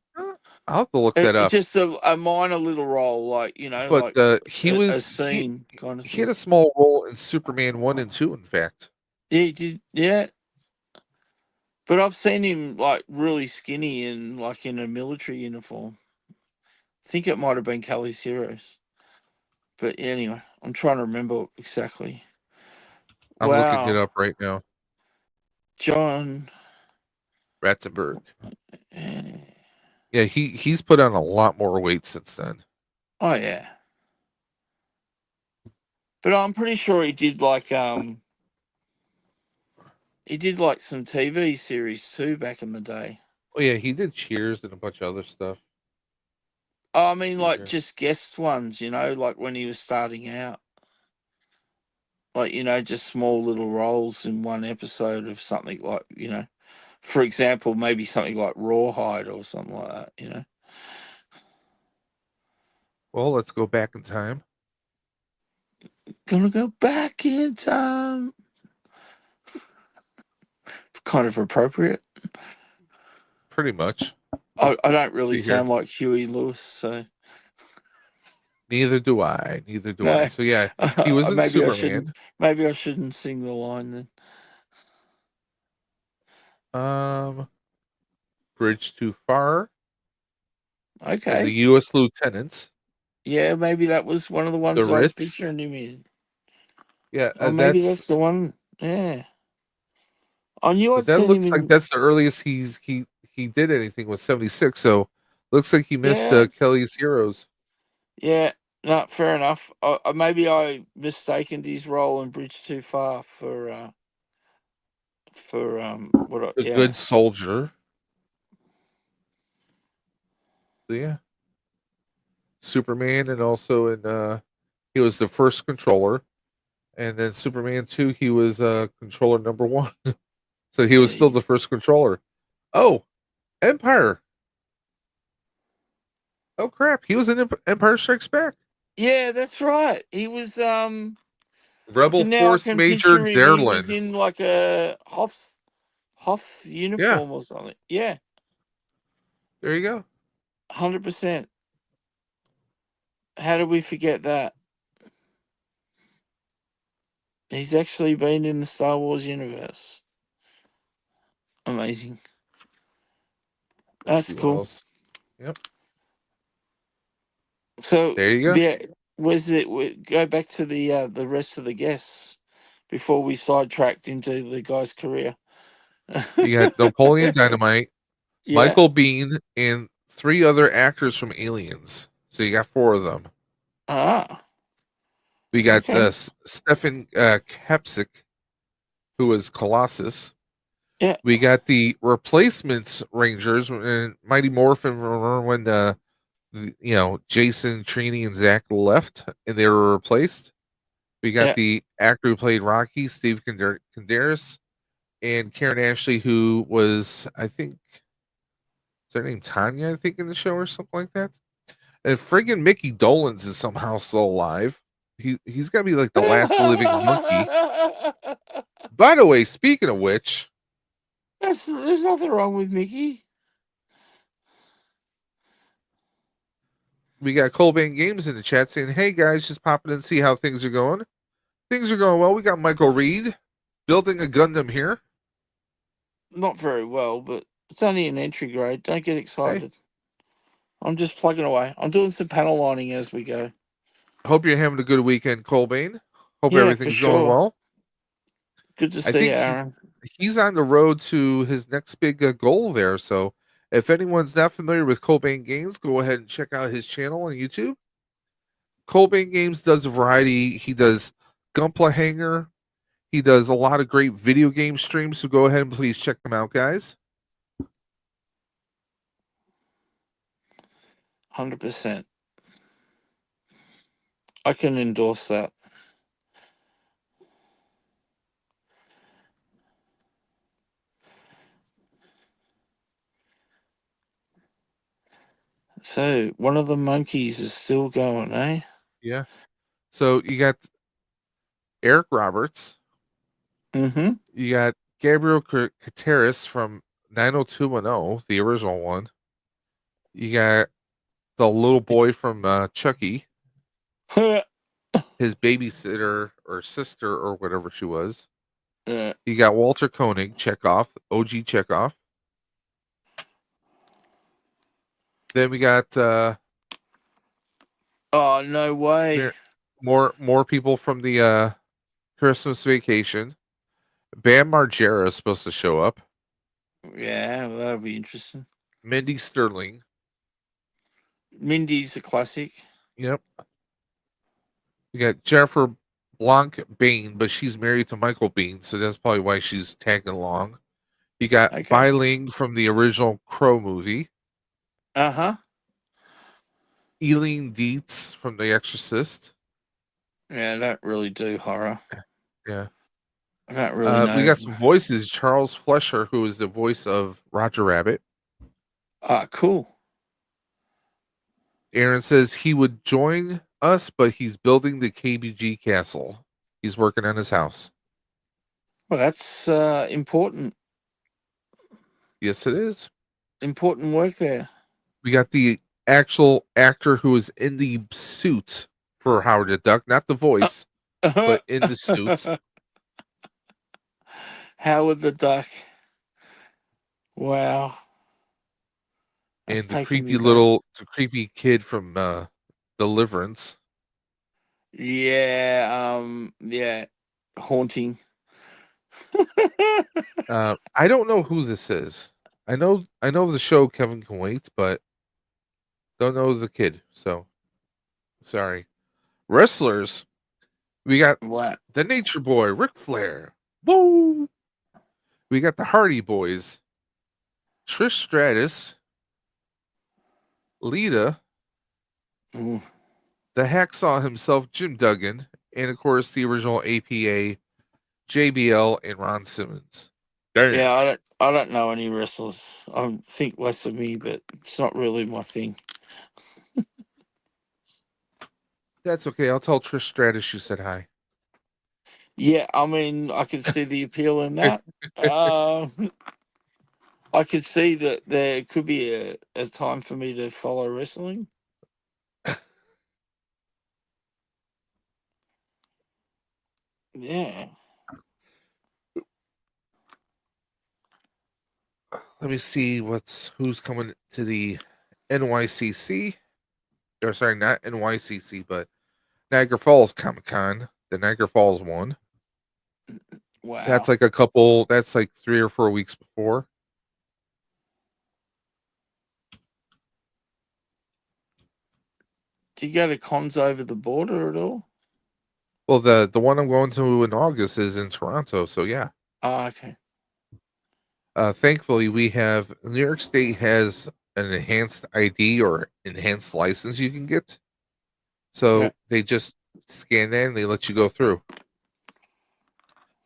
Speaker 2: I'll have to look that
Speaker 8: It's
Speaker 2: up.
Speaker 8: just a minor little role, like, you know,
Speaker 2: But
Speaker 8: like a
Speaker 2: he
Speaker 8: scene kind of
Speaker 2: he had
Speaker 8: thing.
Speaker 2: a small role in Superman 1 and 2, in fact.
Speaker 8: Yeah, he did. Yeah, but I've seen him like really skinny and like in a military uniform. I think it might have been Kelly's Heroes. But anyway, I'm trying to remember exactly.
Speaker 2: I'm looking it
Speaker 8: Wow,
Speaker 2: up right now.
Speaker 8: John.
Speaker 2: Ratzenberg.
Speaker 8: eh,
Speaker 2: Yeah, he's put on a lot more weight since then.
Speaker 8: Oh yeah, but I'm pretty sure he did like some TV series too back in the day.
Speaker 2: Oh yeah, he did Cheers and a bunch of other stuff.
Speaker 8: I mean,
Speaker 2: See
Speaker 8: like
Speaker 2: here.
Speaker 8: just guest ones, you know, like when he was starting out. Like, you know, just small little roles in one episode of something like, you know, for example, maybe something like Rawhide or something like that, you know.
Speaker 2: Well, let's go back in time.
Speaker 8: Gonna go back in time. Kind of appropriate.
Speaker 2: Pretty much.
Speaker 8: I don't really
Speaker 2: See here.
Speaker 8: sound like Huey Lewis, so
Speaker 2: Neither do I. Neither do I.
Speaker 8: no.
Speaker 2: So yeah, he was in Superman.
Speaker 8: Maybe I shouldn't sing the line then.
Speaker 2: Um, Bridge Too Far as a
Speaker 8: Okay.
Speaker 2: U.S. lieutenant.
Speaker 8: Yeah, maybe that was one of the
Speaker 2: The
Speaker 8: ones I was
Speaker 2: Ritz.
Speaker 8: picturing him in.
Speaker 2: Yeah,
Speaker 8: Oh, maybe
Speaker 2: that's
Speaker 8: that's the one. Yeah. I knew
Speaker 2: But
Speaker 8: I'd
Speaker 2: that
Speaker 8: seen him
Speaker 2: looks like
Speaker 8: in.
Speaker 2: that's the earliest he did anything was 76. So looks like he missed
Speaker 8: Yeah,
Speaker 2: Kelly's Heroes.
Speaker 8: yeah. No, fair enough. Maybe I mistaken his role in Bridge Too Far for what?
Speaker 2: The
Speaker 8: Yeah,
Speaker 2: Good Soldier. So yeah, Superman, and also in he was the first controller, and then Superman 2 he was controller number 1. So he was
Speaker 8: yeah,
Speaker 2: still the first controller. Oh, Empire. Oh crap, he was in Empire Strikes Back.
Speaker 8: yeah. That's right. He was.
Speaker 2: Rebel
Speaker 8: I
Speaker 2: Force
Speaker 8: can
Speaker 2: Major
Speaker 8: picture him. He was
Speaker 2: Derlin.
Speaker 8: in like a Hoth
Speaker 2: Yeah,
Speaker 8: uniform or something. Yeah,
Speaker 2: there you go.
Speaker 8: 100%. How did we forget that? He's actually been in the Star Wars universe. Amazing.
Speaker 2: Let's
Speaker 8: That's
Speaker 2: see what
Speaker 8: cool.
Speaker 2: else. Yep,
Speaker 8: So
Speaker 2: there you go.
Speaker 8: yeah, where's it? Go back to the rest of the guests before we sidetracked into the guy's career.
Speaker 2: You got Napoleon Dynamite,
Speaker 8: Yeah.
Speaker 2: Michael Bean, and 3 other actors from Aliens. So you got 4 of them.
Speaker 8: Ah.
Speaker 2: We got
Speaker 8: Okay.
Speaker 2: Stefan Kapsik, who was Colossus.
Speaker 8: Yeah.
Speaker 2: We got the replacements Rangers and Mighty Morphin. Remember when Jason, Trini, and Zach left and they were replaced? We got
Speaker 8: Yeah.
Speaker 2: the actor who played Rocky, Steve Condaris, and Karen Ashley, who was, I think, is her name Tanya, I think, in the show or something like that. And friggin' Mickey Dolenz is somehow still alive. He's got to be like the last living monkey. By the way, speaking of which,
Speaker 8: There's nothing wrong with Mickey.
Speaker 2: we got Colbane Games in the chat saying, "Hey guys, just popping in to see how things are going. Things are going well. We got Michael Reed building a Gundam here.
Speaker 8: Not very well, but it's only an entry grade. Don't get
Speaker 2: Hey,
Speaker 8: excited. I'm just plugging away. I'm doing some panel lining as we go.
Speaker 2: hope you're having a good weekend, Colbane. Hope
Speaker 8: Yeah, for
Speaker 2: everything's going
Speaker 8: sure.
Speaker 2: well.
Speaker 8: Good to
Speaker 2: I
Speaker 8: see you,
Speaker 2: think
Speaker 8: Aaron.
Speaker 2: he's on the road to his next big goal there. So if anyone's not familiar with Colbane Games, go ahead and check out his channel on YouTube. Colbane Games does a variety. He does Gunpla Hanger. He does a lot of great video game streams. So go ahead and please check them out, guys.
Speaker 8: 100%. I can endorse that. So one of the monkeys is still going, eh?
Speaker 2: Yeah. So you got Eric Roberts.
Speaker 8: Mm-hmm.
Speaker 2: You got Gabriel Kateris from 90210, the original one. You got the little boy from Chucky, his babysitter or sister or whatever she was.
Speaker 8: Yeah.
Speaker 2: You got Walter Koenig, Chekhov, OG Chekhov. Then we got
Speaker 8: Oh, no way.
Speaker 2: more people from the Christmas Vacation. Bam Margera is supposed to show up.
Speaker 8: Yeah, well, that'll be interesting.
Speaker 2: Mindy Sterling.
Speaker 8: Mindy's a classic.
Speaker 2: Yep. You got Jennifer Blanc Bain, but she's married to Michael Bean, so that's probably why she's tagging along. You got
Speaker 8: Okay.
Speaker 2: Bai Ling from the original Crow movie.
Speaker 8: Uh-huh.
Speaker 2: Eileen Dietz from The Exorcist.
Speaker 8: Yeah, I don't really do horror.
Speaker 2: Yeah.
Speaker 8: I don't really know.
Speaker 2: We got some voices. Charles Flesher, who is the voice of Roger Rabbit.
Speaker 8: Ah, cool.
Speaker 2: Aaron says he would join us, but he's building the KBG castle. He's working on his house.
Speaker 8: Well, that's important.
Speaker 2: Yes, it is.
Speaker 8: Important work there.
Speaker 2: We got the actual actor who is in the suit for Howard the Duck, not the voice, but in the suit.
Speaker 8: Howard the Duck. Wow. That's
Speaker 2: And the
Speaker 8: taking me back.
Speaker 2: creepy kid from Deliverance.
Speaker 8: Yeah, yeah. Haunting.
Speaker 2: I don't know who this is. I know the show Kevin Can Wait, but don't know the kid. So sorry. Wrestlers. We got
Speaker 8: Wow.
Speaker 2: the Nature Boy, Ric Flair. Woo! We got the Hardy Boys, Trish Stratus, Lita,
Speaker 8: Mm.
Speaker 2: the Hacksaw himself, Jim Duggan, and of course the original APA, JBL, and Ron Simmons. Damn.
Speaker 8: Yeah, I don't know any wrestlers. I think less of me, but it's not really my thing.
Speaker 2: That's okay. I'll tell Trish Stratus you said hi.
Speaker 8: Yeah, I mean, I can see the appeal in that. I could see that there could be a time for me to follow wrestling. Yeah.
Speaker 2: Let me see who's coming to the NYCC. Or sorry, not NYCC, but Niagara Falls Comic Con. The Niagara Falls one.
Speaker 8: Wow.
Speaker 2: That's like 3 or 4 weeks before.
Speaker 8: Do you go to cons over the border at all?
Speaker 2: Well, the one I'm going to in August is in Toronto, so yeah.
Speaker 8: Oh, okay.
Speaker 2: Thankfully, we have New York State has an enhanced ID or enhanced license you can get. So
Speaker 8: Yeah.
Speaker 2: they just scan that and they let you go through.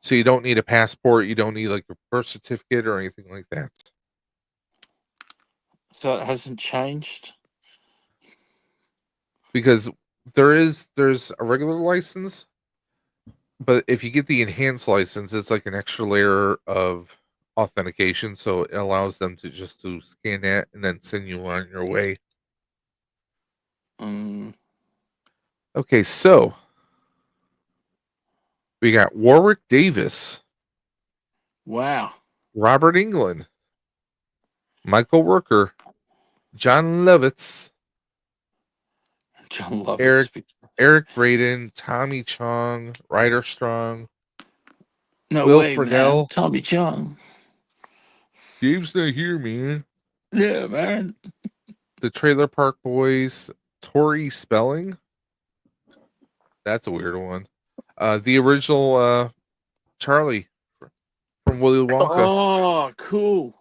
Speaker 2: So you don't need a passport, you don't need like a birth certificate or anything like that.
Speaker 8: So it hasn't changed?
Speaker 2: Because there's a regular license, but if you get the enhanced license, it's like an extra layer of authentication, so it allows them to scan that and then send you on your way. Okay, so we got Warwick Davis,
Speaker 8: Wow.
Speaker 2: Robert England, Michael Rooker, John Lovitz,
Speaker 8: John Lovitz.
Speaker 2: Eric Braden, Tommy Chong, Ryder Strong,
Speaker 8: No
Speaker 2: Will
Speaker 8: way, man.
Speaker 2: Friedle.
Speaker 8: Tommy Chong.
Speaker 2: Dave's not here, man.
Speaker 8: Yeah, man.
Speaker 2: The Trailer Park Boys, Tori Spelling. That's a weird one. The original Charlie from Willy Wonka.
Speaker 8: Oh, cool.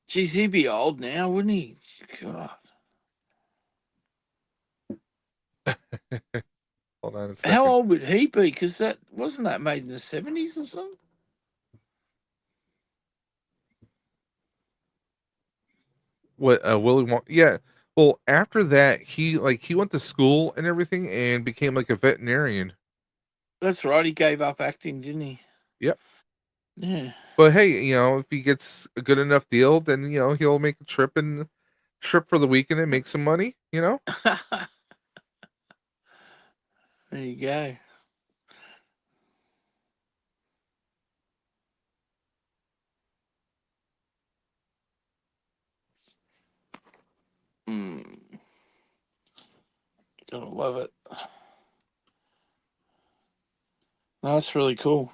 Speaker 8: Geez, he'd be old now, wouldn't he? God.
Speaker 2: Hold on a second.
Speaker 8: How old would he be? Because that wasn't that made in the 70s or something?
Speaker 2: What Willy Wonka? Yeah. Well, after that, he went to school and everything and became like a veterinarian.
Speaker 8: That's right. He gave up acting, didn't he?
Speaker 2: Yep.
Speaker 8: Yeah.
Speaker 2: But hey, if he gets a good enough deal, then he'll make a trip for the weekend and make some money.
Speaker 8: There you go. Gotta love it. No, that's really cool.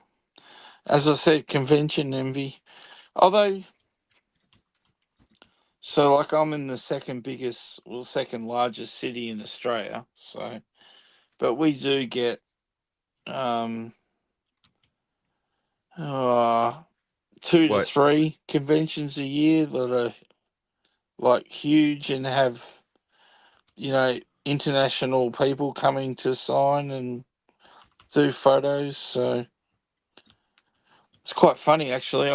Speaker 8: As I said, convention envy. Although, so like I'm in the second largest city in Australia. So, but we do get 2 to 3 conventions a year that are like huge and have international people coming to sign and do photos. So it's quite funny, actually.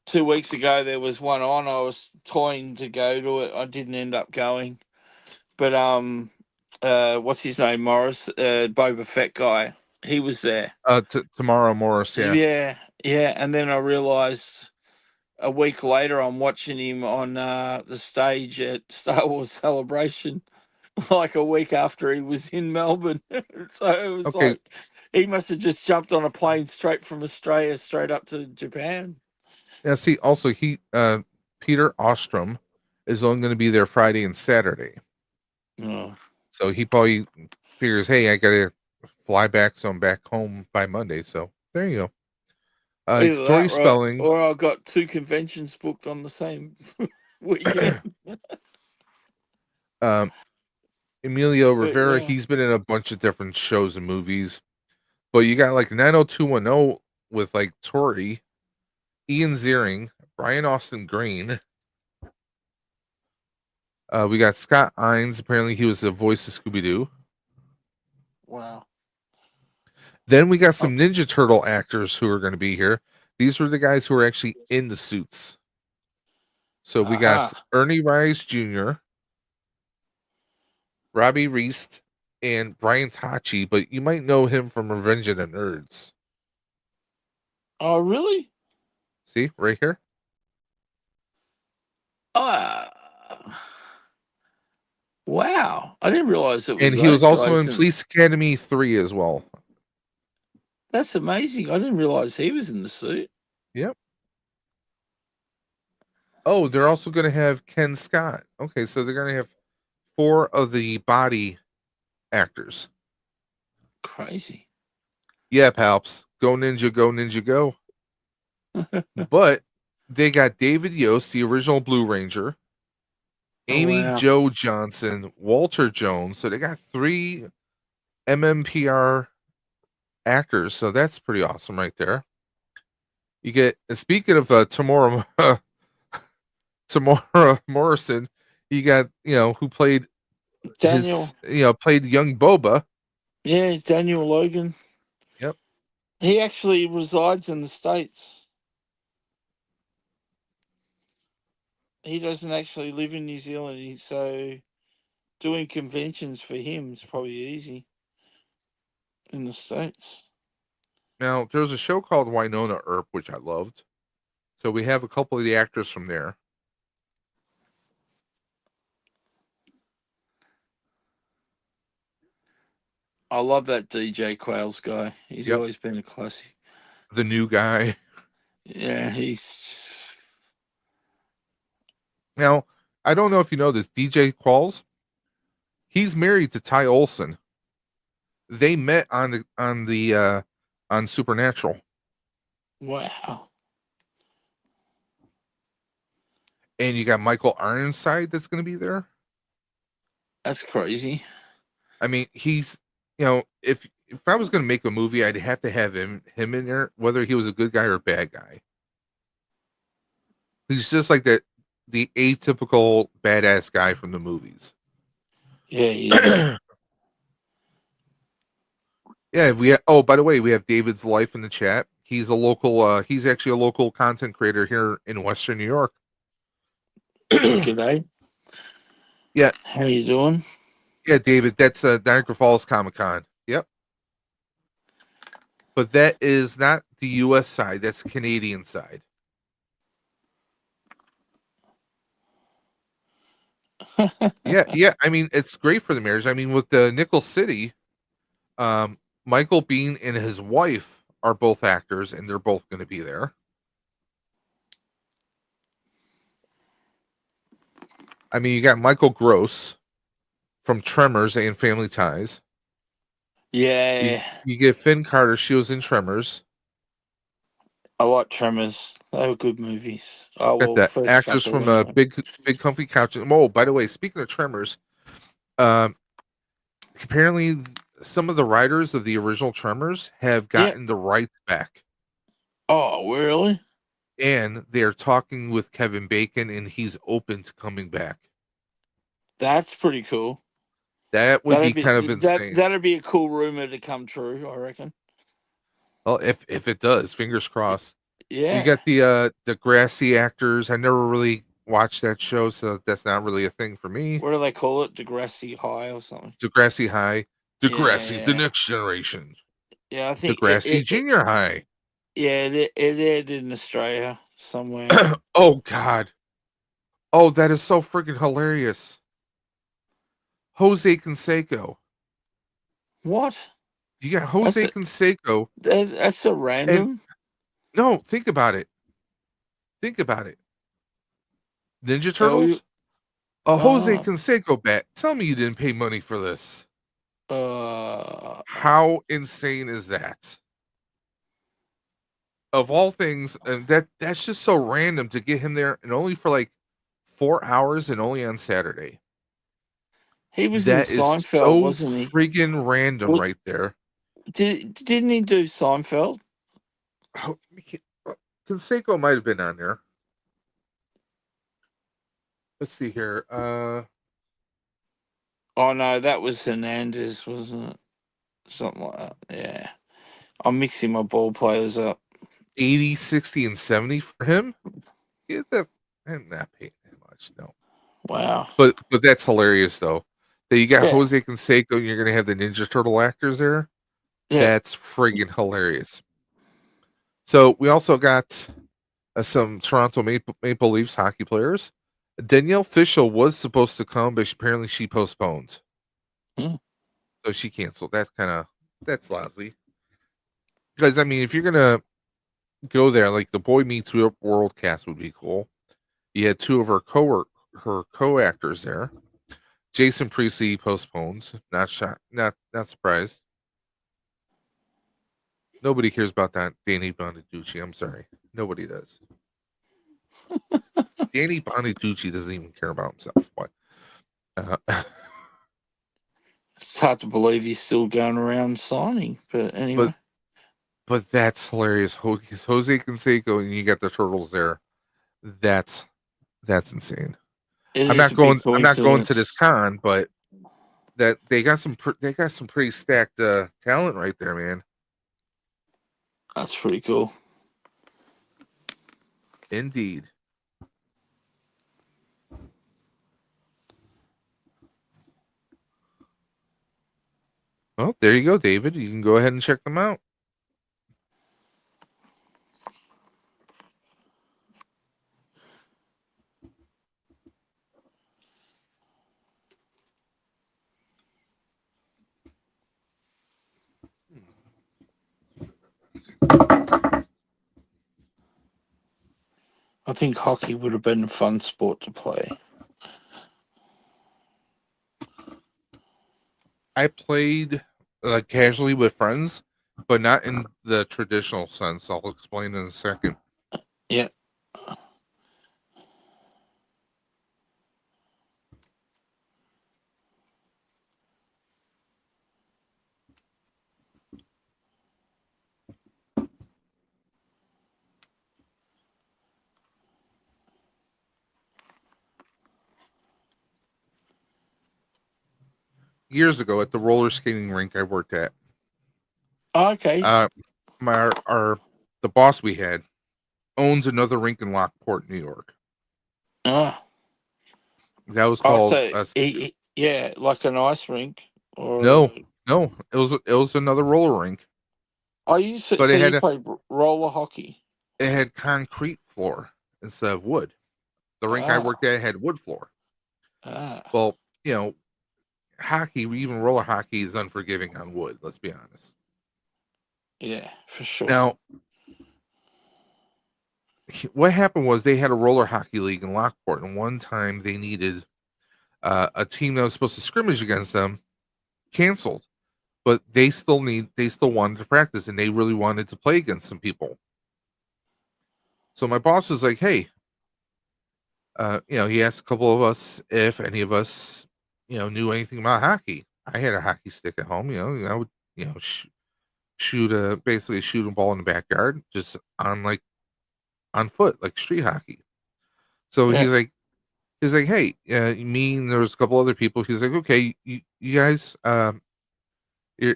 Speaker 8: 2 weeks ago, there was one on. I was toying to go to it. I didn't end up going, but what's his name, Morris, Boba Fett guy, he was there.
Speaker 2: Tomorrow Morris, yeah.
Speaker 8: Yeah. And then I realized a week later, I'm watching him on the stage at Star Wars Celebration, like a week after he was in Melbourne. So it was like he must have just jumped on a plane straight from Australia straight up to Japan.
Speaker 2: Yeah, see, also Peter Ostrom is only going to be there Friday and Saturday.
Speaker 8: Oh.
Speaker 2: So he probably figures, hey, I got to fly back, so I'm back home by Monday. So There you go.
Speaker 8: Either
Speaker 2: Tori
Speaker 8: that, right?
Speaker 2: Spelling.
Speaker 8: Or I got 2 conventions booked on the same weekend.
Speaker 2: Emilio
Speaker 8: But
Speaker 2: Rivera.
Speaker 8: yeah.
Speaker 2: He's been in a bunch of different shows and movies. But you got like 90210 with like Tori, Ian Ziering, Brian Austin Green. We got Scott Ines. Apparently, he was the voice of Scooby Doo.
Speaker 8: Wow.
Speaker 2: Then we got some Ninja Turtle actors who are going to be here. These were the guys who were actually in the suits. So we got Ernie Reyes Jr., Robbie Reist, and Brian Tachi, but you might know him from Revenge of the Nerds.
Speaker 8: Oh, really?
Speaker 2: See, right here?
Speaker 8: Wow. I didn't realize it was
Speaker 2: And he was
Speaker 8: those
Speaker 2: also
Speaker 8: guys
Speaker 2: in Police Academy 3 as well.
Speaker 8: That's amazing. I didn't realize he was in the suit.
Speaker 2: Yep. Oh, they're also going to have Ken Scott. Okay, so they're going to have 4 of the body actors.
Speaker 8: Crazy.
Speaker 2: Yeah, Palps. Go Ninja, go Ninja, go. But they got David Yost, the original Blue Ranger, Amy
Speaker 8: wow.
Speaker 2: Jo Johnson, Walter Jones. So they got 3 MMPR actors. So that's pretty awesome right there. You get, speaking of Tamora Morrison, you got, who played
Speaker 8: Daniel.
Speaker 2: played young Boba.
Speaker 8: Yeah, Daniel Logan.
Speaker 2: Yep.
Speaker 8: He actually resides in the States. He doesn't actually live in New Zealand, so doing conventions for him is probably easy in the States.
Speaker 2: Now, there's a show called Winona Earp, which I loved. So we have a couple of the actors from there.
Speaker 8: I love that DJ Quails guy. He's always been a classic.
Speaker 2: The new guy.
Speaker 8: Yeah, he's...
Speaker 2: Now, I don't know if you know this, DJ Qualls, he's married to Ty Olsson. They met on Supernatural.
Speaker 8: Wow.
Speaker 2: And you got Michael Ironside that's going to be there.
Speaker 8: That's crazy.
Speaker 2: I mean, he's, if I was going to make a movie, I'd have to have him in there, whether he was a good guy or a bad guy. He's just like the atypical badass guy from the movies.
Speaker 8: Yeah.
Speaker 2: Yeah, by the way, we have David's Life in the chat. He's a local he's actually a local content creator here in Western New York.
Speaker 8: G'day.
Speaker 2: Yeah.
Speaker 8: How you doing?
Speaker 2: Yeah, David, that's Niagara Falls Comic-Con. Yep. But that is not the US side, that's the Canadian side. Yeah. I mean, it's great for the marriage. I mean, with the Nickel City, Michael Biehn and his wife are both actors, and they're both going to be there. I mean, you got Michael Gross from Tremors and Family Ties.
Speaker 8: Yeah.
Speaker 2: You get Finn Carter. She was in Tremors.
Speaker 8: I like Tremors. They were good movies. Oh,
Speaker 2: Got
Speaker 8: well,
Speaker 2: the actors from Big Comfy Couch. Oh, by the way, speaking of Tremors, apparently some of the writers of the original Tremors have gotten the rights back.
Speaker 8: Oh, really?
Speaker 2: And they're talking with Kevin Bacon, and he's open to coming back.
Speaker 8: That's pretty cool.
Speaker 2: That would be kind of insane.
Speaker 8: That'd be a cool rumor to come true, I reckon.
Speaker 2: Well, if it does, fingers crossed.
Speaker 8: Yeah.
Speaker 2: You got the grassy actors. I never really watched that show, so that's not really a thing for me.
Speaker 8: What do they call it? Degrassi High or something?
Speaker 2: Degrassi High. Degrassi, the next generation.
Speaker 8: Yeah, I think
Speaker 2: Degrassi Junior High.
Speaker 8: Yeah, it aired in Australia somewhere.
Speaker 2: Oh God. Oh, that is so freaking hilarious. Jose Canseco.
Speaker 8: What?
Speaker 2: You got Jose Canseco.
Speaker 8: That's a random.
Speaker 2: No, think about it. Ninja Turtles? Jose Canseco bat. Tell me you didn't pay money for this. How insane is that? of all things, and that's just so random to get him there, and only for like 4 hours, and only on Saturday.
Speaker 8: He was in
Speaker 2: That is
Speaker 8: Seinfeld,
Speaker 2: so
Speaker 8: wasn't he?
Speaker 2: friggin' random
Speaker 8: Well,
Speaker 2: right there.
Speaker 8: didn't he do Seinfeld?
Speaker 2: Oh, Conseco might have been on there. Let's see here.
Speaker 8: Oh no, that was Hernandez, wasn't it? Something like that. Yeah. I'm mixing my ball players up.
Speaker 2: 80, 60, and 70 for him. Yeah, I'm not paying that much, no.
Speaker 8: Wow.
Speaker 2: But that's hilarious though. That you got
Speaker 8: Yeah.
Speaker 2: Jose Canseco and you're gonna have the Ninja Turtle actors there.
Speaker 8: Yeah.
Speaker 2: That's friggin' hilarious. So we also got some Toronto Maple Leafs hockey players. Danielle Fishel was supposed to come, but apparently she postponed.
Speaker 8: Hmm.
Speaker 2: So she canceled. That's lousy. Because I mean, if you're gonna go there, like the Boy Meets World cast would be cool. You had two of her co-actors there. Jason Priestley postpones. Not shocked. Not surprised. Nobody cares about that Danny Bonaducci. I'm sorry. Nobody does. Danny Bonaducci doesn't even care about himself. What?
Speaker 8: It's hard to believe he's still going around signing, but anyway.
Speaker 2: But that's hilarious. Jose Canseco and you got the Turtles there. That's insane.
Speaker 8: It
Speaker 2: I'm
Speaker 8: is
Speaker 2: not
Speaker 8: a big
Speaker 2: going. I'm not going to this
Speaker 8: coincidence.
Speaker 2: con, but that they got some pretty stacked talent right there, man.
Speaker 8: That's pretty cool.
Speaker 2: Indeed. Well, there you go, David. You can go ahead and check them out.
Speaker 8: I think hockey would have been a fun sport to play.
Speaker 2: I played casually with friends, but not in the traditional sense. I'll explain in a second.
Speaker 8: Yeah.
Speaker 2: Years ago, at the roller skating rink I worked at,
Speaker 8: Okay.
Speaker 2: the boss we had owns another rink in Lockport, New York.
Speaker 8: Ah.
Speaker 2: That was
Speaker 8: Oh,
Speaker 2: called
Speaker 8: so yeah, like an ice rink, or
Speaker 2: no. It was another roller rink,
Speaker 8: I used to.
Speaker 2: but
Speaker 8: So you played roller hockey?
Speaker 2: it had concrete floor instead of wood. The rink I worked at had wood floor. Well, you know, hockey, even roller hockey, is unforgiving on wood. Let's be honest.
Speaker 8: Yeah, for sure.
Speaker 2: Now, what happened was they had a roller hockey league in Lockport, and one time they needed a team that was supposed to scrimmage against them canceled, but they still wanted to practice, and they really wanted to play against some people. So my boss was like, "Hey, he asked a couple of us if any of us, knew anything about hockey. I had a hockey stick at home. I would, basically shoot a ball in the backyard, just on foot, like street hockey. So
Speaker 8: Yeah.
Speaker 2: he's like, hey, me and there was a couple other people. He's like, okay, you guys, you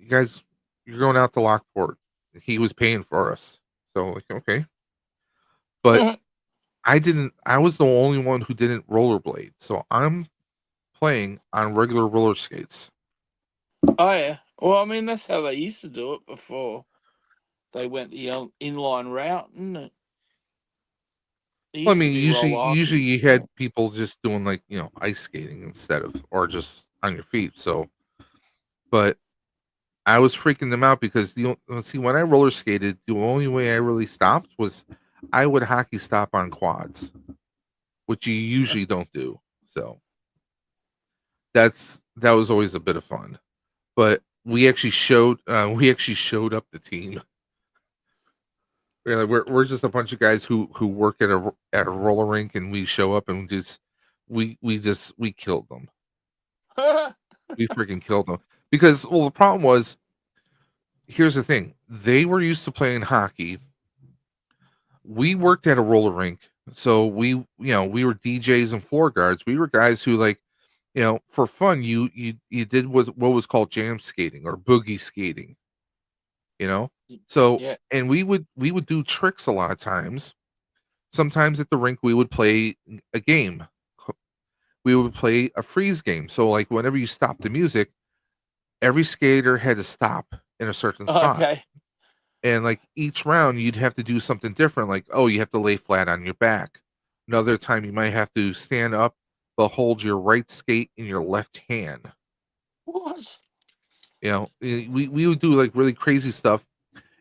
Speaker 2: guys, you're going out to Lockport. He was paying for us, so like, okay, but I was the only one who didn't rollerblade, so I'm playing on regular roller skates.
Speaker 8: Oh yeah. Well, I mean that's how they used to do it before they went the inline route, and it
Speaker 2: Well, I
Speaker 8: used to
Speaker 2: mean,
Speaker 8: be roller
Speaker 2: usually
Speaker 8: hockey.
Speaker 2: you had people just doing like ice skating instead of or just on your feet. So, but I was freaking them out because see when I roller skated, the only way I really stopped was I would hockey stop on quads, which you usually don't do. So that was always a bit of fun. But we actually showed up the team. We're just a bunch of guys who work at a roller rink, and we show up and we killed them. We freaking killed them because the problem was, here's the thing: they were used to playing hockey. We worked at a roller rink, so we we were DJs and floor guards. We were guys who for fun you did what was called jam skating or boogie skating. So
Speaker 8: Yeah.
Speaker 2: and we would do tricks a lot of times. Sometimes at the rink we would play a game. We would play a freeze game. So like whenever you stop the music, every skater had to stop in a certain spot.
Speaker 8: Okay.
Speaker 2: And like each round you'd have to do something different. Like, oh, you have to lay flat on your back. Another time you might have to stand up but hold your right skate in your left hand.
Speaker 8: What?
Speaker 2: We would do like really crazy stuff.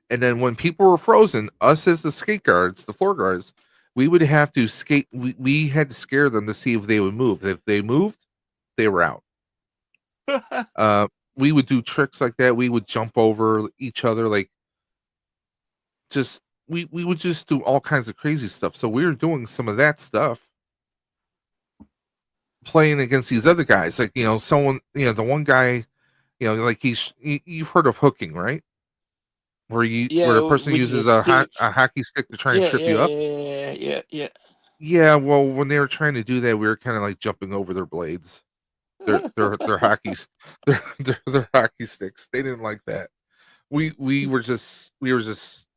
Speaker 2: And then when people were frozen, us as the skate guards, the floor guards, we would have to skate. We had to scare them to see if they would move. If they moved, they were out. We would do tricks like that. We would jump over each other, like just we would just do all kinds of crazy stuff. So we were doing some of that stuff, playing against these other guys. Like someone, the one guy, like you've heard of hooking, right? Where the person
Speaker 8: with your
Speaker 2: uses a
Speaker 8: stick.
Speaker 2: hockey stick to try and
Speaker 8: Yeah,
Speaker 2: trip
Speaker 8: yeah,
Speaker 2: you up.
Speaker 8: yeah.
Speaker 2: Yeah, well, when they were trying to do that, we were kind of like jumping over their blades. Their hockey's their hockey sticks. They didn't like that. We were just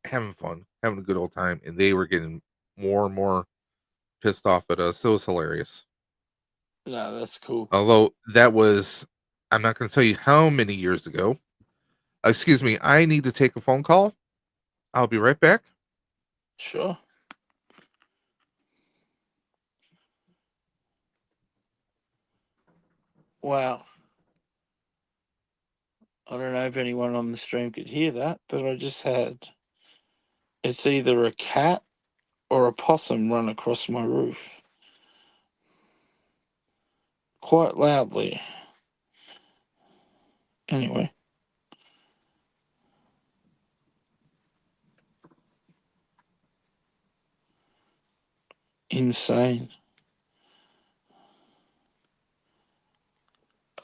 Speaker 2: having fun, having a good old time, and they were getting more and more pissed off at us. It was hilarious.
Speaker 8: No, that's cool.
Speaker 2: Although I'm not going to tell you how many years ago. Excuse me, I need to take a phone call. I'll be right back.
Speaker 8: Sure. Wow. I don't know if anyone on the stream could hear that, but I just had it's either a cat or a possum run across my roof quite loudly. Anyway. Insane.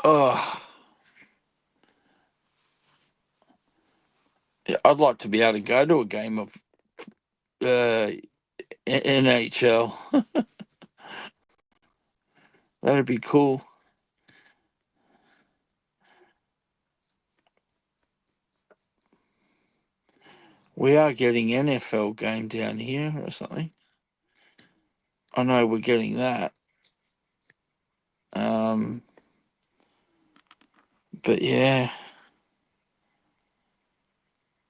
Speaker 8: Oh. Yeah, I'd like to be able to go to a game of NHL. That'd be cool. We are getting NFL game down here or something. I know we're getting that. But yeah.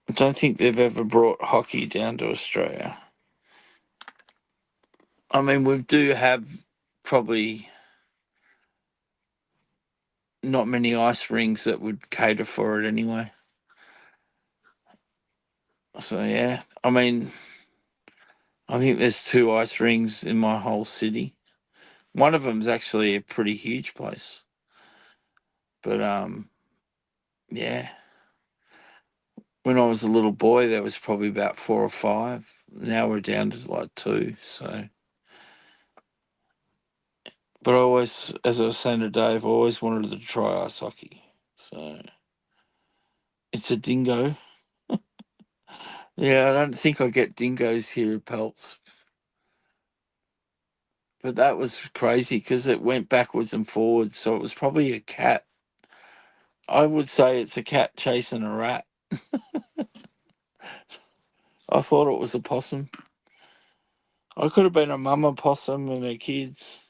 Speaker 8: I don't think they've ever brought hockey down to Australia. I mean, we do have probably not many ice rings that would cater for it anyway. So yeah, I mean, I think there's 2 ice rings in my whole city. One of them's actually a pretty huge place. But yeah. When I was a little boy, there was probably about 4 or 5. Now we're down to like 2. So, but I always, as I was saying to Dave, I always wanted to try ice hockey. So it's a dingo. Yeah, I don't think I get dingoes here at Pelts. But that was crazy because it went backwards and forwards. So it was probably a cat. I would say it's a cat chasing a rat. I thought it was a possum. I could have been a mama possum and her kids.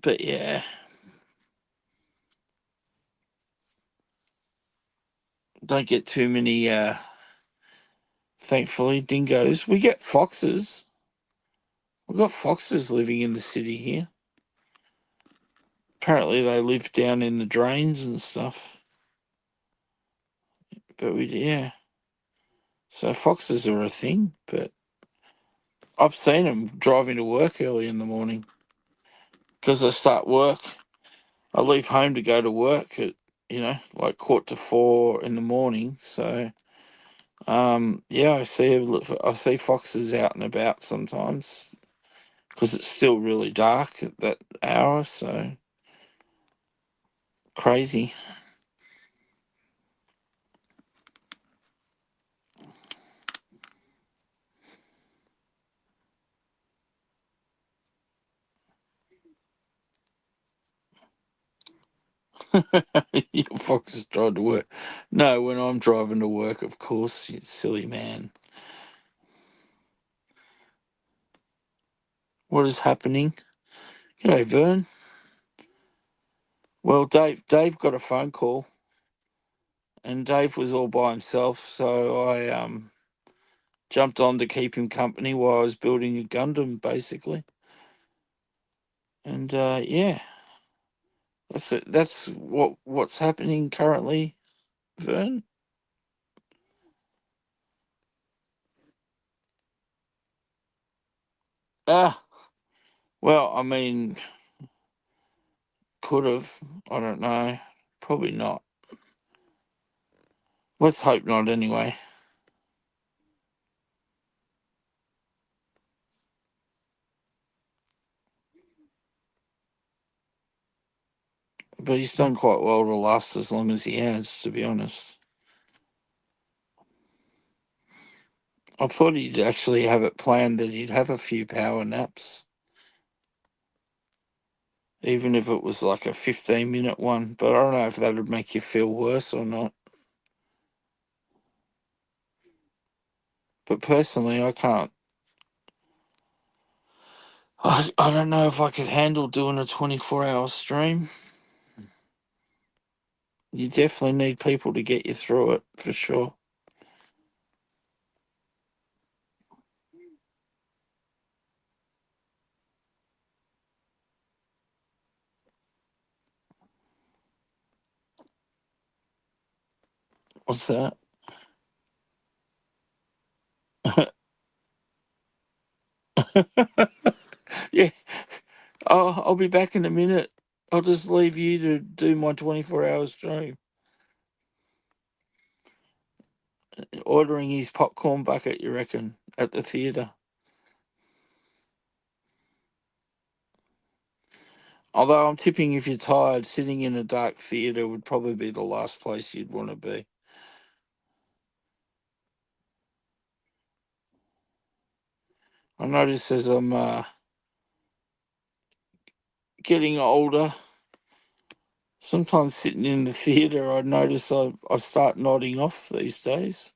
Speaker 8: But yeah. Don't get too many, thankfully, dingoes. We get foxes. We've got foxes living in the city here. Apparently they live down in the drains and stuff. But yeah. So foxes are a thing, but I've seen them driving to work early in the morning because I start work. I leave home to go to work at, like 3:45 in the morning. So Yeah, I see foxes out and about sometimes because it's still really dark at that hour. So crazy. Your fox is trying to work. No, when I'm driving to work, of course, you silly man. What is happening? G'day, Vern. Well, Dave got a phone call, and Dave was all by himself, so I jumped on to keep him company while I was building a Gundam, basically. And yeah, that's it. That's what's happening currently, Vern. Ah, well, I mean, could have. I don't know. Probably not. Let's hope not, anyway. But he's done quite well to last as long as he has, to be honest. I thought he'd actually have it planned that he'd have a few power naps, even if it was like a 15-minute one. But I don't know if that would make you feel worse or not. But personally, I can't. I don't know if I could handle doing a 24-hour stream. You definitely need people to get you through it, for sure. What's that? Yeah. I'll be back in a minute. I'll just leave you to do my 24-hour stream. Ordering his popcorn bucket, you reckon, at the theatre? Although I'm tipping if you're tired, sitting in a dark theatre would probably be the last place you'd want to be. I notice as I'm getting older, sometimes sitting in the theatre, I notice I start nodding off these days.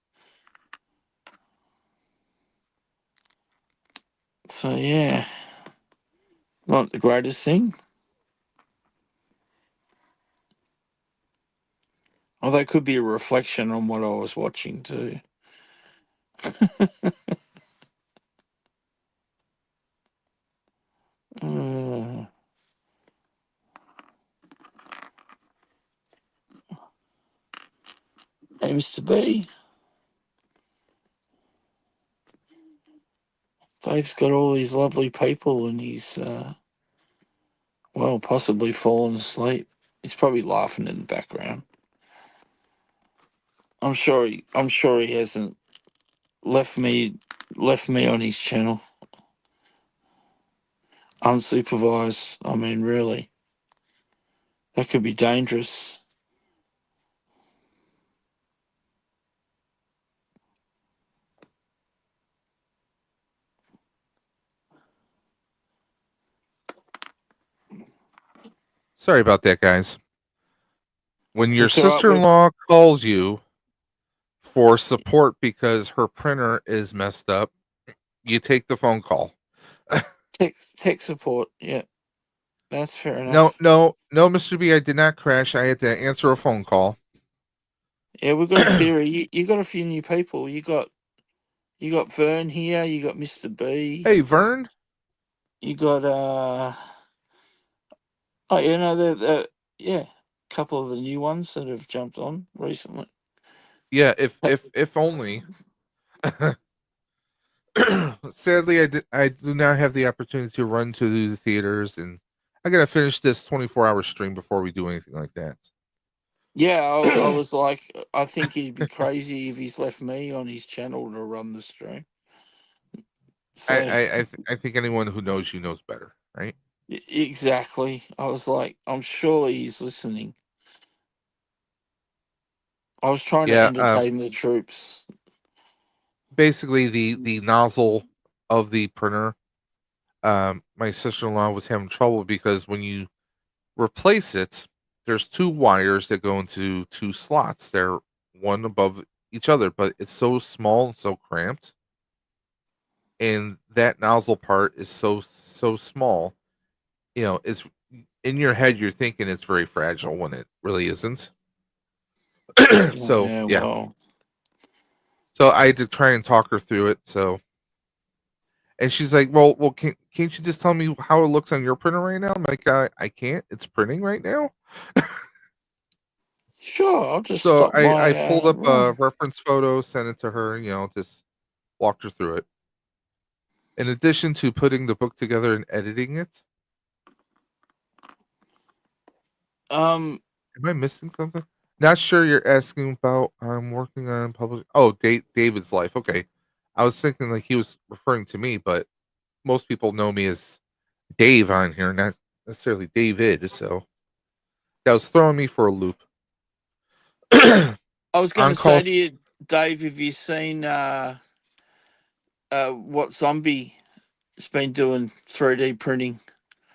Speaker 8: So yeah, not the greatest thing. Although it could be a reflection on what I was watching too. Uh, hey, Mr. B. Dave's got all these lovely people and he's, well, possibly fallen asleep. He's probably laughing in the background. I'm sure he hasn't left me on his channel unsupervised. I mean, really, that could be dangerous.
Speaker 2: Sorry about that, guys. When your
Speaker 8: It's all right.
Speaker 2: sister-in-law calls you for support because her printer is messed up, you take the phone call.
Speaker 8: Tech support. Yeah, that's fair
Speaker 2: No,
Speaker 8: enough.
Speaker 2: Mr. B, I did not crash. I had to answer a phone call.
Speaker 8: Yeah, we've got a theory. You got a few new people. You got Vern here. You got Mr. B.
Speaker 2: Hey, Vern.
Speaker 8: You got oh, you know the yeah, a couple of the new ones that have jumped on recently.
Speaker 2: Yeah, if only. Sadly, I do not have the opportunity to run to the theaters, and I gotta finish this 24-hour stream before we do anything like that.
Speaker 8: Yeah, I was like, I think he'd be crazy if he's left me on his channel to run the stream. So
Speaker 2: I think anyone who knows you knows better, right?
Speaker 8: exactly, I was like, I'm sure he's listening. I was trying to
Speaker 2: Yeah.
Speaker 8: entertain the troops.
Speaker 2: Basically, the nozzle of the printer. My sister-in-law was having trouble because when you replace it, there's two wires that go into two slots. They're one above each other, but it's so small and so cramped, and that nozzle part is so small. You know, it's in your head. You're thinking it's very fragile when it really isn't. So
Speaker 8: Yeah,
Speaker 2: yeah,
Speaker 8: well,
Speaker 2: so I had to try and talk her through it. So, and she's like, "Well, can't you just tell me how it looks on your printer right now?" I'm like, I can't. It's printing right now."
Speaker 8: sure, I'll just
Speaker 2: So
Speaker 8: stop my
Speaker 2: I pulled up a
Speaker 8: run.
Speaker 2: reference photo, sent it to her, you know, just walked her through it. In addition to putting the book together and editing it,
Speaker 8: Um,
Speaker 2: am I missing something? Not sure you're asking about. I'm working on public. Oh, David's life. Okay, I was thinking like he was referring to me, but most people know me as Dave on here, not necessarily David. So that was throwing me for a loop.
Speaker 8: I was going
Speaker 2: On
Speaker 8: to say
Speaker 2: call.
Speaker 8: to you, Dave, have you seen what Zombie has been doing 3D printing?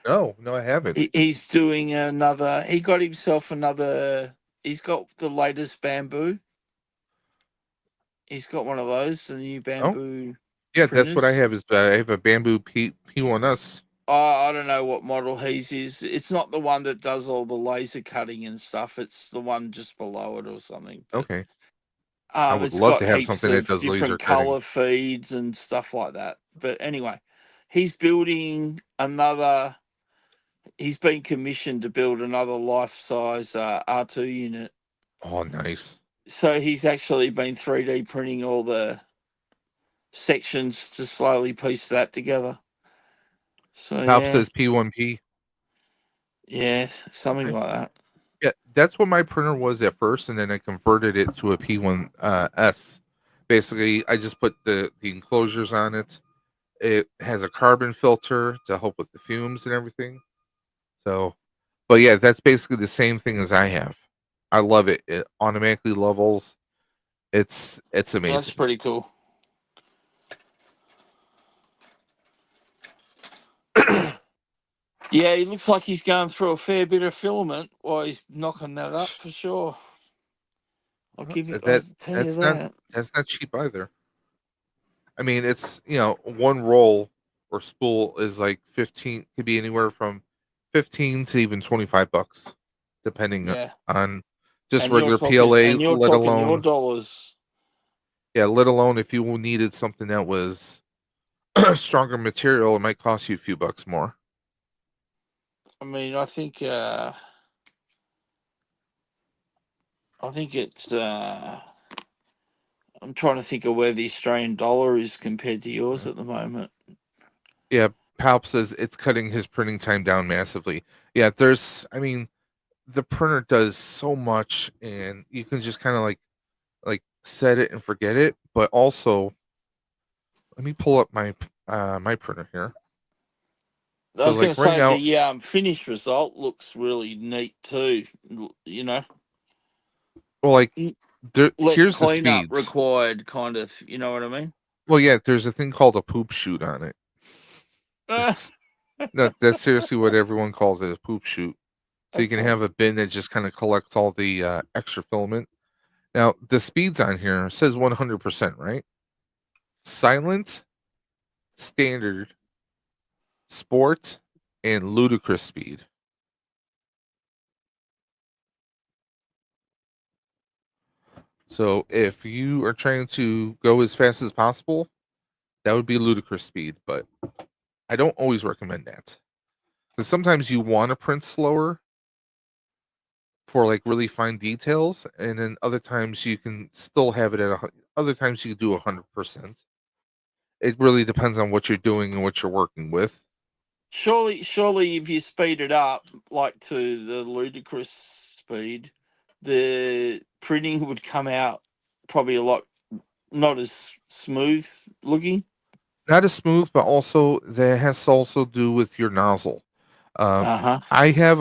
Speaker 2: No, I haven't.
Speaker 8: He's doing another. He got himself another. He's got the latest bamboo. He's got one of those, the new
Speaker 2: Oh,
Speaker 8: bamboo
Speaker 2: yeah, that's what I
Speaker 8: printers.
Speaker 2: have. Is I have a bamboo P1S.
Speaker 8: I don't know what model he's is. It's not the one that does all the laser cutting and stuff. It's the one just below it or something. But
Speaker 2: Okay. I would
Speaker 8: it's
Speaker 2: love to
Speaker 8: got
Speaker 2: have
Speaker 8: heaps
Speaker 2: something that
Speaker 8: of
Speaker 2: does laser
Speaker 8: different
Speaker 2: cutting.
Speaker 8: color feeds and stuff like that. But anyway, he's building another. He's been commissioned to build another life-size R2 unit.
Speaker 2: Oh, nice.
Speaker 8: So he's actually been 3D printing all the sections to slowly piece that together. So
Speaker 2: Top
Speaker 8: yeah,
Speaker 2: says P1P.
Speaker 8: yeah, something
Speaker 2: Okay.
Speaker 8: like that.
Speaker 2: Yeah, that's what my printer was at first, and then I converted it to a P1 S. Basically, I just put the enclosures on it. It has a carbon filter to help with the fumes and everything. So, but yeah, that's basically the same thing as I have. I love it. It automatically levels. It's
Speaker 8: That's
Speaker 2: amazing.
Speaker 8: pretty cool. Yeah, he looks like he's going through a fair bit of filament while he's knocking that up for sure. I'll give you. I'll
Speaker 2: That
Speaker 8: tell you
Speaker 2: that's not
Speaker 8: that.
Speaker 2: that's not cheap either. I mean, it's one roll or spool is like 15, could be anywhere from 15 to even $25, depending
Speaker 8: Yeah,
Speaker 2: on just regular PLA,
Speaker 8: and you're
Speaker 2: let
Speaker 8: talking your
Speaker 2: alone
Speaker 8: dollars.
Speaker 2: let alone if you needed something that was stronger material, it might cost you a few bucks more.
Speaker 8: I mean, I think it's. I'm trying to think of where the Australian dollar is compared to yours at the moment.
Speaker 2: Yeah, Palp says it's cutting his printing time down massively. Yeah, I mean, the printer does so much, and you can just kind of like set it and forget it. But also, let me pull up my printer here.
Speaker 8: I
Speaker 2: So
Speaker 8: was going
Speaker 2: like
Speaker 8: to
Speaker 2: right
Speaker 8: say
Speaker 2: now,
Speaker 8: the finished result looks really neat too. You know,
Speaker 2: well, like
Speaker 8: less
Speaker 2: here's the
Speaker 8: cleanup
Speaker 2: speeds.
Speaker 8: required, kind of. You know what I mean?
Speaker 2: Well, yeah, there's a thing called a poop chute on it. That's no, that's seriously what everyone calls it, a poop chute. So you can
Speaker 8: Okay.
Speaker 2: have a bin that just kind of collects all the extra filament. Now the speeds on here says 100%, right? Silent, standard, sport, and ludicrous speed. So if you are trying to go as fast as possible, that would be ludicrous speed, but I don't always recommend that. Because sometimes you want to print slower for like really fine details, and then other times you can still have it at other times you can do 100%. It really depends on what you're doing and what you're working with.
Speaker 8: Surely, if you speed it up like to the ludicrous speed, the printing would come out probably a lot not as smooth looking.
Speaker 2: Not as smooth, but also that has to also do with your nozzle. Um,
Speaker 8: Uh-huh.
Speaker 2: I have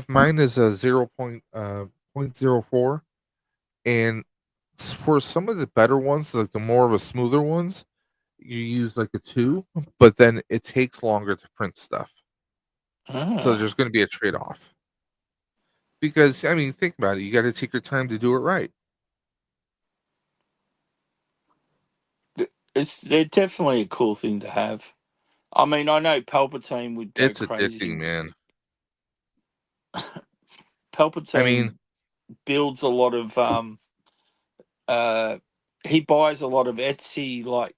Speaker 2: mine is a 0.04, and for some of the better ones, like the more of a smoother ones, you use like a 2, but then it takes longer to print stuff. So
Speaker 8: Ah.
Speaker 2: there's going to be a trade off. Because I mean, think about it. You got to take your time to do it right.
Speaker 8: They're definitely a cool thing to have. I mean, I know Palpatine would go
Speaker 2: It's addicting,
Speaker 8: crazy.
Speaker 2: man. I mean,
Speaker 8: Palpatine builds a lot of he buys a lot of Etsy like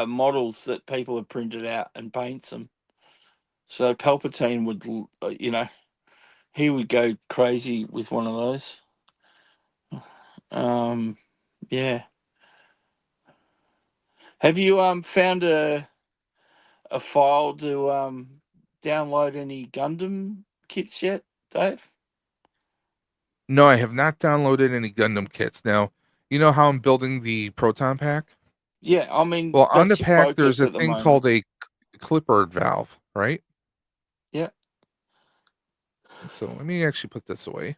Speaker 8: models that people have printed out and paints them. So Palpatine would, he would go crazy with one of those. Yeah. Have you found a file to download any Gundam kits yet, Dave?
Speaker 2: no, I have not downloaded any Gundam kits. Now, you know how I'm building the proton pack?
Speaker 8: Yeah, I mean
Speaker 2: Well, on the
Speaker 8: that's your
Speaker 2: pack, there's
Speaker 8: focus
Speaker 2: a
Speaker 8: at the
Speaker 2: thing called
Speaker 8: moment.
Speaker 2: a clipper valve, right?
Speaker 8: Yeah.
Speaker 2: So let me actually put this away.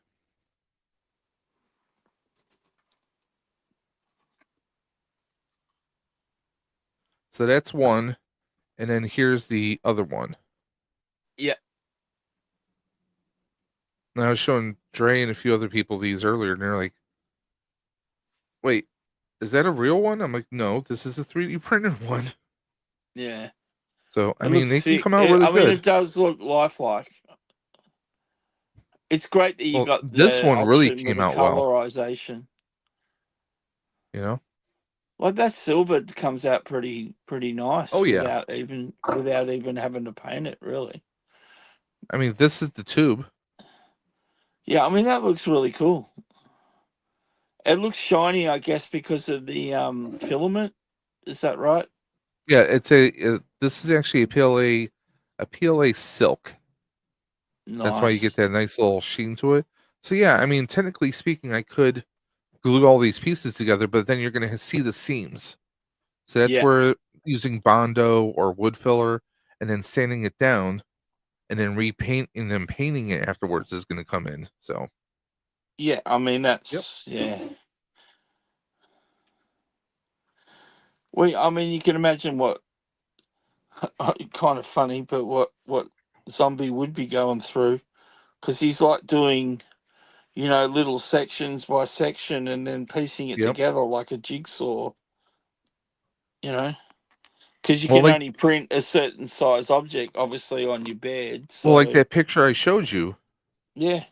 Speaker 2: So that's one, and then here's the other one.
Speaker 8: Yeah.
Speaker 2: And I was showing Dre and a few other people these earlier, and they're like, "Wait, is that a real one?" I'm like, "No, this is a 3D printed one."
Speaker 8: Yeah.
Speaker 2: So I
Speaker 8: It
Speaker 2: mean,
Speaker 8: looks
Speaker 2: they can
Speaker 8: sick.
Speaker 2: come out really
Speaker 8: I mean, it
Speaker 2: good.
Speaker 8: does look lifelike. It's great that you
Speaker 2: Well,
Speaker 8: got
Speaker 2: this
Speaker 8: the
Speaker 2: one really
Speaker 8: option with
Speaker 2: came
Speaker 8: the
Speaker 2: out well.
Speaker 8: colorization.
Speaker 2: You know?
Speaker 8: Like that silver comes out pretty nice
Speaker 2: Oh yeah.
Speaker 8: without even having to paint it, really.
Speaker 2: I mean, this is the tube.
Speaker 8: Yeah, I mean that looks really cool. It looks shiny, I guess, because of the filament. Is that right?
Speaker 2: Yeah, this is actually a PLA silk. That's why you get
Speaker 8: Nice.
Speaker 2: that nice little sheen to it. So yeah, I mean, technically speaking, I could glue all these pieces together, but then you're going to see the seams. So that's
Speaker 8: Yeah.
Speaker 2: where using Bondo or wood filler and then sanding it down and then repaint and then painting it afterwards is going to come in. So,
Speaker 8: Yeah, I mean
Speaker 2: yep.
Speaker 8: yeah. Well, I mean you can imagine what kind of funny, but what Zombie would be going through because he's like doing little sections by section and then piecing it
Speaker 2: Yep.
Speaker 8: together like a jigsaw. You know, because you
Speaker 2: Well,
Speaker 8: can
Speaker 2: like
Speaker 8: only print a certain size object, obviously, on your bed.
Speaker 2: like
Speaker 8: So
Speaker 2: that picture I showed you
Speaker 8: yeah,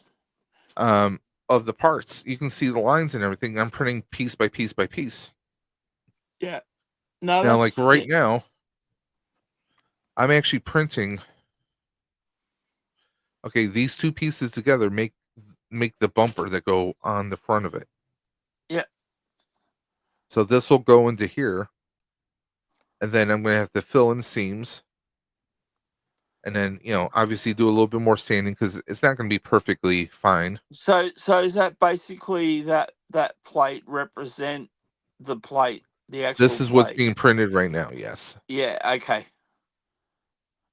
Speaker 2: um of the parts, you can see the lines and everything. I'm printing piece by piece by piece.
Speaker 8: yeah. No,
Speaker 2: Now, like
Speaker 8: that's
Speaker 2: right now, I'm actually printing. Okay, these two pieces together make the bumper that go on the front of it.
Speaker 8: yeah.
Speaker 2: So this will go into here, and then I'm going to have to fill in seams, and then obviously do a little bit more sanding because it's not going to be perfectly fine.
Speaker 8: So is that basically that plate represent the plate, the
Speaker 2: This
Speaker 8: actual
Speaker 2: is what's
Speaker 8: plate?
Speaker 2: being printed right now. Yes,
Speaker 8: Yeah. Okay.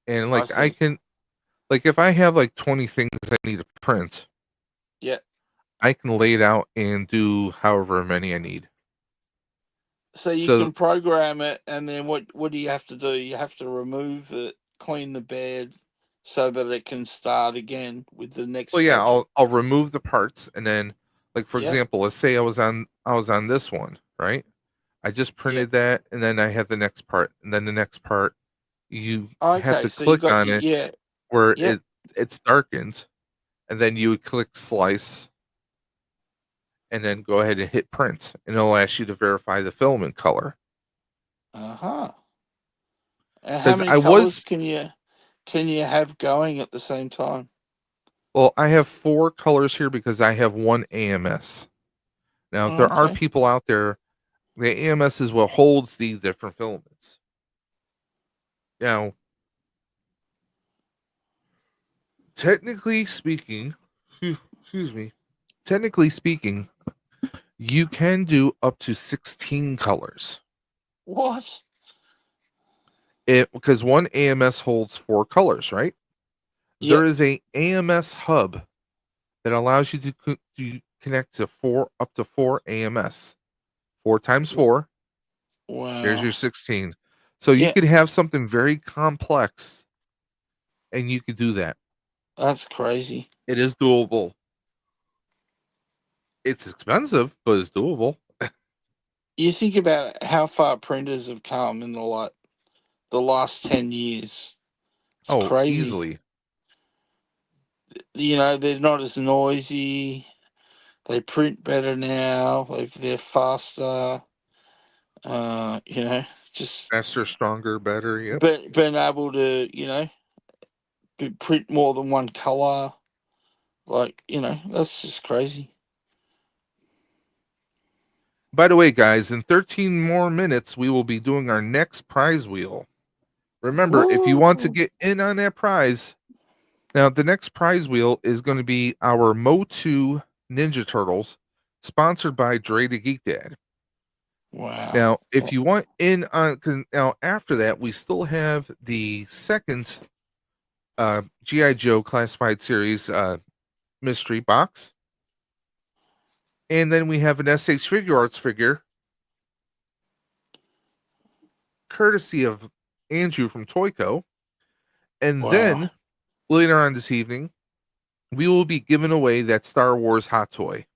Speaker 2: and
Speaker 8: I
Speaker 2: like I
Speaker 8: see.
Speaker 2: can like if I have like 20 things I need to print,
Speaker 8: Yeah.
Speaker 2: I can lay it out and do however many I need.
Speaker 8: So you
Speaker 2: So,
Speaker 8: can program it, and then what do you have to do? You have to remove it, clean the bed, so that it can start again with the next
Speaker 2: well, yeah,
Speaker 8: batch.
Speaker 2: I'll remove the parts, and then, like for
Speaker 8: Yeah.
Speaker 2: example, let's say I was on this one, right? I just
Speaker 8: Yeah.
Speaker 2: printed that, and then I have the next part, and then the next part. You have
Speaker 8: Okay.
Speaker 2: to
Speaker 8: So you
Speaker 2: click
Speaker 8: got
Speaker 2: on it
Speaker 8: yeah.
Speaker 2: where
Speaker 8: Yep.
Speaker 2: it's darkened, and then you would click slice, and then go ahead and hit print, and it'll ask you to verify the filament color.
Speaker 8: Uh-huh. And how
Speaker 2: Because
Speaker 8: many
Speaker 2: I
Speaker 8: colors
Speaker 2: was
Speaker 8: can you have going at the same time?
Speaker 2: well, I have 4 colors here because I have one AMS. Now, there are
Speaker 8: Okay.
Speaker 2: people out there. The AMS is what holds the different filaments. Now, technically speaking, excuse me, technically speaking, you can do up to 16 colors.
Speaker 8: What?
Speaker 2: Because one AMS holds 4 colors, right?
Speaker 8: Yep.
Speaker 2: There is a AMS hub that allows you to connect to up to 4 AMS. 4 times 4.
Speaker 8: Wow.
Speaker 2: Here's your 16. So you
Speaker 8: Yeah.
Speaker 2: could have something very complex, and you could do that.
Speaker 8: That's crazy.
Speaker 2: It is doable. It's expensive, but it's doable.
Speaker 8: You think about how far printers have come in the last 10 years. It's crazy.
Speaker 2: Easily.
Speaker 8: You know, they're not as noisy. They print better now. They're faster. You know, just
Speaker 2: Faster, stronger, better. Yep.
Speaker 8: been able to, you know, print more than one color. Like, you know, that's just crazy.
Speaker 2: By the way, guys, in 13 more minutes, we will be doing our next prize wheel. Remember, if you want to
Speaker 8: Woo!
Speaker 2: get in on that prize, now the next prize wheel is going to be our MOTU Ninja Turtles, sponsored by Dre the Geek Dad.
Speaker 8: Wow.
Speaker 2: Now, if you want in on, now after that, we still have the second GI Joe Classified Series mystery box, and then we have an SH FIGUARTS figure, courtesy of Andrew from TOYCO, and
Speaker 8: Wow.
Speaker 2: then later on this evening, we will be giving away that Star Wars hot toy.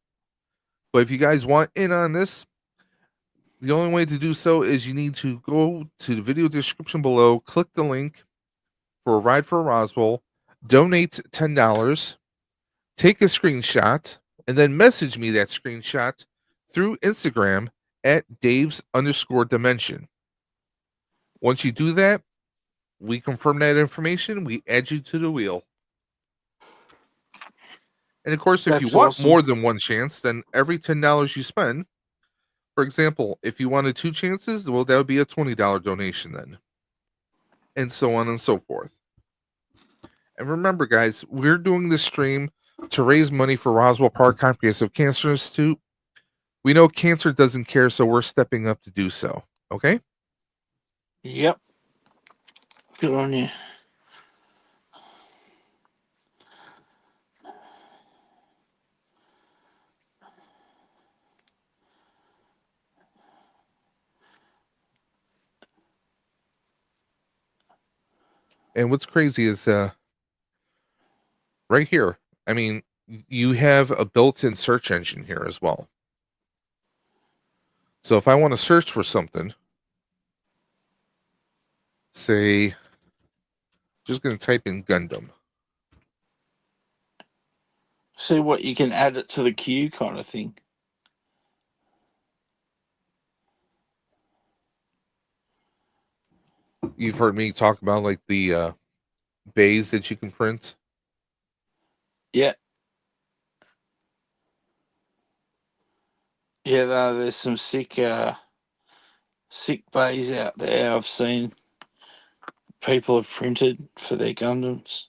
Speaker 2: But if you guys want in on this, the only way to do so is you need to go to the video description below, click the link for a ride for Roswell, donate $10, take a screenshot, and then message me that screenshot through Instagram at Dave's_dimension. Once you do that, we confirm that information, we add you to the wheel. And of course, if you
Speaker 8: That's
Speaker 2: want
Speaker 8: awesome.
Speaker 2: more than one chance, then every $10 you spend, for example, if you wanted 2 chances, well, that would be a $20 donation then. And so on and so forth. And remember, guys, we're doing this stream to raise money for Roswell Park Comprehensive Cancer Institute. We know cancer doesn't care, so we're stepping up to do so. Okay?
Speaker 8: Yep. Good on you.
Speaker 2: And what's crazy is right here, I mean, you have a built-in search engine here as well. So if I want to search for something, say, just going to type in Gundam.
Speaker 8: See what you can add it to the queue kind of thing.
Speaker 2: You've heard me talk about like the bays that you can print.
Speaker 8: Yeah. Yeah, there's some sick bays out there I've seen people have printed for their Gundams.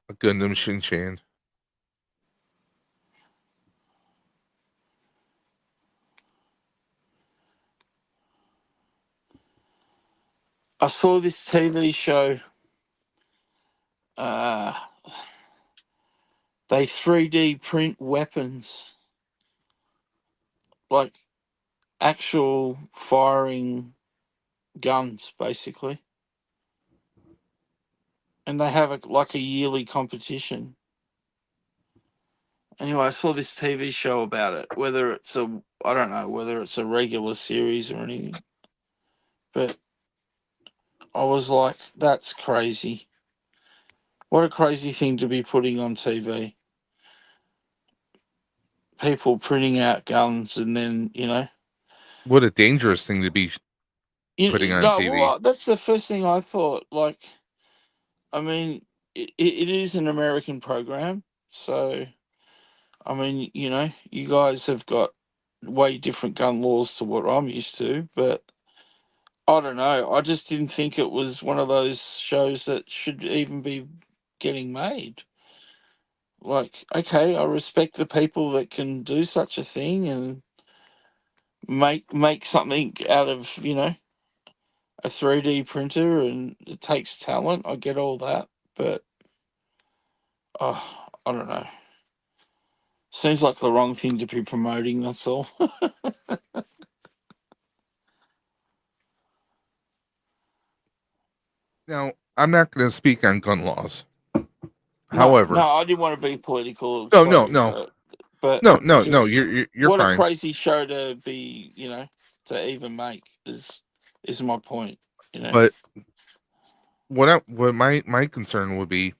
Speaker 2: A Gundam Shin-Chan.
Speaker 8: I saw this TV show. They 3D print weapons, like actual firing guns, basically. And they have like a yearly competition. Anyway, I saw this TV show about it. Whether it's I don't know whether it's a regular series or anything, but I was like, that's crazy. What a crazy thing to be putting on TV. People printing out guns and then, you know.
Speaker 2: What a dangerous thing to be putting on TV.
Speaker 8: Well, that's the first thing I thought. Like, I mean, it is an American program. So, I mean, you know, you guys have got way different gun laws to what I'm used to, but I don't know. I just didn't think it was one of those shows that should even be getting made. Like, okay, I respect the people that can do such a thing and make something out of, a 3D printer, and it takes talent. I get all that, but I don't know. Seems like the wrong thing to be promoting, that's all.
Speaker 2: Now, I'm not going to speak on gun laws.
Speaker 8: No,
Speaker 2: However,
Speaker 8: I didn't want to be political.
Speaker 2: no,
Speaker 8: Sorry,
Speaker 2: no.
Speaker 8: but
Speaker 2: No.
Speaker 8: just
Speaker 2: You're
Speaker 8: what a
Speaker 2: fine.
Speaker 8: crazy show to be, to even make is my point.
Speaker 2: But what my concern would be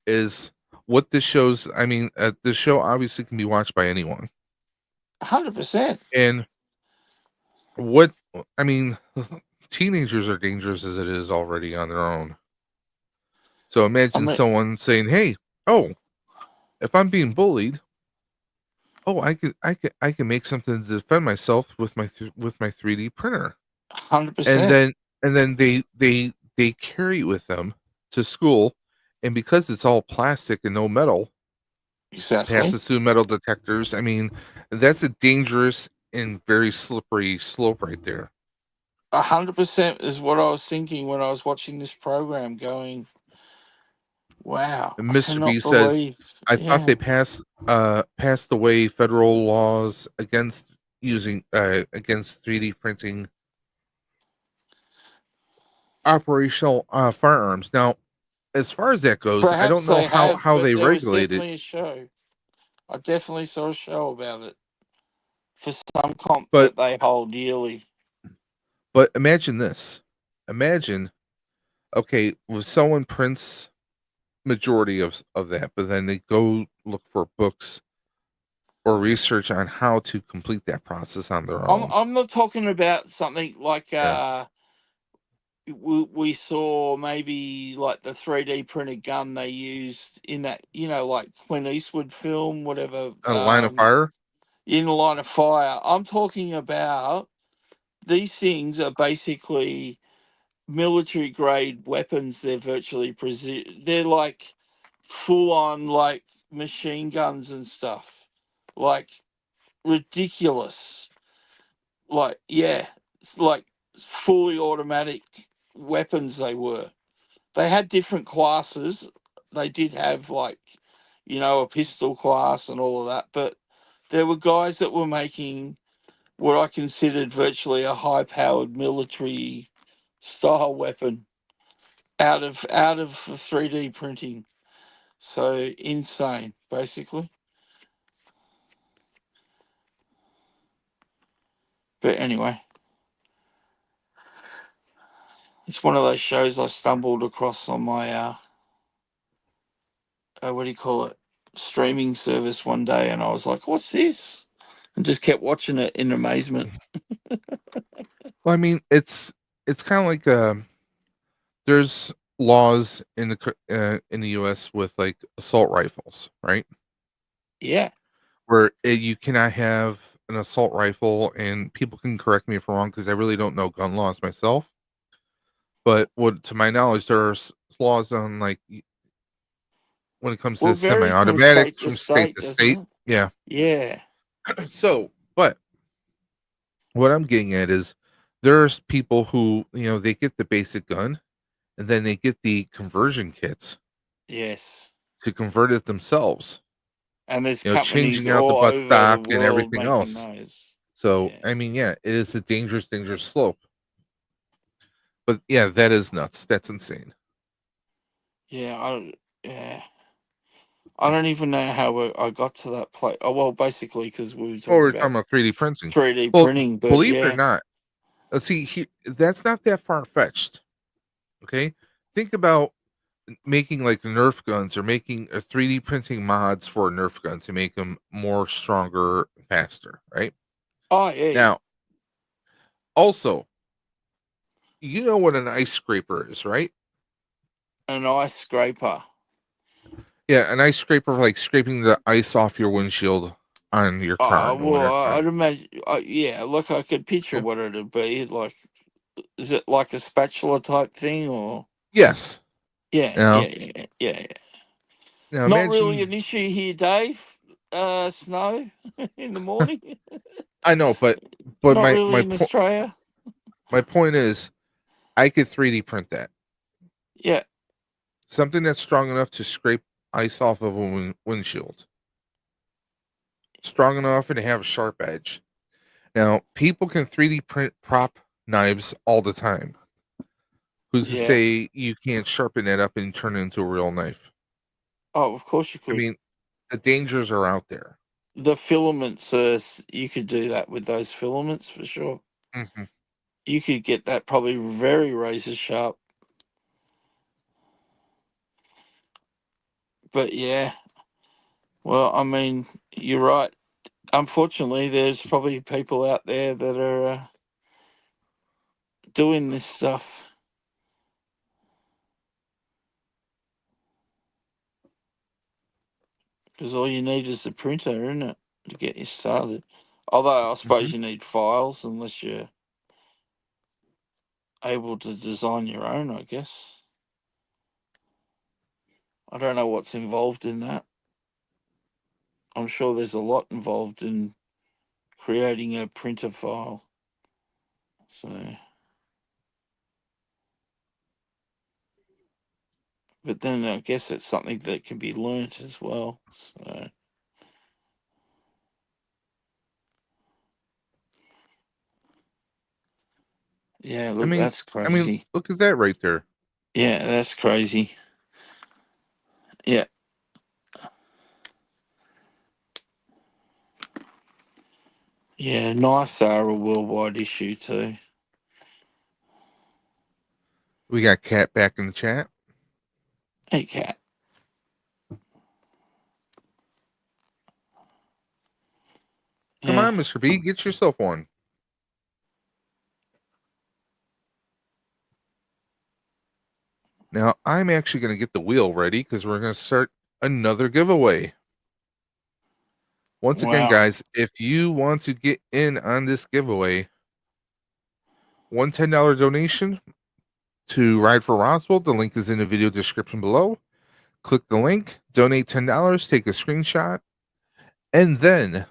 Speaker 2: is what this shows. I mean, this show obviously can be watched by anyone,
Speaker 8: 100%.
Speaker 2: and what I mean, teenagers are dangerous as it is already on their own. So imagine
Speaker 8: mean-
Speaker 2: someone saying, "Hey, oh, if I'm being bullied, oh, I can make something to defend myself with my 3D printer."
Speaker 8: 100%.
Speaker 2: And then they carry it with them to school, and because it's all plastic and no metal,
Speaker 8: Exactly.
Speaker 2: passes through metal detectors. I mean, that's a dangerous and very slippery slope right there.
Speaker 8: 100% is what I was thinking when I was watching this program. Going, wow,
Speaker 2: And
Speaker 8: I
Speaker 2: Mr. B
Speaker 8: cannot
Speaker 2: says,
Speaker 8: believe.
Speaker 2: "I thought
Speaker 8: Yeah,
Speaker 2: they passed away federal laws against using against 3D printing operational firearms." Now, as far as that goes, I don't
Speaker 8: perhaps
Speaker 2: know
Speaker 8: they have,
Speaker 2: how
Speaker 8: but
Speaker 2: they
Speaker 8: there was
Speaker 2: regulate it,
Speaker 8: definitely a show. I definitely saw a show about it for some comp
Speaker 2: but
Speaker 8: that they hold yearly.
Speaker 2: imagine this. Imagine, okay, if someone prints majority of that, but then they go look for books or research on how to complete that process on their own.
Speaker 8: I'm not talking about something like
Speaker 2: Yeah.
Speaker 8: we saw maybe like the 3D printed gun they used in that, like Clint Eastwood film, whatever,
Speaker 2: A line of fire?
Speaker 8: in the Line of Fire. I'm talking about these things are basically military grade weapons. They're virtually they're like full on like machine guns and stuff, like ridiculous. Like, yeah, it's like fully automatic weapons. They had different classes. They did have like, a pistol class and all of that, but there were guys that were making what I considered virtually a high powered military style weapon out of 3D printing. So insane, basically. But anyway, it's one of those shows I stumbled across on my what do you call it, streaming service one day, and I was like, "What's this?" And just kept watching it in amazement.
Speaker 2: Well, I mean, it's kind of like there's laws in the U.S. with like assault rifles, right?
Speaker 8: Yeah.
Speaker 2: Where you cannot have an assault rifle, and people can correct me if I'm wrong because I really don't know gun laws myself. But what, to my knowledge, there are laws on like when it comes
Speaker 8: Well,
Speaker 2: to
Speaker 8: it varies from
Speaker 2: semi-automatics
Speaker 8: state to
Speaker 2: from state
Speaker 8: state,
Speaker 2: to
Speaker 8: doesn't
Speaker 2: state.
Speaker 8: it?
Speaker 2: Yeah.
Speaker 8: Yeah.
Speaker 2: So, but what I'm getting at is there's people who, they get the basic gun and then they get the conversion kits
Speaker 8: Yes.
Speaker 2: to convert it themselves,
Speaker 8: And there's companies
Speaker 2: changing out the
Speaker 8: all
Speaker 2: butt
Speaker 8: over the
Speaker 2: stock and
Speaker 8: world
Speaker 2: everything
Speaker 8: making
Speaker 2: else.
Speaker 8: those.
Speaker 2: So,
Speaker 8: Yeah.
Speaker 2: I mean, yeah, it is a dangerous slope. But yeah, that is nuts. That's insane.
Speaker 8: Yeah. Yeah. I don't even know how I got to that place. Oh, well, basically because we were
Speaker 2: Oh,
Speaker 8: talking
Speaker 2: we're
Speaker 8: about
Speaker 2: talking about 3D printing.
Speaker 8: 3D
Speaker 2: Well,
Speaker 8: printing, but
Speaker 2: believe it or
Speaker 8: yeah.
Speaker 2: not, see, that's not that far fetched. Okay, think about making like Nerf guns or making a 3D printing mods for a Nerf gun to make them more stronger, faster. Right
Speaker 8: Oh, yeah.
Speaker 2: now, also, you know what an ice scraper is, right?
Speaker 8: An ice scraper.
Speaker 2: Yeah, an ice scraper, like scraping the ice off your windshield. on your card or
Speaker 8: Well,
Speaker 2: whatever.
Speaker 8: I'd imagine, yeah, like I could picture
Speaker 2: Okay.
Speaker 8: what it'd be. Like, is it like a spatula type thing, or?
Speaker 2: Yes.
Speaker 8: Yeah,
Speaker 2: Now,
Speaker 8: yeah.
Speaker 2: now
Speaker 8: Not really
Speaker 2: imagine.
Speaker 8: an issue here, Dave. Snow in the morning.
Speaker 2: I know, but
Speaker 8: Not
Speaker 2: my
Speaker 8: really in Australia.
Speaker 2: my point is, I could 3D print that,
Speaker 8: Yeah,
Speaker 2: something that's strong enough to scrape ice off of a windshield, strong enough and to have a sharp edge. Now, people can 3D print prop knives all the time. Who's to
Speaker 8: yeah.
Speaker 2: say you can't sharpen that up and turn it into a real knife?
Speaker 8: Oh, of course you
Speaker 2: I
Speaker 8: could.
Speaker 2: mean, the dangers are out there.
Speaker 8: The filaments, you could do that with those filaments for sure.
Speaker 2: Hmm.
Speaker 8: You could get that probably very razor sharp. But yeah, well, I mean, you're right. Unfortunately, there's probably people out there that are doing this stuff. Because all you need is the printer, isn't it, to get you started? Although I suppose you need files unless you're able to design your own, I guess. I don't know what's involved in that. I'm sure there's a lot involved in creating a printer file. So, but then I guess it's something that can be learnt as well. So, yeah,
Speaker 2: I
Speaker 8: look,
Speaker 2: mean,
Speaker 8: that's crazy.
Speaker 2: look at that right there.
Speaker 8: Yeah, that's crazy. Yeah. Yeah, knives are a worldwide issue too.
Speaker 2: We got Cat back in the chat.
Speaker 8: Hey, cat.
Speaker 2: Come
Speaker 8: Yeah.
Speaker 2: on, Mr. B, get yourself one. Now, I'm actually going to get the wheel ready because we're going to start another giveaway. Once again,
Speaker 8: Wow.
Speaker 2: guys, if you want to get in on this giveaway, one $10 donation to Ride for Roswell. The link is in the video description below. Click the link, donate $10, take a screenshot, and then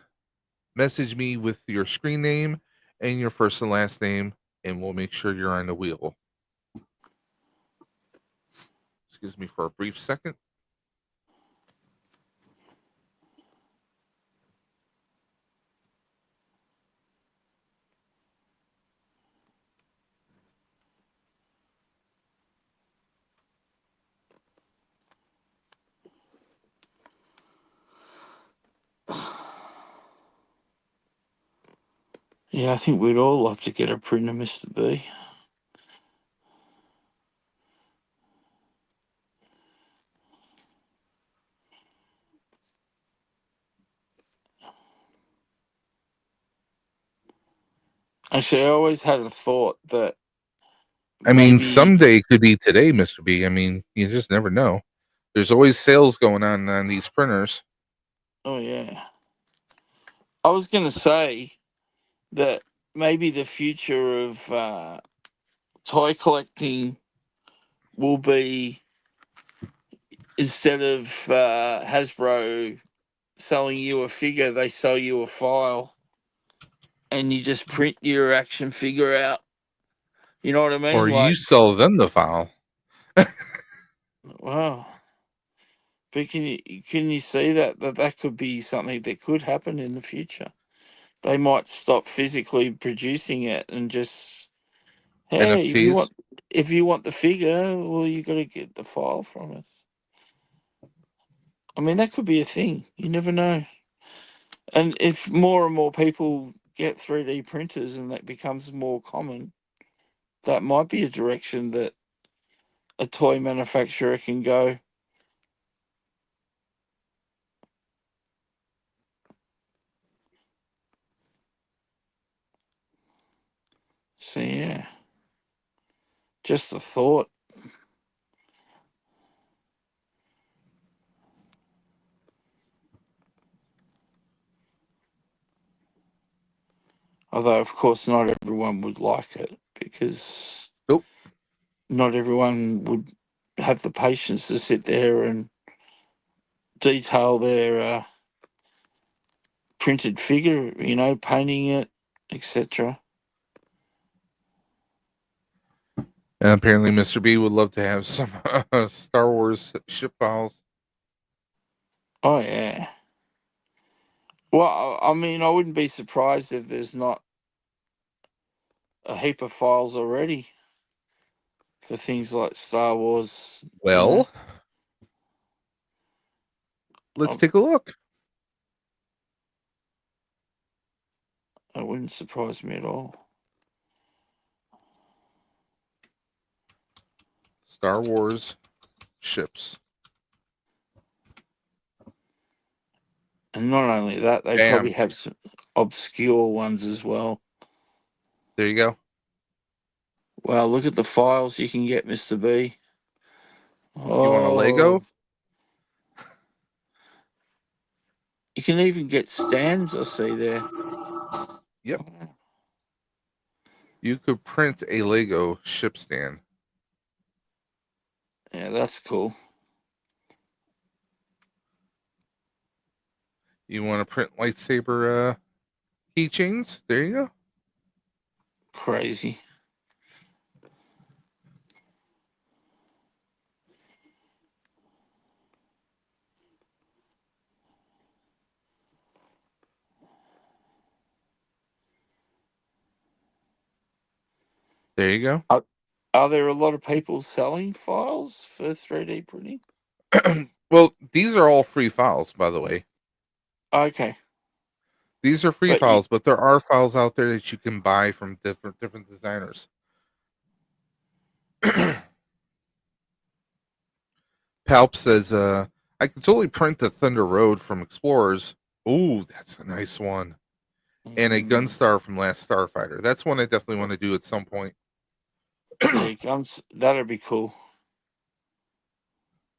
Speaker 2: message me with your screen name and your first and last name, and we'll make sure you're on the wheel. Excuse me for a brief second.
Speaker 8: Yeah, I think we'd all love to get a printer, Mr. B. Actually, I always had a thought that
Speaker 2: I mean,
Speaker 8: maybe.
Speaker 2: someday could be today, Mr. B. I mean, you just never know. There's always sales going on these printers.
Speaker 8: Oh, yeah. I was going to say that maybe the future of toy collecting will be, instead of Hasbro selling you a figure, they sell you a file and you just print your action figure out. You know what I mean?
Speaker 2: Or you
Speaker 8: Like,
Speaker 2: sell them the file.
Speaker 8: wow. But can you see that could be something that could happen in the future? They might stop physically producing it and just, hey,
Speaker 2: NFTs.
Speaker 8: if you want the figure, well, you got to get the file from us. I mean, that could be a thing. You never know. And if more and more people get 3D printers and that becomes more common, that might be a direction that a toy manufacturer can go. So yeah, just a thought. Although, of course, not everyone would like it because
Speaker 2: Nope.
Speaker 8: not everyone would have the patience to sit there and detail their printed figure, painting it, etc.
Speaker 2: And apparently, Mr. B would love to have some Star Wars ship files.
Speaker 8: Oh, yeah. Well, I mean, I wouldn't be surprised if there's not a heap of files already for things like Star Wars.
Speaker 2: Well, let's
Speaker 8: Um,
Speaker 2: take a look.
Speaker 8: That wouldn't surprise me at all.
Speaker 2: Star Wars ships.
Speaker 8: And not only that, they
Speaker 2: Bam.
Speaker 8: probably have some obscure ones as well.
Speaker 2: There you go.
Speaker 8: Wow, look at the files you can get, Mr. B.
Speaker 2: You want a Lego?
Speaker 8: Oh, you can even get stands, I see there.
Speaker 2: Yep.
Speaker 8: Wow.
Speaker 2: You could print a Lego ship stand.
Speaker 8: Yeah, that's cool.
Speaker 2: You want to print lightsaber keychains? There you go.
Speaker 8: Crazy.
Speaker 2: There you go.
Speaker 8: Are there a lot of people selling files for 3D printing?
Speaker 2: Well, these are all free files, by the way.
Speaker 8: Okay.
Speaker 2: These are free
Speaker 8: But
Speaker 2: files, but there are files out there that you can buy from different designers. Palp says, I can totally print the Thunder Road from Explorers. Ooh, that's a nice one. And a Gunstar from Last Starfighter. That's one I definitely want to do at some point.
Speaker 8: yeah, guns, that'd be cool.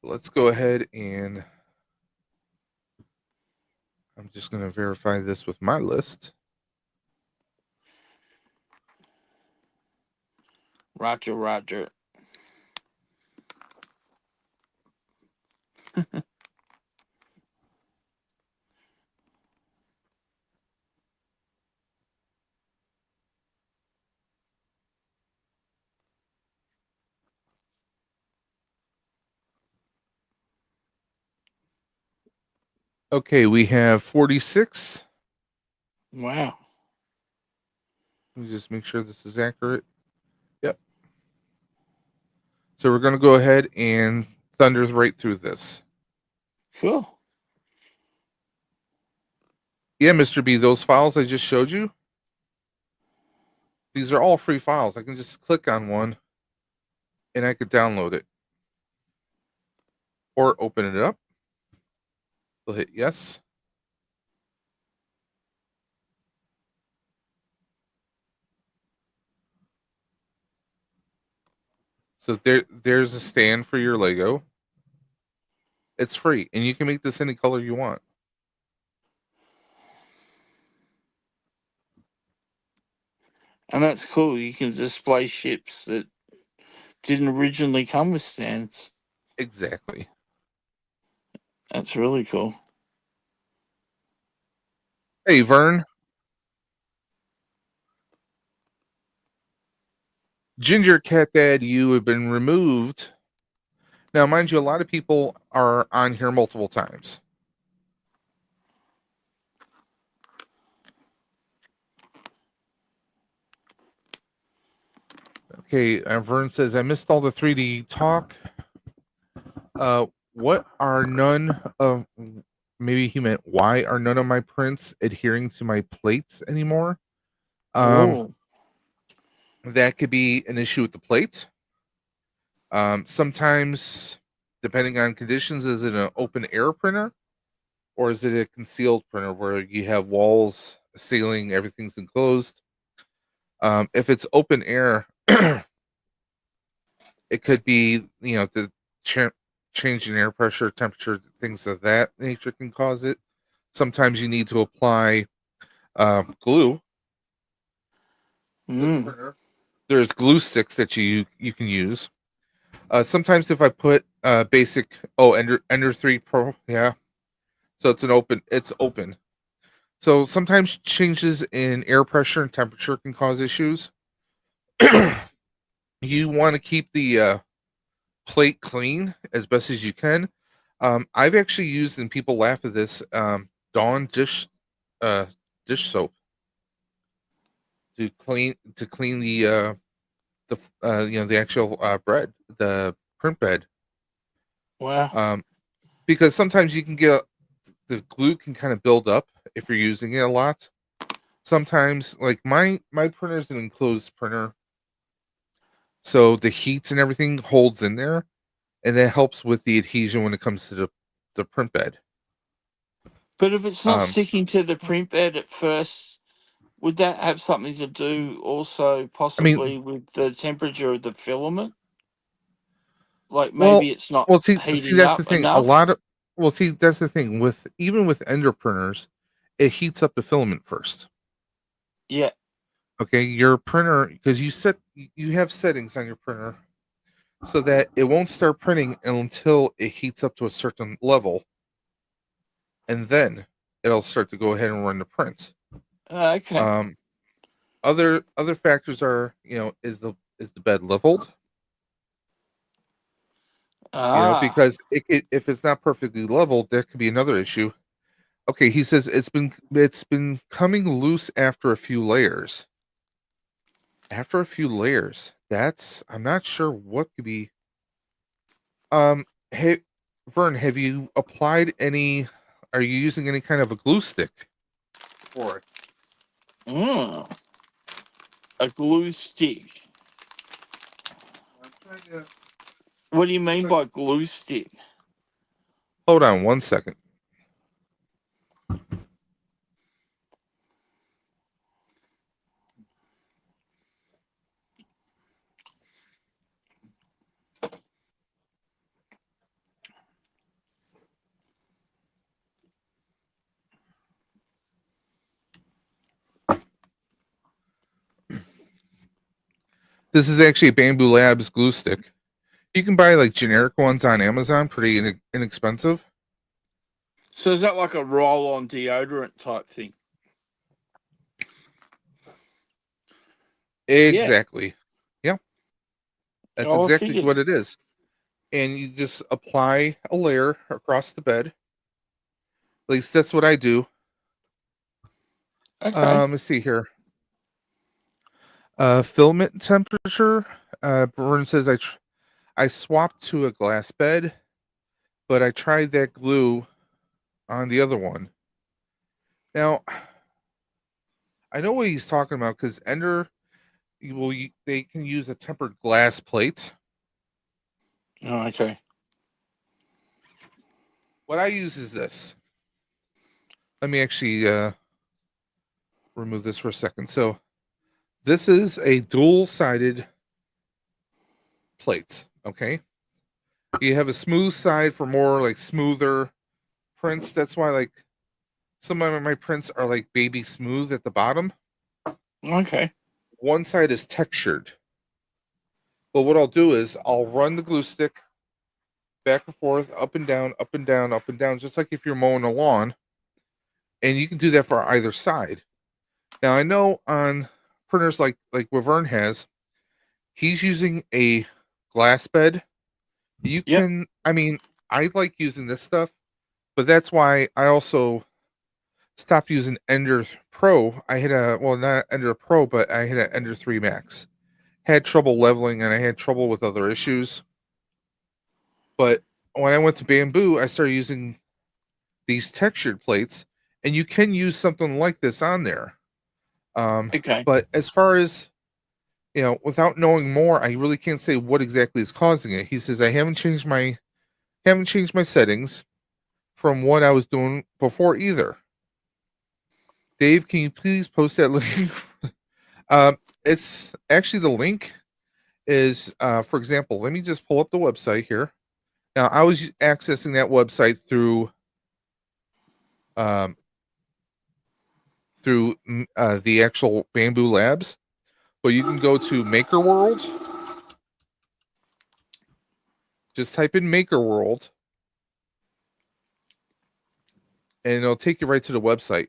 Speaker 2: Let's go ahead and I'm just going to verify this with my list.
Speaker 8: Roger, roger.
Speaker 2: Okay, we have 46.
Speaker 8: Wow.
Speaker 2: Let me just make sure this is accurate. Yep. So we're going to go ahead and thunder right through this.
Speaker 8: Cool.
Speaker 2: Yeah, Mr. B, those files I just showed you, these are all free files. I can just click on one and I could download it or open it up. We'll hit yes. So there's a stand for your Lego. It's free, and you can make this any color you want.
Speaker 8: And that's cool. You can display ships that didn't originally come with stands.
Speaker 2: Exactly.
Speaker 8: That's really cool.
Speaker 2: Hey, Vern. Ginger Cat Dad, you have been removed. Now, mind you, a lot of people are on here multiple times. Okay, Vern says, I missed all the 3D talk. What are none of, maybe he meant, why are none of my prints adhering to my plates anymore?
Speaker 8: Oh,
Speaker 2: That could be an issue with the plate. Sometimes, depending on conditions, is it an open air printer or is it a concealed printer where you have walls, ceiling, everything's enclosed? If it's open air, it could be, the change in air pressure, temperature, things of that nature can cause it. Sometimes you need to apply glue
Speaker 8: Mm.
Speaker 2: printer. There's glue sticks that you can use. Sometimes if I put basic Ender 3 Pro, yeah. So it's open. So sometimes changes in air pressure and temperature can cause issues. You want to keep the plate clean as best as you can. I've actually used, and people laugh at this, Dawn dish soap to clean the actual bread, the print bed.
Speaker 8: Wow.
Speaker 2: Because sometimes you can get the glue can kind of build up if you're using it a lot. Sometimes, like my printer is an enclosed printer, so the heat and everything holds in there, and that helps with the adhesion when it comes to the print bed.
Speaker 8: But if it's not
Speaker 2: Um,
Speaker 8: sticking to the print bed at first, would that have something to do also
Speaker 2: I mean,
Speaker 8: possibly with the temperature of the filament? Like
Speaker 2: well,
Speaker 8: maybe it's not
Speaker 2: see,
Speaker 8: heating
Speaker 2: that's the
Speaker 8: up
Speaker 2: thing.
Speaker 8: enough?
Speaker 2: See, that's the thing with even with ender printers, it heats up the filament first.
Speaker 8: Yeah.
Speaker 2: Okay, your printer, because you have settings on your printer so that it won't start printing until it heats up to a certain level, and then it'll start to go ahead and run the print.
Speaker 8: Okay.
Speaker 2: Um, other factors are, is the bed leveled?
Speaker 8: Ah.
Speaker 2: Because if it's not perfectly leveled, that could be another issue. Okay, he says it's been coming loose after a few layers. After a few layers, I'm not sure what could be. Hey, Vern, have you applied any? Are you using any kind of a glue stick for it?
Speaker 8: Mm. A glue stick.
Speaker 2: I'm trying to
Speaker 8: What do you mean by glue stick?
Speaker 2: hold on one second. This is actually a Bamboo Labs glue stick. You can buy like generic ones on Amazon, pretty inexpensive.
Speaker 8: So is that like a roll-on deodorant type thing?
Speaker 2: Exactly. Yeah, that's
Speaker 8: Oh, I
Speaker 2: exactly
Speaker 8: figured.
Speaker 2: what it is. And you just apply a layer across the bed. At least that's what I do.
Speaker 8: Okay.
Speaker 2: Let's see here. Filament temperature. Vern says I swapped to a glass bed, but I tried that glue on the other one. Now, I know what he's talking about because Ender, they can use a tempered glass plate.
Speaker 8: Oh, okay.
Speaker 2: What I use is this. Let me actually remove this for a second. So this is a dual-sided plate. Okay, you have a smooth side for more like smoother prints. That's why like some of my prints are like baby smooth at the bottom.
Speaker 8: Okay.
Speaker 2: One side is textured. But what I'll do is I'll run the glue stick back and forth, up and down, up and down, up and down, just like if you're mowing a lawn. And you can do that for either side. Now I know on printers like what Vern has, he's using a glass bed. You
Speaker 8: Yep.
Speaker 2: can, I mean, I like using this stuff, but that's why I also stopped using Ender Pro. I had not Ender Pro, but I had an Ender 3 Max. Had trouble leveling and I had trouble with other issues. But when I went to Bamboo, I started using these textured plates, and you can use something like this on there.
Speaker 8: Okay.
Speaker 2: But as far as without knowing more, I really can't say what exactly is causing it. He says I haven't changed my settings from what I was doing before either. Dave, can you please post that link? It's actually the link is, for example, let me just pull up the website here. Now, I was accessing that website through the actual Bamboo Labs, but you can go to Maker World. Just type in Maker World, and it'll take you right to the website.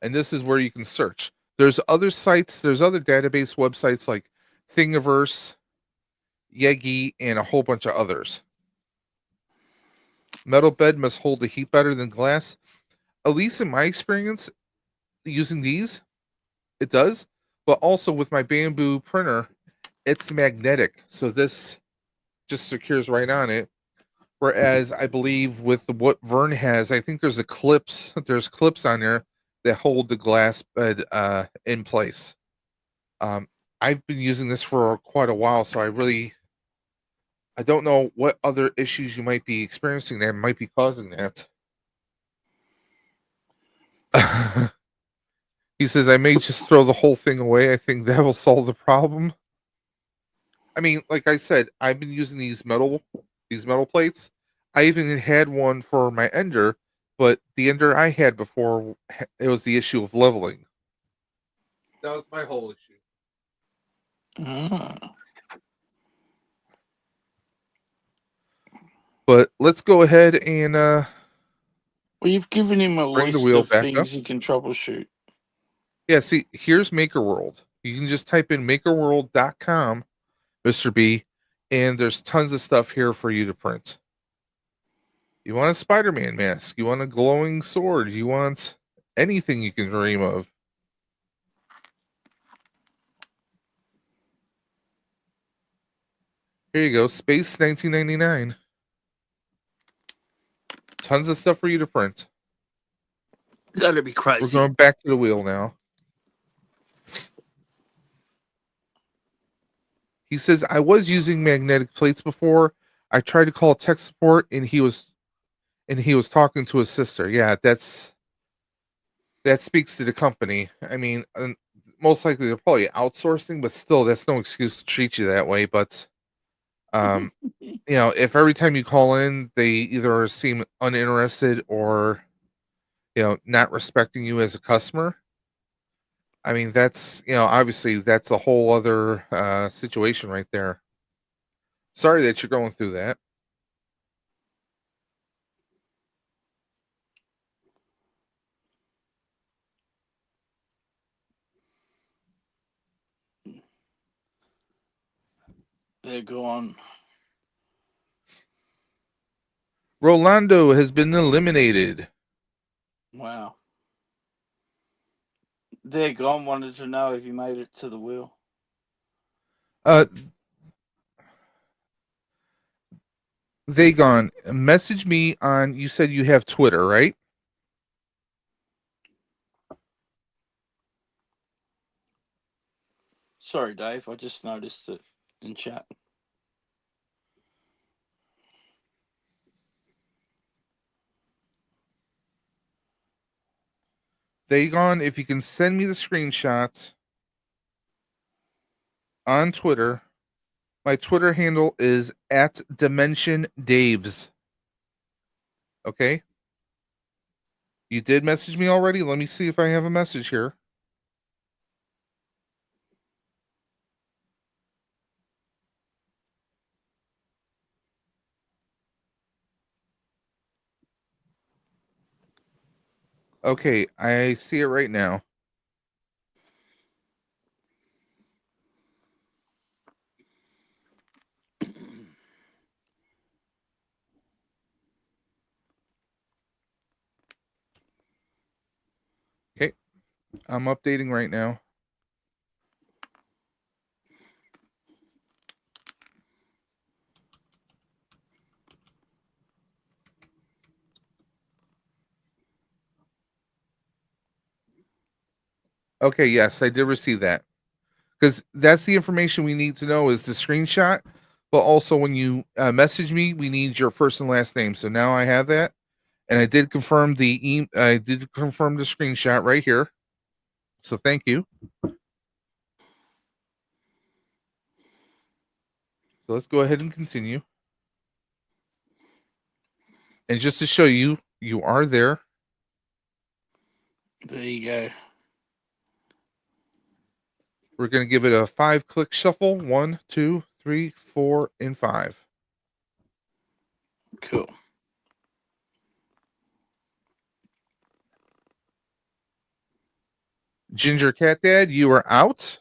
Speaker 2: And this is where you can search. There's other sites, there's other database websites like Thingiverse, Yegi, and a whole bunch of others. Metal bed must hold the heat better than glass. At least in my experience using these, it does. But also with my bamboo printer, it's magnetic. So this just secures right on it. Whereas I believe with what Vern has, I think there's clips on there that hold the glass bed in place. I've been using this for quite a while, so I don't know what other issues you might be experiencing that might be causing that. He says, I may just throw the whole thing away. I think that will solve the problem. I mean, like I said, I've been using these metal plates. I even had one for my ender, but the ender I had before, it was the issue of leveling. That was my whole issue.
Speaker 8: Ah.
Speaker 2: But let's go ahead and
Speaker 8: Well, you've given him a
Speaker 2: bring the
Speaker 8: list
Speaker 2: wheel
Speaker 8: of
Speaker 2: back up.
Speaker 8: things you can troubleshoot.
Speaker 2: Yeah, see, here's Maker World. You can just type in makerworld.com, Mr. B, and there's tons of stuff here for you to print. You want a Spider-Man mask, you want a glowing sword, you want anything you can dream of. Here you go, Space 1999. Tons of stuff for you to print.
Speaker 8: That'd be crazy.
Speaker 2: We're going back to the wheel now. He says, I was using magnetic plates before. I tried to call tech support and he was talking to his sister. Yeah, that speaks to the company. I mean, most likely they're probably outsourcing, but still that's no excuse to treat you that way. But you know, if every time you call in they either seem uninterested or, you know, not respecting you as a customer, I mean, that's, you know, obviously that's a whole other situation right there. Sorry that you're going through that.
Speaker 8: They're gone.
Speaker 2: Rolando has been eliminated.
Speaker 8: Wow. They're gone. Wanted to know if you made it to the wheel.
Speaker 2: They gone. Message me on. You said you have Twitter, right?
Speaker 8: Sorry, Dave. I just noticed it in chat.
Speaker 2: They gone. If you can send me the screenshots on Twitter, my Twitter handle is @DimensionDaves. Okay. You did message me already. Let me see if I have a message here. Okay, I see it right now. Okay, I'm updating right now. Okay, yes, I did receive that. Because that's the information we need to know is the screenshot. But also, when you message me, we need your first and last name. So now I have that, and I did confirm the screenshot right here. So thank you. So let's go ahead and continue. And just to show you, you are there.
Speaker 8: There you go.
Speaker 2: We're going to give it a 5-click shuffle. 1, 2, 3, 4, and 5.
Speaker 8: Cool.
Speaker 2: Ginger Cat Dad, you are out.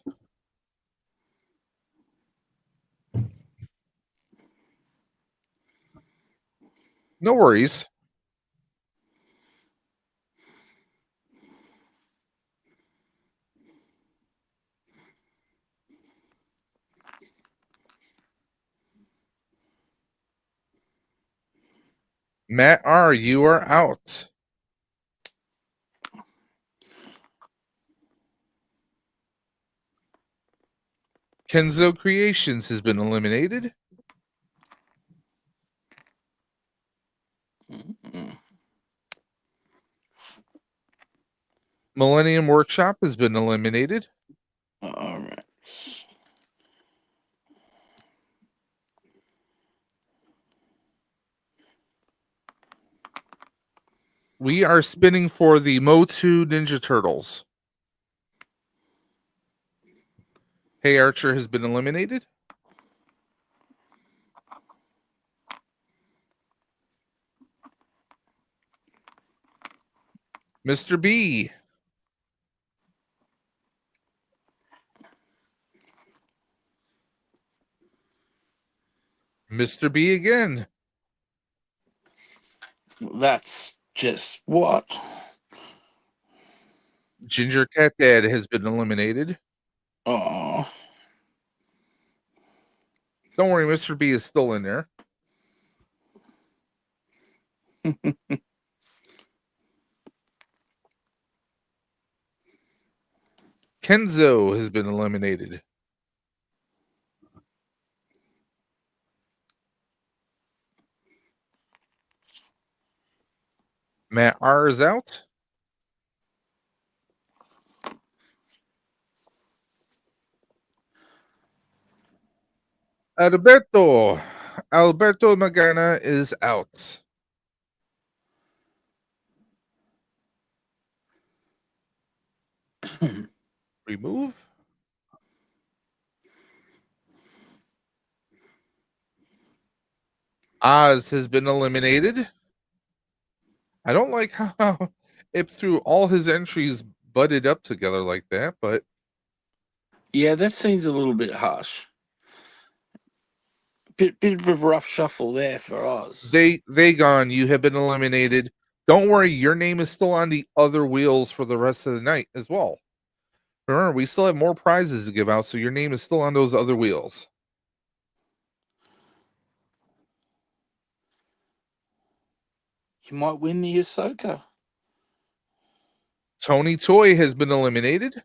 Speaker 2: No worries. Matt R., you are out. Kenzo Creations has been eliminated.
Speaker 8: Mm.
Speaker 2: Millennium Workshop has been eliminated.
Speaker 8: All right.
Speaker 2: We are spinning for the MOTU Ninja Turtles. Hey Archer has been eliminated. Mr. B. Mr. B again.
Speaker 8: That's just what?
Speaker 2: Ginger Cat Dad has been eliminated.
Speaker 8: Oh.
Speaker 2: Don't worry, Mr. B is still in there. Kenzo has been eliminated. Matt R is out. Alberto Magana is out. Remove. Oz has been eliminated. I don't like how it threw all his entries butted up together like that, but
Speaker 8: Yeah, that seems a little bit harsh. Bit of a rough shuffle there for us.
Speaker 2: they gone. You have been eliminated. Don't worry, your name is still on the other wheels for the rest of the night as well. Remember, we still have more prizes to give out, so your name is still on those other wheels.
Speaker 8: You might win the AHSOKA.
Speaker 2: Tony Toy has been eliminated.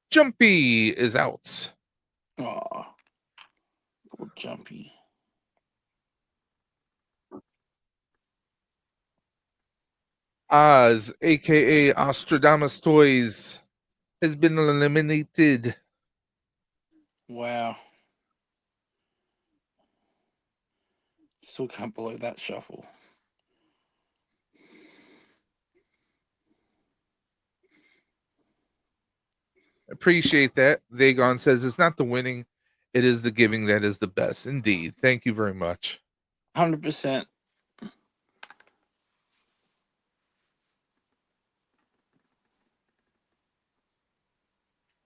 Speaker 2: Jumpy is out.
Speaker 8: Oh, poor Jumpy.
Speaker 2: Oz, aka Ostradamus Toys, has been eliminated.
Speaker 8: Wow. Still can't believe that shuffle.
Speaker 2: Appreciate that. Vagon says it's not the winning, it is the giving that is the best. Indeed. Thank you very much.
Speaker 8: 100%.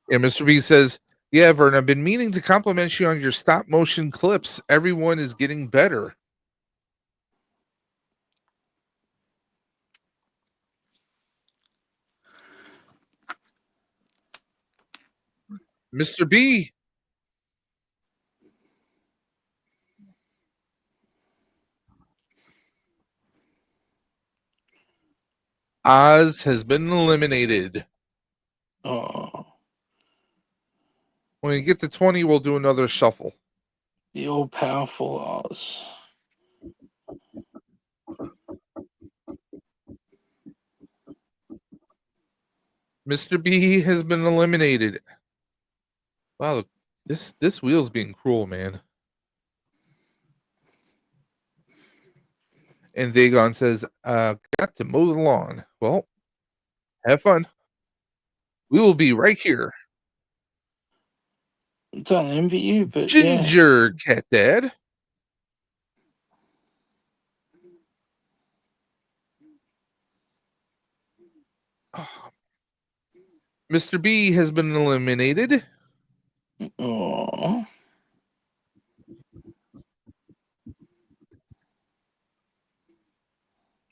Speaker 2: Yeah, Mr. B says, yeah, Vern, I've been meaning to compliment you on your stop motion clips. Everyone is getting better. Mr. B. Oz has been eliminated.
Speaker 8: Oh,
Speaker 2: When you get to 20, we'll do another shuffle.
Speaker 8: the all powerful Oz.
Speaker 2: Mr. B has been eliminated. Wow, this wheel's being cruel, man. And Vagon says, got to mow the lawn. Well, have fun. We will be right here.
Speaker 8: Don't envy you, but
Speaker 2: Ginger Cat Dad. Mr. B has been eliminated.
Speaker 8: yeah. Oh,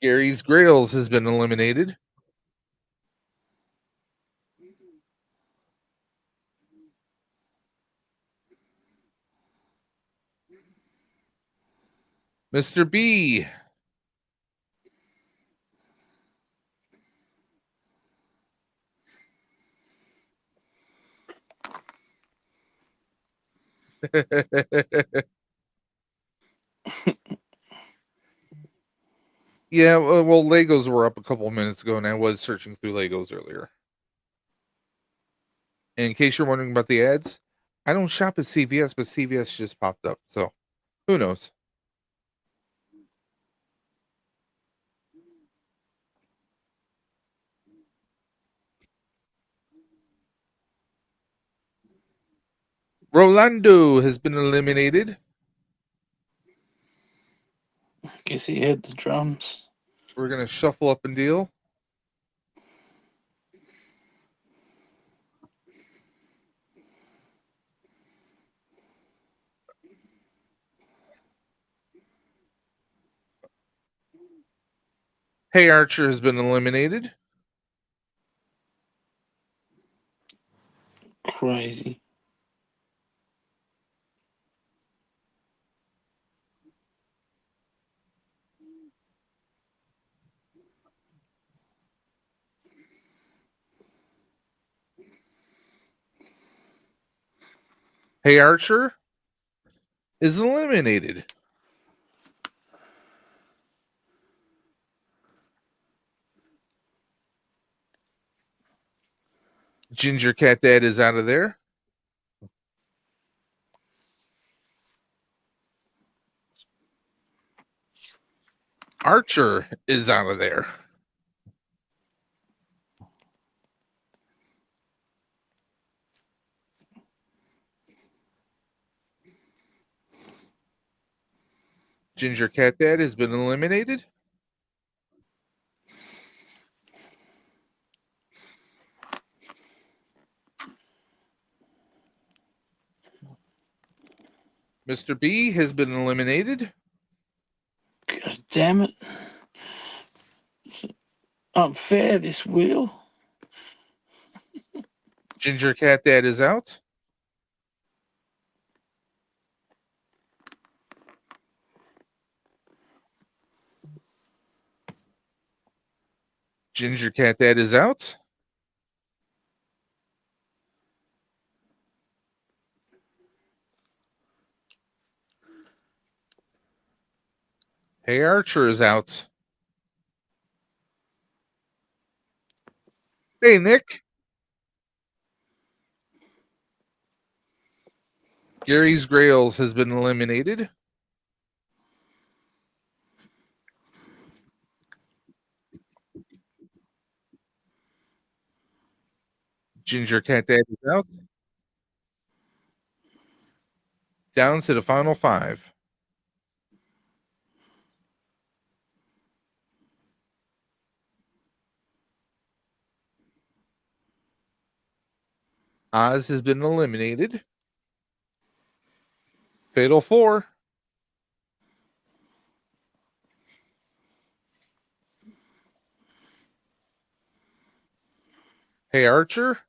Speaker 2: Gary's Grails has been eliminated. Mr. B. Yeah, well, Legos were up a couple of minutes ago, and I was searching through Legos earlier. And in case you're wondering about the ads, I don't shop at CVS, but CVS just popped up, so who knows? Rolando has been eliminated.
Speaker 8: guess he had the drums.
Speaker 2: We're gonna shuffle up and deal. Hey Archer has been eliminated.
Speaker 8: Crazy.
Speaker 2: Hey Archer is eliminated. Ginger Cat Dad is out of there. Archer is out of there. Ginger Cat Dad has been eliminated. Mr. B has been eliminated.
Speaker 8: God damn it. It's unfair, this wheel.
Speaker 2: Ginger Cat Dad is out. Ginger Cat Dad is out. Hey Archer is out. Hey Nick. Gary's Grails has been eliminated. Ginger Cat Dad is out. Down to the final 5. Oz has been eliminated. Fatal 4. Hey Archer.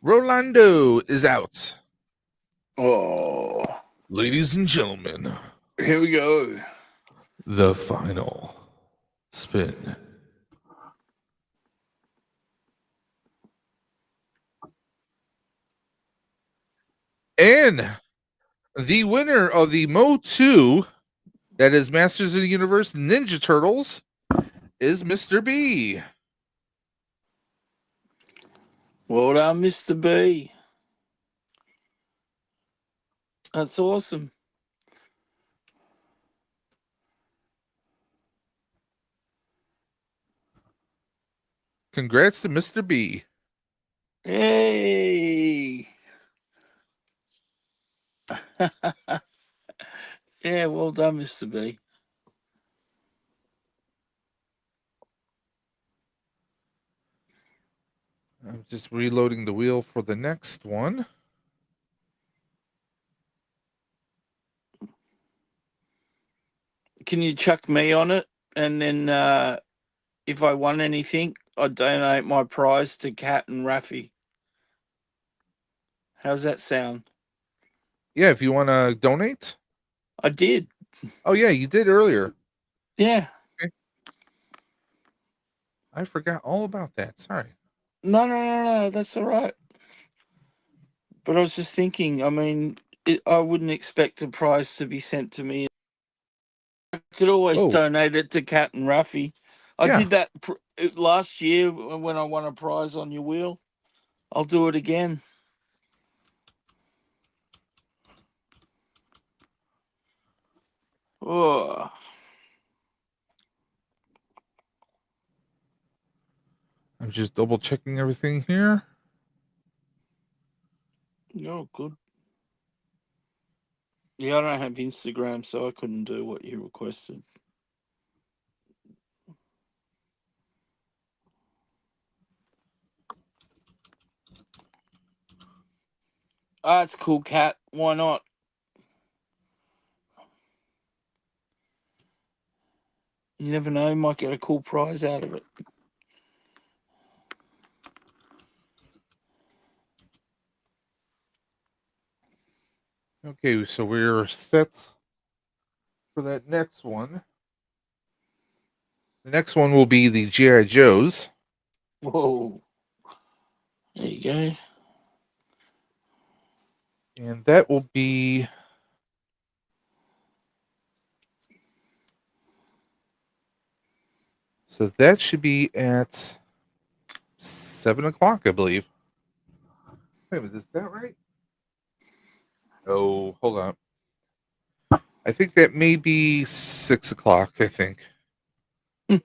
Speaker 2: Rolando is out.
Speaker 8: Oh,
Speaker 2: Ladies and gentlemen,
Speaker 8: here we go.
Speaker 2: the final spin. And the winner of the MOTU, that is Masters of the Universe Ninja Turtles, is Mr. B.
Speaker 8: Well done, Mr. B. That's awesome.
Speaker 2: Congrats to Mr. B.
Speaker 8: Hey. Yeah, well done, Mr. B.
Speaker 2: I'm just reloading the wheel for the next one.
Speaker 8: Can you chuck me on it? And then if I won anything, I'd donate my prize to Kat and Raffy. How's that sound?
Speaker 2: Yeah, if you want to donate.
Speaker 8: I did.
Speaker 2: Oh, yeah, you did earlier.
Speaker 8: Yeah.
Speaker 2: I forgot all about that. Sorry.
Speaker 8: No. That's all right. But I was just thinking, I mean, I wouldn't expect a prize to be sent to me. I could always
Speaker 2: Oh,
Speaker 8: donate it to Kat and Raffy. I
Speaker 2: yeah.
Speaker 8: did that last year when I won a prize on your wheel. I'll do it again. Oh,
Speaker 2: I'm just double checking everything here.
Speaker 8: no, good. Yeah, I don't have Instagram, so I couldn't do what you requested. Ah, it's cool, Kat. Why not? You never know, you might get a cool prize out of it.
Speaker 2: Okay, so we're set for that next one. The next one will be the G.I. Joes.
Speaker 8: Whoa. There you go.
Speaker 2: And that will be... So that should be at 7 o'clock, I believe. Wait, is that right? Oh, hold on. I think that may be 6 o'clock, I think. Well,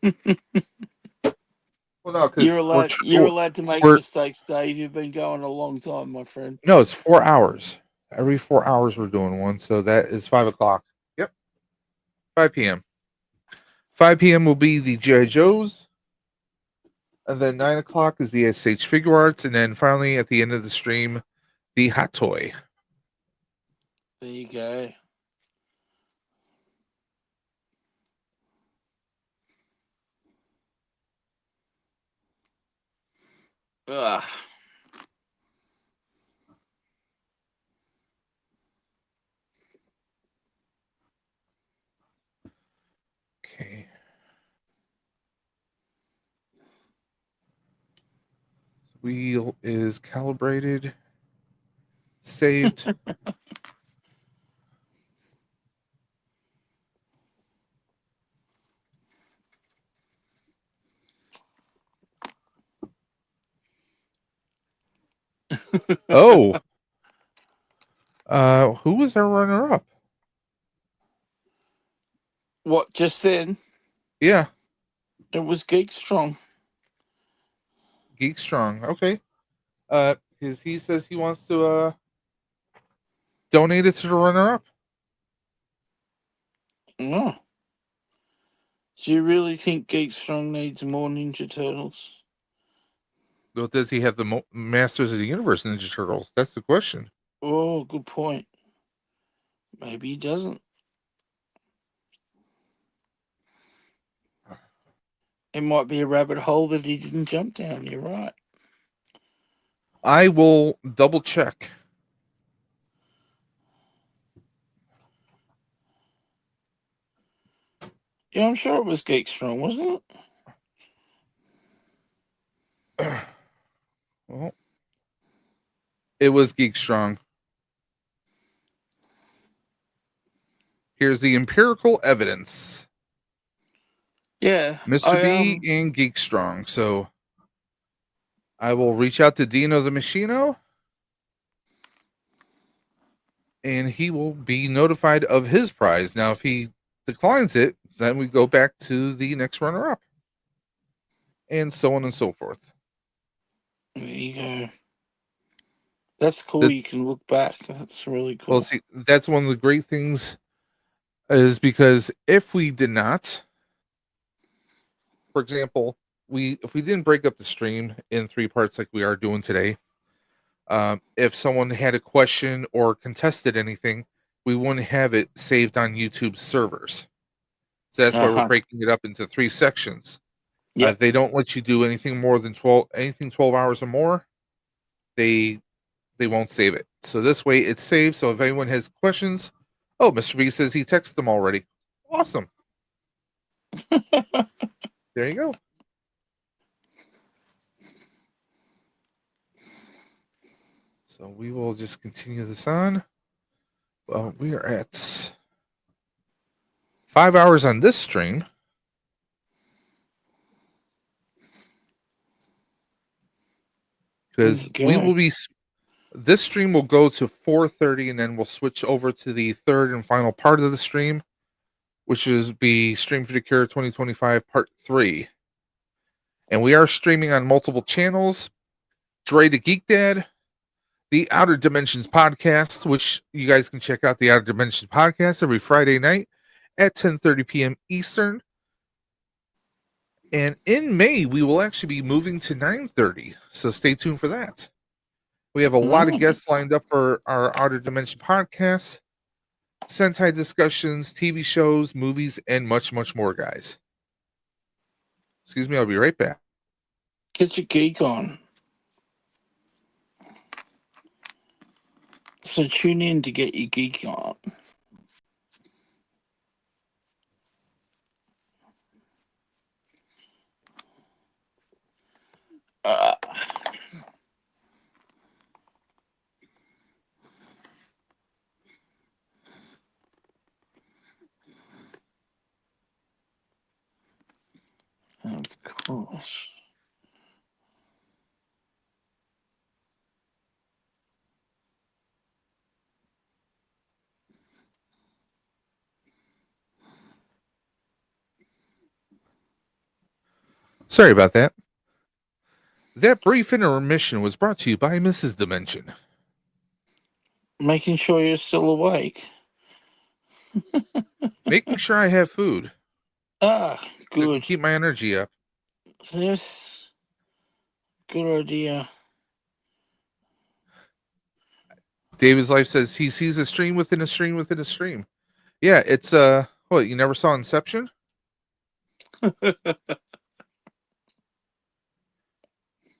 Speaker 2: no, because
Speaker 8: You're allowed to make mistakes, Dave. You've been going a long time, my friend.
Speaker 2: No, it's 4 hours. Every 4 hours we're doing one, so that is 5 o'clock. Yep. 5 p.m. 5 p.m. will be the G.I. Joes. And then 9 o'clock is the SH FIGUARTS. And then finally, at the end of the stream, the Hot Toy.
Speaker 8: There you go. Ugh.
Speaker 2: Okay. Wheel is calibrated. Saved. Oh. Who was our runner-up?
Speaker 8: What, just then?
Speaker 2: Yeah.
Speaker 8: It was Geek Strong.
Speaker 2: Geek Strong. Okay. Because he says he wants to donate it to the runner-up.
Speaker 8: Oh. Do you really think Geek Strong needs more Ninja Turtles?
Speaker 2: Well, does he have the Masters of the Universe Ninja Turtles? That's the question.
Speaker 8: Oh, good point. Maybe he doesn't. It might be a rabbit hole that he didn't jump down. You're right.
Speaker 2: I will double check.
Speaker 8: Yeah, I'm sure it was Geek Strong, wasn't it?
Speaker 2: Well, it was Geek Strong. Here's the empirical evidence.
Speaker 8: Yeah.
Speaker 2: Mr. B and Geek Strong. So I will reach out to Dino the Machino. and he will be notified of his prize. Now, if he declines it, then we go back to the next runner-up, and so on and so forth.
Speaker 8: There you go. That's cool.
Speaker 2: The-
Speaker 8: You can look back. That's really cool.
Speaker 2: Well, see, that's one of the great things, is because if we did not, for example, if we didn't break up the stream in 3 parts like we are doing today, if someone had a question or contested anything, we wouldn't have it saved on YouTube's servers. So that's why we're breaking it up into 3 sections.
Speaker 8: Yep.
Speaker 2: If they don't let you do anything more than 12 hours or more, they won't save it. So this way it's saved. So if anyone has questions, oh, Mr. B says he texted them already. Awesome. There you go. So we will just continue this on. Well, we are at 5 hours on this stream. Because we will be, this stream will go to 4:30, and then we'll switch over to the third and final part of the stream, which is be Stream for the Cure 2025 Part 3. And we are streaming on multiple channels. Dre the Geek Dad, the Outer Dimensions podcast, which you guys can check out the Outer Dimensions podcast every Friday night at 10:30 p.m. Eastern. And in May, we will actually be moving to 9:30. So stay tuned for that. We have a lot of guests lined up for our Outer Dimension podcast, Sentai discussions, TV shows, movies, and much, much more, guys. Excuse me, I'll be right back.
Speaker 8: Get your geek on. So tune in to get your geek on. Of course.
Speaker 2: Sorry about that. That brief intermission was brought to you by Mrs. Dimension.
Speaker 8: Making sure you're still awake.
Speaker 2: Making sure I have food.
Speaker 8: Ah,
Speaker 2: So I can
Speaker 8: good.
Speaker 2: keep my energy up.
Speaker 8: Yes. Good idea.
Speaker 2: David's Life says he sees a stream within a stream within a stream. Yeah, it's what, you never saw Inception?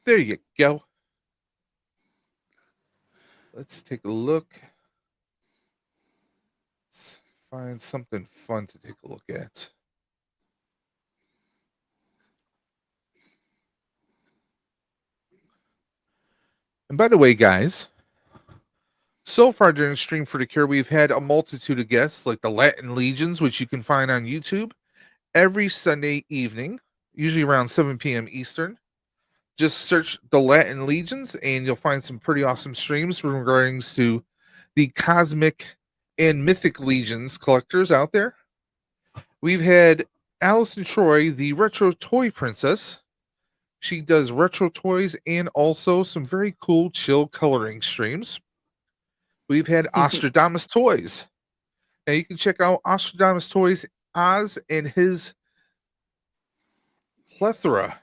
Speaker 2: There you go. Let's take a look. Let's find something fun to take a look at. And by the way, guys, so far during Stream for the Cure, we've had a multitude of guests like the Latin Legions, which you can find on YouTube every Sunday evening, usually around 7 p.m. Eastern. Just search the Latin Legions and you'll find some pretty awesome streams regarding to the cosmic and mythic legions collectors out there. We've had Allison Troy, the retro toy princess. She does retro toys and also some very cool chill coloring streams. We've had Ostradamus Toys. Now you can check out Ostradamus Toys, Oz, and his plethora,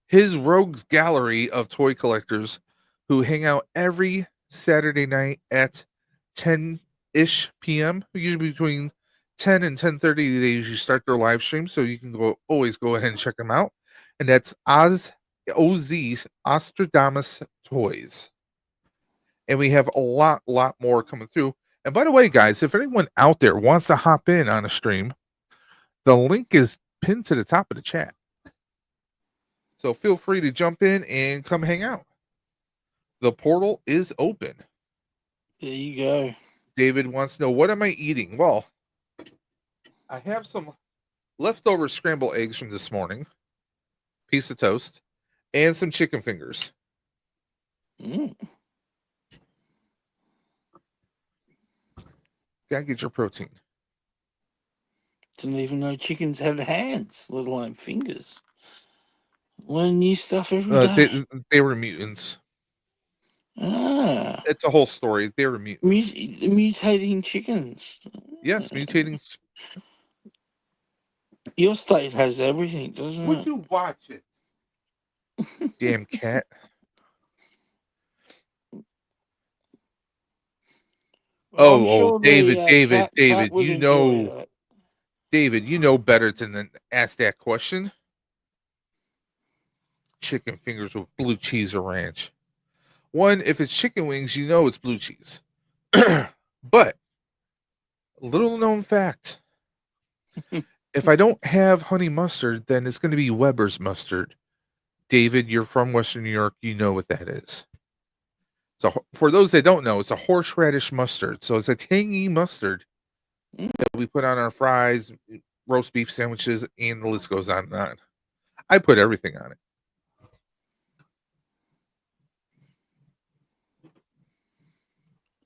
Speaker 2: his rogues gallery of toy collectors who hang out every Saturday night at 10-ish p.m. Usually between 10 and 10:30 they usually start their live stream, so you can always go ahead and check them out. And that's Oz Ostradamus Toys. And we have a lot more coming through. And by the way, guys, if anyone out there wants to hop in on a stream, the link is pinned to the top of the chat. So feel free to jump in and come hang out. The portal is open.
Speaker 8: There you go.
Speaker 2: David wants to know, what am I eating? Well, I have some leftover scrambled eggs from this morning, piece of toast, and some chicken fingers. Gotta get your protein.
Speaker 8: Didn't even know chickens had hands, let alone fingers. Learn new stuff every day.
Speaker 2: They were mutants.
Speaker 8: Ah,
Speaker 2: It's a whole story. They were mutants.
Speaker 8: mutating chickens.
Speaker 2: Yes, mutating.
Speaker 8: Your state has everything, doesn't
Speaker 2: Would
Speaker 8: it?
Speaker 2: you watch it? Damn cat.
Speaker 8: Well, I'm
Speaker 2: Oh,
Speaker 8: sure
Speaker 2: David,
Speaker 8: the
Speaker 2: David,
Speaker 8: cat
Speaker 2: David,
Speaker 8: would enjoy that.
Speaker 2: David, you know better than ask that question. Chicken fingers with blue cheese or ranch. One, if it's chicken wings, you know it's blue cheese. But little known fact: if I don't have honey mustard, then it's going to be Weber's mustard. David, you're from Western New York. You know what that is. So, for those that don't know, it's a horseradish mustard. So, it's a tangy mustard that we put on our fries, roast beef sandwiches, and the list goes on and on. I put everything on it.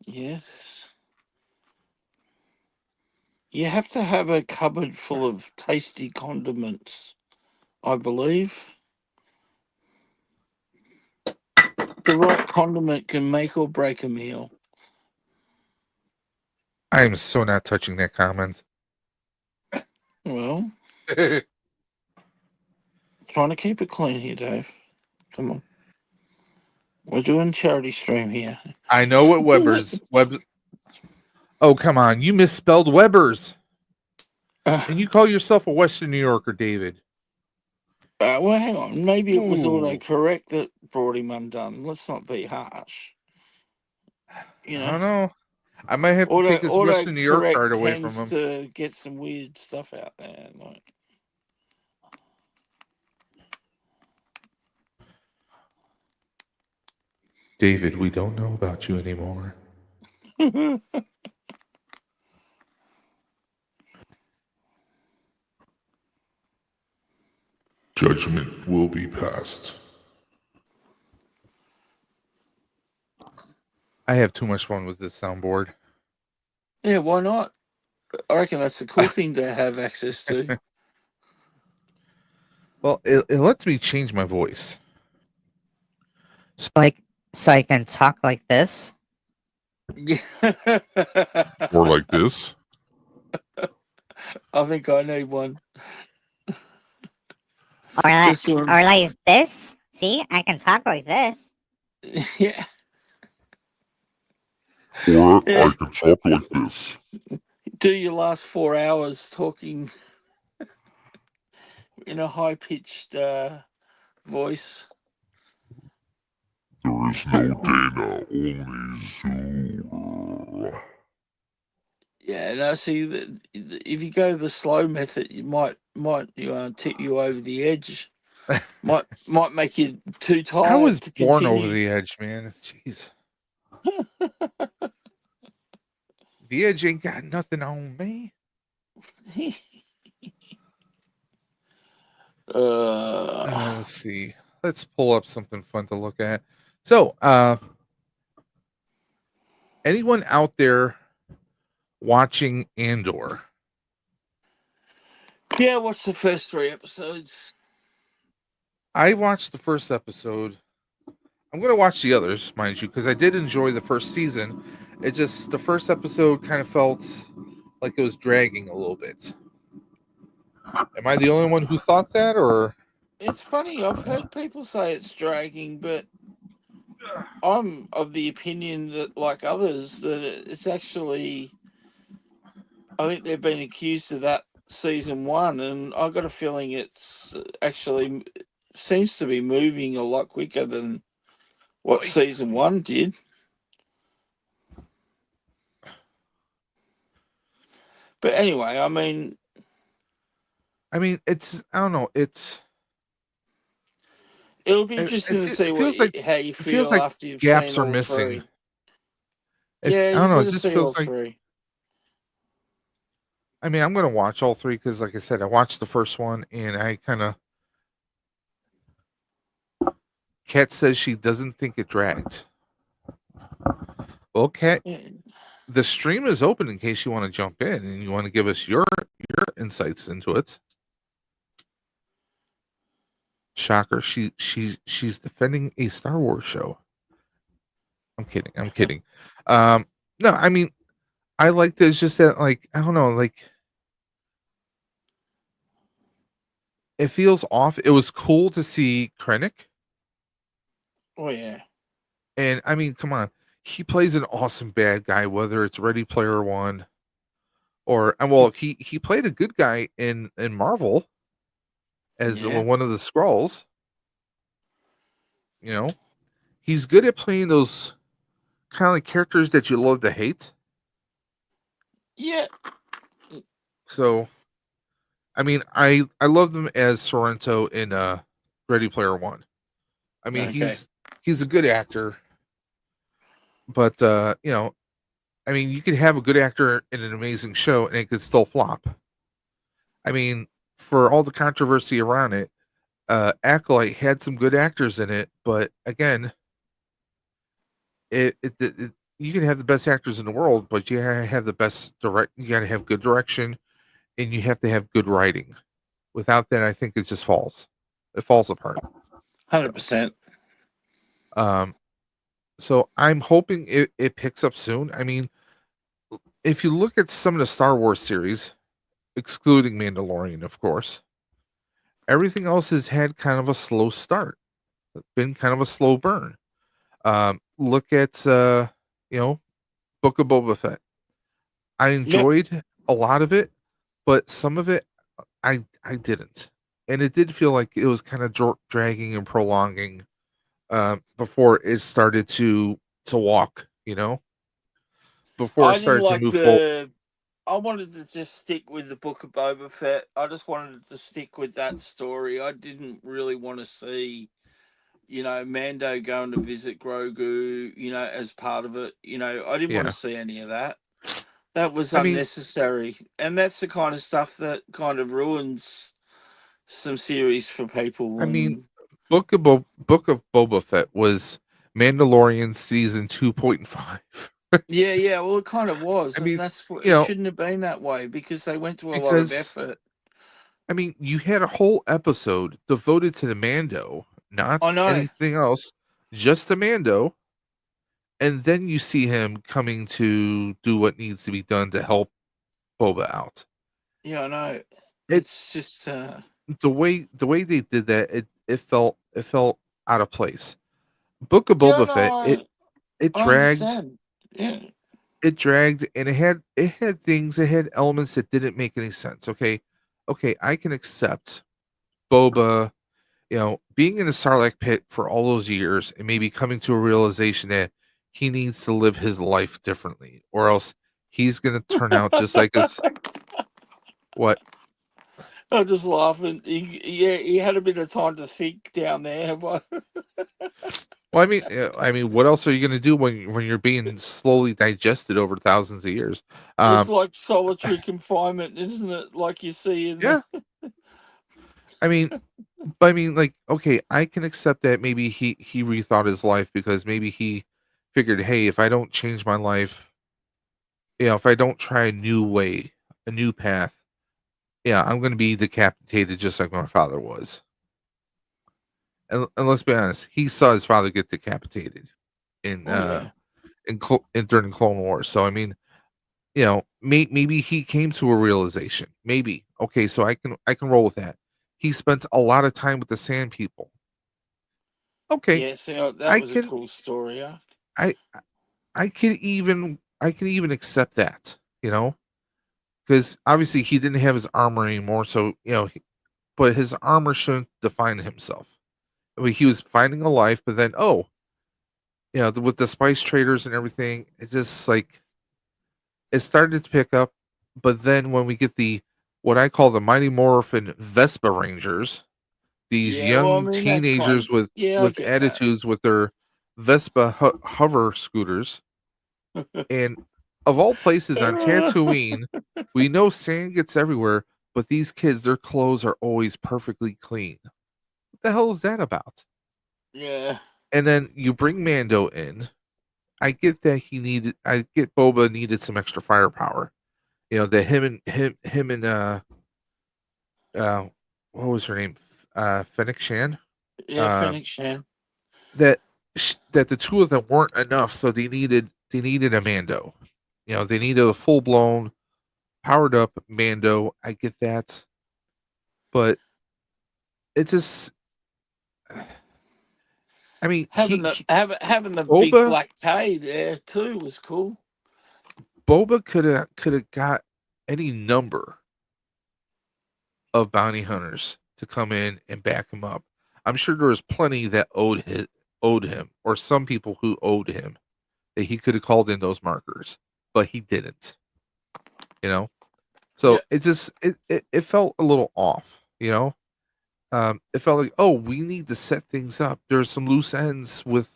Speaker 8: Yes. You have to have a cupboard full of tasty condiments, I believe. The right condiment can make or break a meal.
Speaker 2: I am so not touching that comment.
Speaker 8: Well, trying to keep it clean here, Dave. Come on. We're doing charity stream here.
Speaker 2: I know what Weber's. Oh, come on. You misspelled Weber's. And you call yourself a Western New Yorker, David.
Speaker 8: Well, hang on. Maybe it was
Speaker 2: Ooh.
Speaker 8: autocorrect that brought him undone. Let's not be harsh. You know?
Speaker 2: I don't know. I might have to take his Western New York
Speaker 8: autocorrect
Speaker 2: card away from
Speaker 8: tends
Speaker 2: him.
Speaker 8: to get some weird stuff out there. Like,
Speaker 2: David, we don't know about you anymore. Judgment will be passed. I have too much fun with this soundboard.
Speaker 8: yeah, why not? I reckon that's a cool thing to have access to.
Speaker 2: Well, it lets me change my voice.
Speaker 6: So I can talk like this?
Speaker 2: Or like this.
Speaker 8: I think I need one.
Speaker 6: Or like this? See, I can talk like this.
Speaker 8: Yeah.
Speaker 2: Or
Speaker 8: Yeah.
Speaker 2: I can talk like this.
Speaker 8: Do your last 4 hours talking in a high pitched voice.
Speaker 2: There is no Dana, only Zoo.
Speaker 8: Yeah, no. See, if you go the slow method, you might tip you over the edge. might make you too tired.
Speaker 2: I was
Speaker 8: to
Speaker 2: born
Speaker 8: continue.
Speaker 2: over the edge, man. Jeez. The edge ain't got nothing on me. Let's see. Let's pull up something fun to look at. So, anyone out there watching Andor?
Speaker 8: Yeah, watch the first 3 episodes.
Speaker 2: I watched the first episode. I'm going to watch the others, mind you, because I did enjoy the first season. It just, the first episode kind of felt like it was dragging a little bit. Am I the only one who thought that, or?
Speaker 8: It's funny, I've heard people say it's dragging, but I'm of the opinion that, like others, that it's actually, I think they've been accused of that season 1, and I've got a feeling it's actually seems to be moving a lot quicker than what season 1 did. But anyway, I mean,
Speaker 2: it's, I don't know,
Speaker 8: it'll be interesting to see how you feel
Speaker 2: like
Speaker 8: after you've
Speaker 2: gaps
Speaker 8: seen
Speaker 2: are
Speaker 8: all
Speaker 2: missing.
Speaker 8: 3. Yeah,
Speaker 2: I don't know, it
Speaker 8: gotta
Speaker 2: just
Speaker 8: see
Speaker 2: feels
Speaker 8: all
Speaker 2: like
Speaker 8: 3.
Speaker 2: I mean, I'm going to watch all 3 because, like I said, I watched the first one and I kind of. Kat says she doesn't think it dragged. Well, Kat,
Speaker 8: Yeah.
Speaker 2: the stream is open in case you want to jump in and you want to give us your insights into it. Shocker, she's defending a Star Wars show. I'm kidding. No, I mean, I liked it. It's just that, like, I don't know, like, it feels off. It was cool to see Krennic.
Speaker 8: Oh yeah.
Speaker 2: And I mean, come on, he plays an awesome bad guy, whether it's Ready Player One or well, he played a good guy in Marvel as
Speaker 8: Yeah.
Speaker 2: one of the Skrulls. You know, he's good at playing those kind of like characters that you love to hate.
Speaker 8: Yeah.
Speaker 2: So, I mean, I loved him as Sorrento in Ready Player One. I mean,
Speaker 8: Okay.
Speaker 2: he's a good actor, but you know, I mean, you could have a good actor in an amazing show and it could still flop. I mean, for all the controversy around it, Acolyte had some good actors in it, but again, it you can have the best actors in the world, but you gotta have the best you gotta have good direction and you have to have good writing. Without that, I think it just falls. It falls apart.
Speaker 8: 100%.
Speaker 2: So I'm hoping it picks up soon. I mean, if you look at some of the Star Wars series, excluding Mandalorian, of course, everything else has had kind of a slow start. It's been kind of a slow burn. Look at you know, Book of Boba Fett. I enjoyed a lot of it, but some of it I didn't, and it did feel like it was kind of dragging and prolonging before it started to walk. You know, before
Speaker 8: I
Speaker 2: it
Speaker 8: didn't
Speaker 2: started to
Speaker 8: like
Speaker 2: move forward.
Speaker 8: I wanted to just stick with the Book of Boba Fett. I just wanted to stick with that story. I didn't really want to see, you know, Mando going to visit Grogu, you know, as part of it. You know, I didn't want
Speaker 2: Yeah,
Speaker 8: to see any of that. That was
Speaker 2: I mean,
Speaker 8: unnecessary. And that's the kind of stuff that kind of ruins some series for people.
Speaker 2: I mean,
Speaker 8: And
Speaker 2: Book of Boba Fett was Mandalorian season 2.5.
Speaker 8: yeah, well, it kind of was.
Speaker 2: I
Speaker 8: And
Speaker 2: mean,
Speaker 8: that's what
Speaker 2: you
Speaker 8: it
Speaker 2: know,
Speaker 8: shouldn't have been that way because they went to a lot of
Speaker 2: because
Speaker 8: effort.
Speaker 2: I mean, you had a whole episode devoted to the Mando, not
Speaker 8: I know.
Speaker 2: anything else, just the Mando, and then you see him coming to do what needs to be done to help Boba out.
Speaker 8: Yeah, I know.
Speaker 2: It
Speaker 8: It's just,
Speaker 2: the way they did that, it felt out of place. Book of
Speaker 8: yeah,
Speaker 2: Boba Fett,
Speaker 8: no,
Speaker 2: it
Speaker 8: I
Speaker 2: dragged,
Speaker 8: understand. Yeah.
Speaker 2: and it had things, it had elements that didn't make any sense. Okay, I can accept Boba, you know, being in the Sarlacc pit for all those years and maybe coming to a realization that he needs to live his life differently, or else he's going to turn out just like his what?
Speaker 8: I'm just laughing. He had a bit of time to think down there. But
Speaker 2: Well, I mean, what else are you going to do when you're being slowly digested over thousands of years?
Speaker 8: it's
Speaker 2: Um,
Speaker 8: like solitary confinement, isn't it? Like you see in
Speaker 2: yeah,
Speaker 8: the.
Speaker 2: I mean, but I mean, like, okay, I can accept that maybe he rethought his life because maybe he figured, hey, if I don't change my life, you know, if I don't try a new way, a new path, yeah, I'm going to be decapitated just like my father was. And let's be honest, he saw his father get decapitated in
Speaker 8: Oh, yeah.
Speaker 2: during Clone Wars. So I mean, you know, maybe he came to a realization. Maybe okay, so I can roll with that. He spent a lot of time with the Sand People. Okay,
Speaker 8: Yeah, see, that
Speaker 2: I
Speaker 8: was a
Speaker 2: can
Speaker 8: cool story, huh?
Speaker 2: I I can even accept that. You know, because obviously he didn't have his armor anymore. So you know, but his armor shouldn't define himself. I mean, he was finding a life, but then you know, with the spice traders and everything, it just like it started to pick up. But then when we get the what I call the Mighty Morphin Vespa Rangers, these
Speaker 8: Yeah, well, I
Speaker 2: young
Speaker 8: mean, that kind of.
Speaker 2: teenagers
Speaker 8: Yeah, I
Speaker 2: with
Speaker 8: get that.
Speaker 2: attitudes with their Vespa hover scooters, and of all places on Tatooine, we know sand gets everywhere, but these kids, their clothes are always perfectly clean. What the hell is that about?
Speaker 8: Yeah.
Speaker 2: And then you bring Mando in. I get that I get Boba needed some extra firepower. That him and what was her name? Fennec Shan.
Speaker 8: Yeah,
Speaker 2: Uh,
Speaker 8: Phoenix Shan.
Speaker 2: that the two of them weren't enough, so they needed a Mando. They needed a full blown, powered up Mando. I get that, but it just, I mean,
Speaker 8: Having the big
Speaker 2: Boba
Speaker 8: black K there too was cool.
Speaker 2: could have got any number of bounty hunters to come in and back him up. I'm sure there was plenty that owed him, or some people who owed him, that he could have called in those markers, but he didn't. So
Speaker 8: Yeah.
Speaker 2: it felt a little off. It felt like, oh, we need to set things up. There's some loose ends with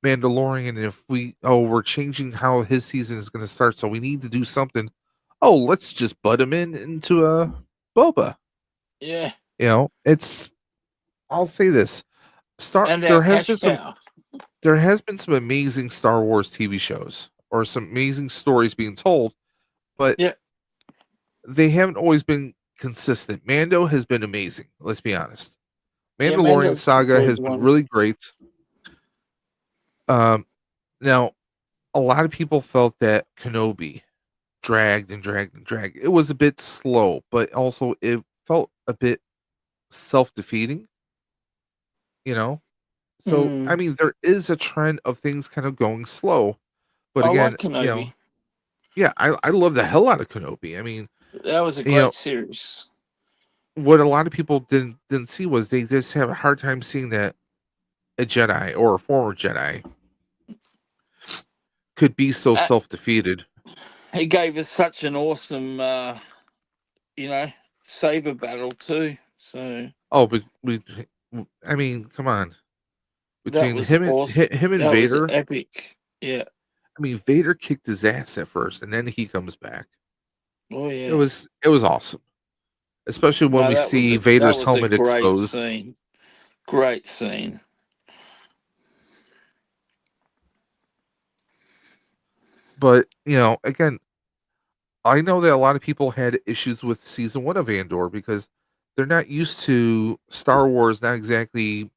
Speaker 2: Mandalorian. If we're changing how his season is going to start, so we need to do something. Oh, let's just butt him into a Boba.
Speaker 8: Yeah.
Speaker 2: I'll say this.
Speaker 8: And our cash cow.
Speaker 2: There has been some amazing Star Wars TV shows or some amazing stories being told, but
Speaker 8: Yeah.
Speaker 2: they haven't always been consistent. Mando has been amazing. Let's be honest.
Speaker 8: Yeah,
Speaker 2: Mandalorian
Speaker 8: Mando's a
Speaker 2: saga
Speaker 8: good
Speaker 2: has been
Speaker 8: one.
Speaker 2: really great. Now, a lot of people felt that Kenobi dragged and dragged and dragged. It was a bit slow, but also it felt a bit self-defeating. So I mean, there is a trend of things kind of going slow, but
Speaker 8: I
Speaker 2: again,
Speaker 8: like Kenobi.
Speaker 2: yeah, I love the hell out of Kenobi. I mean,
Speaker 8: That was a great series.
Speaker 2: what a lot of people didn't see was they just have a hard time seeing that a Jedi or a former Jedi could be so self-defeated.
Speaker 8: He gave us such an awesome, saber battle too. So
Speaker 2: Oh, but I mean, come on.
Speaker 8: that
Speaker 2: Between
Speaker 8: was
Speaker 2: him and
Speaker 8: awesome.
Speaker 2: him and
Speaker 8: That was
Speaker 2: Vader,
Speaker 8: epic. Yeah.
Speaker 2: I mean, Vader kicked his ass at first, and then he comes back.
Speaker 8: Oh yeah.
Speaker 2: It was awesome, especially when we see Vader's helmet
Speaker 8: great
Speaker 2: exposed.
Speaker 8: scene. Great scene.
Speaker 2: But again, I know that a lot of people had issues with season 1 of Andor because they're not used to Star Wars not exactly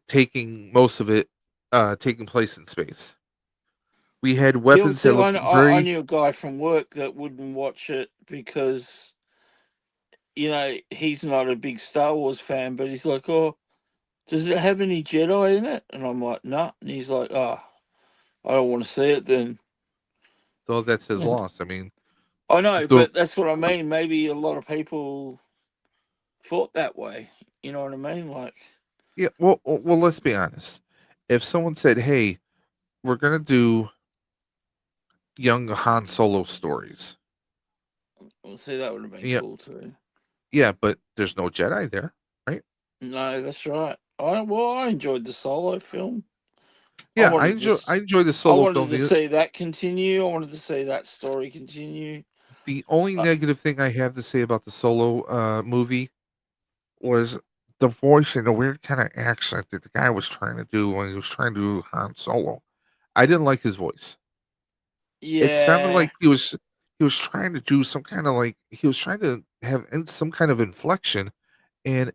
Speaker 2: taking most of it taking place in space. We had weapons that looked
Speaker 8: I
Speaker 2: very
Speaker 8: knew a guy from work that wouldn't watch it because he's not a big Star Wars fan, but he's like, "Oh, does it have any Jedi in it?" And I'm like, "Nah." And he's like, "Oh, I don't want to see it then."
Speaker 2: though that's his
Speaker 8: Yeah.
Speaker 2: loss. I mean,
Speaker 8: I know,
Speaker 2: the-
Speaker 8: but that's what I mean. Maybe a lot of people thought that way. You know what I mean? Like,
Speaker 2: yeah, well, let's be honest. If someone said, "Hey, we're gonna do young Han Solo stories,"
Speaker 8: well, see, that would have been
Speaker 2: yeah,
Speaker 8: cool too.
Speaker 2: yeah, but there's no Jedi there, right?
Speaker 8: No, that's right. I enjoyed the Solo film.
Speaker 2: Yeah, I
Speaker 8: wanted to
Speaker 2: enjoy the
Speaker 8: I
Speaker 2: Solo
Speaker 8: wanted
Speaker 2: film.
Speaker 8: to see that continue. I wanted to see that story continue.
Speaker 2: The only
Speaker 8: Uh,
Speaker 2: negative thing I have to say about the Solo movie was the voice and the weird kind of accent that the guy was trying to do when he was trying to do Han Solo. I didn't like his voice. It sounded
Speaker 8: Yeah.
Speaker 2: like he was trying to do some kind of like he was trying to have some kind of inflection, and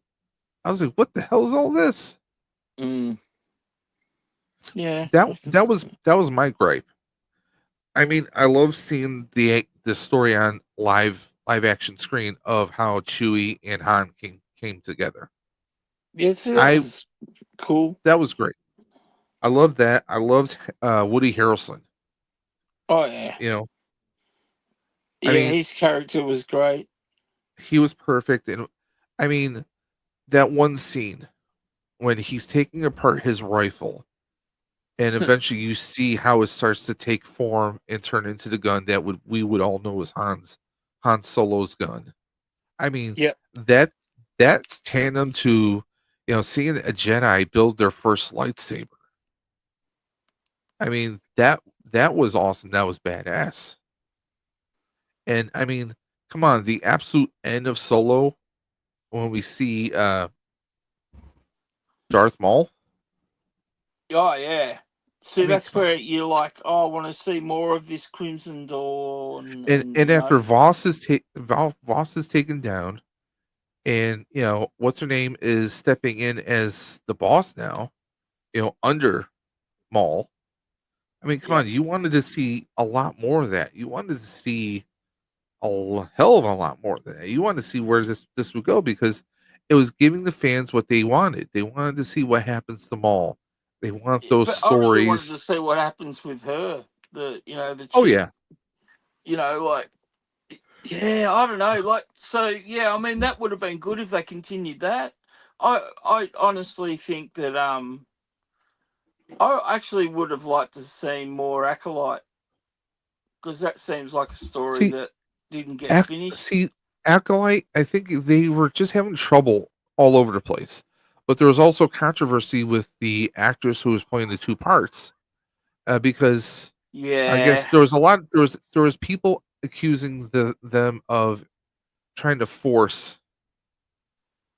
Speaker 2: I was like, "What the hell is all this?"
Speaker 8: Mm, yeah.
Speaker 2: That
Speaker 8: I can
Speaker 2: that
Speaker 8: see
Speaker 2: was
Speaker 8: that.
Speaker 2: that was my gripe. I mean, I love seeing the story on live action screen of how Chewie and Han came together.
Speaker 8: Yeah, see, that
Speaker 2: I
Speaker 8: was cool.
Speaker 2: That was great. I love that. I loved Woody Harrelson.
Speaker 8: Oh yeah.
Speaker 2: I
Speaker 8: Yeah,
Speaker 2: mean,
Speaker 8: his character was great.
Speaker 2: he was perfect, and I mean that one scene when he's taking apart his rifle, and eventually you see how it starts to take form and turn into the gun that we would all know as Han Solo's gun. I mean,
Speaker 8: Yep.
Speaker 2: that's tandem to seeing a Jedi build their first lightsaber. I mean, that was awesome. That was badass. And I mean, come on, the absolute end of Solo when we see Darth Maul.
Speaker 8: Oh yeah. See,
Speaker 2: I mean,
Speaker 8: that's
Speaker 2: come on.
Speaker 8: where you're like, oh, I want to see more of this Crimson Dawn, and
Speaker 2: And
Speaker 8: you
Speaker 2: after
Speaker 8: know,
Speaker 2: Voss is taken down, and what's her name is stepping in as the boss now, under Maul. I mean, come
Speaker 8: yeah,
Speaker 2: on, you wanted to see a lot more of that. You wanted to see hell of a lot more than that. You wanted to see where this would go because it was giving the fans what they wanted. They wanted to see what happens to Maul. They want those
Speaker 8: but I really wanted
Speaker 2: stories.
Speaker 8: to see what happens with her, the
Speaker 2: Oh
Speaker 8: chick,
Speaker 2: yeah,
Speaker 8: like, yeah, I don't know, like, so yeah, I mean, that would have been good if they continued that. I honestly think that I actually would have liked to see more Acolyte, because that seems like a story
Speaker 2: see,
Speaker 8: that didn't get finished.
Speaker 2: see, Acolyte. I think they were just having trouble all over the place, but there was also controversy with the actress who was playing the two parts because I guess
Speaker 8: Yeah.
Speaker 2: there was a lot. There was people accusing them of trying to force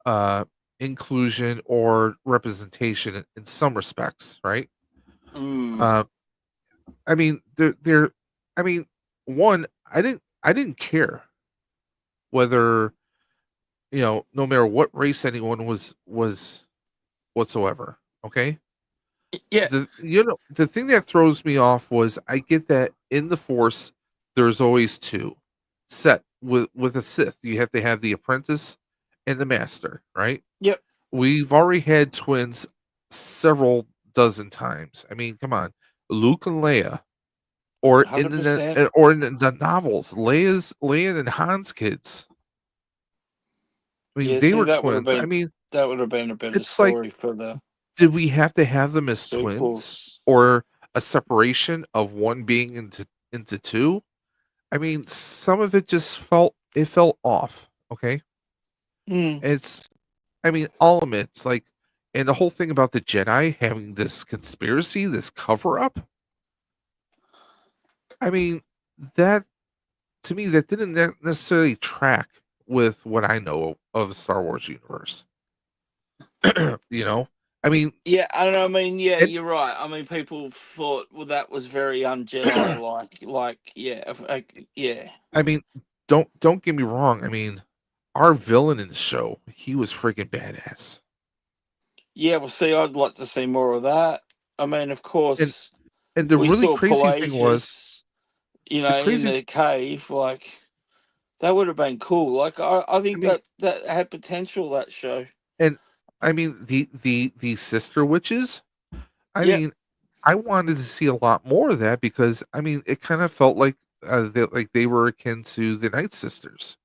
Speaker 2: uh inclusion or representation in some respects, right?
Speaker 8: Mm.
Speaker 2: Uh, I mean, they're I mean, one, I didn't care whether no matter what race anyone was whatsoever. Okay,
Speaker 8: Yeah.
Speaker 2: the thing that throws me off was I get that in the Force there's always two set with a Sith. You have to have the apprentice and the master, right?
Speaker 8: Yep.
Speaker 2: We've already had twins several dozen times. I mean, come on, Luke and Leia, or in
Speaker 8: 100%.
Speaker 2: the novels, Leia and Han's kids. I mean,
Speaker 8: Yeah,
Speaker 2: they
Speaker 8: see,
Speaker 2: were twins. I mean,
Speaker 8: that would have been a better
Speaker 2: it's like,
Speaker 8: story for the
Speaker 2: did we have to have them as twins
Speaker 8: sequels.
Speaker 2: or a separation of one being into two? I mean, some of it just felt off. Okay,
Speaker 8: Mm.
Speaker 2: it's I mean, all of it's like, and the whole thing about the Jedi having this conspiracy, this cover up. I mean, that to me, that didn't necessarily track with what I know of the Star Wars universe. you know, I mean,
Speaker 8: Yeah, I don't know. I mean, yeah,
Speaker 2: it,
Speaker 8: you're right. I mean, people thought, well, that was very un-Jedi like. Yeah, yeah.
Speaker 2: I mean, don't get me wrong. I mean, our villain in the show, he was freaking badass.
Speaker 8: Yeah, well, see, I'd like to see more of that. I mean, of
Speaker 2: And
Speaker 8: course,
Speaker 2: and the
Speaker 8: we
Speaker 2: really
Speaker 8: saw
Speaker 2: crazy thing was
Speaker 8: Pelagius,
Speaker 2: the
Speaker 8: in
Speaker 2: crazy.
Speaker 8: the cave. Like, that would have been cool. Like, I
Speaker 2: I
Speaker 8: think
Speaker 2: mean,
Speaker 8: that had potential, that show.
Speaker 2: and I mean the sister witches. I
Speaker 8: Yeah,
Speaker 2: mean, I wanted to see a lot more of that because I mean, it kind of felt like they were akin to the Night Sisters.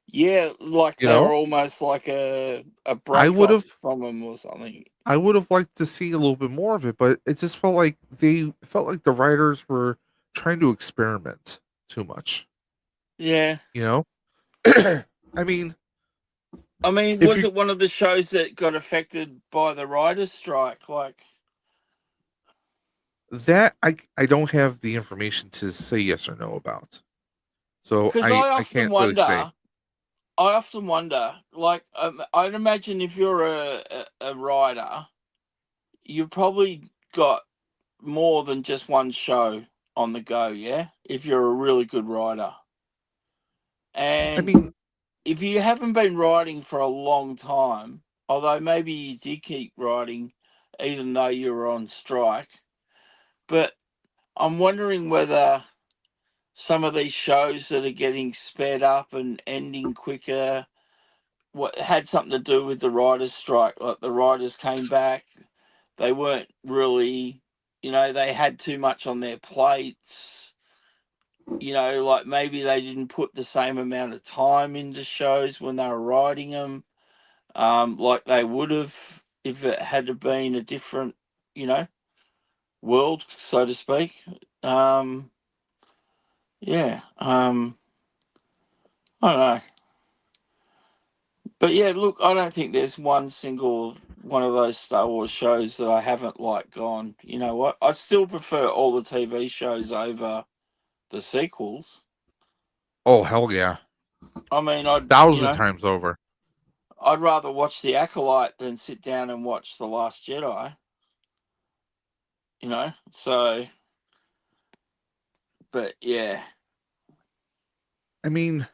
Speaker 8: yeah, like
Speaker 2: You
Speaker 8: they were
Speaker 2: know,
Speaker 8: almost like a
Speaker 2: I
Speaker 8: break
Speaker 2: would
Speaker 8: off
Speaker 2: have
Speaker 8: from them or something.
Speaker 2: I would have liked to see a little bit more of it, but it just felt like the writers were trying to experiment too much.
Speaker 8: Yeah.
Speaker 2: You know, I mean,
Speaker 8: I mean,
Speaker 2: if
Speaker 8: was
Speaker 2: you
Speaker 8: it one of the shows that got affected by the writer's strike? Like,
Speaker 2: that I don't have the information to say yes or no about, so
Speaker 8: because
Speaker 2: I can't really say.
Speaker 8: I often wonder, like, I'd imagine if you're a writer, you've probably got more than just one show on the go, yeah? If you're a really good writer.
Speaker 2: I
Speaker 8: And
Speaker 2: mean,
Speaker 8: if you haven't been writing for a long time, although maybe you did keep writing even though you were on strike, but I'm wondering whether some of these shows that are getting sped up and ending quicker what had something to do with the writers' strike. Like, the writers came back, they weren't really, they had too much on their plates. Like, maybe they didn't put the same amount of time into shows when they were writing them, like they would have if it had to been a different, you know, world, so to speak. Um, yeah. I don't know. But yeah, look, I don't think there's one single one of those Star Wars shows that I haven't like gone, you know what? I still prefer all the TV shows over the sequels.
Speaker 2: oh hell yeah,
Speaker 8: I mean,
Speaker 2: 1,000 times over.
Speaker 8: I'd rather watch The Acolyte than sit down and watch The Last Jedi. You know, so. But yeah,
Speaker 2: I mean,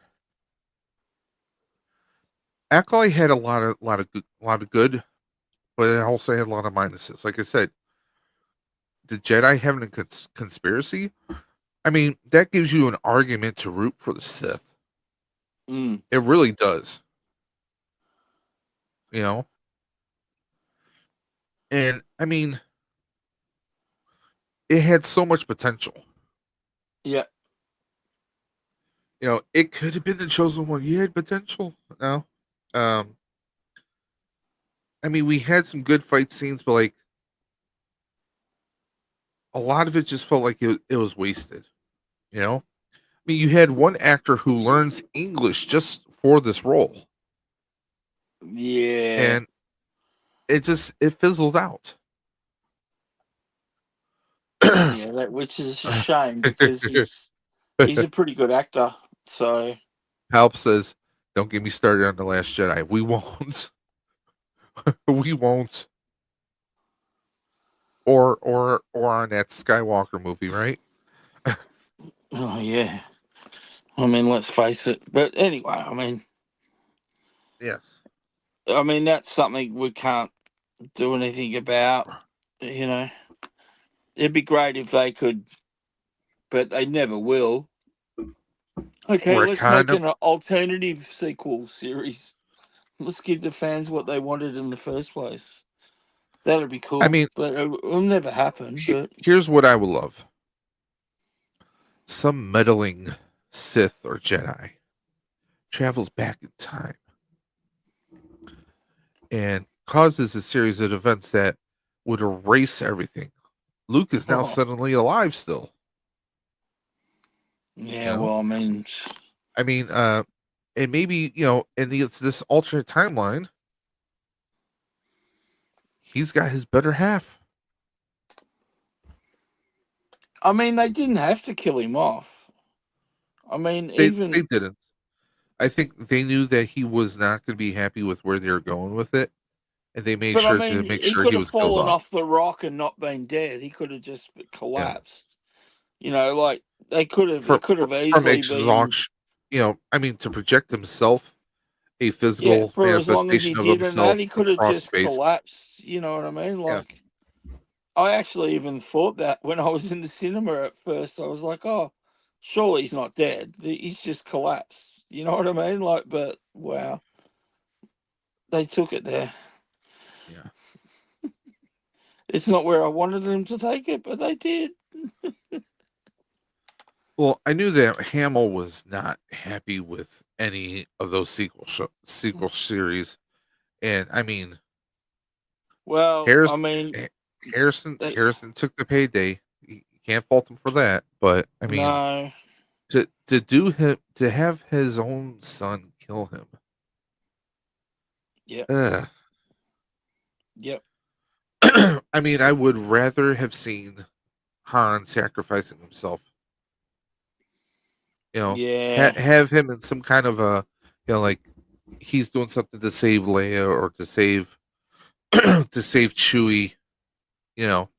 Speaker 2: Acolyte had a lot of good, but it also had a lot of minuses. Like I said, the Jedi having a conspiracy. I mean, that gives you an argument to root for the Sith.
Speaker 8: mm,
Speaker 2: It really does. You know, and I mean, it had so much potential.
Speaker 8: yeah,
Speaker 2: You know, it could have been the chosen one. You had potential. No, um, I mean, we had some good fight scenes, but like a lot of it just felt like it was wasted. You know, I mean, you had one actor who learns English just for this role,
Speaker 8: yeah,
Speaker 2: and it fizzled out.
Speaker 8: yeah. Which is a shame because he's a pretty good actor. So
Speaker 2: Halp says, "Don't get me started on the Last Jedi. We won't. We won't." Or on that Skywalker movie, right?
Speaker 8: oh yeah. I mean, let's face it. But anyway,
Speaker 2: Yes.
Speaker 8: I mean that's something we can't do anything about. You know, it'd be great if they could, but they never will. Okay, let's
Speaker 2: Retcon
Speaker 8: make
Speaker 2: them.
Speaker 8: an alternative sequel series. Let's give the fans what they wanted in the first place. That'd be
Speaker 2: I
Speaker 8: cool,
Speaker 2: mean,
Speaker 8: but it'll never happen. But
Speaker 2: here's what I would love: some meddling Sith or Jedi travels back in time and causes a series of events that would erase everything. Luke is now
Speaker 8: oh,
Speaker 2: suddenly alive still.
Speaker 8: yeah,
Speaker 2: You know?
Speaker 8: well, I mean,
Speaker 2: I mean, and maybe, in this alternate timeline, he's got his better half.
Speaker 8: they didn't have to kill him off. I mean,
Speaker 2: They
Speaker 8: even
Speaker 2: didn't. I think they knew that he was not going to be happy with where they were going with it, and they made
Speaker 8: but I
Speaker 2: sure to
Speaker 8: mean,
Speaker 2: make
Speaker 8: he
Speaker 2: sure
Speaker 8: could
Speaker 2: he
Speaker 8: have
Speaker 2: was killed
Speaker 8: fallen
Speaker 2: off.
Speaker 8: off the rock and not been dead. He could have just
Speaker 2: Yeah,
Speaker 8: collapsed. You know, like they could have. He
Speaker 2: from
Speaker 8: could have
Speaker 2: from
Speaker 8: easily been.
Speaker 2: exhaustion. I mean, to project himself, a
Speaker 8: Yeah,
Speaker 2: physical
Speaker 8: for as long as he
Speaker 2: manifestation of
Speaker 8: did and that,
Speaker 2: himself
Speaker 8: he could have
Speaker 2: across
Speaker 8: just
Speaker 2: space.
Speaker 8: collapsed. You know what I mean?
Speaker 2: Yeah,
Speaker 8: Like, I actually even thought that when I was in the cinema at first. I was like, oh, surely he's not dead. He's just collapsed. You know what I mean? Like, but wow, they took it there.
Speaker 2: yeah.
Speaker 8: It's not where I wanted them to take it, but they did.
Speaker 2: Well, I knew that Hamill was not happy with any of those sequel series, and I mean,
Speaker 8: Well, I
Speaker 2: Harrison
Speaker 8: mean,
Speaker 2: Ha- Harrison
Speaker 8: they,
Speaker 2: Harrison took the payday. You can't fault him for that. But I mean,
Speaker 8: no,
Speaker 2: to have his own son kill him.
Speaker 8: yep,
Speaker 2: Ugh.
Speaker 8: yep,
Speaker 2: I mean, I would rather have seen Han sacrificing himself.
Speaker 8: yeah,
Speaker 2: Have him in some kind of a, like he's doing something to save Leia or to save to save Chewie.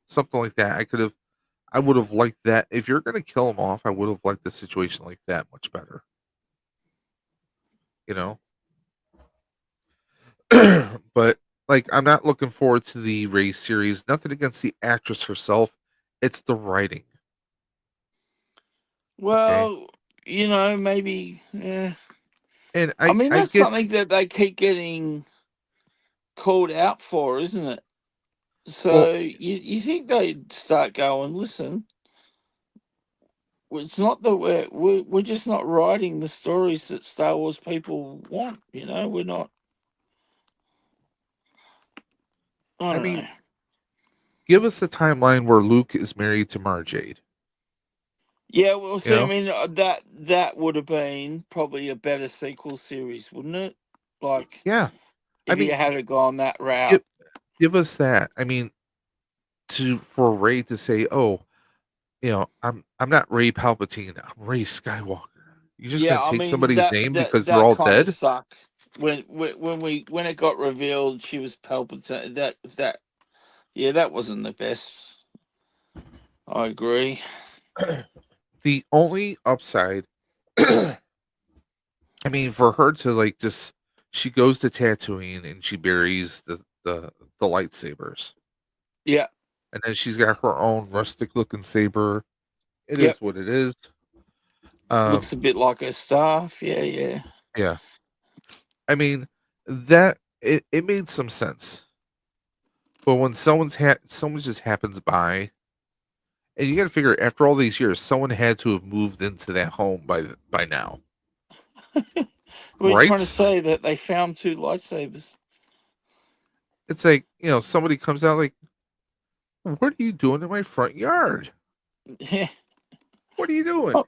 Speaker 2: Something like that. I would have liked that. If you're gonna kill him off, I would have liked the situation like that much better. You know. But like, I'm not looking forward to the Rey series. Nothing against the actress herself. It's the writing. Okay.
Speaker 8: well, maybe, yeah.
Speaker 2: And
Speaker 8: I mean,
Speaker 2: I
Speaker 8: that's
Speaker 2: get.
Speaker 8: something that they keep getting called out for, isn't it?
Speaker 2: Well,
Speaker 8: So you think they'd start going, listen, it's not that we're just not writing the stories that Star Wars people want. We're not. I
Speaker 2: I
Speaker 8: don't
Speaker 2: mean,
Speaker 8: know.
Speaker 2: give us a timeline where Luke is married to Mara Jade.
Speaker 8: Yeah, well,
Speaker 2: You
Speaker 8: see, I
Speaker 2: know.
Speaker 8: mean, that would have been probably a better sequel series, wouldn't it? Like,
Speaker 2: Yeah. I
Speaker 8: if you
Speaker 2: mean,
Speaker 8: had to gone that
Speaker 2: give
Speaker 8: route.
Speaker 2: give us that. I mean, for Ray to say, "Oh, I'm not Ray Palpatine. I'm Ray Skywalker." You're just
Speaker 8: Yeah,
Speaker 2: gonna
Speaker 8: I
Speaker 2: take
Speaker 8: mean
Speaker 2: somebody's
Speaker 8: that
Speaker 2: name
Speaker 8: that
Speaker 2: because they're
Speaker 8: that
Speaker 2: all
Speaker 8: kind of
Speaker 2: dead.
Speaker 8: sucked when it got revealed she was Palpatine. That yeah, that wasn't the best. I agree.
Speaker 2: The only upside, I mean, for her to like just she goes to Tatooine and she buries the lightsabers,
Speaker 8: Yeah.
Speaker 2: and then she's got her own rustic looking saber. It
Speaker 8: Yep.
Speaker 2: is what it is.
Speaker 8: Looks a bit like her staff. Yeah, yeah.
Speaker 2: Yeah. I mean, that it made some sense. But when someone just happens by, and you got to figure after all these years, someone had to have moved into that home by now,
Speaker 8: We're trying to
Speaker 2: right?
Speaker 8: say that they found 2 lightsabers.
Speaker 2: It's like, somebody comes out like, "What are you doing in my front yard?
Speaker 8: Yeah.
Speaker 2: What are you doing?"
Speaker 8: Oh,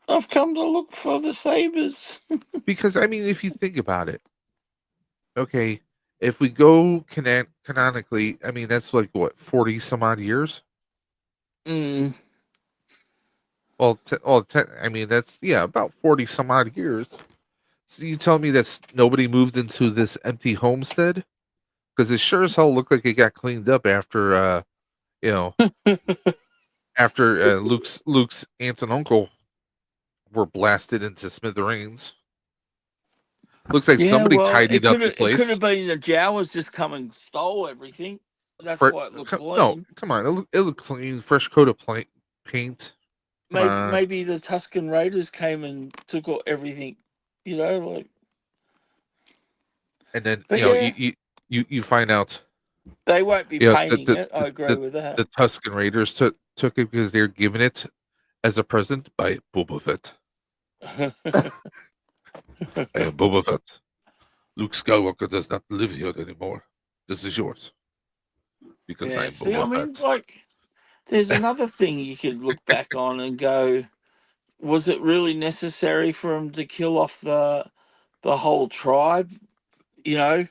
Speaker 8: I've come to look for the sabers.
Speaker 2: Because I mean, if you think about it, okay, if we go canonically, I mean that's like what 40 some odd years.
Speaker 8: Mm.
Speaker 2: Well, I mean that's about 40 some odd years. So you tell me that's nobody moved into this empty homestead? Because it sure as hell looked like it got cleaned up after you know after Luke's aunt and uncle were blasted into smithereens. Looks like
Speaker 8: Yeah,
Speaker 2: somebody
Speaker 8: well,
Speaker 2: tidied up the
Speaker 8: it could
Speaker 2: place.
Speaker 8: have been the Jawas just come and stole everything. That's
Speaker 2: For
Speaker 8: why it looked
Speaker 2: no,
Speaker 8: clean.
Speaker 2: come on, it looked clean, fresh coat of paint. Come on,
Speaker 8: Maybe the Tuscan Raiders came and took everything. Like.
Speaker 2: and then
Speaker 8: But yeah,
Speaker 2: you find out
Speaker 8: they won't be
Speaker 2: the
Speaker 8: painting
Speaker 2: the,
Speaker 8: it. I
Speaker 2: the,
Speaker 8: agree
Speaker 2: the,
Speaker 8: with that.
Speaker 2: the Tuscan Raiders took it because they're given it as a present by Boba Fett. I am Boba Fett. Luke Skywalker does not live here anymore. This is yours because I
Speaker 8: Yeah.
Speaker 2: am
Speaker 8: See, I
Speaker 2: Boba
Speaker 8: mean,
Speaker 2: Fett.
Speaker 8: like, there's another thing you could look back on and go, was it really necessary for him to kill off the whole tribe? You know,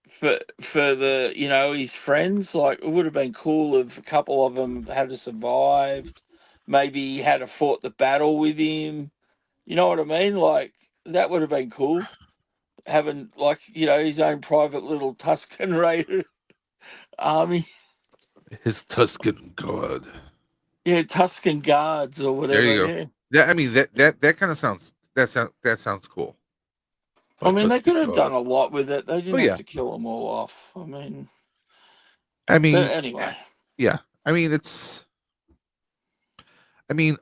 Speaker 8: for the his friends. Like, it would have been cool if a couple of them had survived. Maybe he had a fought the battle with him. You know what I mean? Like, that would have been cool. Having, like, his own private little Tuscan Raider army.
Speaker 2: His Tuscan God.
Speaker 8: Yeah, Tuscan guards or
Speaker 2: There
Speaker 8: whatever.
Speaker 2: you go.
Speaker 8: Yeah.
Speaker 2: I mean that kind of sounds that sounds cool.
Speaker 8: I
Speaker 2: My
Speaker 8: mean, they
Speaker 2: Tuscan
Speaker 8: could have
Speaker 2: God.
Speaker 8: done a lot with it. They
Speaker 2: Oh
Speaker 8: didn't have
Speaker 2: yeah.
Speaker 8: to kill them all off. I mean,
Speaker 2: I
Speaker 8: but
Speaker 2: mean,
Speaker 8: anyway.
Speaker 2: yeah. I mean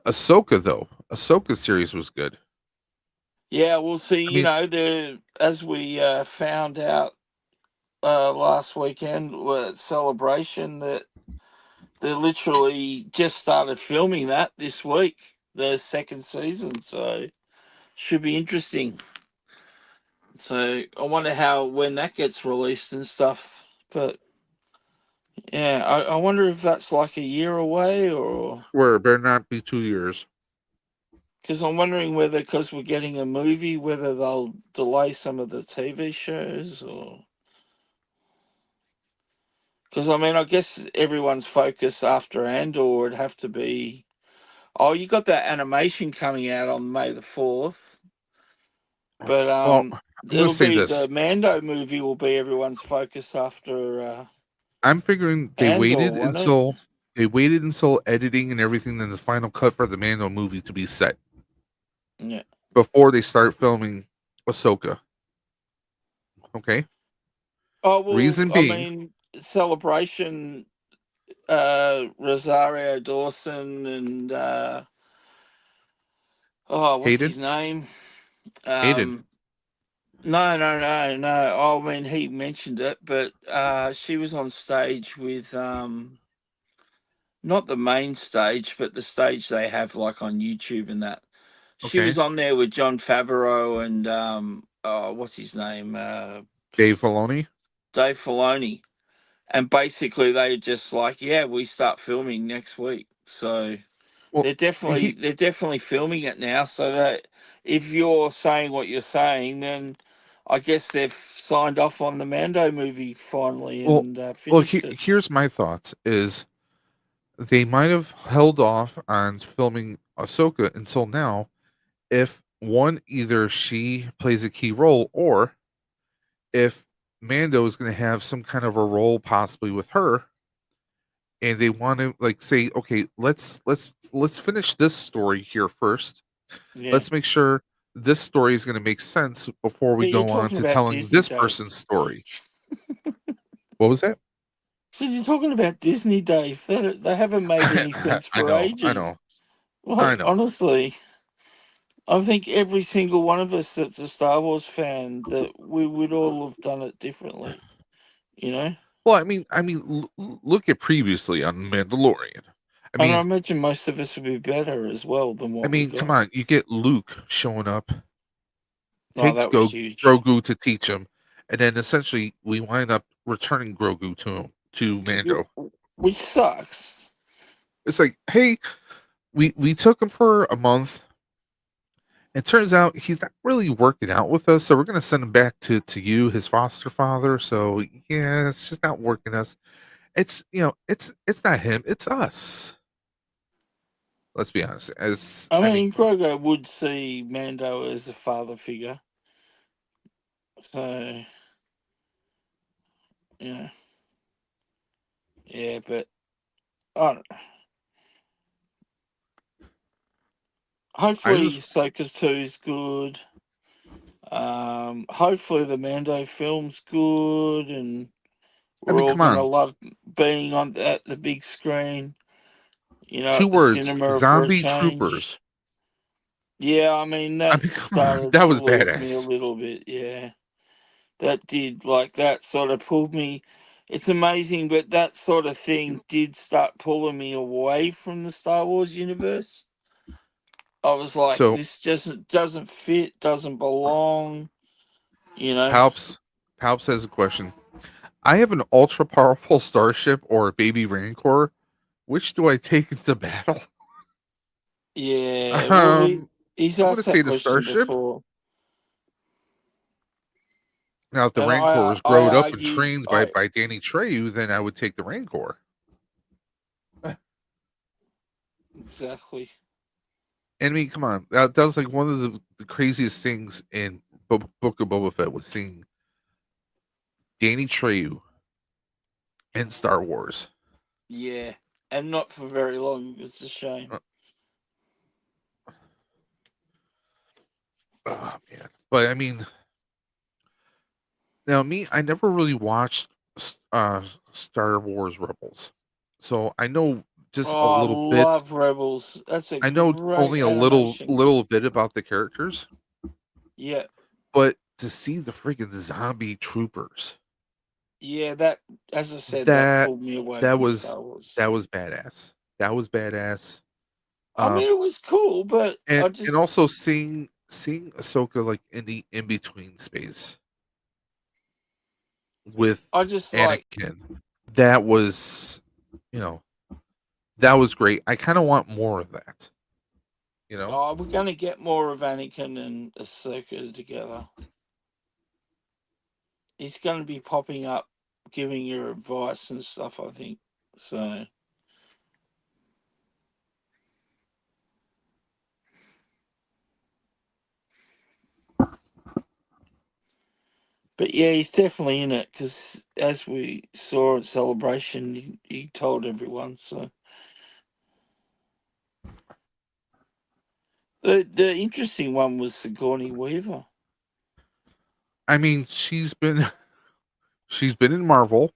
Speaker 2: Ahsoka though. Ahsoka series was good.
Speaker 8: Yeah, we'll see.
Speaker 2: I mean,
Speaker 8: As we found out last weekend with Celebration, that they literally just started filming that this week, the second season. So should be interesting. So I wonder when that gets released and stuff. But yeah, I wonder if that's like a year away, or
Speaker 2: where it better not be 2 years.
Speaker 8: because I'm wondering whether, because we're getting a movie, whether they'll delay some of the TV shows, or because I mean, I guess everyone's focus after Andor would have to be. Oh, you got that animation coming out on May the 4th, but
Speaker 2: Well, I'm gonna
Speaker 8: it'll
Speaker 2: say
Speaker 8: be
Speaker 2: this.
Speaker 8: the Mando movie will be everyone's focus after
Speaker 2: I'm figuring
Speaker 8: Andor, won't it?
Speaker 2: they waited until editing and everything in the final cut for the Mando movie to be set
Speaker 8: Yeah.
Speaker 2: before they start filming Ahsoka. Okay.
Speaker 8: Oh well,
Speaker 2: Reason
Speaker 8: I
Speaker 2: being,
Speaker 8: mean, Celebration, Rosario Dawson and what's
Speaker 2: Hayden.
Speaker 8: his name?
Speaker 2: Hayden.
Speaker 8: Um, no, no, no, no. Oh, I mean, he mentioned it, but she was on stage with not the main stage, but the stage they have like on YouTube and that. She
Speaker 2: Okay.
Speaker 8: was on there with John Favreau and what's his name?
Speaker 2: Dave Filoni.
Speaker 8: Dave Filoni. And basically they just like, yeah, we start filming next week. So
Speaker 2: Well,
Speaker 8: they're definitely filming it now. So that if you're saying what you're saying, then I guess they've signed off on the Mando movie finally
Speaker 2: well,
Speaker 8: and finished it.
Speaker 2: here's my thoughts: is they might have held off on filming Ahsoka until now, if one either she plays a key role or if Mando is going to have some kind of a role possibly with her and they want to like say, okay, let's finish this story here first.
Speaker 8: Yeah.
Speaker 2: Let's make sure this story is going to make sense before we
Speaker 8: But you're
Speaker 2: go on
Speaker 8: talking
Speaker 2: to
Speaker 8: about
Speaker 2: telling
Speaker 8: Disney,
Speaker 2: this
Speaker 8: Dave.
Speaker 2: person's story. What was that?
Speaker 8: So you're talking about Disney, Dave. They haven't made any sense
Speaker 2: I
Speaker 8: for
Speaker 2: know,
Speaker 8: ages.
Speaker 2: I know,
Speaker 8: Like,
Speaker 2: I know.
Speaker 8: honestly, I think every single one of us that's a Star Wars fan, that we would all have done it differently. You know,
Speaker 2: Well, look at previously on Mandalorian. I
Speaker 8: and I
Speaker 2: mean,
Speaker 8: imagine most of us would be better as well than what we got.
Speaker 2: come on, you get Luke showing up,
Speaker 8: Oh,
Speaker 2: takes
Speaker 8: that was huge.
Speaker 2: Grogu to teach him, and then essentially we wind up returning Grogu to Mando.
Speaker 8: Which sucks.
Speaker 2: It's like, hey, we took him for a month. It turns out he's not really working out with us, so we're gonna send him back to you, his foster father. So yeah, it's just not working us. It's it's not him, it's us. Let's be honest.
Speaker 8: I mean, Grogu would see Mando as a father figure. So, yeah. Yeah, but I don't know. Hopefully, Ahsoka 2 is good. Hopefully, the Mando film's good, and we're all
Speaker 2: come
Speaker 8: going to
Speaker 2: on.
Speaker 8: love being on at the big screen. You know,
Speaker 2: Two
Speaker 8: at the
Speaker 2: words:
Speaker 8: cinema for a
Speaker 2: zombie
Speaker 8: change.
Speaker 2: troopers.
Speaker 8: Yeah, I mean that
Speaker 2: Come on,
Speaker 8: started
Speaker 2: that
Speaker 8: to
Speaker 2: was
Speaker 8: lose me a
Speaker 2: badass.
Speaker 8: little bit. Yeah, that did, like, that sort of pulled me. It's amazing, but that sort of thing did start pulling me away from the Star Wars universe. I was like,
Speaker 2: So
Speaker 8: this just doesn't fit, doesn't belong. You know.
Speaker 2: Palps has a question. I have an ultra powerful starship or a baby rancor. Which do I take into battle?
Speaker 8: Yeah, well, he's
Speaker 2: I'm
Speaker 8: asked
Speaker 2: gonna say
Speaker 8: that
Speaker 2: the
Speaker 8: question
Speaker 2: starship.
Speaker 8: before.
Speaker 2: Now, if the
Speaker 8: And
Speaker 2: Rancor is
Speaker 8: I
Speaker 2: growed up and
Speaker 8: argued,
Speaker 2: trained by Danny Treyu, then I would take the Rancor.
Speaker 8: Exactly.
Speaker 2: And I mean, come on, that was like one of the craziest things in Book of Boba Fett was seeing Danny Treyu in Star Wars.
Speaker 8: Yeah, and not for very long. It's a shame.
Speaker 2: Oh man, but I mean, now me, I never really watched Star Wars Rebels, so I know just a little
Speaker 8: I
Speaker 2: bit.
Speaker 8: love Rebels. That's a
Speaker 2: I know
Speaker 8: great
Speaker 2: only a
Speaker 8: animation.
Speaker 2: little bit about the characters.
Speaker 8: Yeah.
Speaker 2: But to see the freaking zombie troopers,
Speaker 8: Yeah, that, as I said, that pulled me away from
Speaker 2: was
Speaker 8: Star Wars.
Speaker 2: badass. That was badass.
Speaker 8: I mean, it was cool, but I just,
Speaker 2: and also seeing Ahsoka like in the in between space with
Speaker 8: I just like,
Speaker 2: Anakin, that was that was great. I kind of want more of that.
Speaker 8: oh, we're going to get more of Anakin and Ahsoka together. He's going to be popping up, giving you advice and stuff, I think. So, but yeah, he's definitely in it, because as we saw at Celebration, he told everyone. So the interesting one was Sigourney Weaver.
Speaker 2: I mean, she's been in Marvel.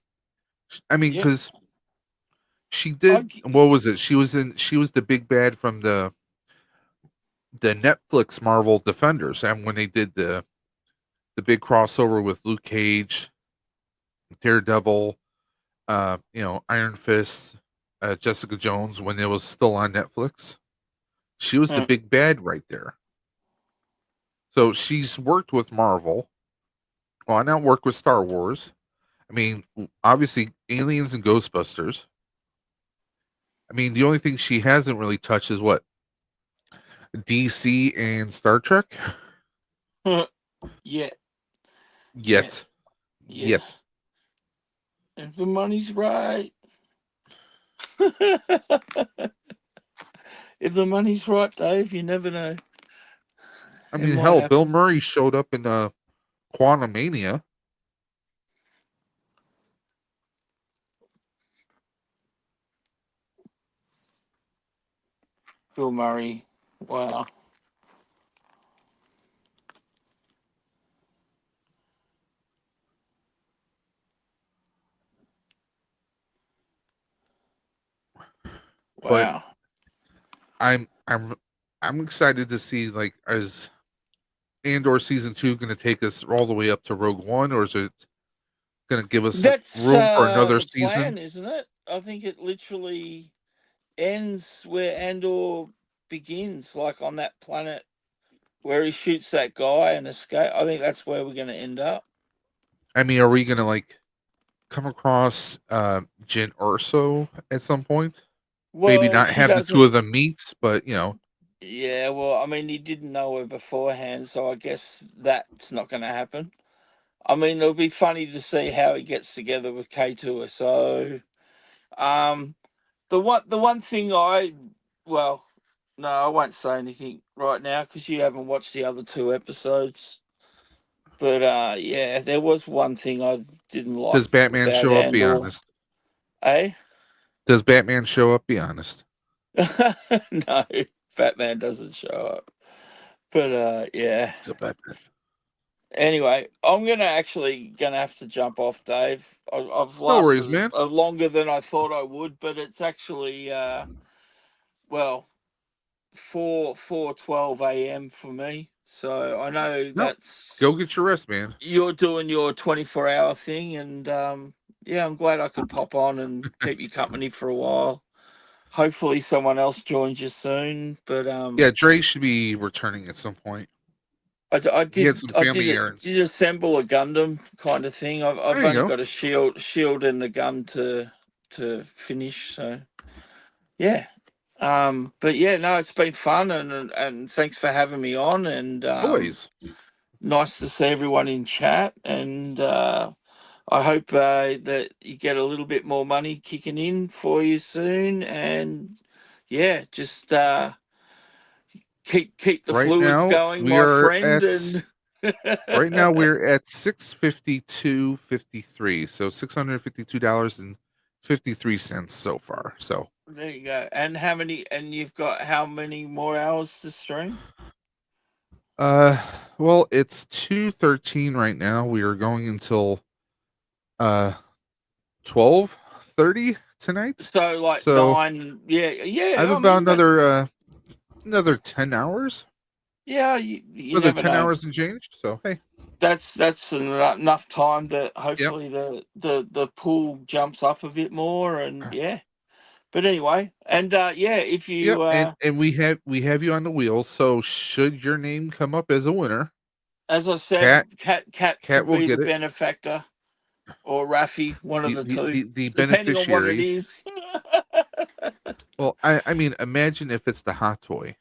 Speaker 2: I mean,
Speaker 8: Yep.
Speaker 2: because she did, what was it? She was the big bad from the Netflix Marvel Defenders, and when they did the big crossover with Luke Cage, Daredevil, Iron Fist, Jessica Jones, when it was still on Netflix, she was the big bad right there. So she's worked with Marvel. Well, not worked with Star Wars. I mean, obviously, Aliens and Ghostbusters. I mean, the only thing she hasn't really touched is what? DC and Star Trek?
Speaker 8: Yeah.
Speaker 2: Yet.
Speaker 8: If the money's right. If the money's right, Dave, you never know.
Speaker 2: I mean, hell, Bill Murray showed up in Quantum Mania.
Speaker 8: Bill Murray. Wow.
Speaker 2: But
Speaker 8: Wow.
Speaker 2: I'm excited to see, like, is Andor season 2 going to take us all the way up to Rogue One, or is it going to give us
Speaker 8: That's
Speaker 2: room for another
Speaker 8: the
Speaker 2: season?
Speaker 8: plan, isn't it? I think it literally ends where Andor begins, like on that planet where he shoots that guy and escape. I think that's where we're going to end up.
Speaker 2: I mean, are we going to, like, come across Jyn Erso at some point? Maybe
Speaker 8: Well,
Speaker 2: not
Speaker 8: she
Speaker 2: have the two
Speaker 8: doesn't.
Speaker 2: of them meet, but
Speaker 8: Yeah, well, I mean, he didn't know her beforehand, so I guess that's not going to happen. I mean, it'll be funny to see how he gets together with K2. So, um, the one thing well, no, I won't say anything right now because you haven't watched the other 2 episodes. But yeah, there was one thing I didn't like
Speaker 2: does Batman
Speaker 8: about
Speaker 2: show up? Be
Speaker 8: Andor.
Speaker 2: honest.
Speaker 8: Eh?
Speaker 2: Does Batman show up? Be honest.
Speaker 8: No, Batman doesn't show up. But yeah.
Speaker 2: So Batman.
Speaker 8: Anyway, I'm gonna have to jump off, Dave. I've
Speaker 2: No worries,
Speaker 8: lasted
Speaker 2: man.
Speaker 8: longer than I thought I would, but it's actually well 4:12 a.m. for me. So I know
Speaker 2: No,
Speaker 8: that's
Speaker 2: go get your rest, man.
Speaker 8: you're doing your 24-hour thing, and yeah, I'm glad I could pop on and keep you company for a while. Hopefully, someone else joins you soon. But
Speaker 2: Yeah, Dre should be returning at some point.
Speaker 8: I
Speaker 2: He had
Speaker 8: did
Speaker 2: some
Speaker 8: I
Speaker 2: family errands.
Speaker 8: did assemble a Gundam kind of thing. I've
Speaker 2: There you
Speaker 8: only
Speaker 2: go.
Speaker 8: got a shield and the gun to finish. So yeah, but yeah, no, it's been fun and thanks for having me on and
Speaker 2: Always.
Speaker 8: nice to see everyone in chat and I hope that you get a little bit more money kicking in for you soon and yeah, just keep the
Speaker 2: Right
Speaker 8: fluids
Speaker 2: now
Speaker 8: going,
Speaker 2: we
Speaker 8: my
Speaker 2: are
Speaker 8: friend,
Speaker 2: at
Speaker 8: and
Speaker 2: right now we're at 652.53. So $652.53 so far. So
Speaker 8: there you go. And how many? And you've got how many more hours to stream?
Speaker 2: well, it's 2:13 right now. We are going until 12:30 tonight.
Speaker 8: So like
Speaker 2: So
Speaker 8: 9. Yeah,
Speaker 2: I have
Speaker 8: yeah. I
Speaker 2: about
Speaker 8: mean, but
Speaker 2: another 10 hours.
Speaker 8: yeah, you
Speaker 2: Another
Speaker 8: never
Speaker 2: 10
Speaker 8: know.
Speaker 2: hours and change. So hey.
Speaker 8: That's enough time that
Speaker 2: Yep.
Speaker 8: hopefully the pool jumps up a bit more and yeah. But anyway, and yeah, if
Speaker 2: Yep,
Speaker 8: you
Speaker 2: and we have you on the wheel. So should your name come up as a winner,
Speaker 8: as I
Speaker 2: Cat
Speaker 8: said, cat
Speaker 2: Cat
Speaker 8: could
Speaker 2: will
Speaker 8: be the
Speaker 2: get it.
Speaker 8: benefactor or Raffy, one of
Speaker 2: The
Speaker 8: the
Speaker 2: the
Speaker 8: two,
Speaker 2: the, the
Speaker 8: depending on what it
Speaker 2: beneficiary.
Speaker 8: is.
Speaker 2: Well, I mean, imagine if it's the hot toy,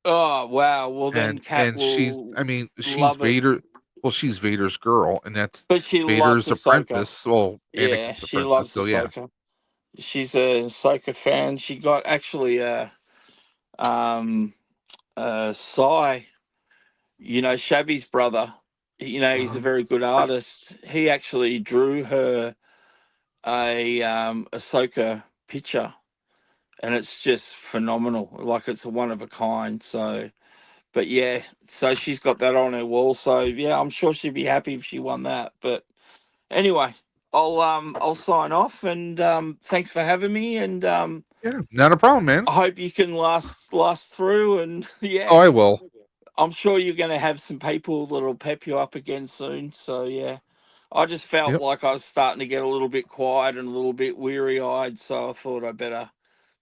Speaker 8: Oh wow! Well then, Cat
Speaker 2: and she's
Speaker 8: will
Speaker 2: I mean she's
Speaker 8: love it.
Speaker 2: Vader. Well, she's Vader's girl, and that's
Speaker 8: But she loves
Speaker 2: Vader's
Speaker 8: Ahsoka.
Speaker 2: apprentice. Well,
Speaker 8: Yeah,
Speaker 2: Anakin's
Speaker 8: she
Speaker 2: apprentice.
Speaker 8: loves
Speaker 2: So yeah.
Speaker 8: Ahsoka. She's a Ahsoka fan. She got actually um Sai, Shabby's brother. He's a
Speaker 2: Uh-huh.
Speaker 8: very good artist. He actually drew her a Ahsoka picture, and it's just phenomenal. Like it's a one of a kind. So, but yeah, so she's got that on her wall. So yeah, I'm sure she'd be happy if she won that. But anyway, I'll sign off and thanks for having me and
Speaker 2: Yeah, not a problem, man.
Speaker 8: I hope you can last through and
Speaker 2: Oh,
Speaker 8: yeah,
Speaker 2: I will.
Speaker 8: I'm sure you're going to have some people that'll pep you up again soon. So yeah, I just felt
Speaker 2: Yep,
Speaker 8: like I was starting to get a little bit quiet and a little bit weary eyed, so I thought I'd better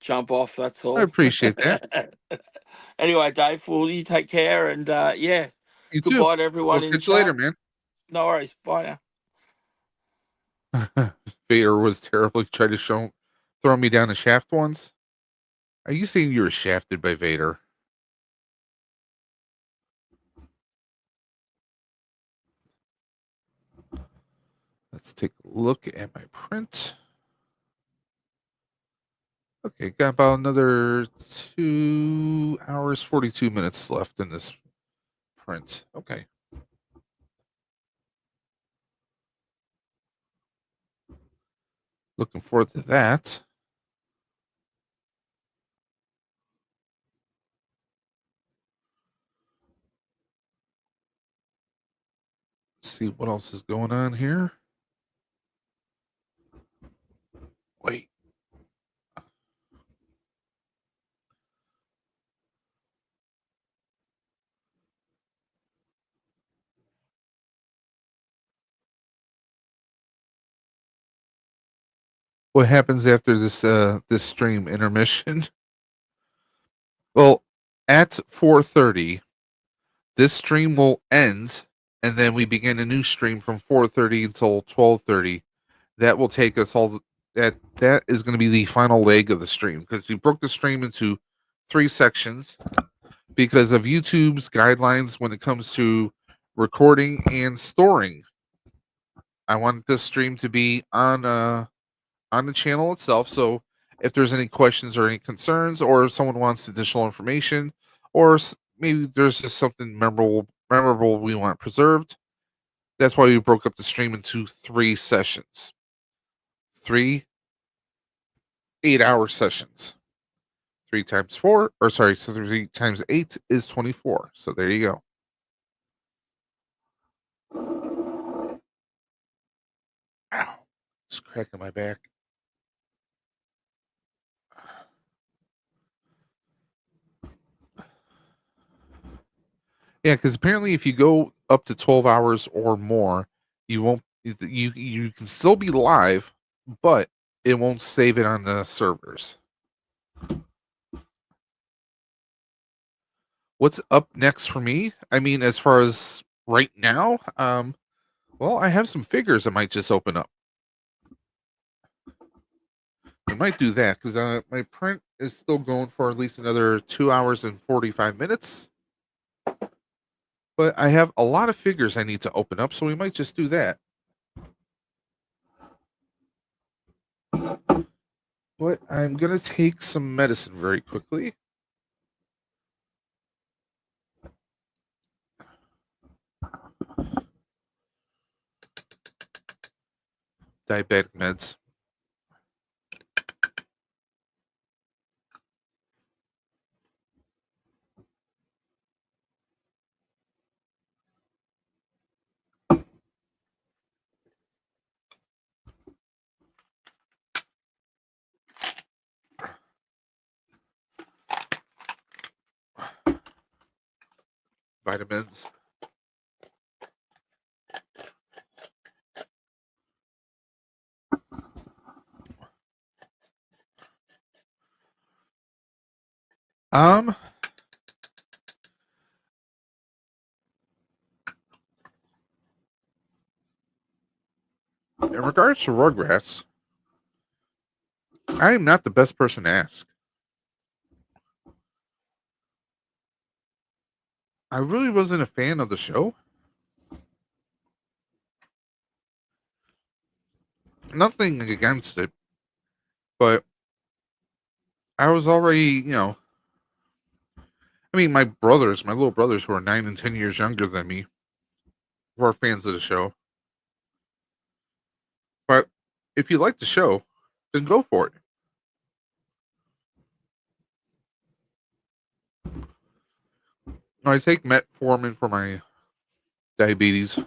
Speaker 8: jump off. That's
Speaker 2: I
Speaker 8: all.
Speaker 2: appreciate that.
Speaker 8: Anyway, Dave, well, you take care and yeah,
Speaker 2: You too.
Speaker 8: goodbye to
Speaker 2: We'll
Speaker 8: everyone in
Speaker 2: catch you later,
Speaker 8: chat.
Speaker 2: man.
Speaker 8: No worries. Bye now.
Speaker 2: Vader was terribly trying to throw me down the shaft once. Are you saying you were shafted by Vader? Let's take a look at my print. Okay, got about another 2 hours, 42 minutes left in this print. Okay. Looking forward to that. see what else is going on here. Wait. What happens after this stream intermission? Well, at 4:30, this stream will end, and then we begin a new stream from 4:30 until 12:30. That will take us all. That is going to be the final leg of the stream, because we broke the stream into 3 sections because of YouTube's guidelines when it comes to recording and storing. I want this stream to be on the channel itself. So if there's any questions or any concerns, or if someone wants additional information, or maybe there's just something memorable we want preserved, that's why we broke up the stream into 3 sessions, 3 8-hour sessions. 3 times 4, or sorry, so 3 times 8 is 24. So there you go. Ow, just cracking my back. Yeah, because apparently if you go up to 12 hours or more, you won't you can still be live, but it won't save it on the servers. What's up next for me? I mean, as far as right now, well, I have some figures I might just open up. I might do that because my print is still going for at least another 2 hours and 45 minutes. But I have a lot of figures I need to open up, so we might just do that. But I'm going to take some medicine very quickly. Diabetic meds. Vitamins. In regards to Rugrats, I am not the best person to ask. I really wasn't a fan of the show. Nothing against it, but I was already, I mean, my little brothers who are 9 and 10 years younger than me, were fans of the show. But if you like the show, then go for it. I take metformin for my diabetes.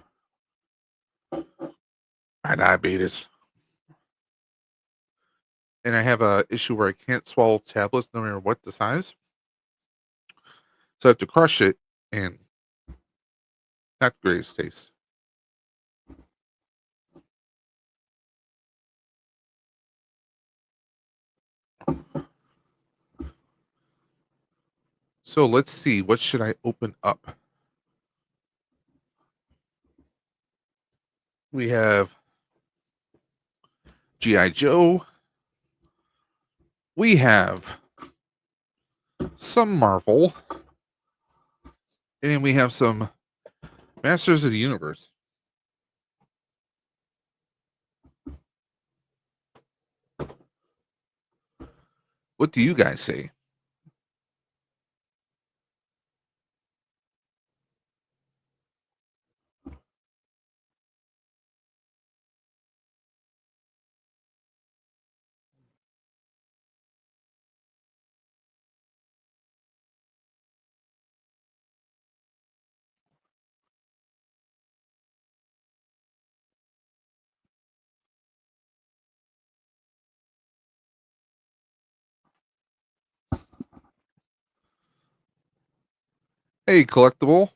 Speaker 2: My diabetes. And I have a issue where I can't swallow tablets no matter what the size. So I have to crush it, and not the greatest taste. So let's see, what should I open up? We have G.I. Joe. We have some Marvel. And we have some Masters of the Universe. What do you guys say? Hey, collectible.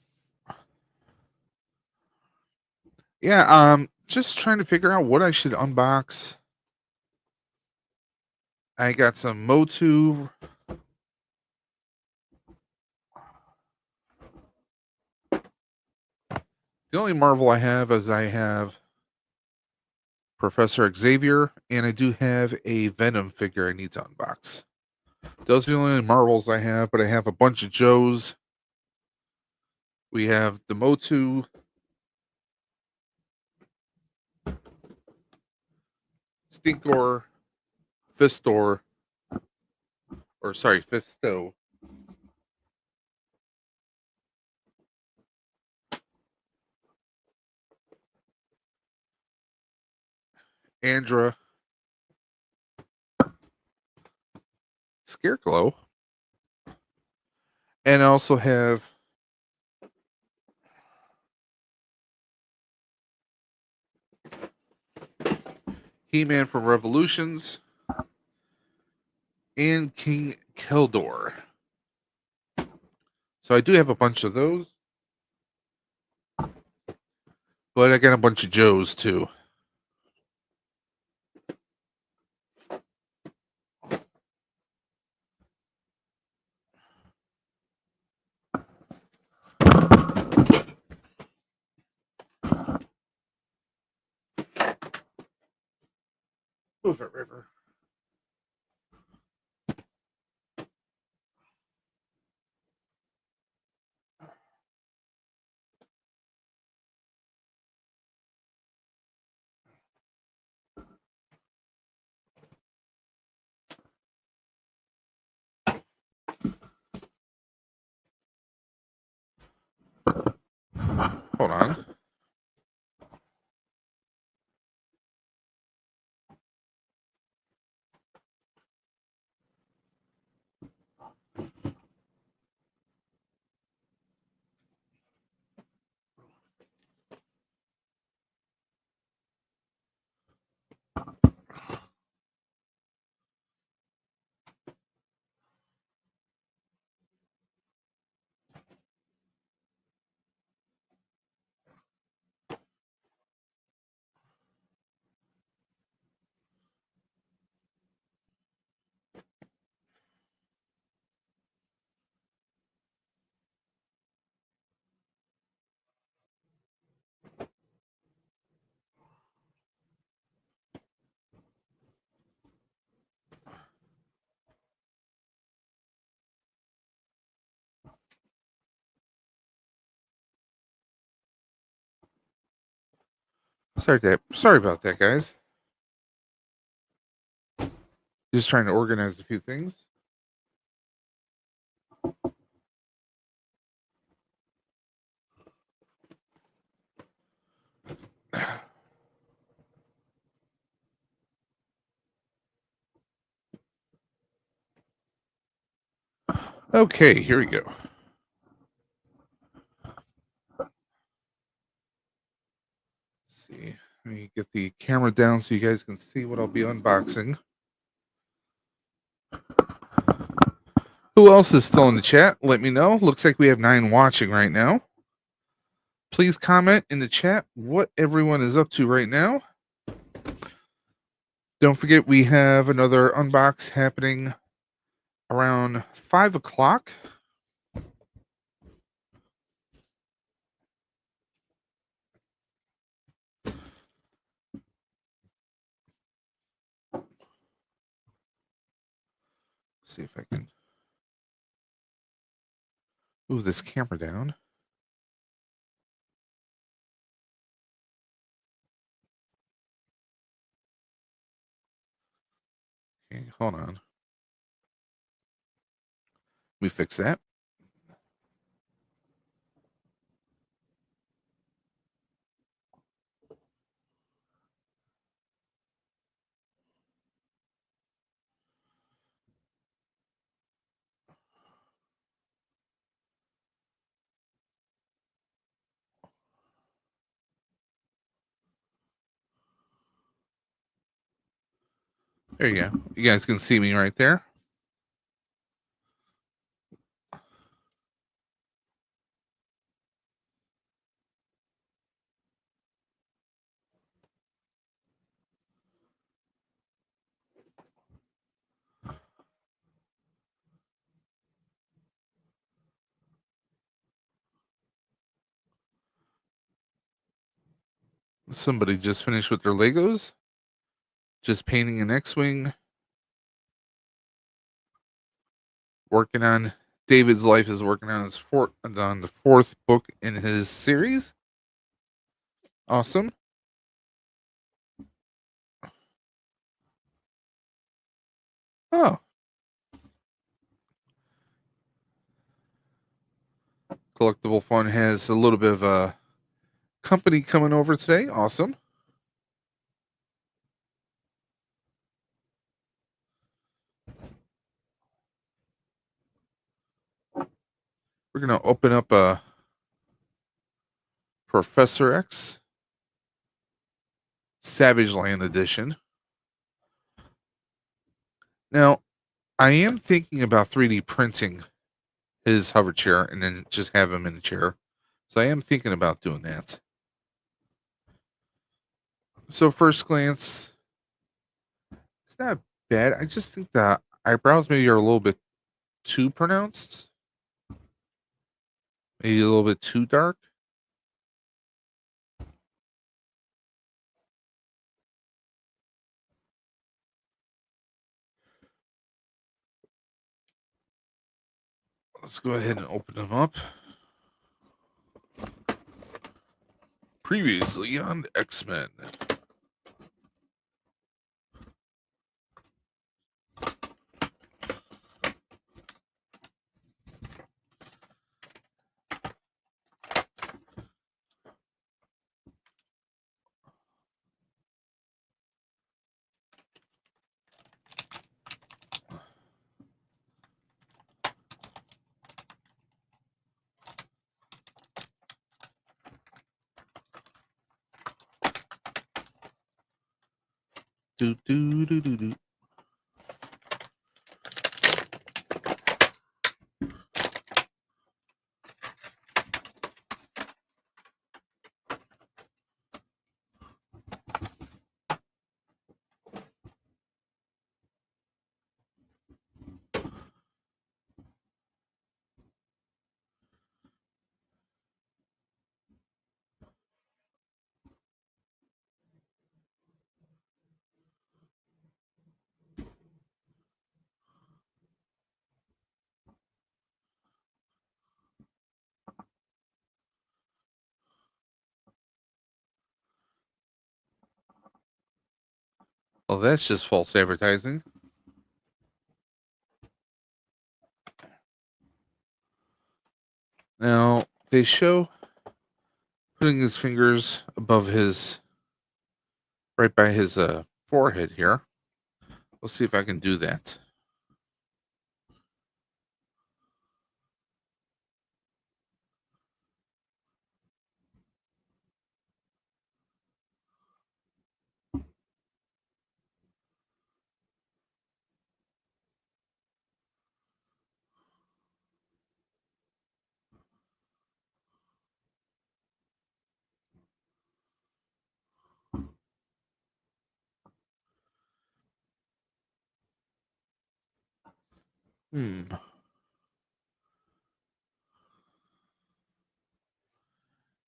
Speaker 2: Yeah, just trying to figure out what I should unbox. I got some MOTU. The only Marvel I have is I have Professor Xavier, and I do have a Venom figure I need to unbox. Those are the only Marvels I have, but I have a bunch of Joes. We have the MOTU, Stinkor, Fistor, or sorry, Fisto. Andra, Scarecrow, and I also have He-Man from Revolutions and King Keldor. So I do have a bunch of those, but I got a bunch of Joes too. Move it, River. Hold on. Sorry about that, guys. Just trying to organize a few things. Okay, here we go. Let's see. Let me get the camera down so you guys can see what I'll be unboxing. Who else is still in the chat? Let me know. Looks like we have 9 watching right now. Please comment in the chat what everyone is up to right now. Don't forget we have another unbox happening around 5 o'clock. See if I can move this camera down. Okay, hold on. Let me fix that. There you go. You guys can see me right there. Somebody just finished with their Legos. Just painting an X-Wing. Working on David's life is working on the fourth book in his series. Awesome. Oh. Collectible Fun has a little bit of a company coming over today. Awesome. We're going to open up a Professor X Savage Land edition. Now, I am thinking about 3D printing his hover chair and then just have him in the chair. So I am thinking about doing that. So first glance, it's not bad. I just think the eyebrows maybe are a little bit too pronounced. Maybe a little bit too dark. Let's go ahead and open them up. Previously on X-Men. Do do do do do. Well, that's just false advertising. Now, they show putting his fingers above his, right by his forehead here. Let's see if I can do that.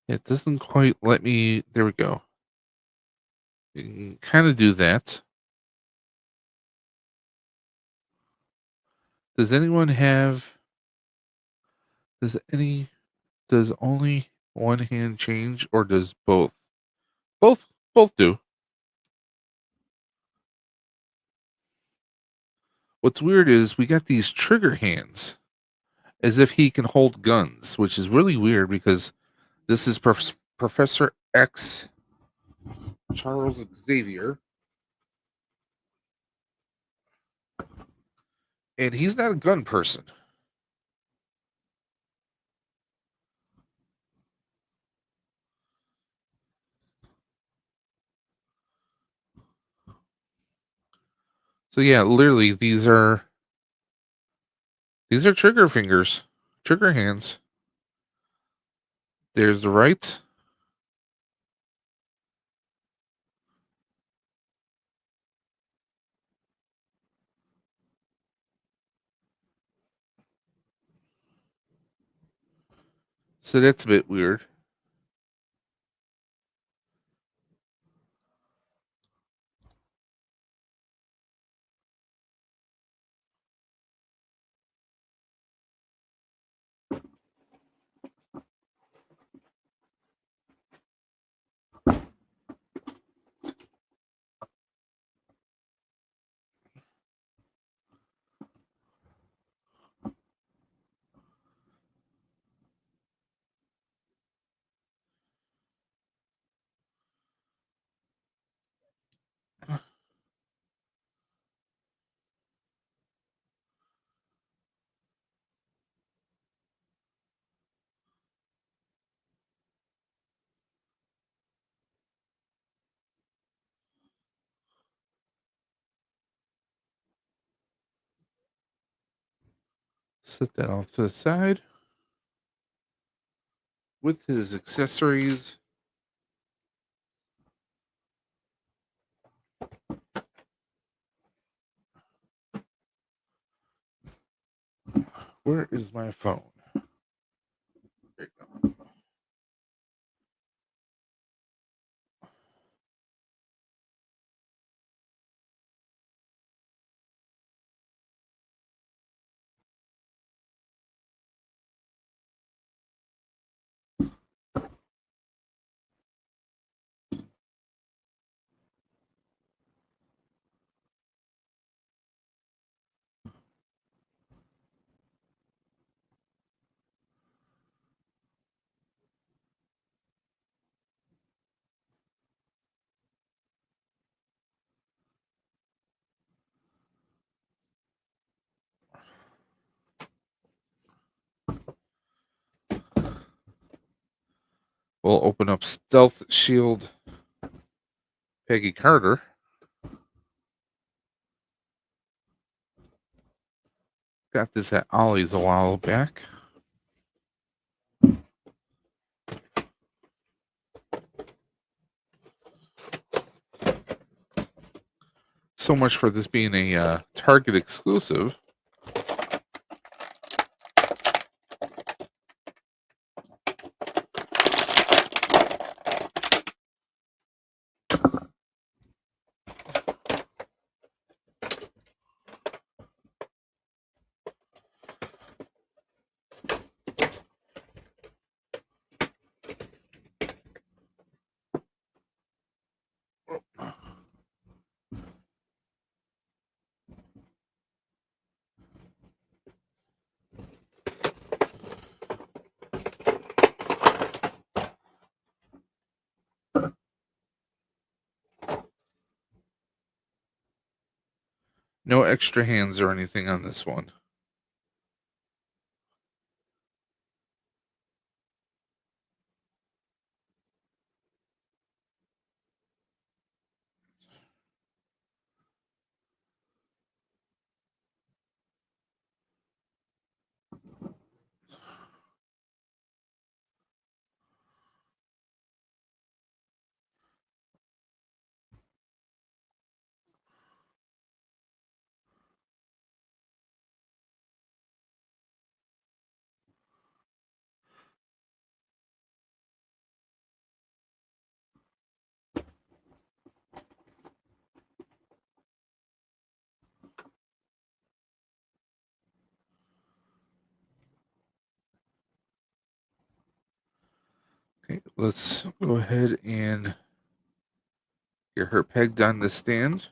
Speaker 2: It doesn't quite let me. There we go. You can kind of do that. Does anyone have? Does only one hand change, or does both? Both do. What's weird is we got these trigger hands, as if he can hold guns, which is really weird because this is Professor X, Charles Xavier, and he's not a gun person. So yeah, literally these are trigger fingers, trigger hands. There's the right. So that's a bit weird. Set that off to the side with his accessories. Where is my phone? There you go. We'll open up Stealth Shield Peggy Carter. Got this at Ollie's a while back. So much for this being a Target exclusive. No extra hands or anything on this one. Okay, let's go ahead and get her pegged on the stand.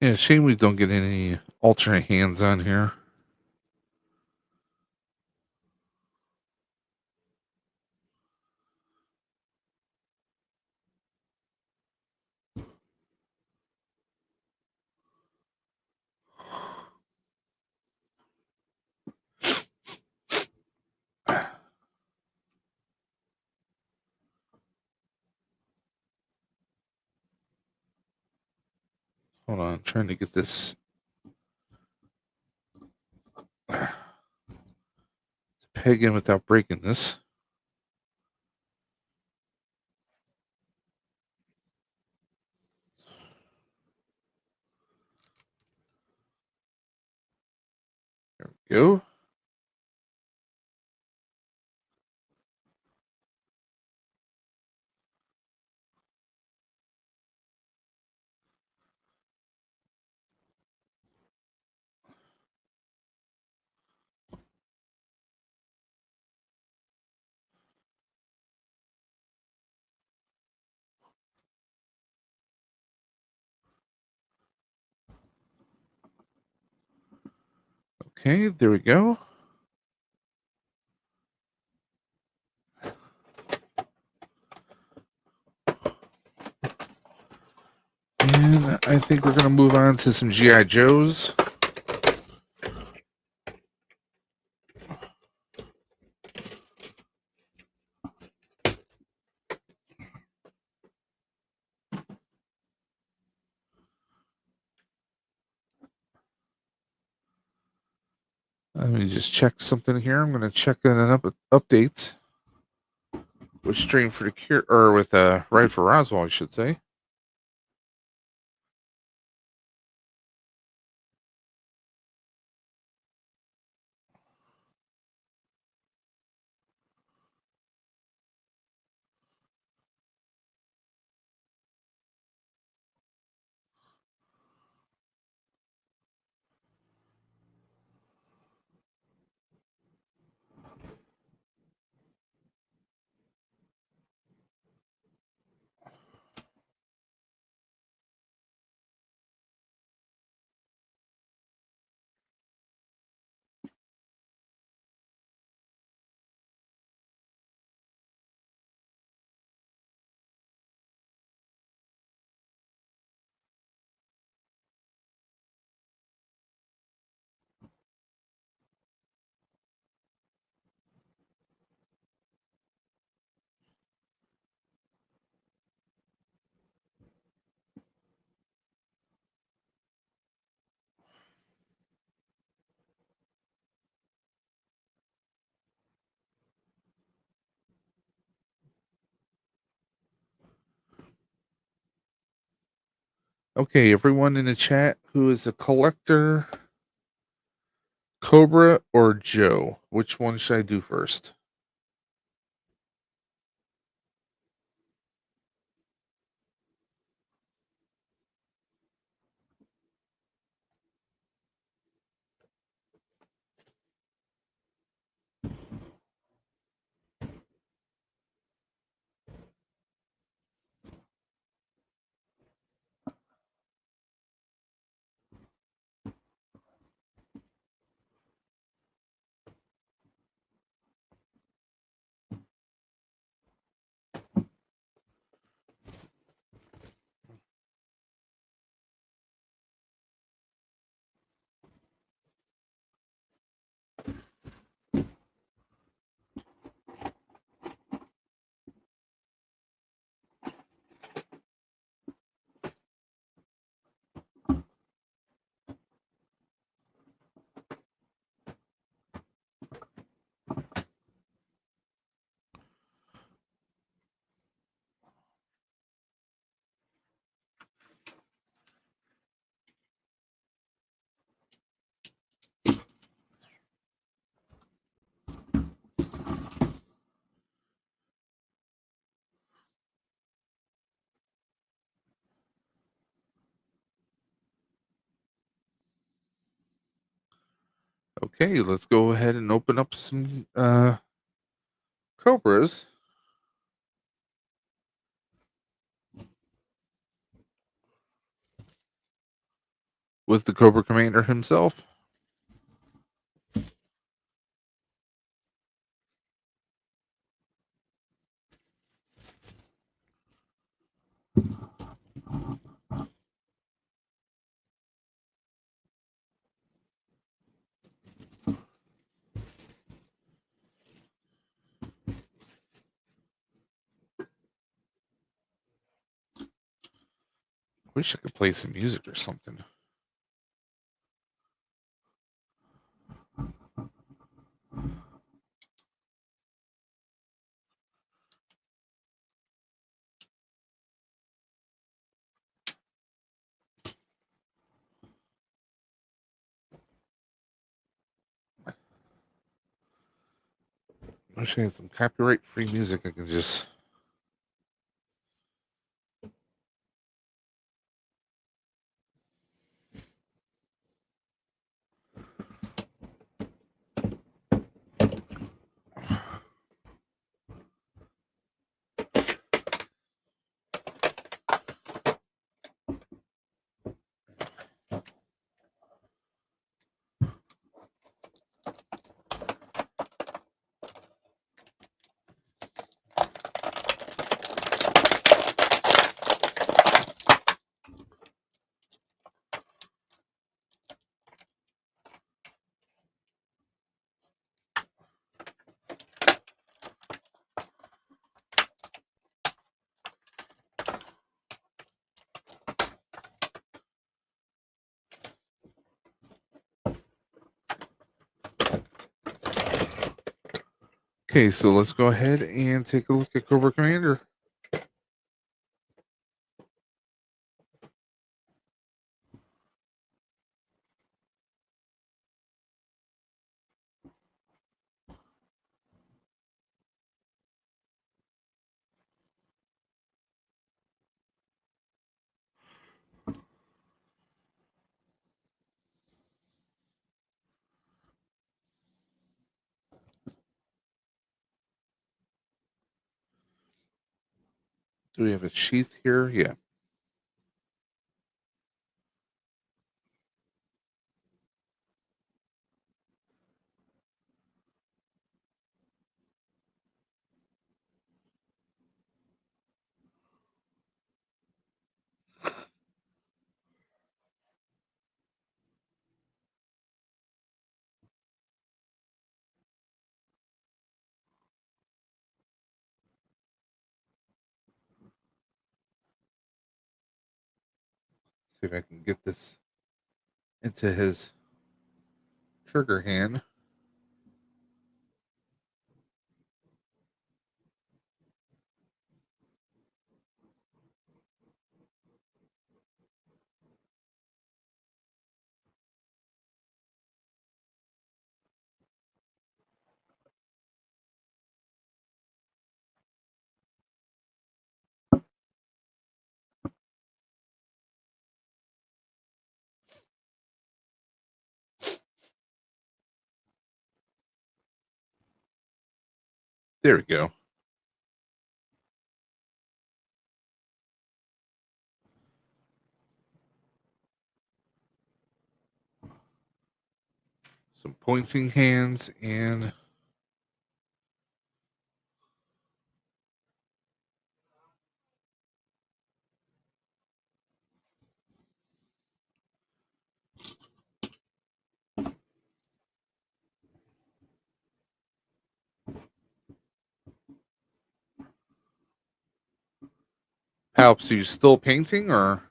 Speaker 2: Yeah, shame we don't get any alternate hands on here. Hold on, I'm trying to get this peg in without breaking this. There go. Okay, there we go. And I think we're going to move on to some G.I. Joes. Let me just check something here. I'm going to check an update with Stream for the Cure, or with Ride for Roswell, I should say. Okay, everyone in the chat who is a collector, Cobra or Joe? Which one should I do first? Okay, let's go ahead and open up some Cobras. With the Cobra Commander himself. Wish I could play some music or something. wish I had some copyright free music I can just. Okay, so let's go ahead and take a look at Cobra Commander. Do we have a sheath here? Yeah. See if I can get this into his trigger hand. There we go. Some pointing hands and Palps. Are you still painting or?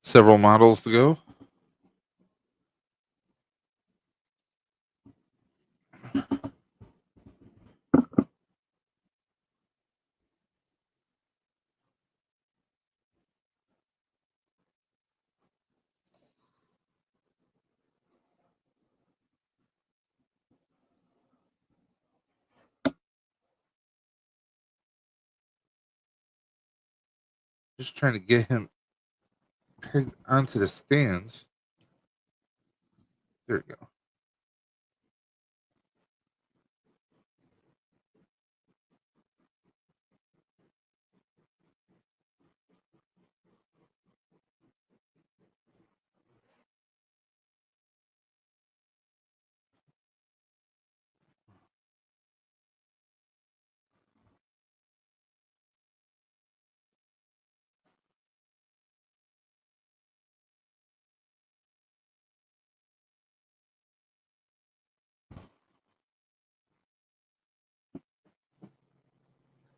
Speaker 2: Several models to go. Just trying to get him pegged onto the stands. There we go.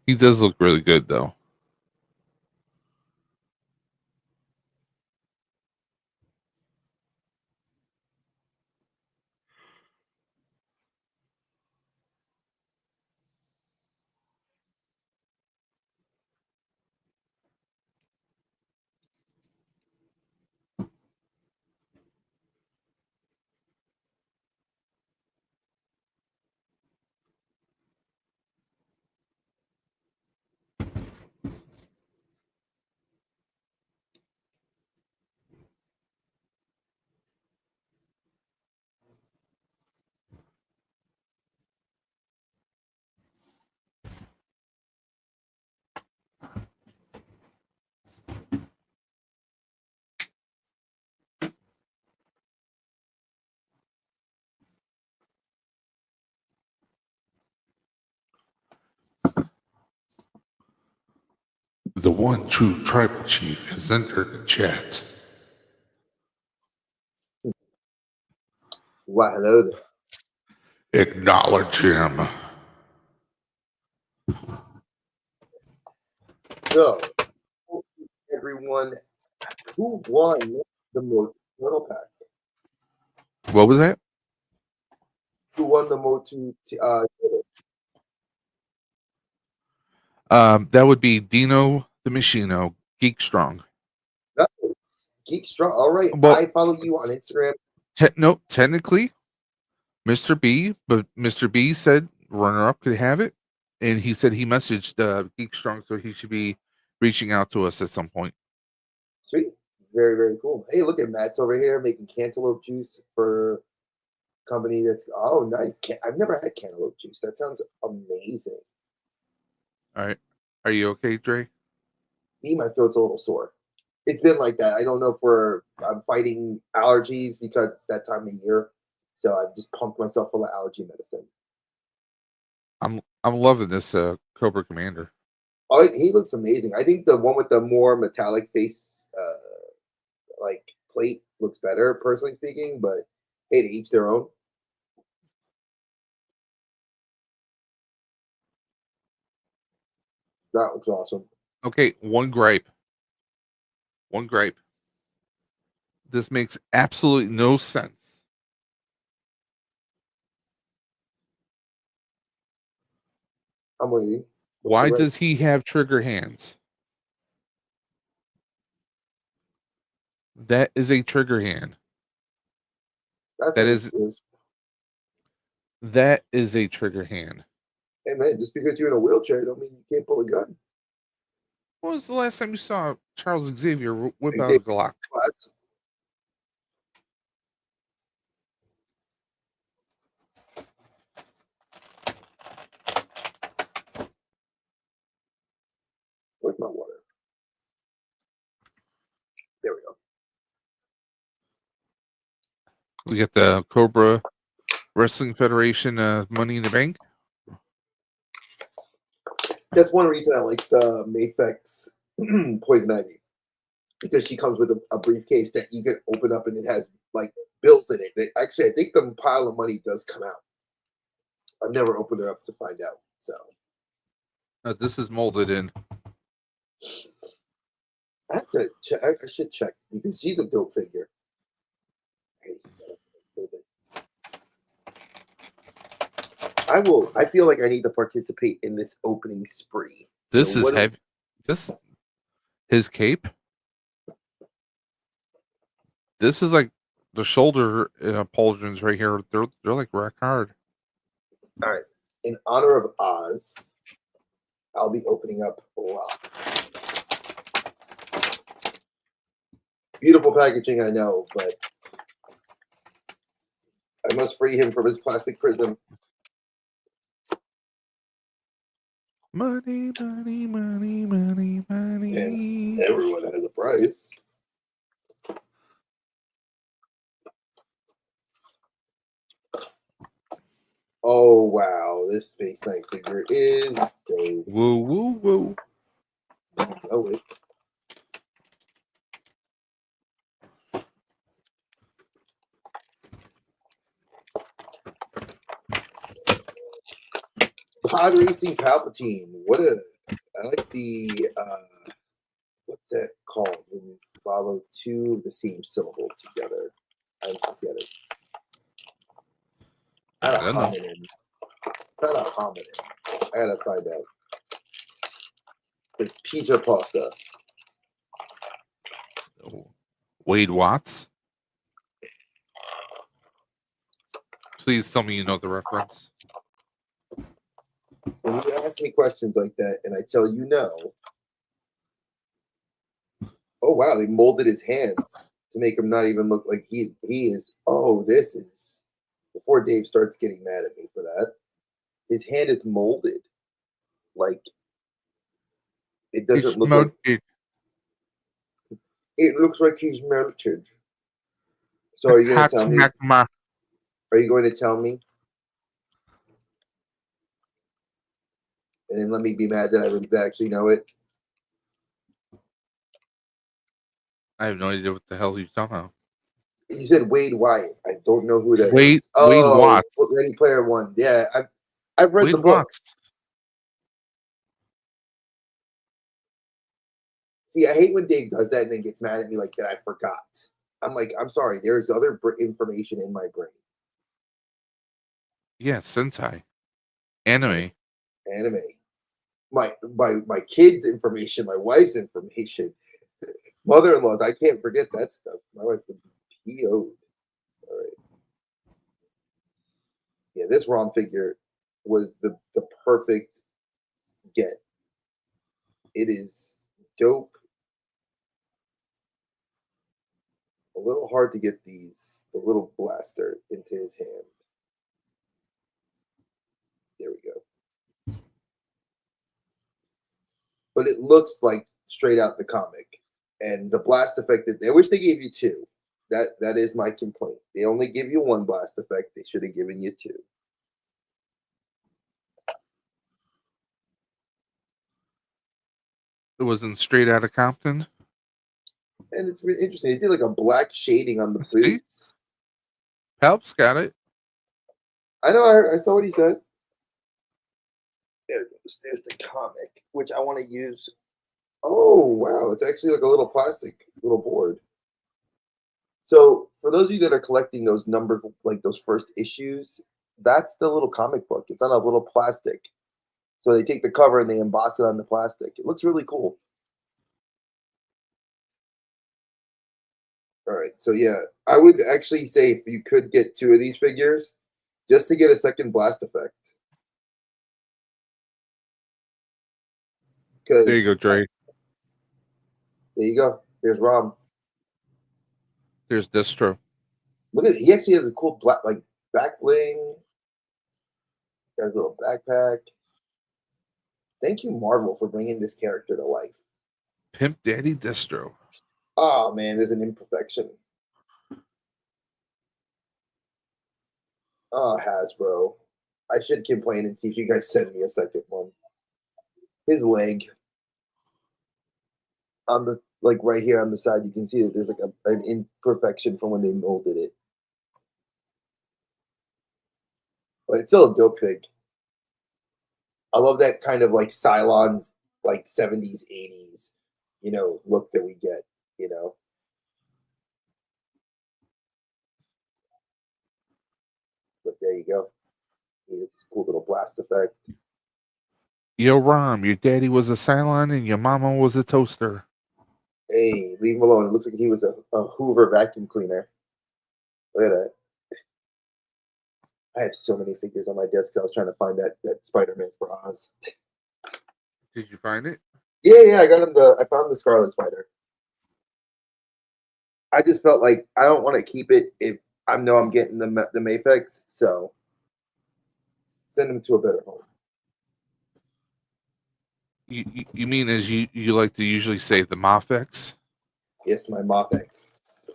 Speaker 2: He does look really good, though. The one true tribal chief has entered the chat.
Speaker 3: Wow, hello there.
Speaker 2: Acknowledge him.
Speaker 3: So, everyone, who won the MOTU Turtle Pack?
Speaker 2: What was that?
Speaker 3: Who won the MOTU Turtle?
Speaker 2: That would be Dino the Machino, Geek Strong.
Speaker 3: Nice. Geek Strong. All right.
Speaker 2: Well-
Speaker 3: I follow you on Instagram.
Speaker 2: No, technically, Mr. B, but Mr. B said runner-up could have it, and he said he messaged Geek Strong, so he should be reaching out to us at some point.
Speaker 3: Sweet. Very, very cool. Hey, look at Matt's over here making cantaloupe juice for a company that's, oh, nice. I've never had cantaloupe juice. That sounds amazing.
Speaker 2: All right. Are you okay, Dre?
Speaker 3: Me, my throat's a little sore. It's been like that. I don't know if I'm fighting allergies because it's that time of year. So I've just pumped myself full of allergy medicine.
Speaker 2: I'm loving this Cobra Commander.
Speaker 3: Oh, he looks amazing. I think the one with the more metallic face, like plate, looks better, personally speaking. But hey, to each their own. That looks awesome.
Speaker 2: Okay, one gripe. One gripe. This makes absolutely no sense.
Speaker 3: I'm waiting.
Speaker 2: Why does he have trigger hands? That is a trigger hand. That is a trigger hand.
Speaker 3: Hey man, just because you're in a wheelchair don't mean you can't pull a gun.
Speaker 2: When was the last time you saw Charles Xavier whip out a Glock?
Speaker 3: Where's my water? There we go.
Speaker 2: We got the Cobra Wrestling Federation Money in the Bank.
Speaker 3: That's one reason I like the Mayfex Poison Ivy, because she comes with a briefcase that you can open up and it has like bills in it. Actually, I think the pile of money does come out. I've never opened it up to find out. So
Speaker 2: This is molded in.
Speaker 3: I have to check. I should check because she's a dope figure. I feel like I need to participate in this opening spree.
Speaker 2: This is heavy. His cape. This is like the shoulder pauldrons right here. They're like rock hard.
Speaker 3: All right. In honor of Oz, I'll be opening up Rock. Beautiful packaging, I know, but I must free him from his plastic prison.
Speaker 2: Money, money, money, money, money.
Speaker 3: And everyone has a price. Oh wow, this Space Knight figure is dope.
Speaker 2: Woo woo woo.
Speaker 3: Know it. Pod Racing Palpatine. What a I like the what's that called when you follow two of the same syllable together? I forget it.
Speaker 2: I don't know.
Speaker 3: Homonym. Not a homonym. I gotta find out. Like pizza pasta.
Speaker 2: Wade Watts. Please tell me you know the reference.
Speaker 3: When you ask me questions like that and I tell you no, oh wow, they molded his hands to make him not even look like he is. Oh, this is before Dave starts getting mad at me for that. His hand is molded like it doesn't look like it looks like he's melted. So are you going to tell me? Are you going to tell me? And then let me be mad that I would actually know it.
Speaker 2: I have no idea what the hell you're talking about.
Speaker 3: You said Wade Wyatt. I don't know who that is.
Speaker 2: Wade Watts.
Speaker 3: Ready Player One. Yeah, I've read
Speaker 2: Wade
Speaker 3: the book.
Speaker 2: Watts.
Speaker 3: See, I hate when Dave does that and then gets mad at me like that. I forgot. I'm like, I'm sorry. There's other information in my brain.
Speaker 2: Yeah, Sentai. Anime.
Speaker 3: My kids' information, my wife's information, mother-in-law's. I can't forget that stuff. My wife would be PO'd. All right. Yeah, this ROM figure was the perfect get. It is dope. A little hard to get the little blaster into his hand. There we go. But it looks like straight out the comic. And the blast effect, I wish they gave you two. That is my complaint. They only give you one blast effect. They should have given you two.
Speaker 2: It wasn't Straight Outta Compton.
Speaker 3: And it's really interesting. They did like a black shading on the boots.
Speaker 2: Palp's got it.
Speaker 3: I know. I saw what he said. There it goes. There's the comic, which I want to use. Oh, wow. It's actually like a little plastic little board. So for those of you that are collecting those numbered, like those first issues, that's the little comic book. It's on a little plastic. So they take the cover and they emboss it on the plastic. It looks really cool. All right. So yeah, I would actually say if you could get two of these figures, just to get a second blast effect.
Speaker 2: There you go, Dre.
Speaker 3: There you go. There's Rom.
Speaker 2: There's Distro.
Speaker 3: Look at it. He actually has a cool black back bling. Got his little backpack. Thank you, Marvel, for bringing this character to life.
Speaker 2: Pimp Daddy Distro.
Speaker 3: Oh man, there's an imperfection. Oh, Hasbro. I should complain and see if you guys send me a second one. His leg. On the right here on the side, you can see that there's like an imperfection from when they molded it. But it's still a dope fig. I love that kind of like Cylons, like 70s, 80s, look that we get, But there you go. He has this cool little blast effect.
Speaker 2: Yo, Rom, your daddy was a Cylon and your mama was a toaster.
Speaker 3: Hey, leave him alone. It looks like he was a Hoover vacuum cleaner. Look at that. I have so many figures on my desk. I was trying to find that Spider-Man for Oz.
Speaker 2: Did you find it?
Speaker 3: Yeah, I got him. I found the Scarlet Spider. I just felt like I don't want to keep it if I know I'm getting the Mafex, so send him to a better home.
Speaker 2: You mean as you like to usually say the Mafex?
Speaker 3: Yes, my Mafex.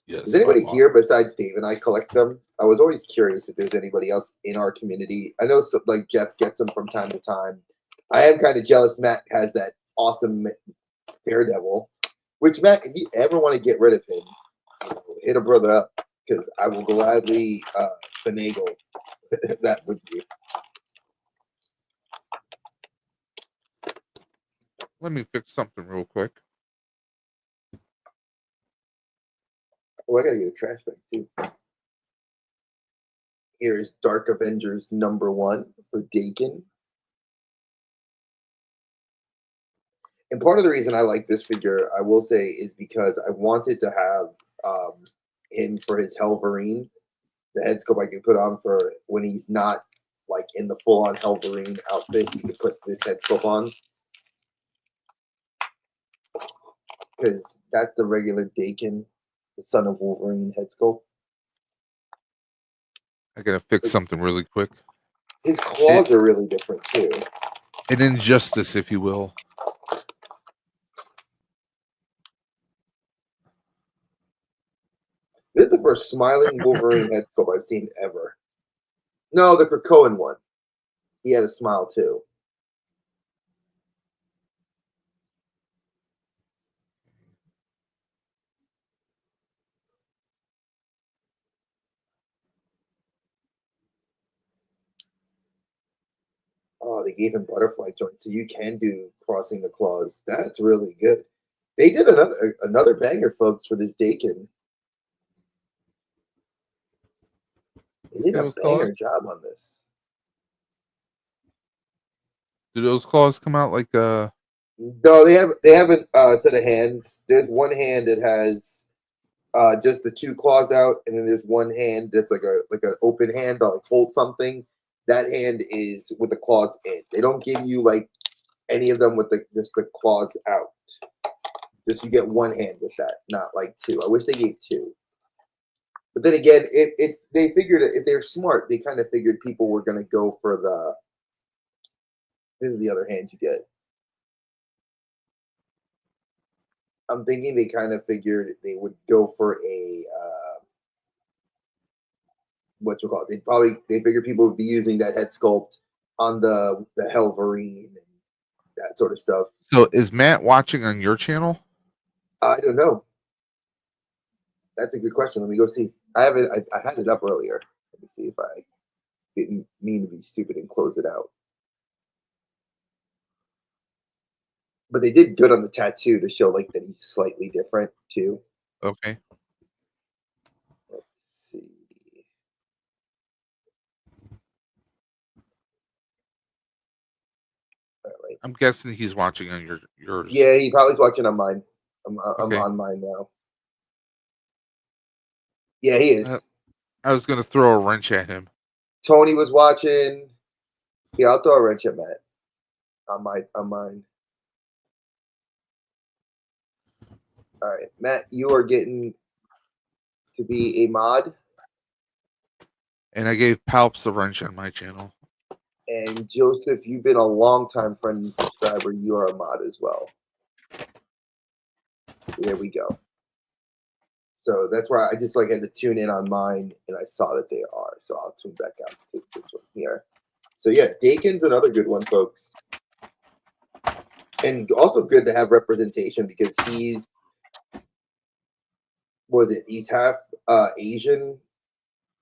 Speaker 2: Yes.
Speaker 3: Does anybody here besides Dave and I collect them? I was always curious if there's anybody else in our community. I know like Jeff gets them from time to time. I am kind of jealous Matt has that awesome Daredevil, which Matt, if you ever want to get rid of him, hit a brother up because I will gladly finagle that with you.
Speaker 2: Let me fix something real quick.
Speaker 3: Oh, I gotta get a trash bag too. Here is Dark Avengers #1 for Dakin. And part of the reason I like this figure, I will say, is because I wanted to have him for his Helverine, the head sculpt I can put on for when he's not like in the full-on Helverine outfit. You can put this head sculpt on because that's the regular Dakin, the Son of Wolverine head sculpt.
Speaker 2: I gotta fix something really quick.
Speaker 3: His claws are really different too.
Speaker 2: An injustice, if you will.
Speaker 3: This is the first smiling Wolverine head sculpt I've seen ever. No, the Krakoan one. He had a smile too. Oh, they gave him butterfly joints, so you can do crossing the claws. That's really good. They did another banger, folks, for this Dakin. They did a
Speaker 2: Those
Speaker 3: banger
Speaker 2: claws?
Speaker 3: job on this.
Speaker 2: Do those claws come out like
Speaker 3: No, they have a set of hands. There's one hand that has just the two claws out, and then there's one hand that's like an open hand to like hold something. That hand is with the claws in. They don't give you like any of them with just the claws out. Just you get one hand with that, not like two. I wish they gave two. But then again, they figured if they're smart, they kind of figured people were going to go for the. This is the other hand you get. I'm thinking they kind of figured they would go for a what you call it. They figured people would be using that head sculpt on the Helverine and that sort of stuff.
Speaker 2: So is Matt watching on your channel?
Speaker 3: I don't know. That's a good question. Let me go see. I have it. I had it up earlier. Let me see if I didn't mean to be stupid and close it out. But they did good on the tattoo to show like that he's slightly different too.
Speaker 2: Okay.
Speaker 3: Let's see. All right.
Speaker 2: I'm guessing he's watching on yours.
Speaker 3: Yeah, he probably's watching on mine. I'm
Speaker 2: Okay.
Speaker 3: on mine now. Yeah, he is.
Speaker 2: I was gonna throw a wrench at him.
Speaker 3: Tony was watching. Yeah, I'll throw a wrench at Matt. On mine. All right, Matt, you are getting to be a mod.
Speaker 2: And I gave Palps a wrench on my channel.
Speaker 3: And Joseph, you've been a long-time friend and subscriber. You are a mod as well. There we go. So that's why I just like had to tune in on mine, and I saw that they are. So I'll tune back out to this one here. So yeah, Dakin's another good one, folks. And also good to have representation because he's half Asian,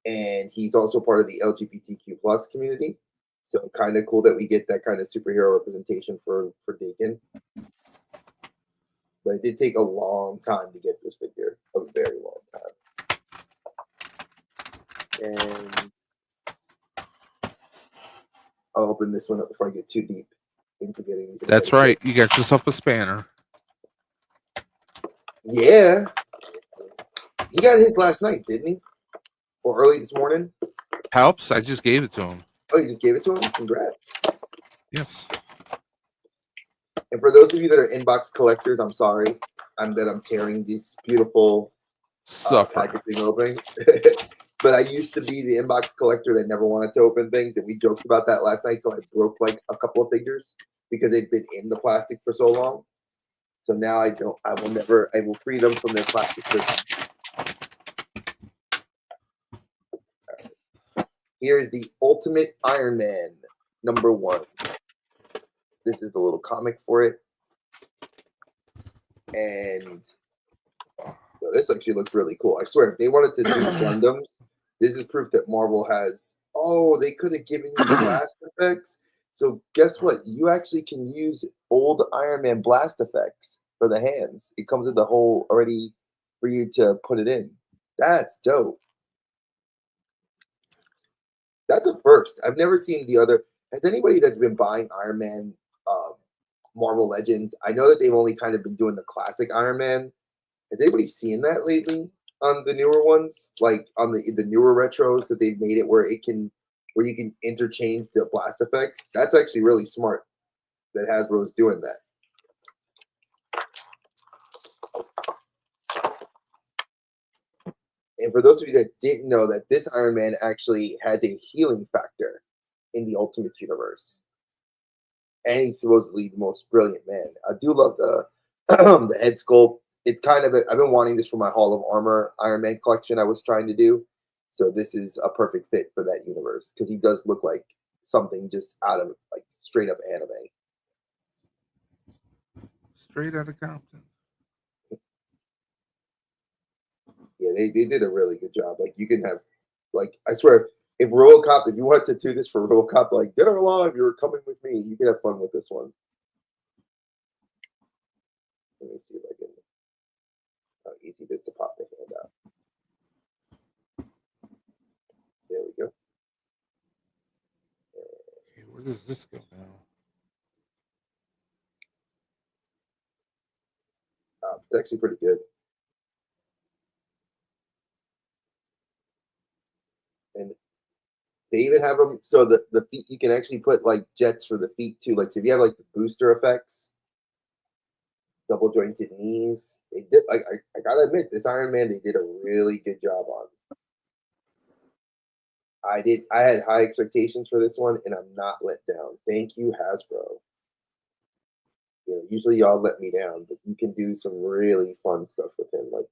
Speaker 3: and he's also part of the LGBTQ plus community. So kind of cool that we get that kind of superhero representation for Dakin. But it did take a long time to get this figure, a very long time. And I'll open this one up before I get too deep into getting these.
Speaker 2: That's right. You got yourself a spanner.
Speaker 3: Yeah. He got his last night, didn't he? Or early this morning?
Speaker 2: Palps, I just gave it to him.
Speaker 3: Oh, you just gave it to him? Congrats.
Speaker 2: Yes.
Speaker 3: And for those of you that are inbox collectors, I'm sorry that I'm tearing this beautiful packaging open. But I used to be the inbox collector that never wanted to open things, and we joked about that last night till I broke like a couple of figures because they've been in the plastic for so long. So now I will free them from their plastic prison. Right. Here is the Ultimate Iron Man #1. This is the little comic for it. And this actually looks really cool. I swear, if they wanted to do Gundams, this is proof that Marvel has, they could have given you blast effects. So guess what? You actually can use old Iron Man blast effects for the hands. It comes with the hole already for you to put it in. That's dope. That's a first. I've never seen the other. Has anybody that's been buying Iron Man, Marvel Legends? I know that they've only kind of been doing the classic Iron Man. Has anybody seen that lately on the newer ones, like on the newer retros that they've made it where you can interchange the blast effects? That's actually really smart that Hasbro's doing that. And for those of you that didn't know, that this Iron Man actually has a healing factor in the Ultimate Universe. And he's supposedly the most brilliant man. I do love the the head sculpt. It's kind of I've been wanting this for my Hall of Armor Iron Man collection I was trying to do. So this is a perfect fit for that universe because he does look like something just out of like straight up anime.
Speaker 2: Straight out of Compton.
Speaker 3: Yeah, they did a really good job. Like you can have, like I swear, if RoboCop, if you wanted to do this for RoboCop, like Dead or Alive, you're coming with me. You can have fun with this one. Let me see if I can. How easy it is to pop the hand out. There we go.
Speaker 2: Okay, where does this go now?
Speaker 3: It's actually pretty good. And they even have them so the feet, you can actually put like jets for the feet too. Like so if you have like the booster effects, double jointed knees, they did like I gotta admit, this Iron Man they did a really good job on. I had high expectations for this one and I'm not let down. Thank you, Hasbro. You know, usually y'all let me down, but you can do some really fun stuff with him. Like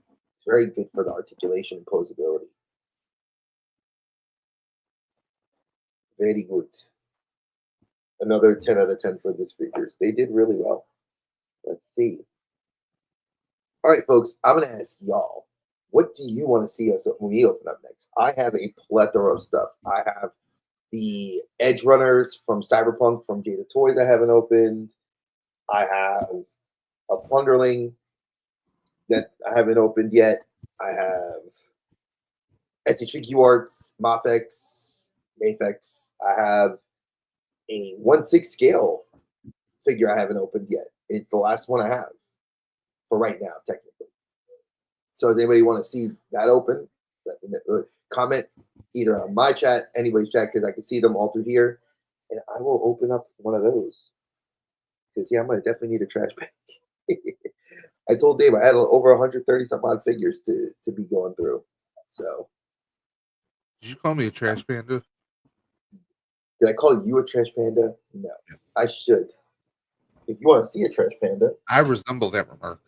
Speaker 3: it's very good for the articulation and posability. Very good. Another 10 out of 10 for this figures. They did really well. Let's see. All right, folks, I'm going to ask y'all, what do you want to see us when we open up next? I have a plethora of stuff. I have the Edge Runners from Cyberpunk from Jada Toys I haven't opened. I have a Plunderling that I haven't opened yet. I have FIGUARTS, Mafex, Mafex. I have a 1/6 scale figure I haven't opened yet. It's the last one I have for right now, technically. So does anybody want to see that open? Comment either on my chat, anybody's chat, because I can see them all through here. And I will open up one of those. Because, yeah, I'm going to definitely need a trash bag. I told Dave I had over 130 some odd figures to be going through. So.
Speaker 2: Did you call me a trash panda?
Speaker 3: Did I call you a trash panda? No. I should. If you want to see a trash panda.
Speaker 2: I resemble that remark.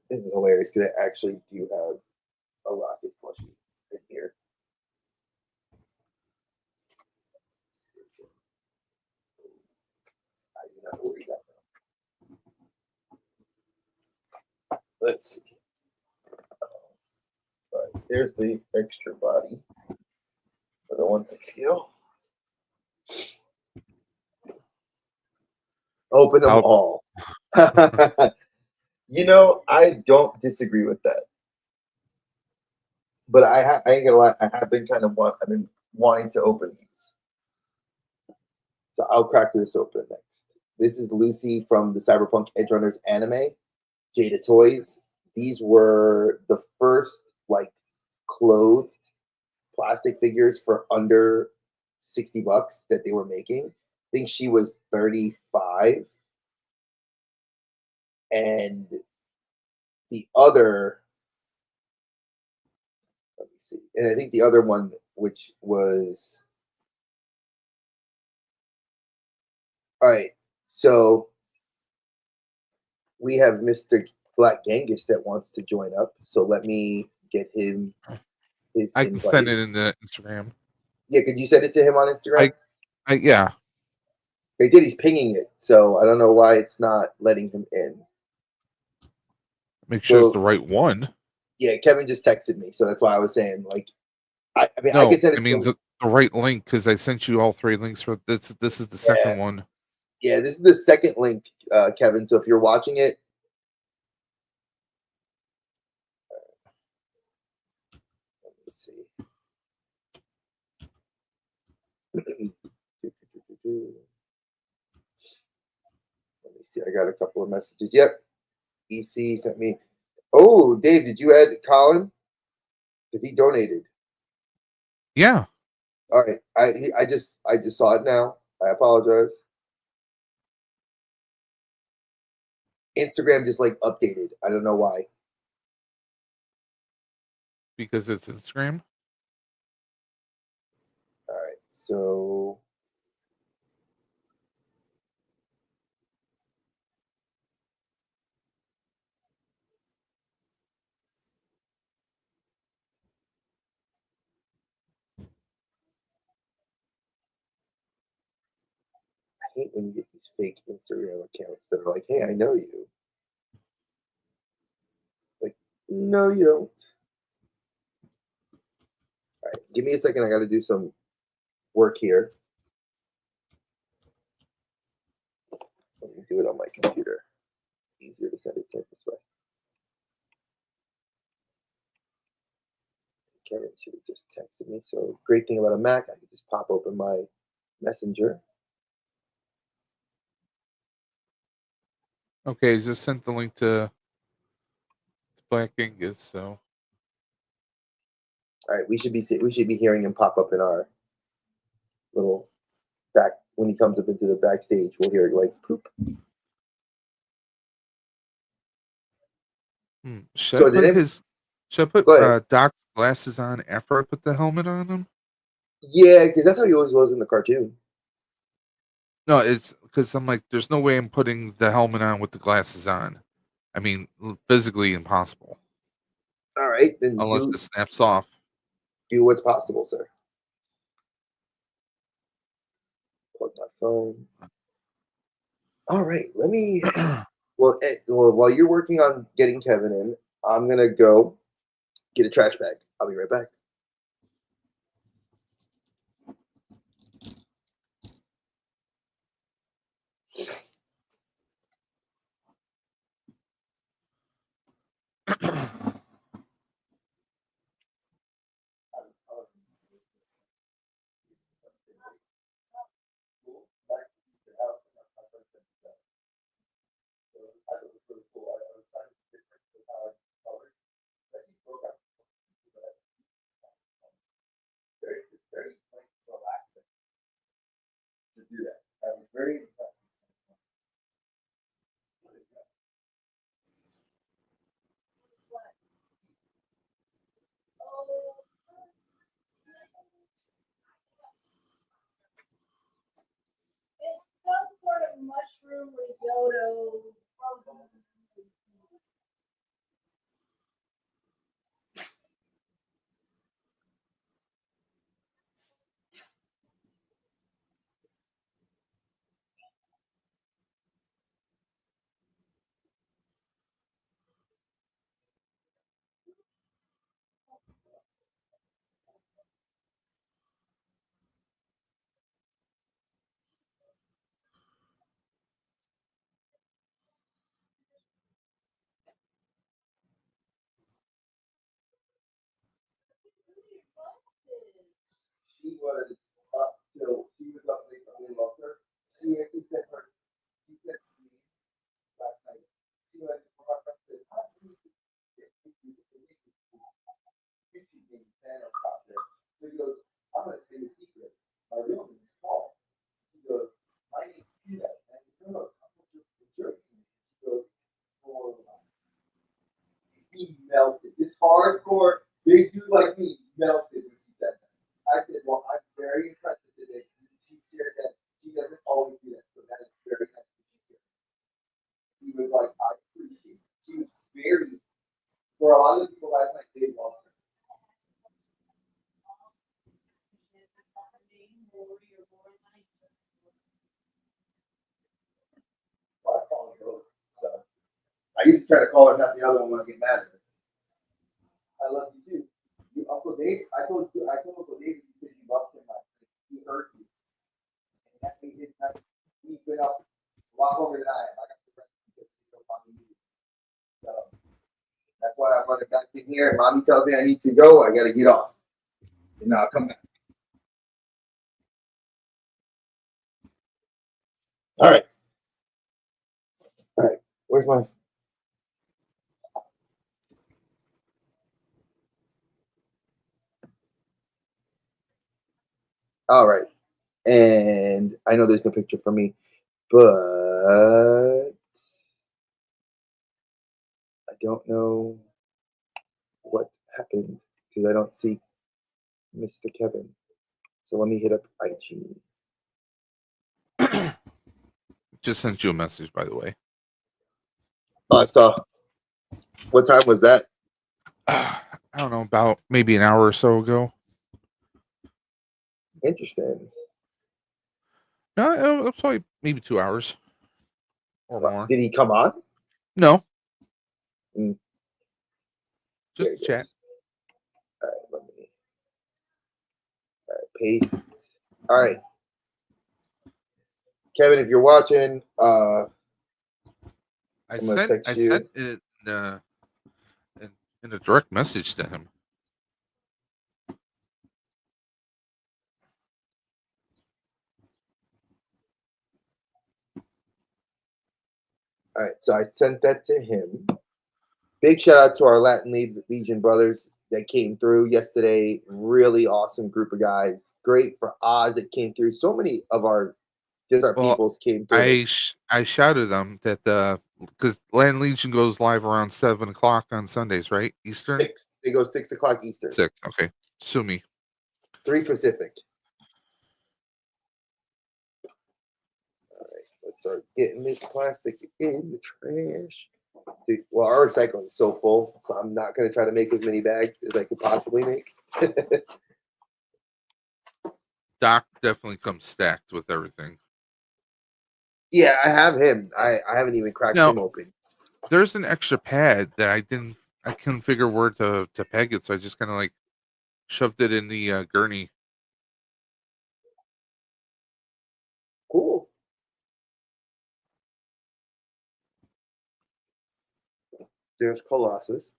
Speaker 3: This is hilarious because I actually do have a rocket plushie in here. I do not know where he's at. Let's see. All right, there's the extra body for the 1/6 scale. Open them all. You know, I don't disagree with that. But I ain't gonna lie, I have been I've been wanting to open these. So I'll crack this open next. This is Lucy from the Cyberpunk Edge Runners anime, Jada Toys. These were the first like clothed plastic figures for under $60 that they were making. I think she was 35. And the other, let me see. And I think the other one, which was, all right, so we have Mr. Black Genghis that wants to join up. So let me get him his
Speaker 2: I can
Speaker 3: invite.
Speaker 2: send it in the Instagram.
Speaker 3: Yeah, could you send it to him on Instagram?
Speaker 2: Yeah.
Speaker 3: They did. He's pinging it, so I don't know why it's not letting him in.
Speaker 2: Make sure it's the right one.
Speaker 3: Yeah, Kevin just texted me, so that's why I was saying, like, I mean,
Speaker 2: No,
Speaker 3: I could send it.
Speaker 2: it means the right link because I sent you all 3 links for this. This is the second one.
Speaker 3: Yeah, this is the second link, Kevin. So if you're watching it, let me see. Let me see. I got a couple of messages. Yep. EC sent me. Oh, Dave, did you add Colin? Because he donated.
Speaker 2: Yeah.
Speaker 3: All right. I just saw it now. I apologize. Instagram just like updated. I don't know why.
Speaker 2: Because it's Instagram.
Speaker 3: All right. So I hate when you get these fake Instagram accounts that are like, "Hey, I know you." Like, no, you don't. All right. Give me a second. I got to do some work here. Let me do it on my computer. Easier to send it to this way. Kevin should have just texted me. So great thing about a Mac, I can just pop open my Messenger.
Speaker 2: Okay, just sent the link to Black Angus. So
Speaker 3: All right, we should be hearing him pop up in our little back when he comes up into the backstage. We'll hear it like poop.
Speaker 2: should
Speaker 3: So
Speaker 2: I put
Speaker 3: did it?
Speaker 2: his? Should I put
Speaker 3: Go ahead.
Speaker 2: Doc's glasses on after I put the helmet on him?
Speaker 3: Yeah, because that's how he always was in the cartoon.
Speaker 2: No, it's because I'm like, there's no way I'm putting the helmet on with the glasses on. I mean, physically impossible
Speaker 3: All right, then
Speaker 2: unless it snaps off.
Speaker 3: do what's possible, sir. Plug my phone. All right, let me. Well, while you're working on getting Kevin in, I'm gonna go get a trash bag. I'll be right back. Very relaxing to do that. I was very impressed.
Speaker 9: Some sort of mushroom risotto.
Speaker 3: She was up till she was up late. I really loved her. She actually said she said to me last night. She went for my friend said, "How do you get being THANOSCOPTER?" So he goes, "I'm gonna tell you a secret. My real name is Paul." He goes, "I need to do that." And I said, "No, I'm just a jerk." He goes, "Oh." He melted. This hardcore big dude like me melted when she said that. I said, "Well, I'm very impressed today." She shared that she doesn't always do that, so that is very nice that she shared. He was like, "I appreciate it." She was very, for a lot of people last night, they loved her. Well, I call her over. So I used to try to call her, not the other one, when I get mad at her. I love you too. You, Uncle Dave, I told Uncle Dave you said you loved him He's been up a lot longer than I am. I got the rest of the fucking meeting. So that's why I'm running back in here. Mommy tells me I need to go. I gotta get off. And I'll come back. All right. All right. Where's my? All right. And I know there's no picture for me, but I don't know what happened because I don't see Mr. Kevin. So let me hit up IG.
Speaker 2: Just sent you a message, by the way.
Speaker 3: Oh, I saw. What time was that?
Speaker 2: I don't know, about maybe an hour or so ago.
Speaker 3: Interesting.
Speaker 2: No, it was probably maybe 2 hours or more.
Speaker 3: Did he come on?
Speaker 2: No.
Speaker 3: Mm.
Speaker 2: Just chat.
Speaker 3: All right, let me. All right, paste. All right, Kevin, if you're watching,
Speaker 2: I
Speaker 3: I'm gonna text you.
Speaker 2: sent it in a direct message to him.
Speaker 3: All right, so I sent that to him. Big shout out to our Latin Legion brothers that came through yesterday. Really awesome group of guys. Great for Oz that came through. So many of our peoples came through.
Speaker 2: I shouted them that because Land Legion goes live around 7 o'clock on Sundays, right? Eastern.
Speaker 3: 6. They go 6 o'clock Eastern.
Speaker 2: 6. Okay. Sue me.
Speaker 3: 3 Pacific. All right, let's start getting this plastic in the trash. See, well, our recycling is so full, so I'm not going to try to make as many bags as I could possibly make.
Speaker 2: Doc definitely comes stacked with everything.
Speaker 3: Yeah, I have him. I haven't even cracked him open.
Speaker 2: There's an extra pad that I couldn't figure where to peg it, so I just kind of like shoved it in the gurney.
Speaker 3: Cool. There's Colossus.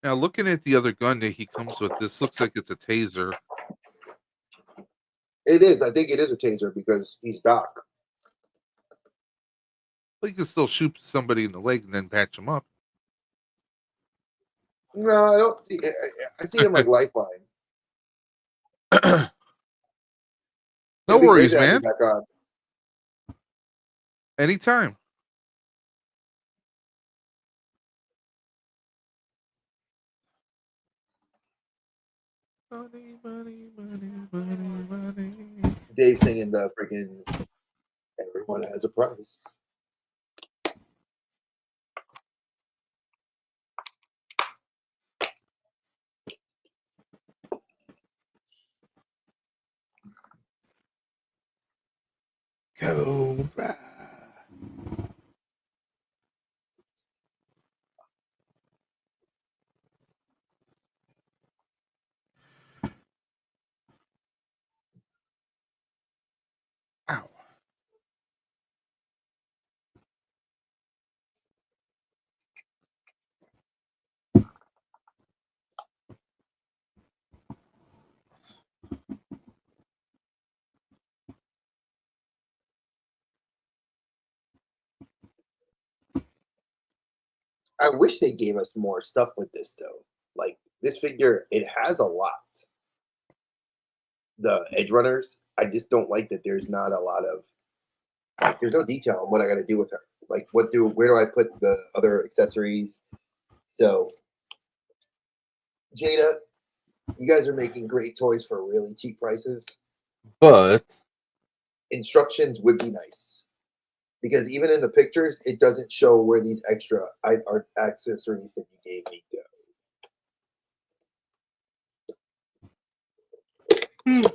Speaker 2: Now, looking at the other gun that he comes with, this looks like it's a taser.
Speaker 3: It is. I think it is a taser because he's Doc.
Speaker 2: But you can still shoot somebody in the leg and then patch them up.
Speaker 3: No, I don't see. I see him like Lifeline.
Speaker 2: No worries, man.
Speaker 3: Back on.
Speaker 2: Anytime. Money, money, money, money, money.
Speaker 3: Dave singing the freaking "Everyone Has a Price."
Speaker 2: Cobra. Ow.
Speaker 3: I wish they gave us more stuff with this though. Like this figure, it has a lot. The edge runners, I just don't like that there's not a lot of like there's no detail on what I gotta do with her. Like where do I put the other accessories? So Jada, you guys are making great toys for really cheap prices.
Speaker 2: But
Speaker 3: Instructions would be nice. Because even in the pictures, it doesn't show where these extra art accessories that you gave me go.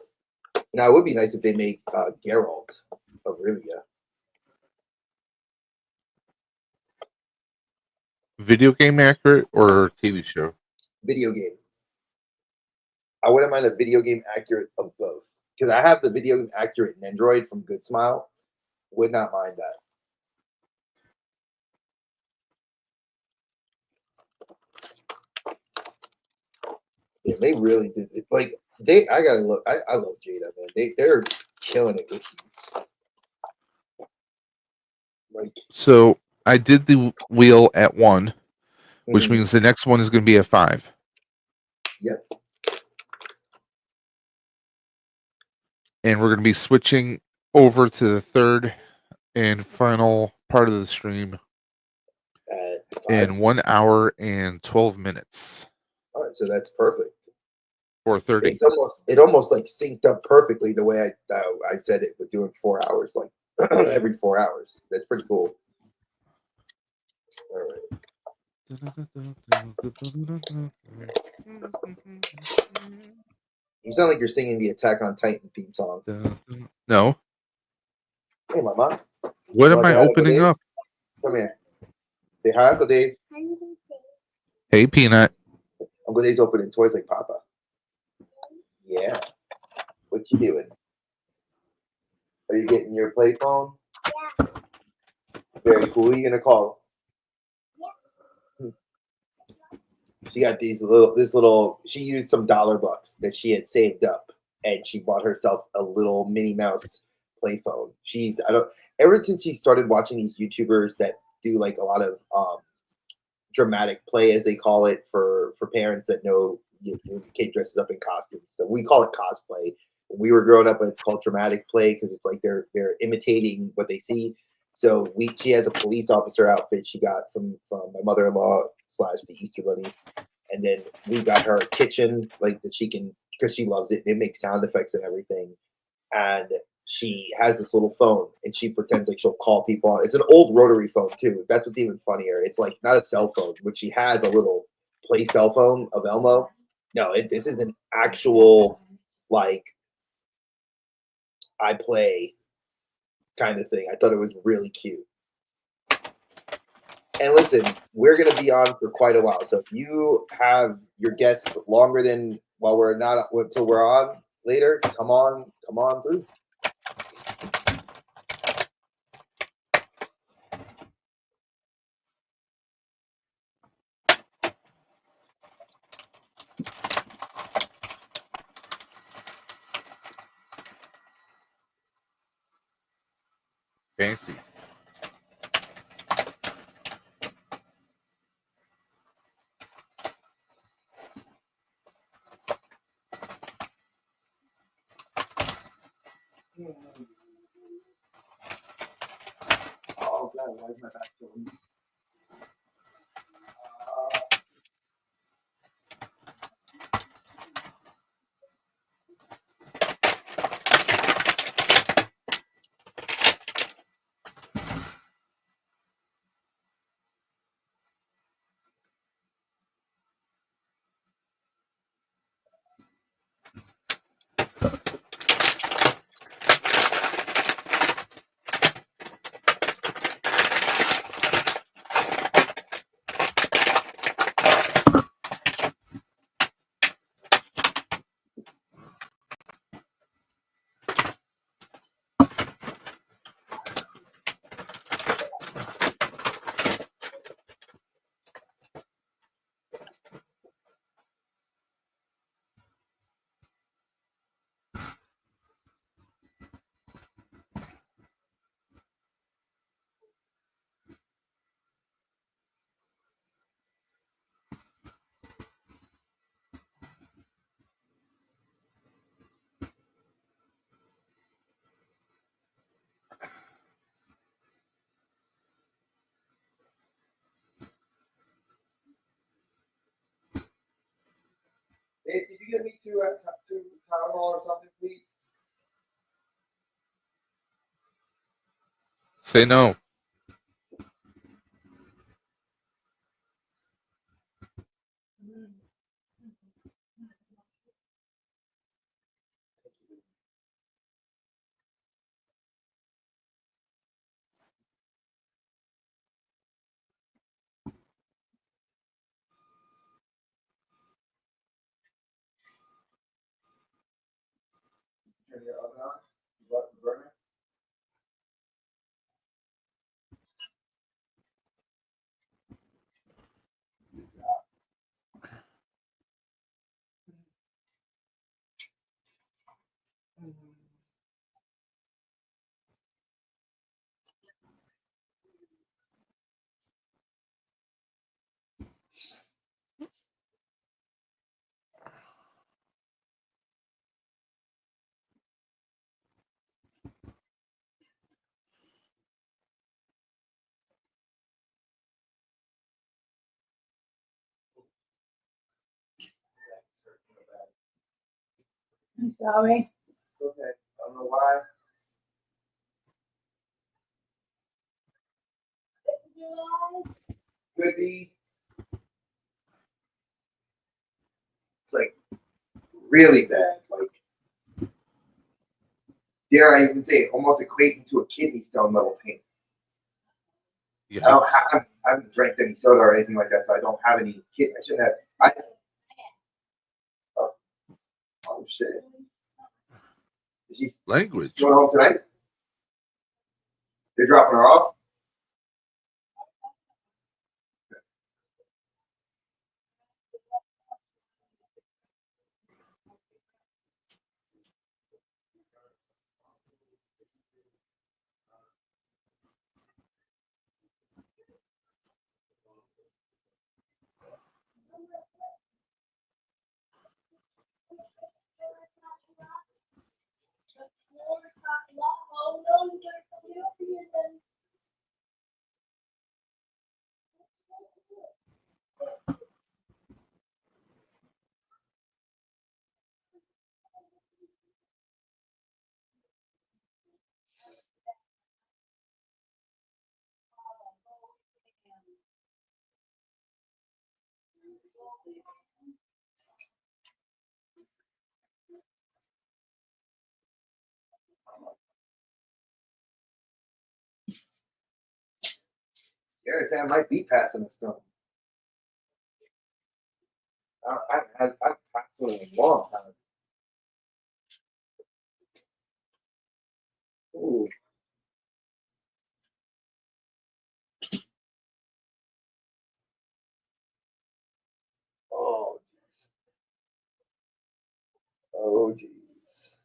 Speaker 3: Now, it would be nice if they made Geralt of Rivia.
Speaker 2: video game accurate or TV show?
Speaker 3: Video game. I wouldn't mind a video game accurate of both. because I have the video accurate Android from Good Smile. Would not mind that. Yeah, they really did it. Like I gotta look. I love Jada, man. They're killing it with these. Like,
Speaker 2: So I did the wheel at 1, which
Speaker 3: mhm.
Speaker 2: means the next one is going to be at 5.
Speaker 3: Yep.
Speaker 2: And we're going to be switching over to the third and final part of the stream
Speaker 3: At 5.
Speaker 2: in 1 hour and 12 minutes.
Speaker 3: All right, so that's perfect.
Speaker 2: Or 30.
Speaker 3: It almost like synced up perfectly the way I said it, with doing 4 hours, like every 4 hours. That's pretty cool. All right. You sound like you're singing the Attack on Titan theme song.
Speaker 2: No.
Speaker 3: Hey, Mama.
Speaker 2: What am I opening up?
Speaker 3: Come here. Say hi, Uncle Dave.
Speaker 2: Hey, Peanut.
Speaker 3: Uncle Dave's opening toys like Papa. Yeah. What you doing? Are you getting your play phone?
Speaker 7: Yeah.
Speaker 3: Very cool. Who are you gonna call? Yeah. She got this little. She used some $1 that she had saved up, and she bought herself a little Minnie Mouse play phone. Ever since she started watching these YouTubers that do like a lot of dramatic play, as they call it, for parents that know your kid dresses up in costumes. So we call it cosplay. When we were growing up, it's called dramatic play because it's like they're imitating what they see. So she has a police officer outfit she got from my mother-in-law / the Easter Bunny, and then we got her a kitchen like that she can, because she loves it. It makes sound effects and everything, and she has this little phone and she pretends like she'll call people on. It's an old rotary phone too. That's what's even funnier. It's like not a cell phone, but she has a little play cell phone of Elmo. No, this is an actual like I play kind of thing. I thought it was really cute. And listen, we're gonna be on for quite a while. So if you have your guests longer than while we're not until we're on later, come on through.
Speaker 2: Fancy.
Speaker 3: Oh God, why is my back doing? Hey, could you get me to Tylenol or something, please?
Speaker 2: Say no.
Speaker 3: Turn your oven on. You got the burner.
Speaker 9: I'm sorry.
Speaker 3: Okay. I don't know why. Could be. It's like really bad. Like, dare I even say it, almost equating to a kidney stone level pain.
Speaker 2: Yikes.
Speaker 3: I haven't drank any soda or anything like that, so I don't have any kidney. I shouldn't have. Oh shit. Is she
Speaker 2: Language.
Speaker 3: going home tonight? They're dropping her off? Yeah, I might be passing a stone. I've passed one in a long time. Ooh. Oh, jeez. Oh, jeez.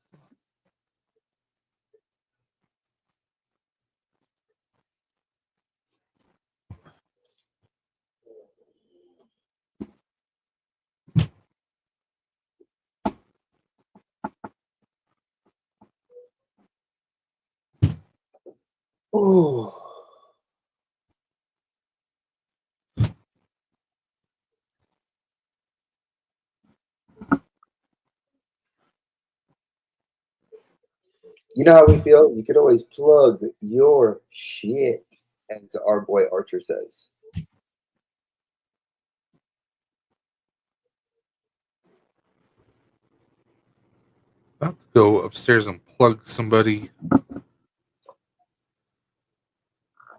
Speaker 3: Ooh. You know how we feel? You could always plug your shit, as our boy Archer says.
Speaker 2: About to go upstairs and plug somebody.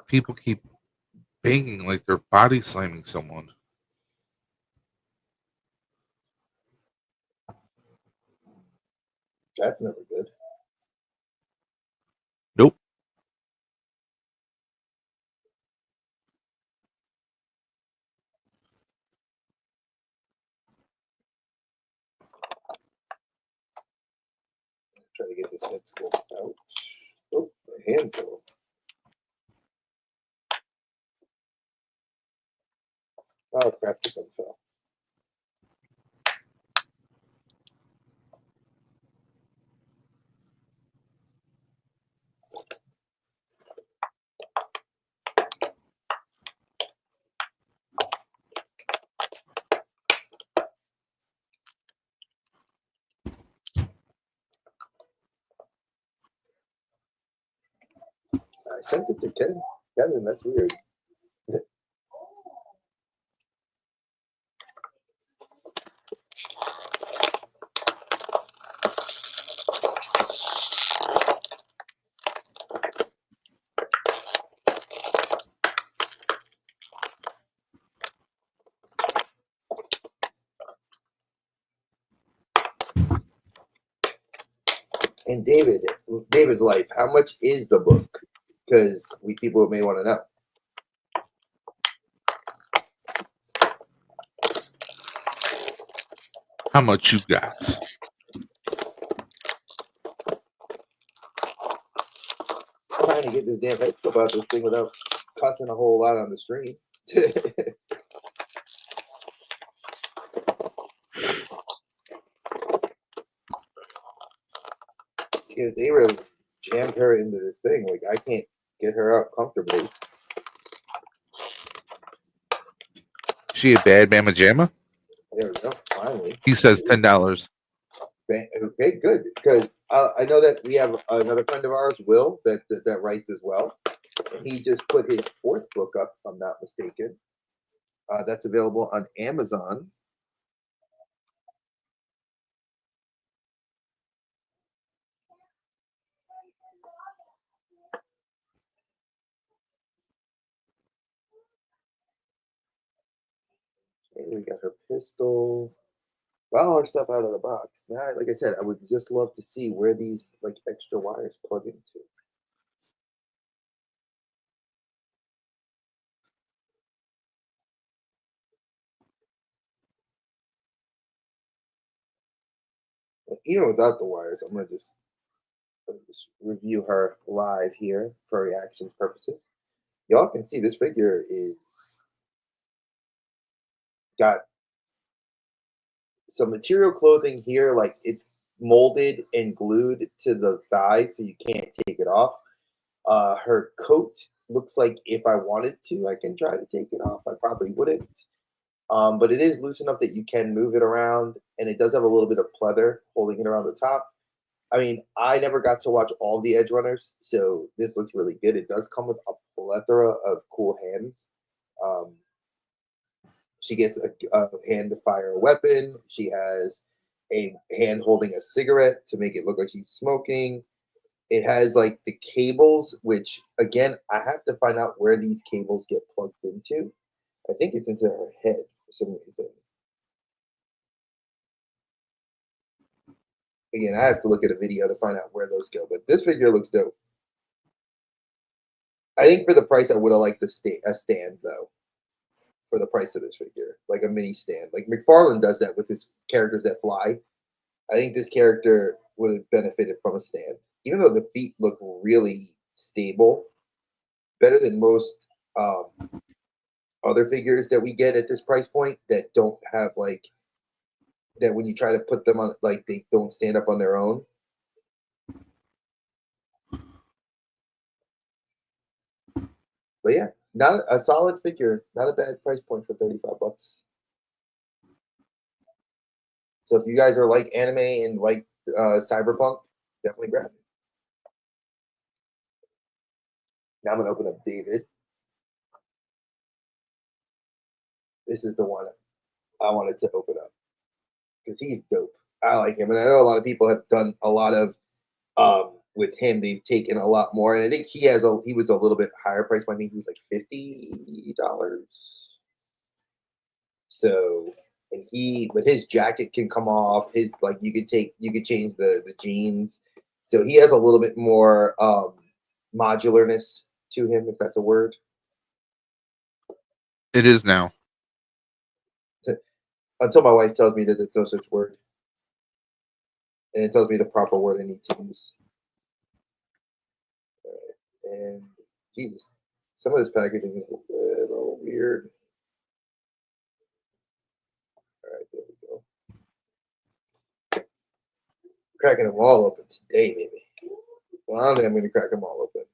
Speaker 2: People keep banging like they're body slamming someone.
Speaker 3: That's never good.
Speaker 2: Nope.
Speaker 3: Try to get this head scope out. Oh, a handful. Oh crap, the gun fell. I sent it to Kevin. That's weird. And David's life, how much is the book? Because people may want to know.
Speaker 2: How much you got?
Speaker 3: I'm trying to get this damn head stuff out this thing without cussing a whole lot on the stream. Because they really jammed her into this thing. Like, I can't get her out comfortably.
Speaker 2: She a bad mama jamma?
Speaker 3: There we go. Finally.
Speaker 2: He says $10.
Speaker 3: Okay, good. Because I know that we have another friend of ours, Will, that writes as well. He just put his 4th book up, if I'm not mistaken. That's available on Amazon. Okay, we got her pistol. All our stuff out of the box. Now, like I said, I would just love to see where these like extra wires plug into. But even without the wires, I'm gonna just review her live here for reaction purposes. Y'all can see this figure is got some material clothing here, like it's molded and glued to the thigh so you can't take it off. Her coat looks like if I wanted to, I can try to take it off. I probably wouldn't. But it is loose enough that you can move it around, and it does have a little bit of pleather holding it around the top. I mean, I never got to watch all the Edge Runners, so this looks really good. It does come with a plethora of cool hands. She gets a hand to fire a weapon. She has a hand holding a cigarette to make it look like she's smoking. It has like the cables, which again, I have to find out where these cables get plugged into. I think it's into her head for some reason. Again, I have to look at a video to find out where those go, but this figure looks dope. I think for the price, I would have liked a stand though. For the price of this figure, like a mini stand, like McFarlane does that with his characters that fly. I think this character would have benefited from a stand, even though the feet look really stable, better than most other figures that we get at this price point that don't have like that when you try to put them on, like they don't stand up on their own. But yeah, not a solid figure, not a bad price point for 35 bucks. So if you guys are like anime and like cyberpunk, definitely grab it. Now I'm gonna open up David. This is the one I wanted to open up because he's dope. I like him, and I know a lot of people have done a lot of with him. They've taken a lot more, and I think he was a little bit higher price. I think he was like $50. So, and but his jacket can come off. His like you could change the jeans. So he has a little bit more modularness to him, if that's a word.
Speaker 2: It is now.
Speaker 3: Until my wife tells me that it's no such word. And it tells me the proper word I need to use. All right. And Jesus, some of this packaging is a little weird. All right, there we go. Cracking them all open today, maybe. Well, I don't think I'm going to crack them all open.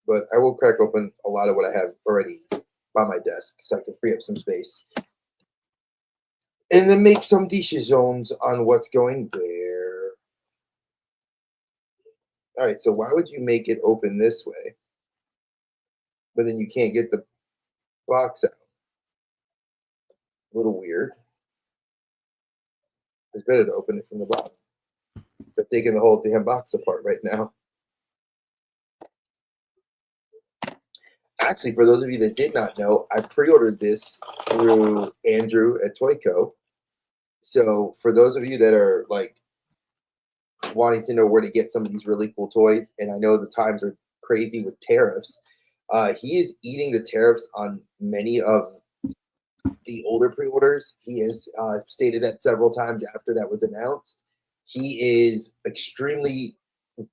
Speaker 3: But I will crack open a lot of what I have already by my desk so I can free up some space. And then make some decisions on what's going where. All right, so why would you make it open this way, but then you can't get the box out? A little weird. It's better to open it from the bottom. So I'm taking the whole damn box apart right now. Actually, for those of you that did not know, I pre-ordered this through Andrew at TOYCO. So for those of you that are like wanting to know where to get some of these really cool toys. And I know the times are crazy with tariffs. He is eating the tariffs on many of the older pre-orders. He has stated that several times after that was announced. He is extremely,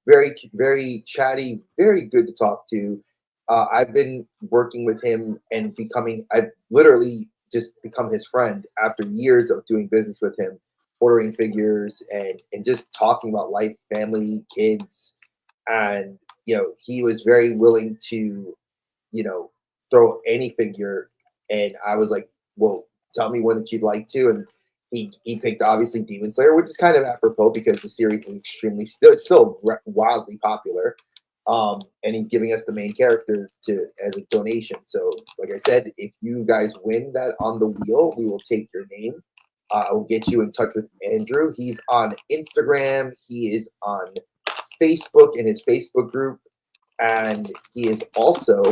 Speaker 3: very chatty, very good to talk to. I've been working with him and I've literally just become his friend after years of doing business with him, ordering figures and just talking about life, family, kids. And, he was very willing to, throw any figure. And I was like, well, tell me one that you'd like to. And he picked obviously Demon Slayer, which is kind of apropos because the series is it's still wildly popular. And he's giving us the main character as a donation. So, like I said, if you guys win that on the wheel, we will take your name. I will get you in touch with Andrew. He's on Instagram. He is on Facebook in his Facebook group, and he is also.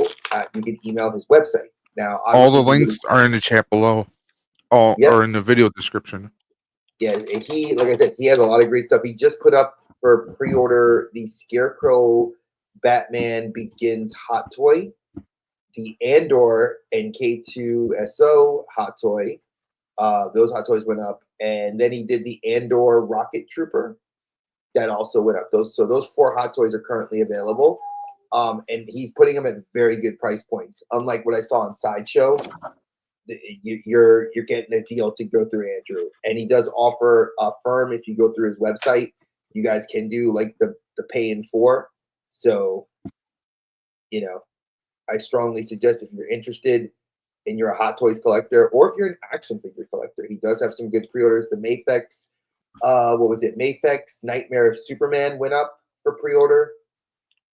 Speaker 3: You can email his website. Now,
Speaker 2: all the links are in the chat below. Or in the video description.
Speaker 3: Yeah, like I said, he has a lot of great stuff. He just put up for pre-order the Scarecrow Batman Begins hot toy, the Andor and K2SO hot toy. Those hot toys went up, and then he did the Andor Rocket Trooper. That also went up. Those 4 hot toys are currently available, and he's putting them at very good price points. Unlike what I saw on Sideshow. You're getting a deal to go through Andrew, and he does offer a firm. If you go through his website, you guys can do like the pay in 4. So, I strongly suggest if you're interested and you're a Hot Toys collector, or if you're an action figure collector, he does have some good pre-orders. The Mafex, Mafex Nightmare of Superman went up for pre-order,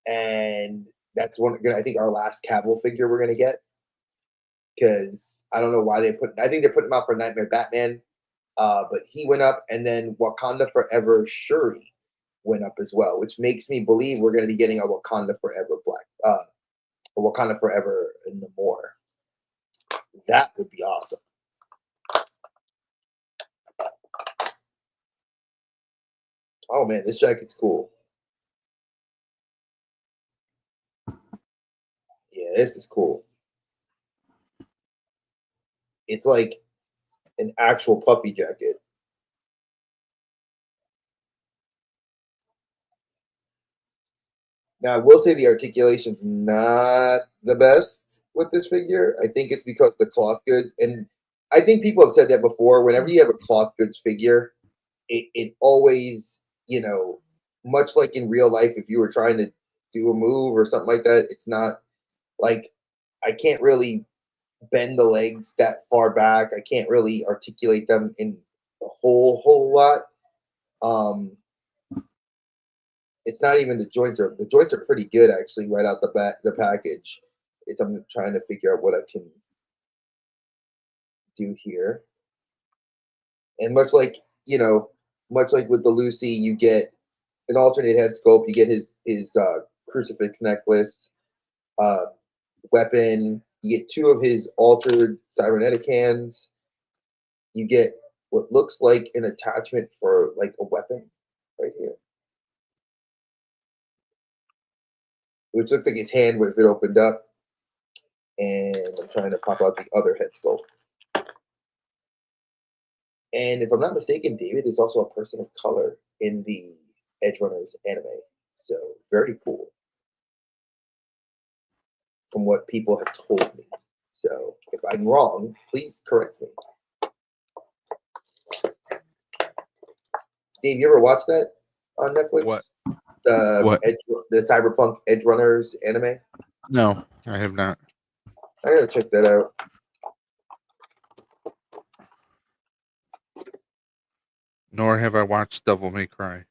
Speaker 3: and that's I think our last Cavill figure we're gonna get. Because I don't know why I think they're putting him out for Nightmare Batman, but he went up, and then Wakanda Forever Shuri went up as well, which makes me believe we're going to be getting a Wakanda Forever a Wakanda Forever Namor. That would be awesome. Oh man, this jacket's cool. Yeah, this is cool. It's like an actual puffy jacket. Now, I will say the articulation's not the best with this figure. I think it's because the cloth goods, and I think people have said that before. Whenever you have a cloth goods figure, it always, much like in real life, if you were trying to do a move or something like that, it's not like I can't really bend the legs that far back. I can't really articulate them in a whole lot. It's not even the joints are pretty good actually right out the package. I'm trying to figure out what I can do here. And much like with the Lucy, you get an alternate head sculpt. You get his crucifix necklace, weapon. You get 2 of his altered cybernetic hands. You get what looks like an attachment for like a weapon right here, which looks like his hand if it opened up. And I'm trying to pop out the other head sculpt. And if I'm not mistaken, David is also a person of color in the Edge Runners anime. So very cool. From what people have told me. So if I'm wrong, please correct me. Dave, you ever watch that on Netflix?
Speaker 2: What?
Speaker 3: The Cyberpunk Edge Runners anime?
Speaker 2: No, I have not.
Speaker 3: I gotta check that out.
Speaker 2: Nor have I watched Devil May Cry.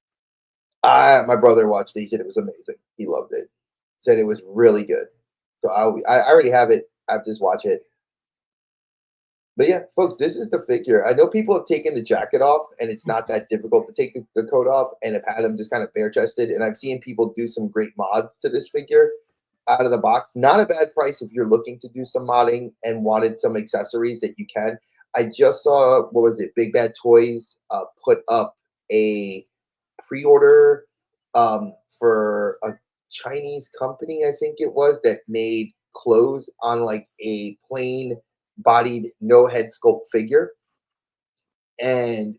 Speaker 3: My brother watched it. He said it was amazing. He loved it. Said it was really good. So I already have it. I have to just watch it. But yeah, folks, this is the figure. I know people have taken the jacket off, and it's not that difficult to take the coat off, and have had him just kind of bare-chested. And I've seen people do some great mods to this figure out of the box. Not a bad price if you're looking to do some modding and wanted some accessories that you can. I just saw, Big Bad Toys put up a pre-order for a Chinese company, I think it was, that made clothes on like a plain bodied no head sculpt figure. And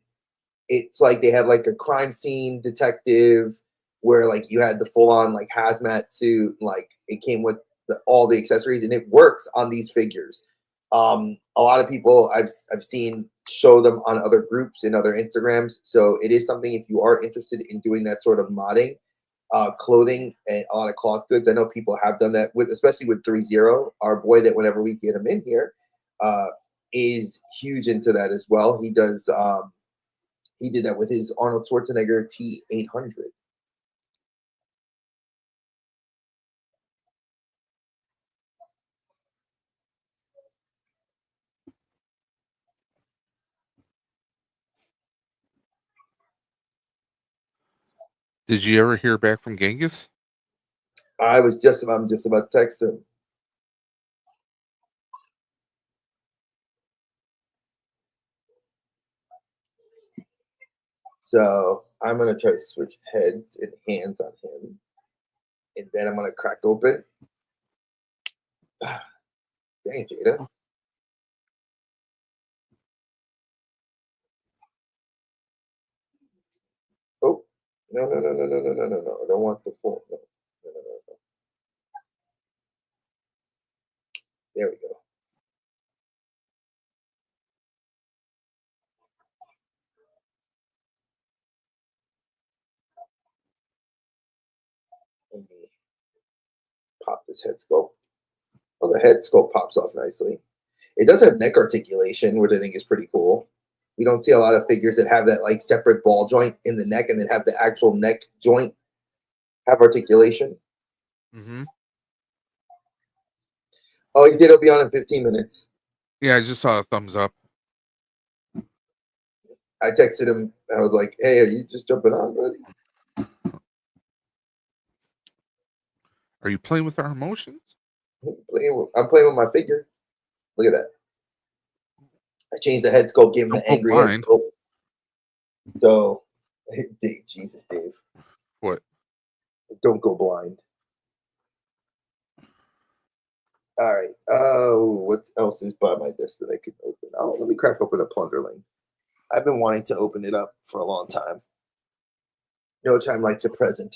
Speaker 3: it's like they had like a crime scene detective where like you had the full on like hazmat suit, like it came with all the accessories, and it works on these figures. A lot of people I've seen show them on other groups and other Instagrams. So it is something, if you are interested in doing that sort of modding, clothing and a lot of cloth goods. I know people have done that with, especially with 3-0, our boy that whenever we get him in here, is huge into that as well. He does, he did that with his Arnold Schwarzenegger T800.
Speaker 2: Did you ever hear back from Genghis?
Speaker 3: I'm just about to text him. So I'm gonna try to switch heads and hands on him, and then I'm gonna crack open. Dang, Jada. Oh, no. I don't want the full. No. There we go. Let me pop this head sculpt. Oh, the head sculpt pops off nicely. It does have neck articulation, which I think is pretty cool. We don't see a lot of figures that have that like separate ball joint in the neck and then have the actual neck joint have articulation.
Speaker 2: Mm-hmm.
Speaker 3: Oh, he said it'll be on in 15 minutes.
Speaker 2: Yeah, I just saw a thumbs up.
Speaker 3: I texted him. I was like, "Hey, are you just jumping on, buddy?
Speaker 2: Are you playing with our emotions?
Speaker 3: I'm playing with my figure. Look at that. I changed the head sculpt, gave him the angry head sculpt. So, Jesus, Dave.
Speaker 2: What?
Speaker 3: Don't go blind. All right. Oh, what else is by my desk that I could open? Oh, let me crack open a Plunderling. I've been wanting to open it up for a long time. No time like the present.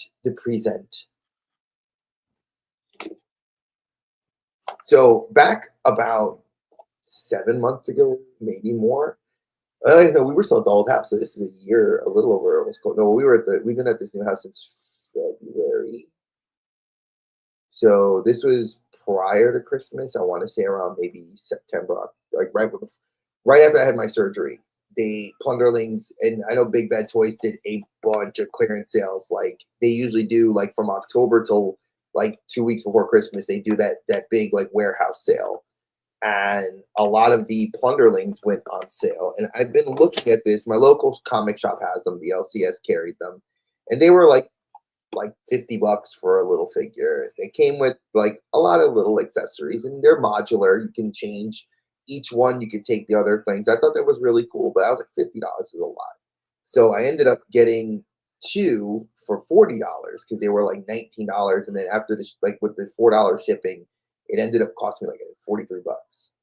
Speaker 3: So back about 7 months ago, maybe more. No, we were still at the old house, so this is a year, a little over almost. No, we've been at this new house since February. So this was prior to Christmas. I want to say around maybe September, like right after I had my surgery. The Plunderlings, and I know Big Bad Toys did a bunch of clearance sales. Like they usually do, like from October till like 2 weeks before Christmas, they do that big like warehouse sale. And a lot of the Plunderlings went on sale. And I've been looking at this. My local comic shop has them. The LCS carried them, and they were like $50 for a little figure. They came with like a lot of little accessories, and they're modular. You can change each one. You can take the other things. I thought that was really cool, but I was like, $50 is a lot. So I ended up getting 2 for $40 because they were like $19. And then after the like with the $4 shipping, it ended up costing me like $43.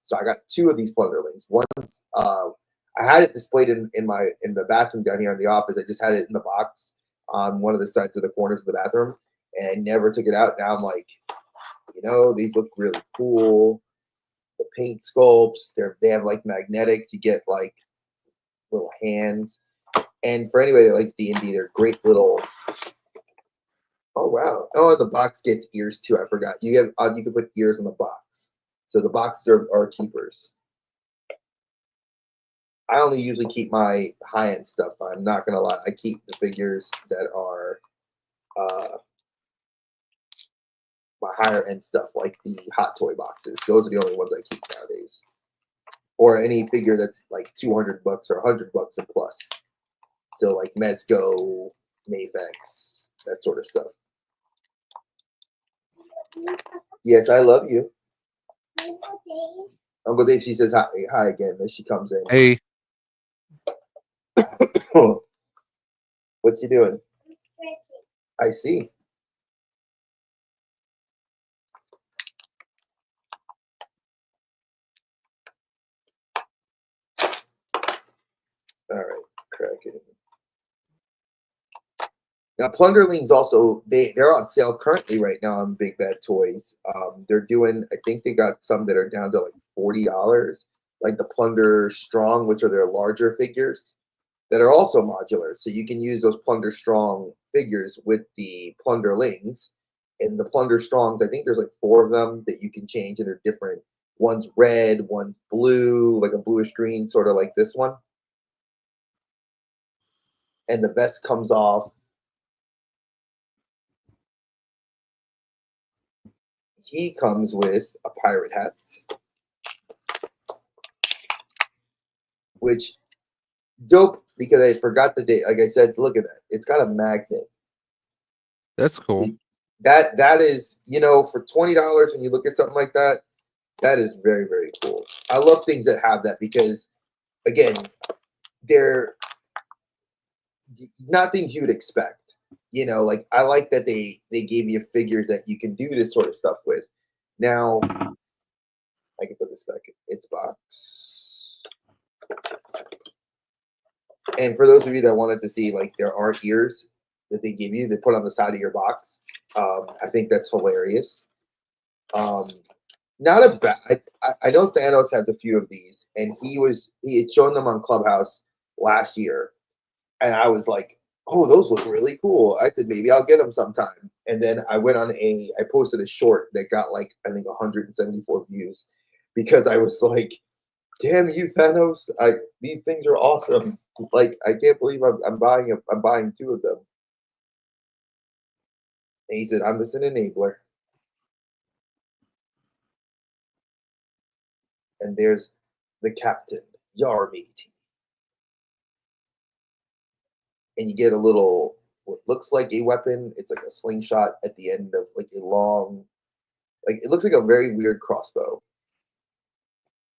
Speaker 3: So I got 2 of these Plunderlings. One's I had it displayed in the bathroom down here in the office. I just had it in the box on one of the sides of the corners of the bathroom, and I never took it out. Now I'm like, these look really cool. The paint sculpts, they have like magnetic. You get like little hands. And for anybody that likes D&D, they're great little. Oh wow! Oh, and the box gets ears too. I forgot. You can put ears in the box, so the boxes are keepers. I only usually keep my high-end stuff. I'm not gonna lie. I keep the figures that are my higher-end stuff, like the Hot Toy boxes. Those are the only ones I keep nowadays. Or any figure that's like $200 or $100 and plus. So like Mezco, Mafex, that sort of stuff. Yes, I love you. Uncle Dave, she says hi again as she comes in.
Speaker 2: Hey.
Speaker 3: What you doing? I see. All right, crack it. Now, Plunderlings also they're on sale currently right now on Big Bad Toys. They're doing, I think they got some that are down to like $40, like the Plunder Strong, which are their larger figures that are also modular. So you can use those Plunder Strong figures with the Plunderlings. And the Plunder Strongs, I think there's like 4 of them that you can change, and they're different. One's red, one's blue, like a bluish green, sort of like this one. And the vest comes off. He comes with a pirate hat, which dope, because I forgot the date. Like I said, look at that. It's got a magnet.
Speaker 2: That's cool.
Speaker 3: That is, you know, for $20 when you look at something like that, that is very, very cool. I love things that have that because, again, they're not things you would expect. You know, like I like that they gave you figures that you can do this sort of stuff with. Now, I can put this back in its box. And for those of you that wanted to see, like, there are ears that they give you, they put on the side of your box. I think that's hilarious. Not a bad. I know Thanos has a few of these, and he had shown them on Clubhouse last year, and I was like, "Oh, those look really cool." I said maybe I'll get them sometime, and then I posted a short that got like I think 174 views because I was like, "Damn you, Thanos! These things are awesome. Like I can't believe I'm buying 2 of them." And he said, "I'm just an enabler." And there's the captain, Yar matey. And you get a little, what looks like a weapon. It's like a slingshot at the end of like a long, like it looks like a very weird crossbow.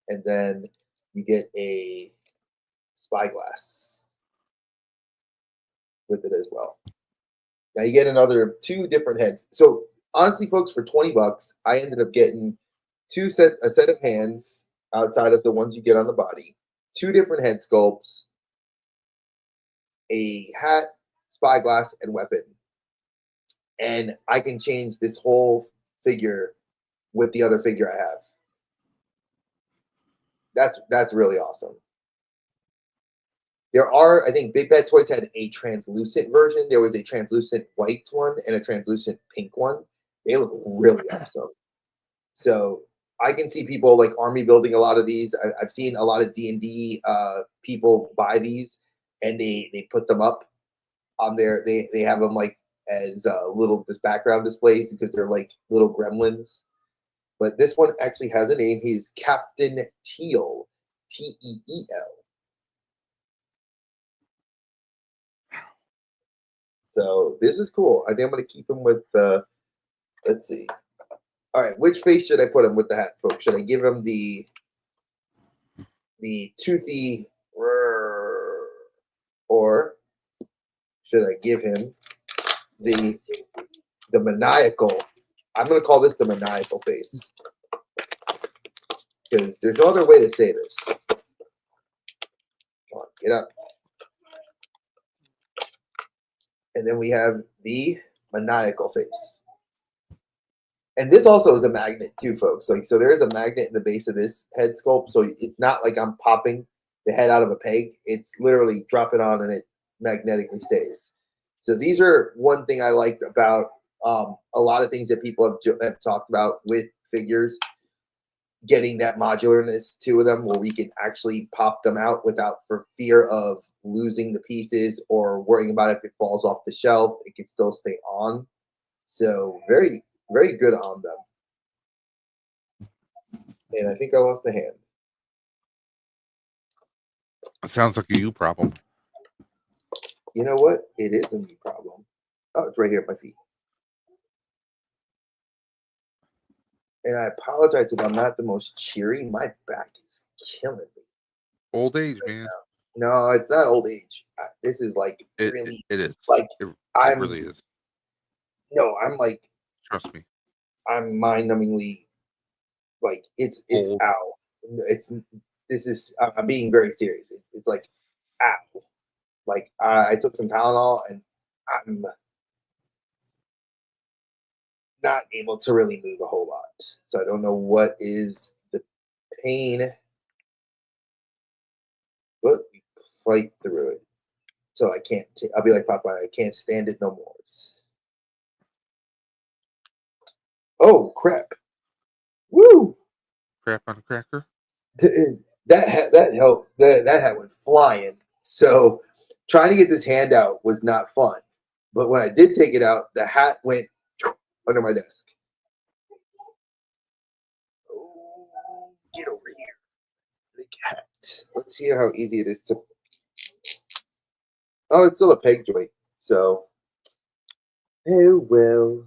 Speaker 3: And then you get a spyglass with it as well. Now you get another 2 different heads. So honestly, folks, for $20, I ended up getting a set of hands outside of the ones you get on the body, 2 different head sculpts, a hat, spyglass, and weapon. And I can change this whole figure with the other figure I have. That's really awesome. There are, I think Big Bad Toys had a translucent version. There was a translucent white one and a translucent pink one. They look really awesome. So I can see people like army building a lot of these. I've seen a lot of D&D people buy these, and they put them up on their, they have them like as little background displays because they're like little gremlins. But this one actually has a name. He's Captain Teal, Teel. So this is cool. I think I'm going to keep him with let's see. All right, which face should I put him with the hat, folks? Should I give him the toothy, or should I give him the maniacal? I'm going to call this the maniacal face because there's no other way to say this. Come on, get up. And then we have the maniacal face. And this also is a magnet too, folks. Like, so there is a magnet in the base of this head sculpt. So it's not like I'm popping the head out of a peg. It's literally drop it on and it magnetically stays. So these are one thing I liked about a lot of things that people have talked about with figures, getting that modularness to them where we can actually pop them out without for fear of losing the pieces or worrying about if it falls off the shelf. It can still stay on. So very, very good on them. And I think I lost a hand.
Speaker 2: It sounds like a you problem.
Speaker 3: You know what? It is a me problem. Oh, it's right here at my feet. And I apologize if I'm not the most cheery. My back is killing me.
Speaker 2: Old age, man.
Speaker 3: No, it's not old age. This is like
Speaker 2: It
Speaker 3: really.
Speaker 2: is.
Speaker 3: Like
Speaker 2: it
Speaker 3: I'm
Speaker 2: really is.
Speaker 3: No, I'm like,
Speaker 2: Trust me.
Speaker 3: I'm mind-numbingly like it's
Speaker 2: Old.
Speaker 3: ow. I'm being very serious. It's like ow. Like I took some Tylenol and I'm not able to really move a whole lot. So I don't know what is the pain, but we fight through it. So I can't. I'll be like Popeye. I can't stand it no more. Oh crap! Woo!
Speaker 2: Crap on a cracker.
Speaker 3: That helped. That hat went flying. So trying to get this hand out was not fun. But when I did take it out, the hat went under my desk. Oh, get over here. The cat. Let's see how easy it is to. Oh, it's still a peg joint. So, oh well.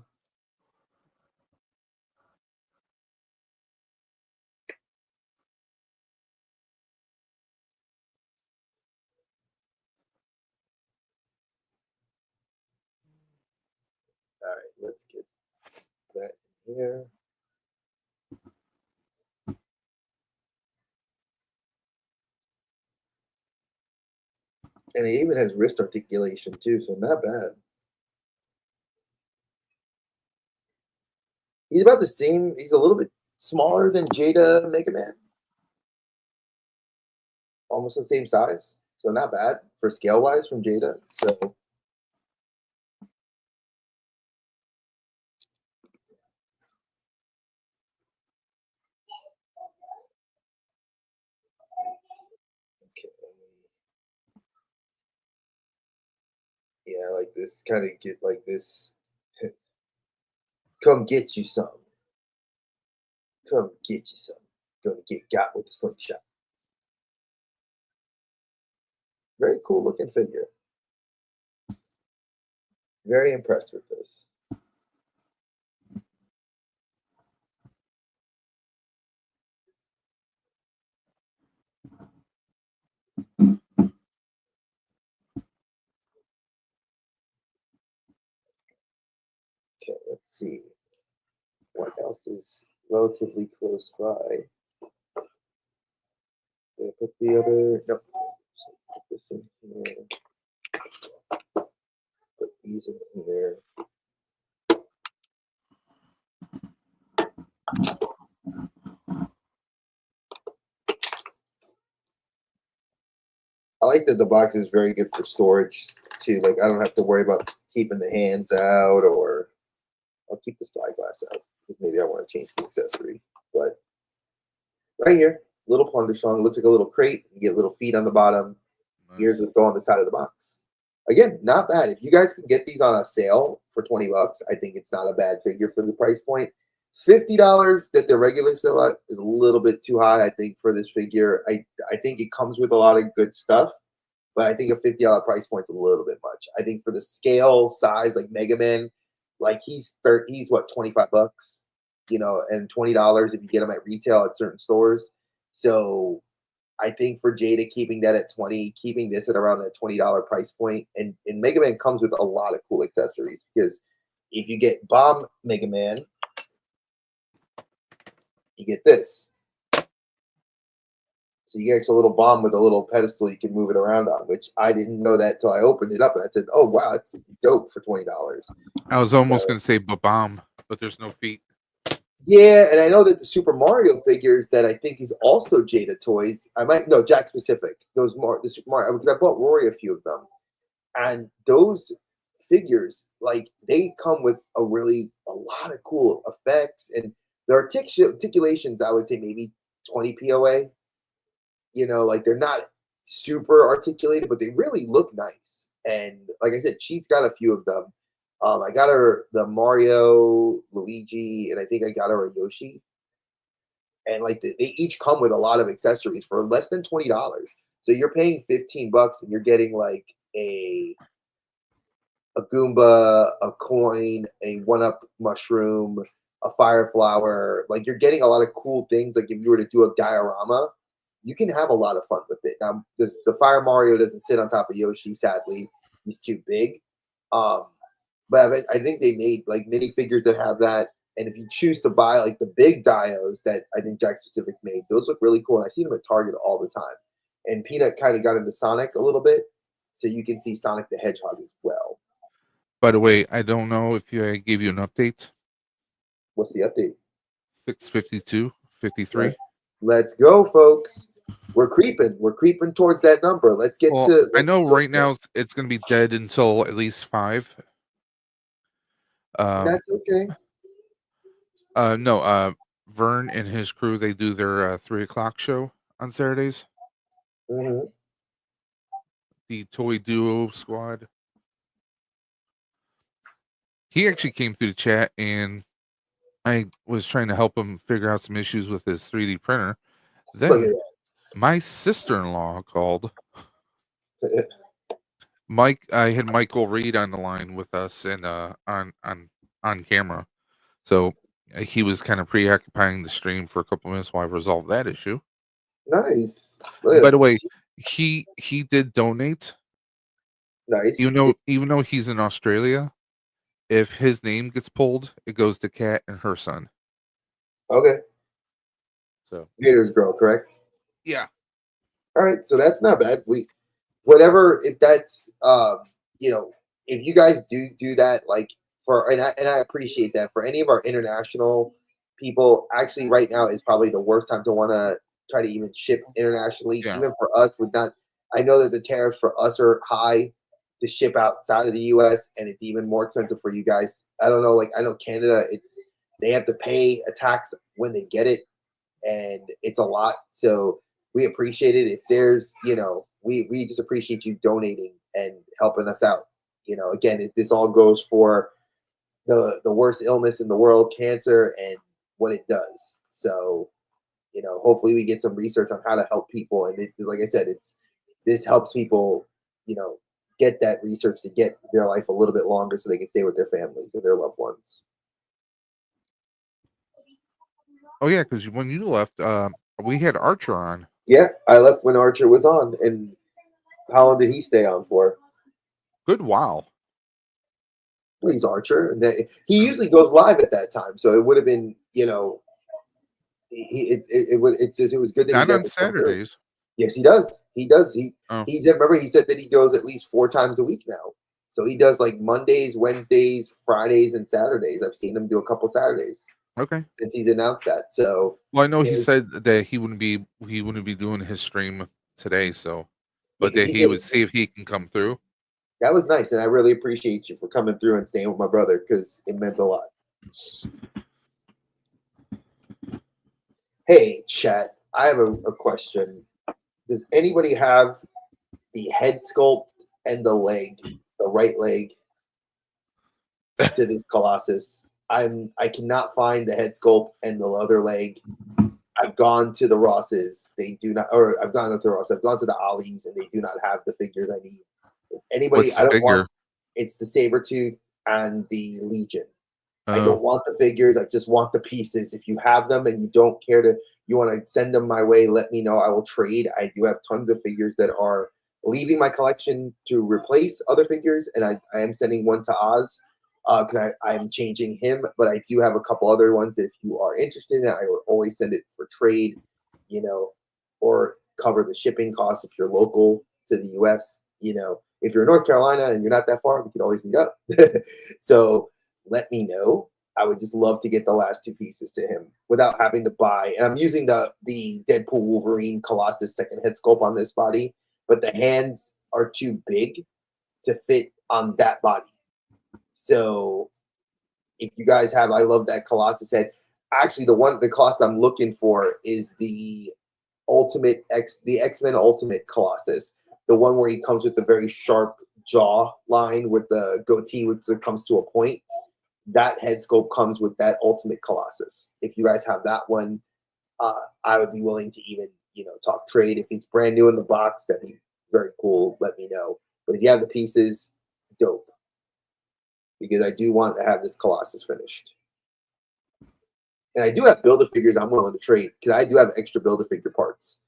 Speaker 3: All right, let's get that in here. And he even has wrist articulation too, so not bad. He's about the same. He's a little bit smaller than Jada Mega Man. Almost the same size. So not bad for scale wise from Jada. So okay. Yeah, like this kind of get like this. Come get you some. Come get you some. Gonna get got with the slingshot. Very cool looking figure. Very impressed with this. Okay, let's see. What else is relatively close by? Did I put the other? Nope. So put this in here. Put these in here. I like that the box is very good for storage too. Like I don't have to worry about keeping the hands out, or I'll keep the spyglass out because maybe I want to change the accessory. But right here, little plunder strong. Looks like a little crate. You get little feet on the bottom.
Speaker 2: Nice.
Speaker 3: Ears would go on the side of the box. Again, not bad. If you guys can get these on a sale for $20, I think it's not a bad figure for the price point. $50 that the regular sale at is a little bit too high, I think, for this figure. I think it comes with a lot of good stuff, but I think a $50 price point's a little bit much. I think for the scale size, like Mega Man, like he's what, $25, you know, and $20 if you get them at retail at certain stores. So I think for Jada keeping that at 20, keeping this at around that $20 price point, and Mega Man comes with a lot of cool accessories because if you get Bomb Mega Man, you get this. So you get a little bomb with a little pedestal you can move it around on, which I didn't know that till I opened it up and I said, "Oh wow, it's dope for $20."
Speaker 2: I was almost going to say bomb, but there's no feet.
Speaker 3: Yeah, and I know that the Super Mario figures that I think is also Jada Toys. I might no Jack specific. Those more the Super Mario because I bought Rory a few of them, and those figures like they come with a lot of cool effects and the articulations. I would say maybe 20 POA. You know, like they're not super articulated, but they really look nice. And like I said, she's got a few of them. I got her the Mario, Luigi, and I think I got her a Yoshi. And like they each come with a lot of accessories for less than $20. So you're paying $15 and you're getting like a Goomba, a coin, a one-up mushroom, a fire flower. Like you're getting a lot of cool things. Like if you were to do a diorama, you can have a lot of fun with it. Now, the Fire Mario doesn't sit on top of Yoshi, sadly. He's too big. But I think they made like minifigures that have that. And if you choose to buy like the big dios that I think Jack Specific made, those look really cool. And I see them at Target all the time. And Peanut kind of got into Sonic a little bit, so you can see Sonic the Hedgehog as well.
Speaker 2: By the way, I don't know if I gave you an update.
Speaker 3: What's the update?
Speaker 2: 652.53.
Speaker 3: Let's go, folks. We're creeping. We're creeping towards that number. Let's get
Speaker 2: Well,
Speaker 3: to.
Speaker 2: I know right now it's going to be dead until at least 5.
Speaker 3: That's okay.
Speaker 2: No, Vern and his crew, they do their 3 o'clock show on Saturdays.
Speaker 3: hmm
Speaker 2: The Toy Duo Squad. He actually came through the chat, and I was trying to help him figure out some issues with his 3D printer.
Speaker 3: Look at
Speaker 2: Then my sister-in-law called. Mike, I had Michael Reed on the line with us and on camera, so he was kind of preoccupying the stream for a couple minutes while I resolved that issue.
Speaker 3: Nice.
Speaker 2: By the way, he did donate.
Speaker 3: Nice.
Speaker 2: Even though he's in Australia, if his name gets pulled, it goes to Kat and her son.
Speaker 3: Okay.
Speaker 2: So
Speaker 3: Gator's girl, correct?
Speaker 2: yeah.
Speaker 3: All right, so that's not bad. Whatever, if that's if you guys do that, like and I appreciate that for any of our international people. Actually, right now is probably the worst time to want to try to even ship internationally.
Speaker 2: Yeah.
Speaker 3: Even for us, with not, I know that the tariffs for us are high to ship outside of the U.S. and it's even more expensive for you guys. I don't know, like I know Canada, they have to pay a tax when they get it, and it's a lot. So we appreciate it. If there's, we just appreciate you donating and helping us out. Again, this all goes for the worst illness in the world, cancer, and what it does. So, hopefully we get some research on how to help people. And like I said, this helps people, get that research to get their life a little bit longer so they can stay with their families and their loved ones.
Speaker 2: Oh yeah, because when you left, we had Archer on.
Speaker 3: Yeah, I left when Archer was on. And how long did he stay on for?
Speaker 2: Good while.
Speaker 3: Please, Archer. And he usually goes live at that time, so it would have been, it was good that
Speaker 2: Not
Speaker 3: he
Speaker 2: on
Speaker 3: got to come through.
Speaker 2: Saturdays.
Speaker 3: Yes, he does. He does.
Speaker 2: Oh.
Speaker 3: Remember he said that he goes at least 4 times a week now. So he does like Mondays, Wednesdays, Fridays, and Saturdays. I've seen him do a couple Saturdays.
Speaker 2: Okay.
Speaker 3: Since he's announced that. So
Speaker 2: well, I know he said that he wouldn't be doing his stream today, so but that he would see if he can come through.
Speaker 3: That was nice, and I really appreciate you for coming through and staying with my brother because it meant a lot. Hey, chat, I have a question. Does anybody have the head sculpt and the right leg to this Colossus? I cannot find the head sculpt and the other leg. I've gone to the Rosses. They do not, or I've gone to the Ross. I've gone to the Ollies, and they do not have the figures I need. If anybody, I don't want. It's the Sabretooth and the Legion. I don't want the figures. I just want the pieces. If you have them and you don't care you want to send them my way, let me know. I will trade. I do have tons of figures that are leaving my collection to replace other figures, and I am sending one to Oz because I am changing him. But I do have a couple other ones that if you are interested in it, I will always send it for trade, or cover the shipping costs if you're local to the U.S. If you're in North Carolina and you're not that far, we can always meet up. So let me know. I would just love to get the last 2 pieces to him without having to buy. And I'm using the Deadpool Wolverine Colossus second head sculpt on this body, but the hands are too big to fit on that body. So if you guys have, I love that Colossus head. Actually, the Colossus I'm looking for is the X-Men Ultimate Colossus. The one where he comes with the very sharp jaw line with the goatee, which comes to a point. That head sculpt comes with that Ultimate Colossus. If you guys have that one, I would be willing to even, talk trade. If it's brand new in the box, that'd be very cool. Let me know. But if you have the pieces, dope. Because I do want to have this Colossus finished. And I do have Build-A-Figures I'm willing to trade because I do have extra Build-A-Figure parts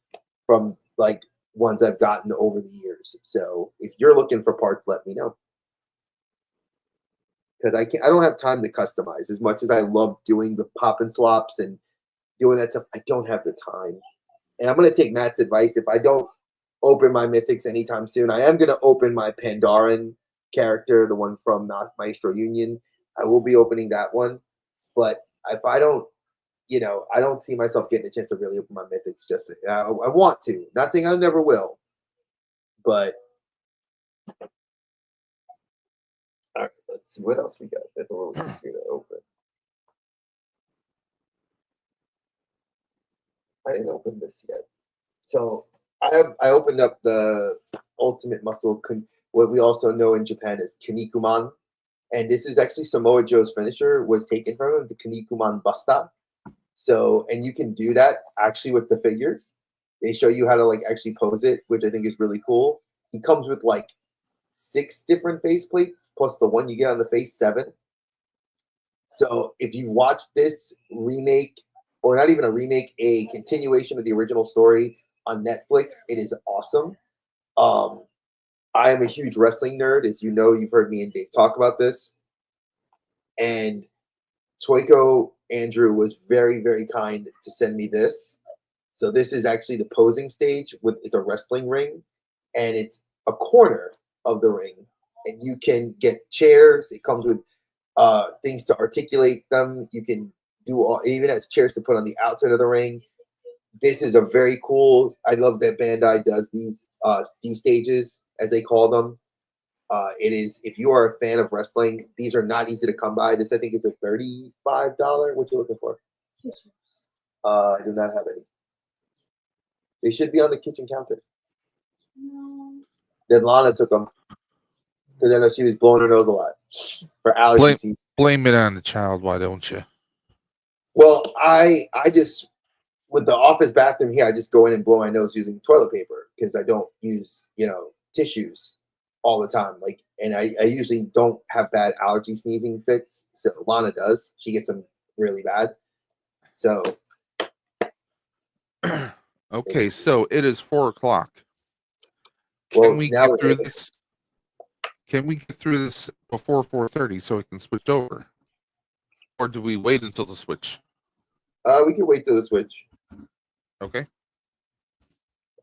Speaker 3: from like ones I've gotten over the years. So if you're looking for parts, let me know. because I don't have time to customize as much as I love doing the pop and swaps and doing that stuff. I don't have the time, and I'm gonna take Matt's advice. If I don't open my mythics anytime soon, I am gonna open my Pandaren character, the one from Maestro Union. I will be opening that one, but if I don't, I don't see myself getting a chance to really open my mythics. Just I want to. Not saying I never will, but all right. Let's see what else we got. That's a little easier to open. I didn't open this yet. So I opened up the Ultimate Muscle, what we also know in Japan as Kinnikuman, and this is actually Samoa Joe's finisher was taken from him, the Kinnikuman Busta. So, and you can do that actually with the figures. They show you how to like actually pose it, which I think is really cool. He comes with like 6 different face plates plus the one you get on the face, 7. So if you watch this remake, or not even a remake, a continuation of the original story on Netflix, it is awesome. I am a huge wrestling nerd, as you know. You've heard me and Dave talk about this. And TOYCO Andrew was very, very kind to send me this. So this is actually the posing stage. It's a wrestling ring, and it's a corner of the ring. And you can get chairs. It comes with things to articulate them. You can do even has chairs to put on the outside of the ring. This is a very cool. I love that Bandai does these stages, as they call them. It is, if you are a fan of wrestling, these are not easy to come by. This I think is a $35. What you looking for? I do not have any. They should be on the kitchen counter.
Speaker 9: No.
Speaker 3: Then Lana took them because I know she was blowing her nose a lot for allergy season.
Speaker 2: Blame it on the child, why don't you?
Speaker 3: Well, I just, with the office bathroom here, I just go in and blow my nose using toilet paper because I don't use, tissues all the time. Like, and I usually don't have bad allergy sneezing fits. So Lana does. She gets them really bad. So.
Speaker 2: Okay, so it is 4 o'clock.
Speaker 3: Well,
Speaker 2: Can we
Speaker 3: now
Speaker 2: get through this? Can we get through this before 4:30 so we can switch over? Or do we wait until the switch?
Speaker 3: We can wait till the switch.
Speaker 2: Okay.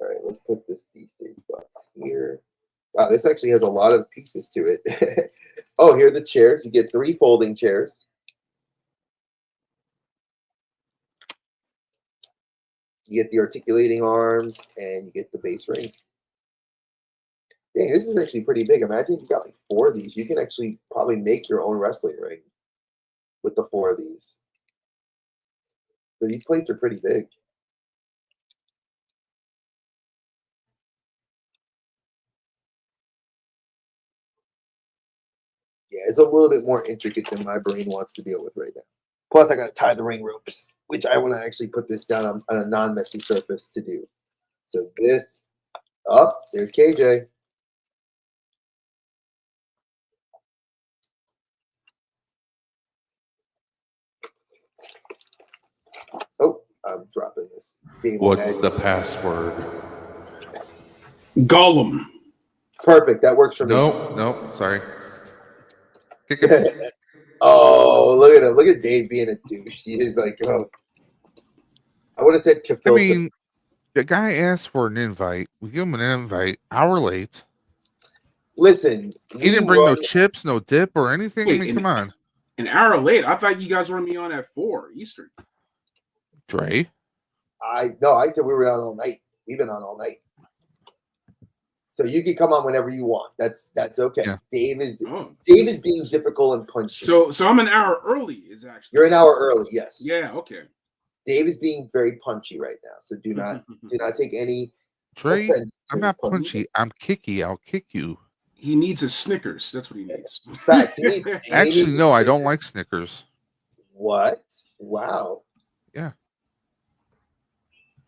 Speaker 3: All right, let's put this D-stage box here. Wow, this actually has a lot of pieces to it. Oh, here are the chairs. You get 3 folding chairs. You get the articulating arms, and you get the base ring. Dang, this is actually pretty big. Imagine if you got like 4 of these. You can actually probably make your own wrestling ring with the 4 of these. But these plates are pretty big. Yeah, it's a little bit more intricate than my brain wants to deal with right now. Plus, I got to tie the ring ropes, which I want to actually put this down on a non-messy surface to do. So this up, there's KJ. Oh, I'm dropping this.
Speaker 2: What's the password?
Speaker 10: Gollum.
Speaker 3: Perfect. That works for me.
Speaker 2: No, sorry. Kick it.
Speaker 3: Oh, look at him. Look at Dave being a douche. He is like, oh. I would have said
Speaker 2: I
Speaker 3: Kafil.
Speaker 2: mean, the guy asked for an invite. We give him an invite. Hour late.
Speaker 3: Listen,
Speaker 2: He didn't bring no chips, no dip, or anything.
Speaker 10: Wait,
Speaker 2: I mean, come on.
Speaker 10: An hour late. I thought you guys wanted me on at 4 Eastern.
Speaker 2: Dre?
Speaker 3: I said we were on all night. We've been on all night. So you can come on whenever you want. That's okay.
Speaker 2: Yeah.
Speaker 3: Dave is being difficult and punchy.
Speaker 10: So I'm an hour early. Is actually
Speaker 3: You're an hour early. Yes.
Speaker 10: Yeah. Okay.
Speaker 3: Dave is being very punchy right now. So do not take any.
Speaker 2: Dre, I'm not punchy. I'm kicky. I'll kick you.
Speaker 10: He needs a Snickers. That's what he needs.
Speaker 3: Facts.
Speaker 2: Actually, no, I don't like Snickers.
Speaker 3: What? Wow.
Speaker 2: Yeah.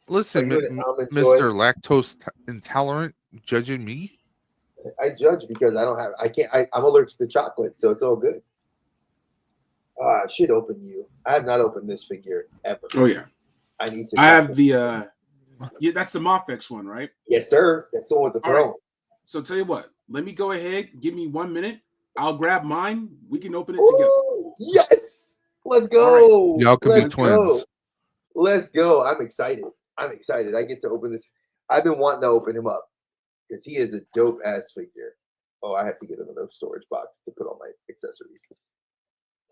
Speaker 2: Listen,
Speaker 3: Mr.
Speaker 2: Lactose Intolerant, judging me?
Speaker 3: I judge because I'm allergic to chocolate, so it's all good. I should open you. I have not opened this figure ever.
Speaker 10: Oh yeah.
Speaker 3: I need to.
Speaker 10: I have the that's the Mofex one, right?
Speaker 3: Yes, sir. That's the one with the throne.
Speaker 10: Right. So tell you what, let me go ahead. Give me 1 minute. I'll grab mine. We can open it together.
Speaker 3: Ooh, yes. Let's go.
Speaker 2: Y'all can be
Speaker 3: Let's
Speaker 2: twins.
Speaker 3: go. Let's go. I'm excited. I get to open this. I've been wanting to open him up because he is a dope ass figure. Oh, I have to get another storage box to put all my accessories.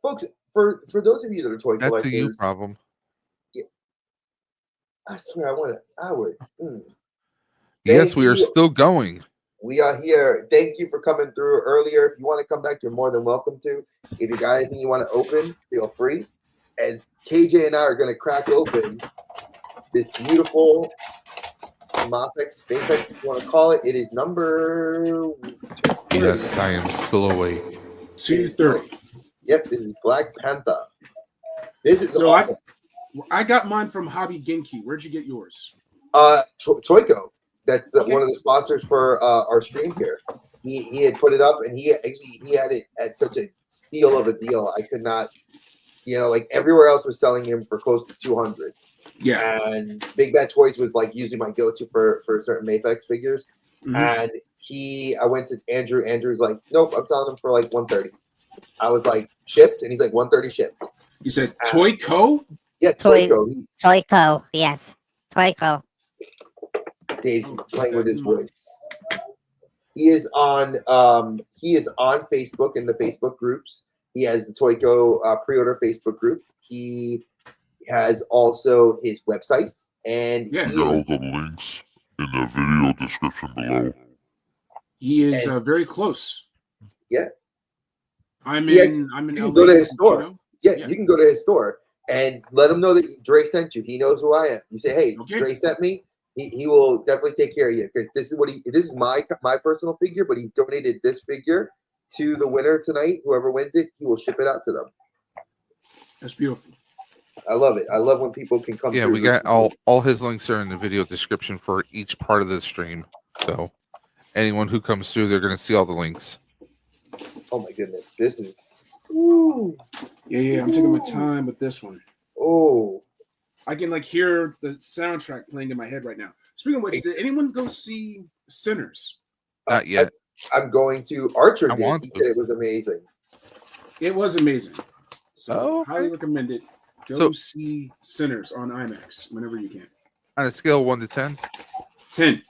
Speaker 3: Folks, for those of you that are toy
Speaker 2: That's
Speaker 3: collectors,
Speaker 2: a you problem.
Speaker 3: I swear I would.
Speaker 2: Yes,
Speaker 3: Thank
Speaker 2: we are
Speaker 3: you.
Speaker 2: still going.
Speaker 3: We are here. Thank you for coming through earlier. If you want to come back, you're more than welcome to. If you got anything you want to open, feel free. As KJ and I are going to crack open this beautiful Mafex, Vapex, if you want to call it. It is number 230.
Speaker 2: Yes, I am still awake.
Speaker 10: 230.
Speaker 3: Yep, this is Black Panther. This is
Speaker 10: So
Speaker 3: awesome.
Speaker 10: I got mine from Hobby Genki. Where'd you get yours?
Speaker 3: TOYCO. That's
Speaker 10: Okay.
Speaker 3: one of the sponsors for our stream here. He had put it up, and he had it at such a steal of a deal. I could not, like everywhere else was selling him for close to 200.
Speaker 10: Yeah.
Speaker 3: And Big Bad Toys was like usually my go-to for certain Mafex figures.
Speaker 10: Mhm.
Speaker 3: And I went to Andrew. Andrew's like, nope, I'm selling them for like 130. I was like, shipped, and he's like 130 shipped.
Speaker 10: You said TOYCO?
Speaker 3: Yeah, TOYCO.
Speaker 6: TOYCO, yes. TOYCO.
Speaker 3: Dave's playing with his voice. He is on Facebook in the Facebook groups. He has the TOYCO pre-order Facebook group. He has also his website, and
Speaker 10: Yeah.
Speaker 11: All the links in the video description below.
Speaker 10: He is very close.
Speaker 3: Yeah.
Speaker 10: I'm
Speaker 3: Yeah,
Speaker 10: in
Speaker 3: you
Speaker 10: LA.
Speaker 3: can go to his store.
Speaker 10: Cupertino.
Speaker 3: Yeah,
Speaker 10: Yeah.
Speaker 3: you can go to his store and let him know that Dre sent you. He knows who I am. You say, hey,
Speaker 10: Okay.
Speaker 3: Dre sent me. He will definitely take care of you because this is my personal figure, but he's donated this figure to the winner tonight. Whoever wins it, he will ship it out to them.
Speaker 10: That's beautiful.
Speaker 3: I love it. I love when people can come.
Speaker 2: Yeah,
Speaker 3: through
Speaker 2: we got all his links are in the video description for each part of the stream. So anyone who comes through, they're going to see all the links.
Speaker 3: Oh my goodness, this is. Ooh.
Speaker 10: Yeah, I'm taking my time with this one.
Speaker 3: Oh,
Speaker 10: I can hear the soundtrack playing in my head right now. Speaking of which, did anyone go see Sinners?
Speaker 2: Not yet.
Speaker 3: I'm going to. Archer
Speaker 2: I
Speaker 3: did.
Speaker 2: want
Speaker 3: He
Speaker 2: to.
Speaker 3: said it was amazing.
Speaker 10: It was amazing. So
Speaker 2: Oh, okay.
Speaker 10: highly recommend it. Go see Sinners on IMAX whenever you can.
Speaker 2: On a scale of 1 to 10.
Speaker 10: 10.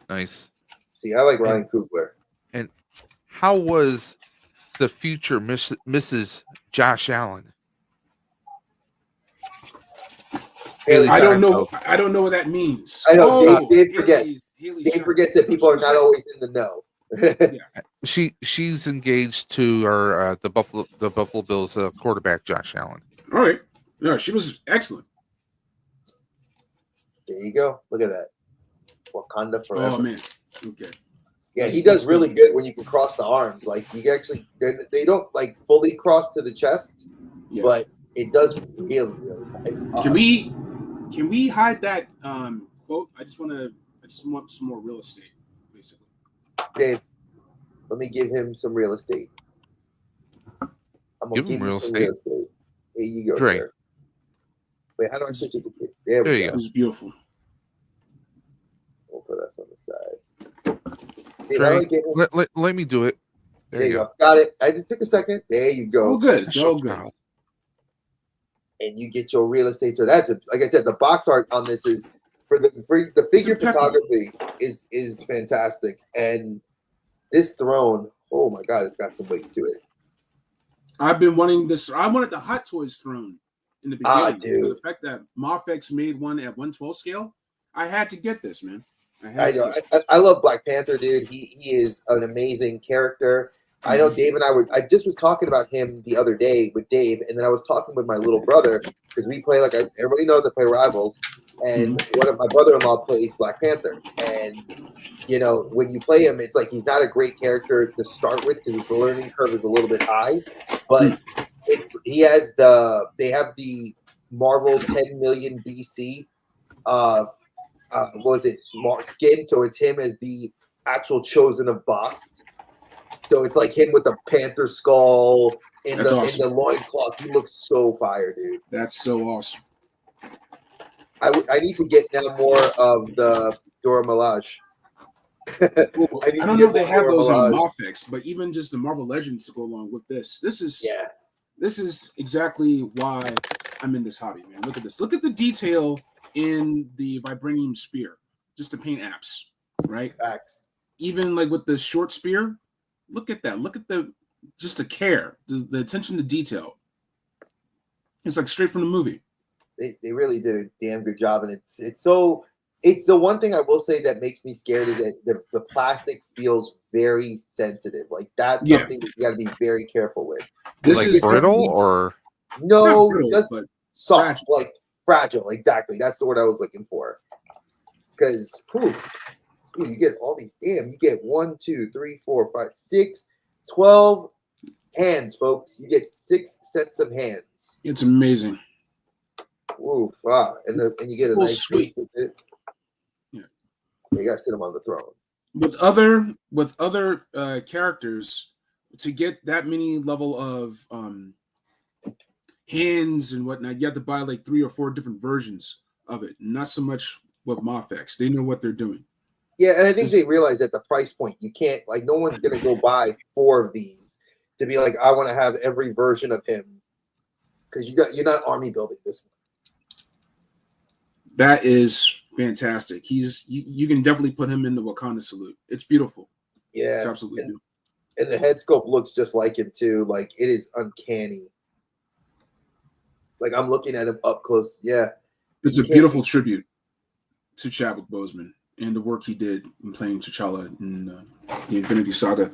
Speaker 2: Nice.
Speaker 3: See, I like Ryan Coogler.
Speaker 2: And how was the future Mrs. Josh Allen? Haley
Speaker 10: I don't know.
Speaker 2: Steinfeld.
Speaker 10: I don't know what that means.
Speaker 3: I know Dave
Speaker 10: Haley's
Speaker 3: forgets that people are not always in the know.
Speaker 2: She's engaged to our the Buffalo Bills quarterback Josh Allen.
Speaker 10: All right. No, she was excellent.
Speaker 3: There you go. Look at that. Wakanda forever.
Speaker 10: Oh man. Okay.
Speaker 3: Yeah, he does really good when you can cross the arms. Like you actually, they don't fully cross to the chest, but it does really nice.
Speaker 10: Can we hide that quote? I just want some more real estate, basically.
Speaker 3: Dave, let me give him some real estate. I'm gonna give him real estate. Here you go, sir. Wait, how do I switch it? There we go.
Speaker 10: It was beautiful.
Speaker 3: We'll put us on the side. Dave,
Speaker 2: Dre, let me do it.
Speaker 3: There you go. Got it. I just took a second. There you go.
Speaker 10: Oh, good. It's all good.
Speaker 3: And you get your real estate. So that's like I said, the box art on this is for the figure photography is fantastic. And this throne, oh my god, it's got some weight to it.
Speaker 10: I've been wanting this. I wanted the Hot Toys throne in the beginning.
Speaker 3: Dude.
Speaker 10: So the fact that Mafex made one at 112 scale, I had to get this, man.
Speaker 3: I know. I love Black Panther, dude. He is an amazing character. I know Dave and I just was talking about him the other day with Dave, and then I was talking with my little brother because we play everybody knows I play Rivals, and one of my brother-in-law plays Black Panther, and when you play him, it's like he's not a great character to start with because his learning curve is a little bit high, but they have the Marvel 10 million BC skin, so it's him as the actual chosen of Bast. So it's like him with the panther skull in the loincloth. He looks so fire, dude.
Speaker 10: That's so awesome.
Speaker 3: I need to get now more of the Dora Milaje.
Speaker 10: Well,
Speaker 3: I need
Speaker 10: I
Speaker 3: to
Speaker 10: don't know
Speaker 3: get
Speaker 10: if they
Speaker 3: more
Speaker 10: have those in
Speaker 3: Mirage.
Speaker 10: MOFX, but even just the Marvel Legends to go along with this. This is exactly why I'm in this hobby, man. Look at this. Look at the detail in the vibranium spear. Just the paint apps, right?
Speaker 3: Facts.
Speaker 10: Even like with the short spear, look at that. Look at the care, the attention to detail. It's like straight from the movie.
Speaker 3: They really did a damn good job, and it's the one thing I will say that makes me scared is that the plastic feels very sensitive. Like that's something that you got to be very careful with.
Speaker 10: This
Speaker 2: Like
Speaker 10: is
Speaker 2: brittle
Speaker 10: definitely
Speaker 2: or
Speaker 3: No,
Speaker 10: not brittle,
Speaker 3: just
Speaker 10: but
Speaker 3: soft,
Speaker 10: fragile.
Speaker 3: like fragile. Exactly, that's the word I was looking for. Because you get all these. Damn, you get 1, 2, 3, 4, 5, 6, 12 hands, folks. You get 6 sets of hands.
Speaker 10: It's amazing.
Speaker 3: Ooh, wow. And you get a
Speaker 10: Well,
Speaker 3: nice
Speaker 10: sweet.
Speaker 3: base with it.
Speaker 10: Yeah.
Speaker 3: You gotta sit them on the throne.
Speaker 10: With other characters, to get that many level of hands and whatnot, you have to buy like 3 or 4 different versions of it. Not so much with MOFX. They know what they're doing.
Speaker 3: Yeah, and I think they realize at the price point, you can't, like, no one's gonna go buy 4 of these to be like, I want to have every version of him, because you're not army building this one.
Speaker 10: That is fantastic. You can definitely put him in the Wakanda salute. It's beautiful.
Speaker 3: Yeah,
Speaker 10: It's absolutely beautiful.
Speaker 3: And the head sculpt looks just like him too. Like it is uncanny. Like I'm looking at him up close. Yeah,
Speaker 10: It's a beautiful tribute to Chadwick Boseman and the work he did in playing T'Challa in the Infinity Saga.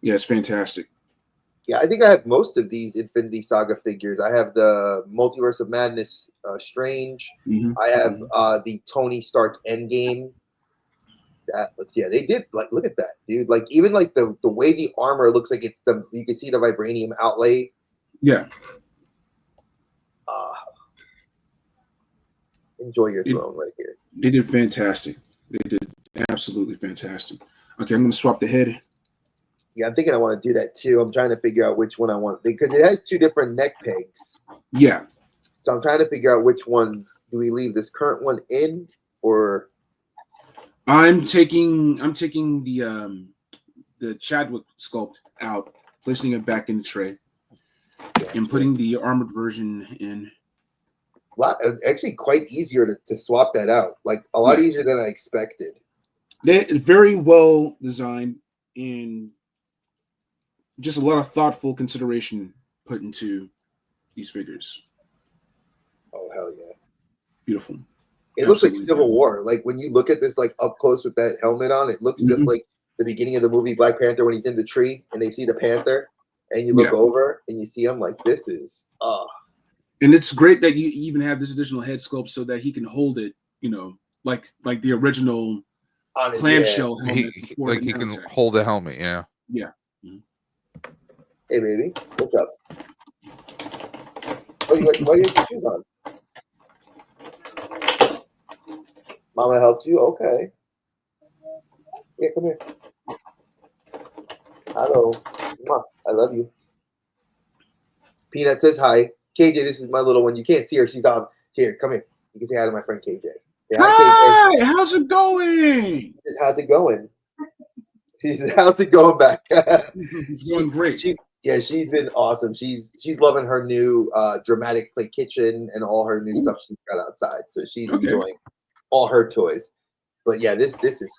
Speaker 10: Yeah, it's fantastic.
Speaker 3: Yeah, I think I have most of these Infinity Saga figures. I have the Multiverse of Madness Strange. I have the Tony Stark Endgame. Yeah, they did, like, look at that, dude. Like even like the way the armor looks, like it's you can see the vibranium outlay.
Speaker 10: Yeah.
Speaker 3: Enjoy your throne right here.
Speaker 10: They did fantastic. They did absolutely fantastic. Okay, I'm gonna swap the head.
Speaker 3: Yeah, I'm thinking I want to do that too. I'm trying to figure out which one I want, because it has 2 different neck pegs.
Speaker 10: Yeah.
Speaker 3: So I'm trying to figure out which one do we leave this current one in, or
Speaker 10: I'm taking the Chadwick sculpt out, placing it back in the tray, and putting the armored version in.
Speaker 3: Actually quite easier to swap that out. Like a lot easier than I expected.
Speaker 10: They're very well designed and just a lot of thoughtful consideration put into these figures.
Speaker 3: Oh hell yeah.
Speaker 10: Beautiful.
Speaker 3: It looks like Civil War. Like when you look at this like up close with that helmet on, it looks just like the beginning of the movie Black Panther when he's in the tree and they see the panther and you look over and you see him, like this is
Speaker 10: and it's great that you even have this additional head sculpt so that he can hold it, like the original clamshell helmet.
Speaker 2: Like he can hold a helmet, yeah.
Speaker 10: Yeah.
Speaker 3: Hey baby, what's up? Why you got your shoes on? Mama helped you? Okay. Yeah, come here. Hello. Mwah. I love you. Peanut says hi. KJ, this is my little one. You can't see her. She's on. Here, come here. You can say hi to my friend KJ. Say
Speaker 10: hi, KJ. How's it going?
Speaker 3: How's it going? She says, how's it going back?
Speaker 10: It's going great.
Speaker 3: She's been awesome. She's loving her new dramatic play kitchen and all her new stuff she's got outside. So she's enjoying all her toys. But yeah, this is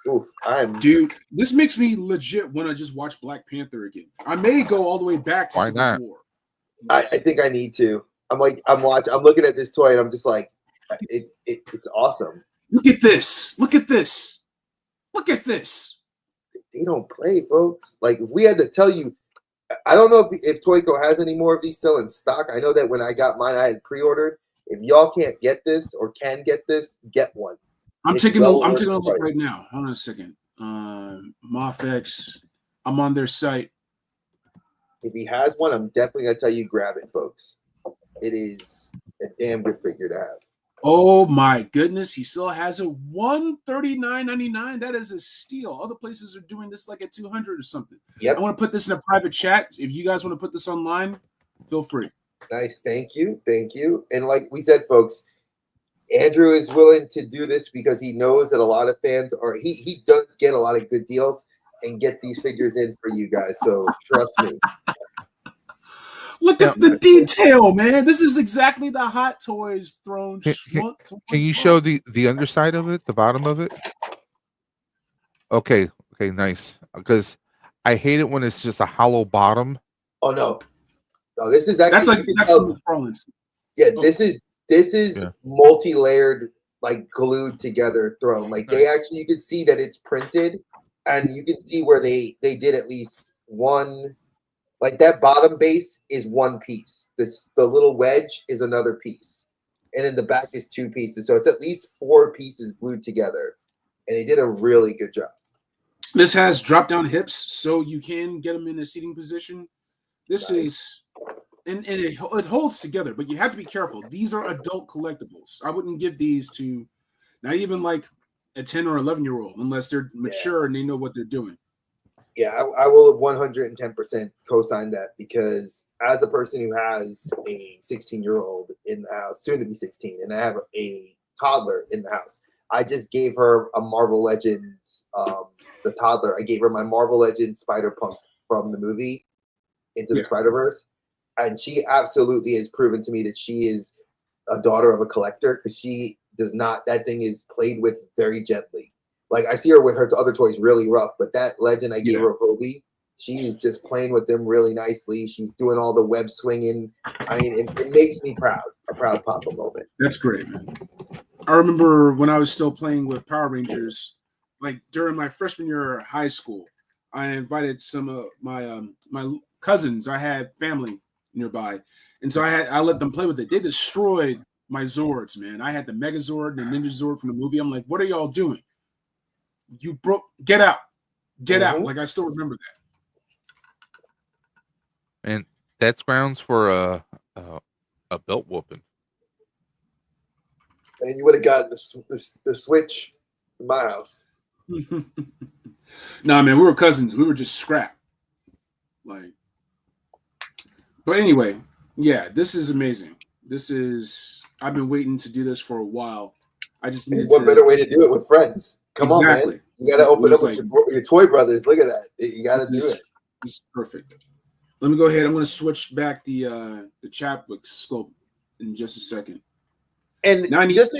Speaker 10: dude. This makes me legit want to just watch Black Panther again. I may go all the way back to Civil War.
Speaker 3: I think I need to. I'm looking at this toy and I'm just like, it's awesome.
Speaker 10: Look at this. Look at this. Look at this.
Speaker 3: They don't play, folks. Like if we had to tell you, I don't know if TOYCO has any more of these still in stock. I know that when I got mine, I had pre-ordered. If y'all can't get this or can get this, get one.
Speaker 10: I'm taking a look right now. Hold on a second. MOFX. I'm on their site.
Speaker 3: If he has one, I'm definitely gonna tell you grab it, folks. It is a damn good figure to have.
Speaker 10: Oh my goodness, he still has a $139.99. That is a steal. Other places are doing this like at $200 or something.
Speaker 3: Yep.
Speaker 10: I want to put this in a private chat. If you guys want to put this online, feel free.
Speaker 3: Nice, thank you. And like we said, folks, Andrew is willing to do this because he knows that a lot of fans are. He does get a lot of good deals and get these figures in for you guys. So trust me.
Speaker 10: Look at the detail, man. This is exactly the Hot Toys throne shrunk.
Speaker 2: Can you show the underside of it, the bottom of it? Okay, nice. Because I hate it when it's just a hollow bottom.
Speaker 3: Oh no, this is actually
Speaker 10: that's McFarlane's.
Speaker 3: Yeah, this is multi-layered, like glued together throne. Like they actually, you can see that it's printed, and you can see where they did at least one. Like that bottom base is one piece. The little wedge is another piece, and then the back is two pieces. So it's at least 4 pieces glued together, and they did a really good job.
Speaker 10: This has drop-down hips, so you can get them in a seating position. This is, and it holds together, but you have to be careful. These are adult collectibles. I wouldn't give these to not even like a 10 or 11-year-old unless they're mature and they know what they're doing.
Speaker 3: Yeah, I will 110% co-sign that, because as a person who has a 16-year-old in the house, soon to be 16, and I have a toddler in the house, I just gave her a Marvel Legends, the toddler. I gave her my Marvel Legends Spider-Punk from the movie Into the Spider-Verse, and she absolutely has proven to me that she is a daughter of a collector, because she does not. That thing is played with very gently. Like I see her with her other toys really rough, but that Legend I gave her, Hobie, she's just playing with them really nicely. She's doing all the web swinging. I mean, it makes me proud. A proud papa moment.
Speaker 10: That's great, man. I remember when I was still playing with Power Rangers, like during my freshman year of high school, I invited some of my my cousins. I had family nearby, and so I let them play with it. They destroyed my Zords, man. I had the Megazord and the Ninja Zord from the movie. I'm like, what are y'all doing? You broke. Get out. Get out. Like I still remember that.
Speaker 2: And that's grounds for a belt whooping.
Speaker 3: And you would have gotten the Switch in my house.
Speaker 10: Nah, man, we were cousins. We were just scrap. Like, but anyway, yeah, this is amazing. I've been waiting to do this for a while. I just needed
Speaker 3: what better way to do it with friends? Come on, man. You got to open up with your toy brothers. Look at that. You got to do it.
Speaker 10: It's perfect. Let me go ahead. I'm going to switch back the Chadwick scope in just a second.
Speaker 3: And just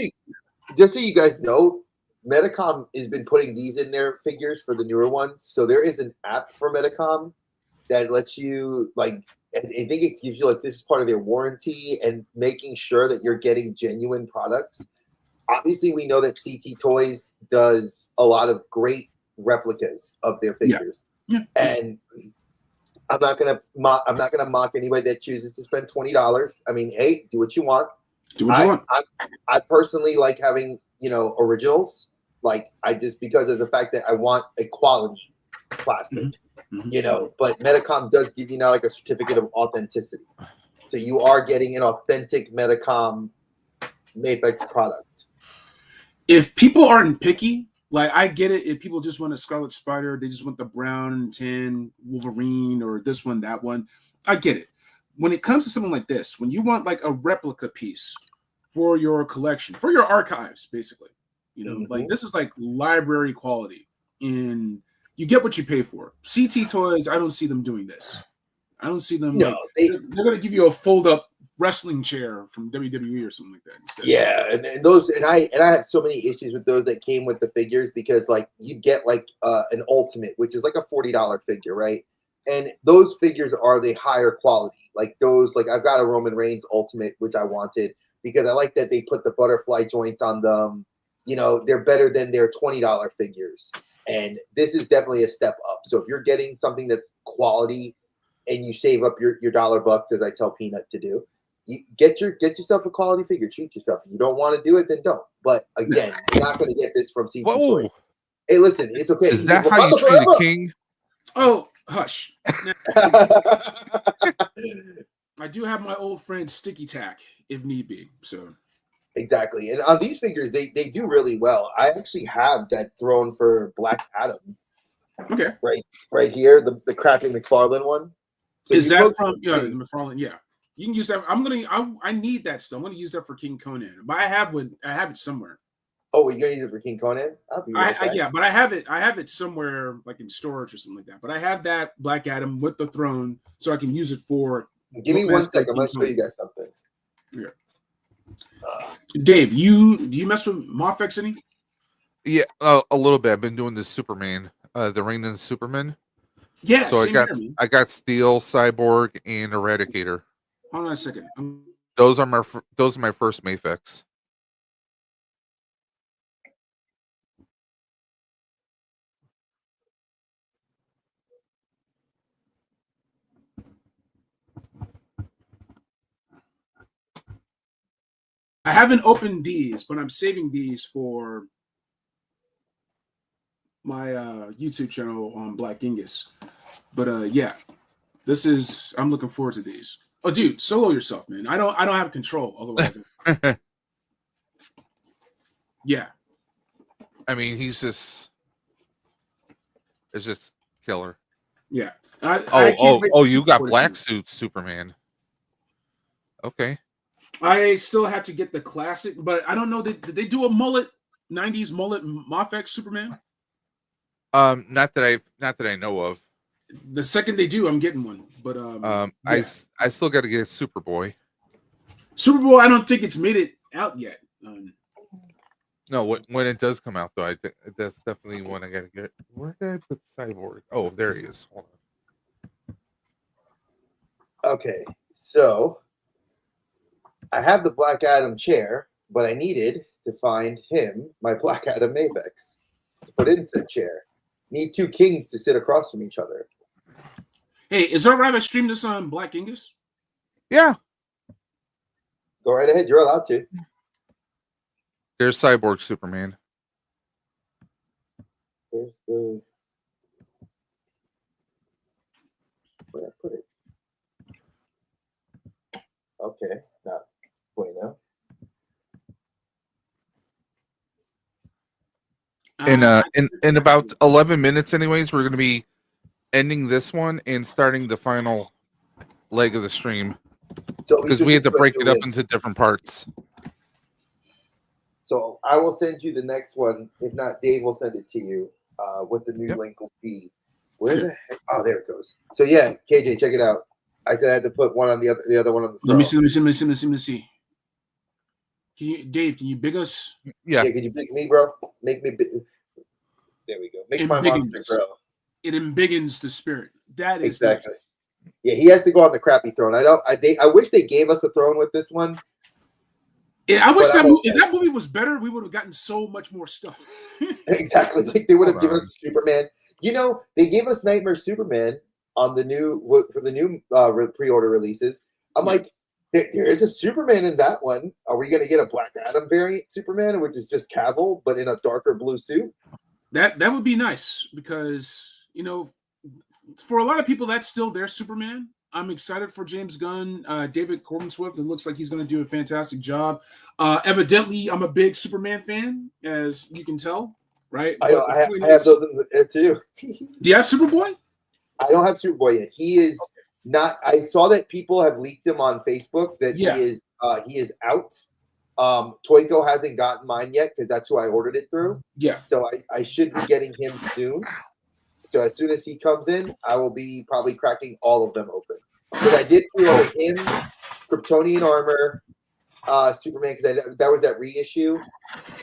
Speaker 3: so you guys know, Medicom has been putting these in their figures for the newer ones. So there is an app for Medicom that lets you, like, I think it gives you, like, this is part of their warranty and making sure that you're getting genuine products. Obviously, we know that CT Toys does a lot of great replicas of their figures, and I'm not gonna mock anybody that chooses to spend $20. I mean, hey, do what you want.
Speaker 10: Do what you want.
Speaker 3: I personally like having originals. Like I just because of the fact that I want a quality plastic, But Medicom does give you now like a certificate of authenticity, so you are getting an authentic Medicom Mafex product.
Speaker 10: If people aren't picky, like I get it. If people just want a Scarlet Spider, they just want the brown and tan Wolverine or this one, that one. I get it. When it comes to something like this, when you want like a replica piece for your collection, for your archives, basically, like this is like library quality, and you get what you pay for. CT Toys, I don't see them doing this. I don't see them.
Speaker 3: No,
Speaker 10: they're going to give you a fold-up wrestling chair from WWE or something like that instead.
Speaker 3: Yeah, and those, and I have so many issues with those that came with the figures, because like you get like an Ultimate, which is like a $40 figure, right? And those figures are the higher quality. Like those, like I've got a Roman Reigns Ultimate, which I wanted because I like that they put the butterfly joints on them. They're better than their $20 figures, and this is definitely a step up. So if you're getting something that's quality and you save up your $1 as I tell Peanut to do, you get yourself a quality figure. Treat yourself. If you don't want to do it, then don't. But again, you're not going to get this from CT Toys. Hey, listen, it's okay.
Speaker 2: Is that how you treat a king?
Speaker 10: Oh, hush. I do have my old friend Sticky Tack if need be. So
Speaker 3: exactly. And on these figures, they do really well. I actually have that throne for Black Adam.
Speaker 10: Okay.
Speaker 3: Right here, the crappy McFarlane one. So
Speaker 10: is that from the McFarlane? Yeah. You can use that. I need that still. I'm gonna use that for King Conan, but I have it somewhere.
Speaker 3: Oh, you're gonna use it for King Conan? I'll be right back.
Speaker 10: Yeah, but I have it somewhere like in storage or something like that. But I have that Black Adam with the throne, so I can use it for.
Speaker 3: Give me 1 second. I'm gonna show you guys something.
Speaker 10: Yeah. Dave, do you mess with Mofex any?
Speaker 2: Yeah, a little bit. I've been doing this Superman, the Reign of Superman.
Speaker 10: Yeah.
Speaker 2: So I got Steel, Cyborg, and Eradicator.
Speaker 10: Hold on a second.
Speaker 2: Those are my first Mafex.
Speaker 10: I haven't opened these, but I'm saving these for my YouTube channel on Black Genghis. But yeah, I'm looking forward to these. Oh, dude, solo yourself, man. I don't have control otherwise. Yeah.
Speaker 2: I mean, it's just killer.
Speaker 10: Yeah.
Speaker 2: You got black suits Superman. Okay.
Speaker 10: I still have to get the classic, but I don't know. Did they do a 90s mullet Mofex Superman?
Speaker 2: Not that I know of.
Speaker 10: The second they do, I'm getting one. But
Speaker 2: yeah. I still got to get Superboy.
Speaker 10: Superboy, I don't think it's made it out yet.
Speaker 2: No, when it does come out though, I think that's definitely one I got to get. Where did I put Cyborg? Oh, there he is. Hold on.
Speaker 3: Okay, so I have the Black Adam chair, but I needed to find him, my Black Adam Mafex, to put into the chair. Need 2 kings to sit across from each other.
Speaker 10: Hey, is there a right if I stream this on Black Genghis?
Speaker 2: Yeah.
Speaker 3: Go right ahead. You're allowed to.
Speaker 2: There's Cyborg Superman.
Speaker 3: Where's the... Where did I put it? Okay, not bueno.
Speaker 2: In about 11 minutes, anyways, we're going to be ending this one and starting the final leg of the stream because we had to break it up into different parts.
Speaker 3: So I will send you the next one. If not, Dave will send it to you. What the new link will be. Where the heck? Oh, there it goes. So yeah, KJ, check it out. I said I had to put one on the other one on the throne.
Speaker 10: Let me see. Dave, can you big us?
Speaker 3: Yeah. Can you big me, bro? Make me big. There we go. Make my monster grow.
Speaker 10: It embiggens the spirit. That is
Speaker 3: exactly. Nice. Yeah, he has to go on the crappy throne. I wish they gave us a throne with this one.
Speaker 10: Yeah, I wish if that movie was better, we would have gotten so much more stuff.
Speaker 3: Exactly. Like they would have given us a Superman. You know, they gave us Nightmare Superman on the new pre-order releases. I'm like, there is a Superman in that one. Are we going to get a Black Adam variant Superman, which is just Cavill but in a darker blue suit?
Speaker 10: That would be nice because for a lot of people that's still their Superman. I'm excited for James Gunn, David Corbin Swift. It looks like he's going to do a fantastic job. Evidently, I'm a big Superman fan, as you can tell, right?
Speaker 3: I have those in there too.
Speaker 10: Do you have Superboy?
Speaker 3: I don't have Superboy yet. He is not. I saw that people have leaked him on Facebook that he is out. TOYCO hasn't gotten mine yet because that's who I ordered it through.
Speaker 10: Yeah.
Speaker 3: So I should be getting him soon. So as soon as he comes in, I will be probably cracking all of them open. Because I did pre-order him, Kryptonian Armor, Superman, because that was that reissue,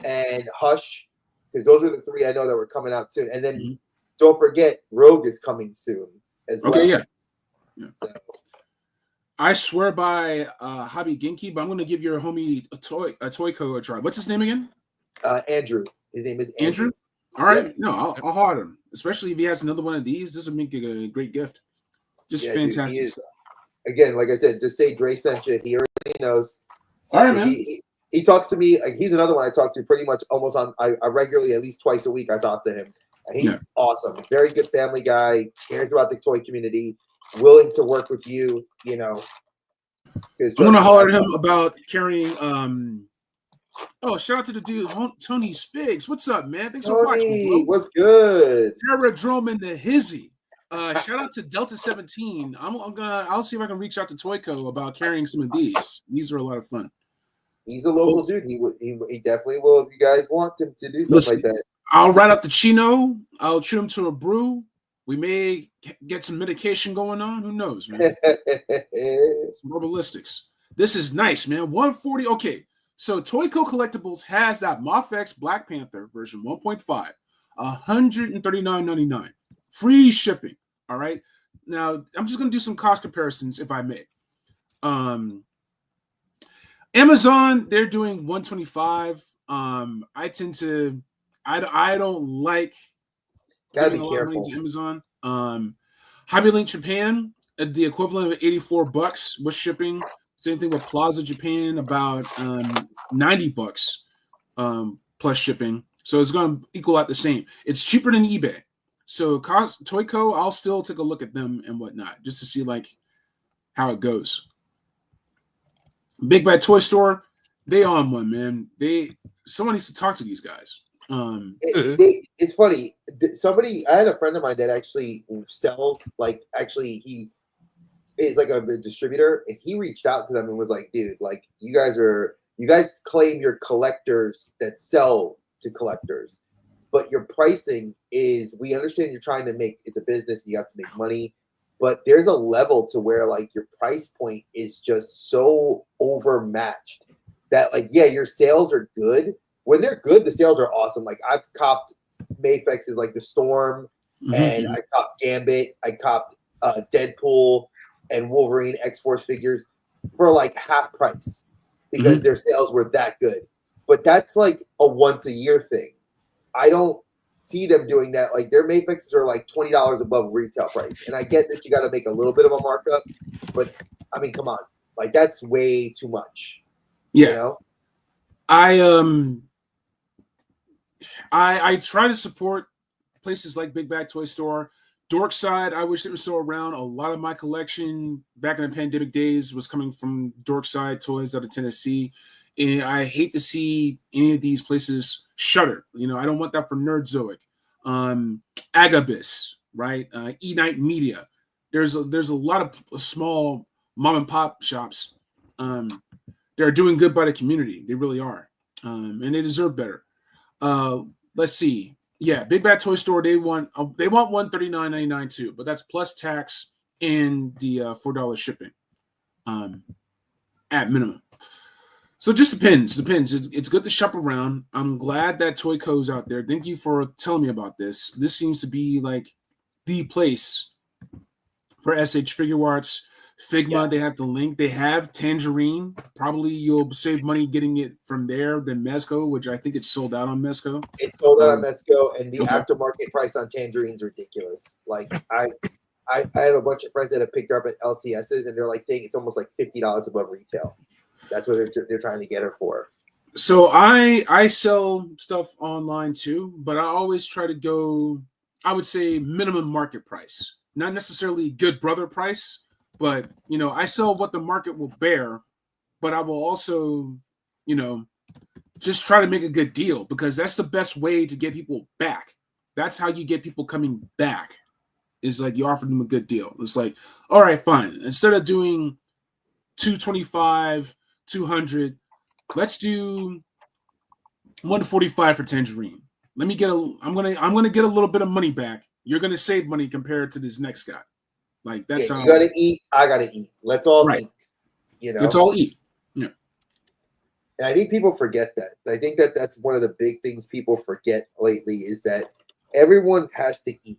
Speaker 3: and Hush, because those are the 3 I know that were coming out soon. And then don't forget, Rogue is coming soon as well.
Speaker 10: Okay, yeah. So. I swear by Hobby Genki, but I'm going to give your homie a TOYCO a try. What's his name again?
Speaker 3: Andrew. His name is
Speaker 10: Andrew. All right. Yeah. No, I'll hard him. Especially if he has another one of these. This would make it a great gift. Just fantastic.
Speaker 3: Dude, again, like I said, just say Dre sent you. He already knows.
Speaker 10: All right, man.
Speaker 3: He talks to me. He's another one I talk to pretty much almost on. I regularly, at least twice a week, I talk to him. And he's awesome. Very good family guy. Cares about the toy community. Willing to work with you. I'm
Speaker 10: going to holler at him about carrying. Oh, shout out to the dude, Tony's Figs. What's up, man? Thanks for watching, bro.
Speaker 3: What's good?
Speaker 10: Terradrome in the hizzy. Shout out to Delta 17. I'll see if I can reach out to Toyco about carrying some of these. These are a lot of fun.
Speaker 3: He's a local dude. He definitely will if you guys want him to do something
Speaker 10: Listen,
Speaker 3: like that.
Speaker 10: I'll write up the Chino. I'll treat him to a brew. We may get some medication going on. Who knows, man? Some herbalistics. This is nice, man. 140. Okay, so Toyco Collectibles has that Moff Black Panther version 1.5, $139.99, free shipping. All right. Now I'm just gonna do some cost comparisons, if I may. Amazon, they're doing 125. I tend to, I don't like.
Speaker 3: Gotta be careful.
Speaker 10: To Amazon. Hobby Link Japan, the equivalent of $84 with shipping. Same thing with Plaza Japan, about $90 plus shipping. So it's going to equal out the same. It's cheaper than eBay. So Toyco, I'll still take a look at them and whatnot just to see like how it goes. Big Bad Toy Store, they on one, man. Someone needs to talk to these guys.
Speaker 3: It's funny. I had a friend of mine that actually sells, he is like a distributor, and he reached out to them and was like, dude, like you guys claim you're collectors that sell to collectors, but your pricing is, we understand you're trying to make, it's a business, you have to make money, but there's a level to where like your price point is just so overmatched that like, yeah, your sales are good. When they're good, the sales are awesome. Like I've copped Mafex's like the Storm, and I copped Gambit, I copped Deadpool and Wolverine X-Force figures for like half price because their sales were that good. But that's like a once a year thing. I don't see them doing that. Like their Mafexes are like $20 above retail price. And I get that you got to make a little bit of a markup, but I mean, come on. Like that's way too much.
Speaker 10: Yeah.
Speaker 3: You know?
Speaker 10: I try to support places like Big Bad Toy Store. Dorkside, I wish it was still around. A lot of my collection back in the pandemic days was coming from Dorkside Toys out of Tennessee. And I hate to see any of these places shutter. You know, I don't want that for Nerdzoic. Agabus, right? E-Night Media. There's a lot of small mom and pop shops. They're doing good by the community. They really are. And they deserve better. Let's see. Yeah, Big Bad Toy Store, they want $139.99 too, but that's plus tax and the $4 shipping at minimum. So it just depends. It's good to shop around. I'm glad that Toyco's out there. Thank you for telling me about this. This seems to be like the place for SH Figuarts. Figma, they have the link. They have Tangerine. Probably you'll save money getting it from there than Mezco, which I think it's sold out on Mezco.
Speaker 3: It's sold out on Mezco, and the aftermarket price on Tangerine's ridiculous. Like I have a bunch of friends that have picked her up at LCS's, and they're like saying it's almost like $50 above retail. That's what they're trying to get her for.
Speaker 10: So I sell stuff online too, but I always try to go, I would say minimum market price, not necessarily good brother price. But, you know, I sell what the market will bear, but I will also, you know, just try to make a good deal because that's the best way to get people back. That's how you get people coming back is like you offer them a good deal. It's like, all right, fine. Instead of doing 225, 200, let's do 145 for Tangerine. I'm going to get a little bit of money back. You're going to save money compared to this next guy. Like that's how
Speaker 3: you gotta eat. I gotta eat. Let's all eat. You know,
Speaker 10: let's all eat. Yeah,
Speaker 3: and I think people forget that. I think that that's one of the big things people forget lately is that everyone has to eat.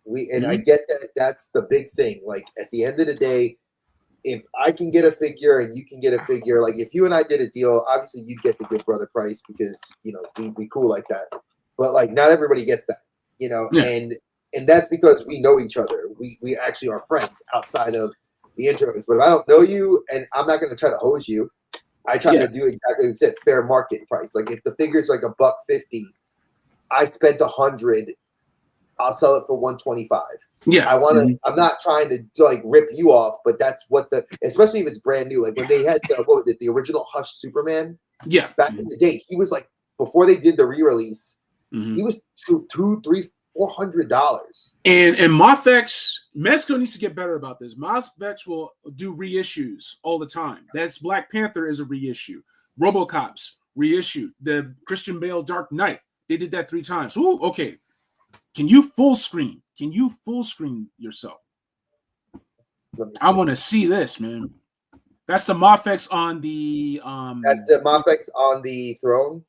Speaker 3: I get that. That's the big thing. Like at the end of the day, if I can get a figure and you can get a figure, like if you and I did a deal, obviously you'd get the good brother price because you know we cool like that. But like not everybody gets that. You know, and that's because we know each other. We actually are friends outside of the intros. But if I don't know you and I'm not going to try to hose you, I try to do exactly what you said, fair market price. Like if the figure's like $150, I spent $100, I'll sell it for $125.
Speaker 10: Yeah.
Speaker 3: I want to, I'm not trying to like rip you off, but that's what especially if it's brand new. Like when they had what was it? The original Hush Superman.
Speaker 10: Yeah.
Speaker 3: Back in the day, he was like, before they did the re-release, he was $200, $300, $400.
Speaker 10: And Mofex, Mezco needs to get better about this. Mofex will do reissues all the time. That's Black Panther is a reissue. RoboCop's reissue. The Christian Bale Dark Knight. They did that 3 times. Ooh, okay. Can you full screen? Can you full screen yourself? I want to see this, man. That's the Mofex on the
Speaker 3: That's the Mofex on the throne.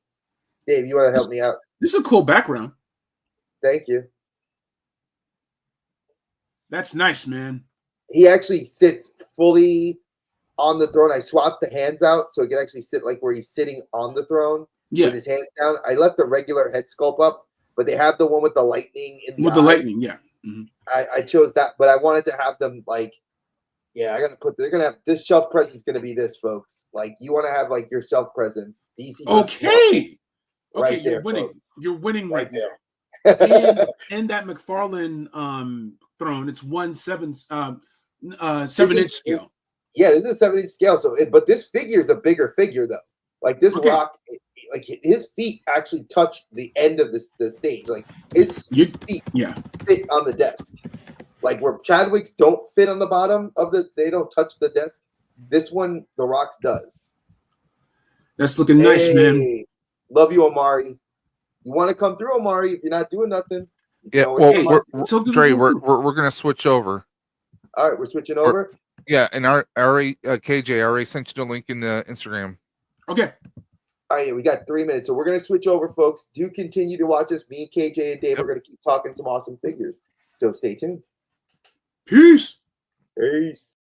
Speaker 3: Dave, you want to help me out?
Speaker 10: This is a cool background.
Speaker 3: Thank you.
Speaker 10: That's nice, man.
Speaker 3: He actually sits fully on the throne. I swapped the hands out so he can actually sit like where he's sitting on the throne with his hands down. I left the regular head sculpt up, but they have the one with the lightning in the eyes.
Speaker 10: Lightning, yeah. Mm-hmm.
Speaker 3: I chose that, but I wanted to have them like, yeah, I gotta put. They're gonna have this shelf presence. Gonna be this, folks. Like you want to have like your shelf presence. DC.
Speaker 10: Okay.
Speaker 3: Right
Speaker 10: Okay, you're
Speaker 3: there,
Speaker 10: winning.
Speaker 3: folks.
Speaker 10: You're winning right
Speaker 3: there.
Speaker 10: and that McFarlane throne, it's 7-inch scale.
Speaker 3: Yeah, this is a 7-inch scale. So, but this figure is a bigger figure though. Like this rock, like his feet actually touch the end of the stage. Like his feet fit on the desk. Like where Chadwick's don't fit on the bottom of they don't touch the desk. This one, the Rock's does.
Speaker 10: That's looking nice, man.
Speaker 3: Love you, Omari. You want to come through, Omari? If you're not doing nothing.
Speaker 2: Yeah, well, Dre, we're gonna switch over.
Speaker 3: All right, we're switching over.
Speaker 2: Yeah, and KJ already sent you the link in the Instagram.
Speaker 10: Okay.
Speaker 3: All right, we got 3 minutes, so we're gonna switch over, folks. Do continue to watch us. Me, KJ, and Dave are gonna keep talking some awesome figures. So stay tuned.
Speaker 10: Peace.
Speaker 3: Peace.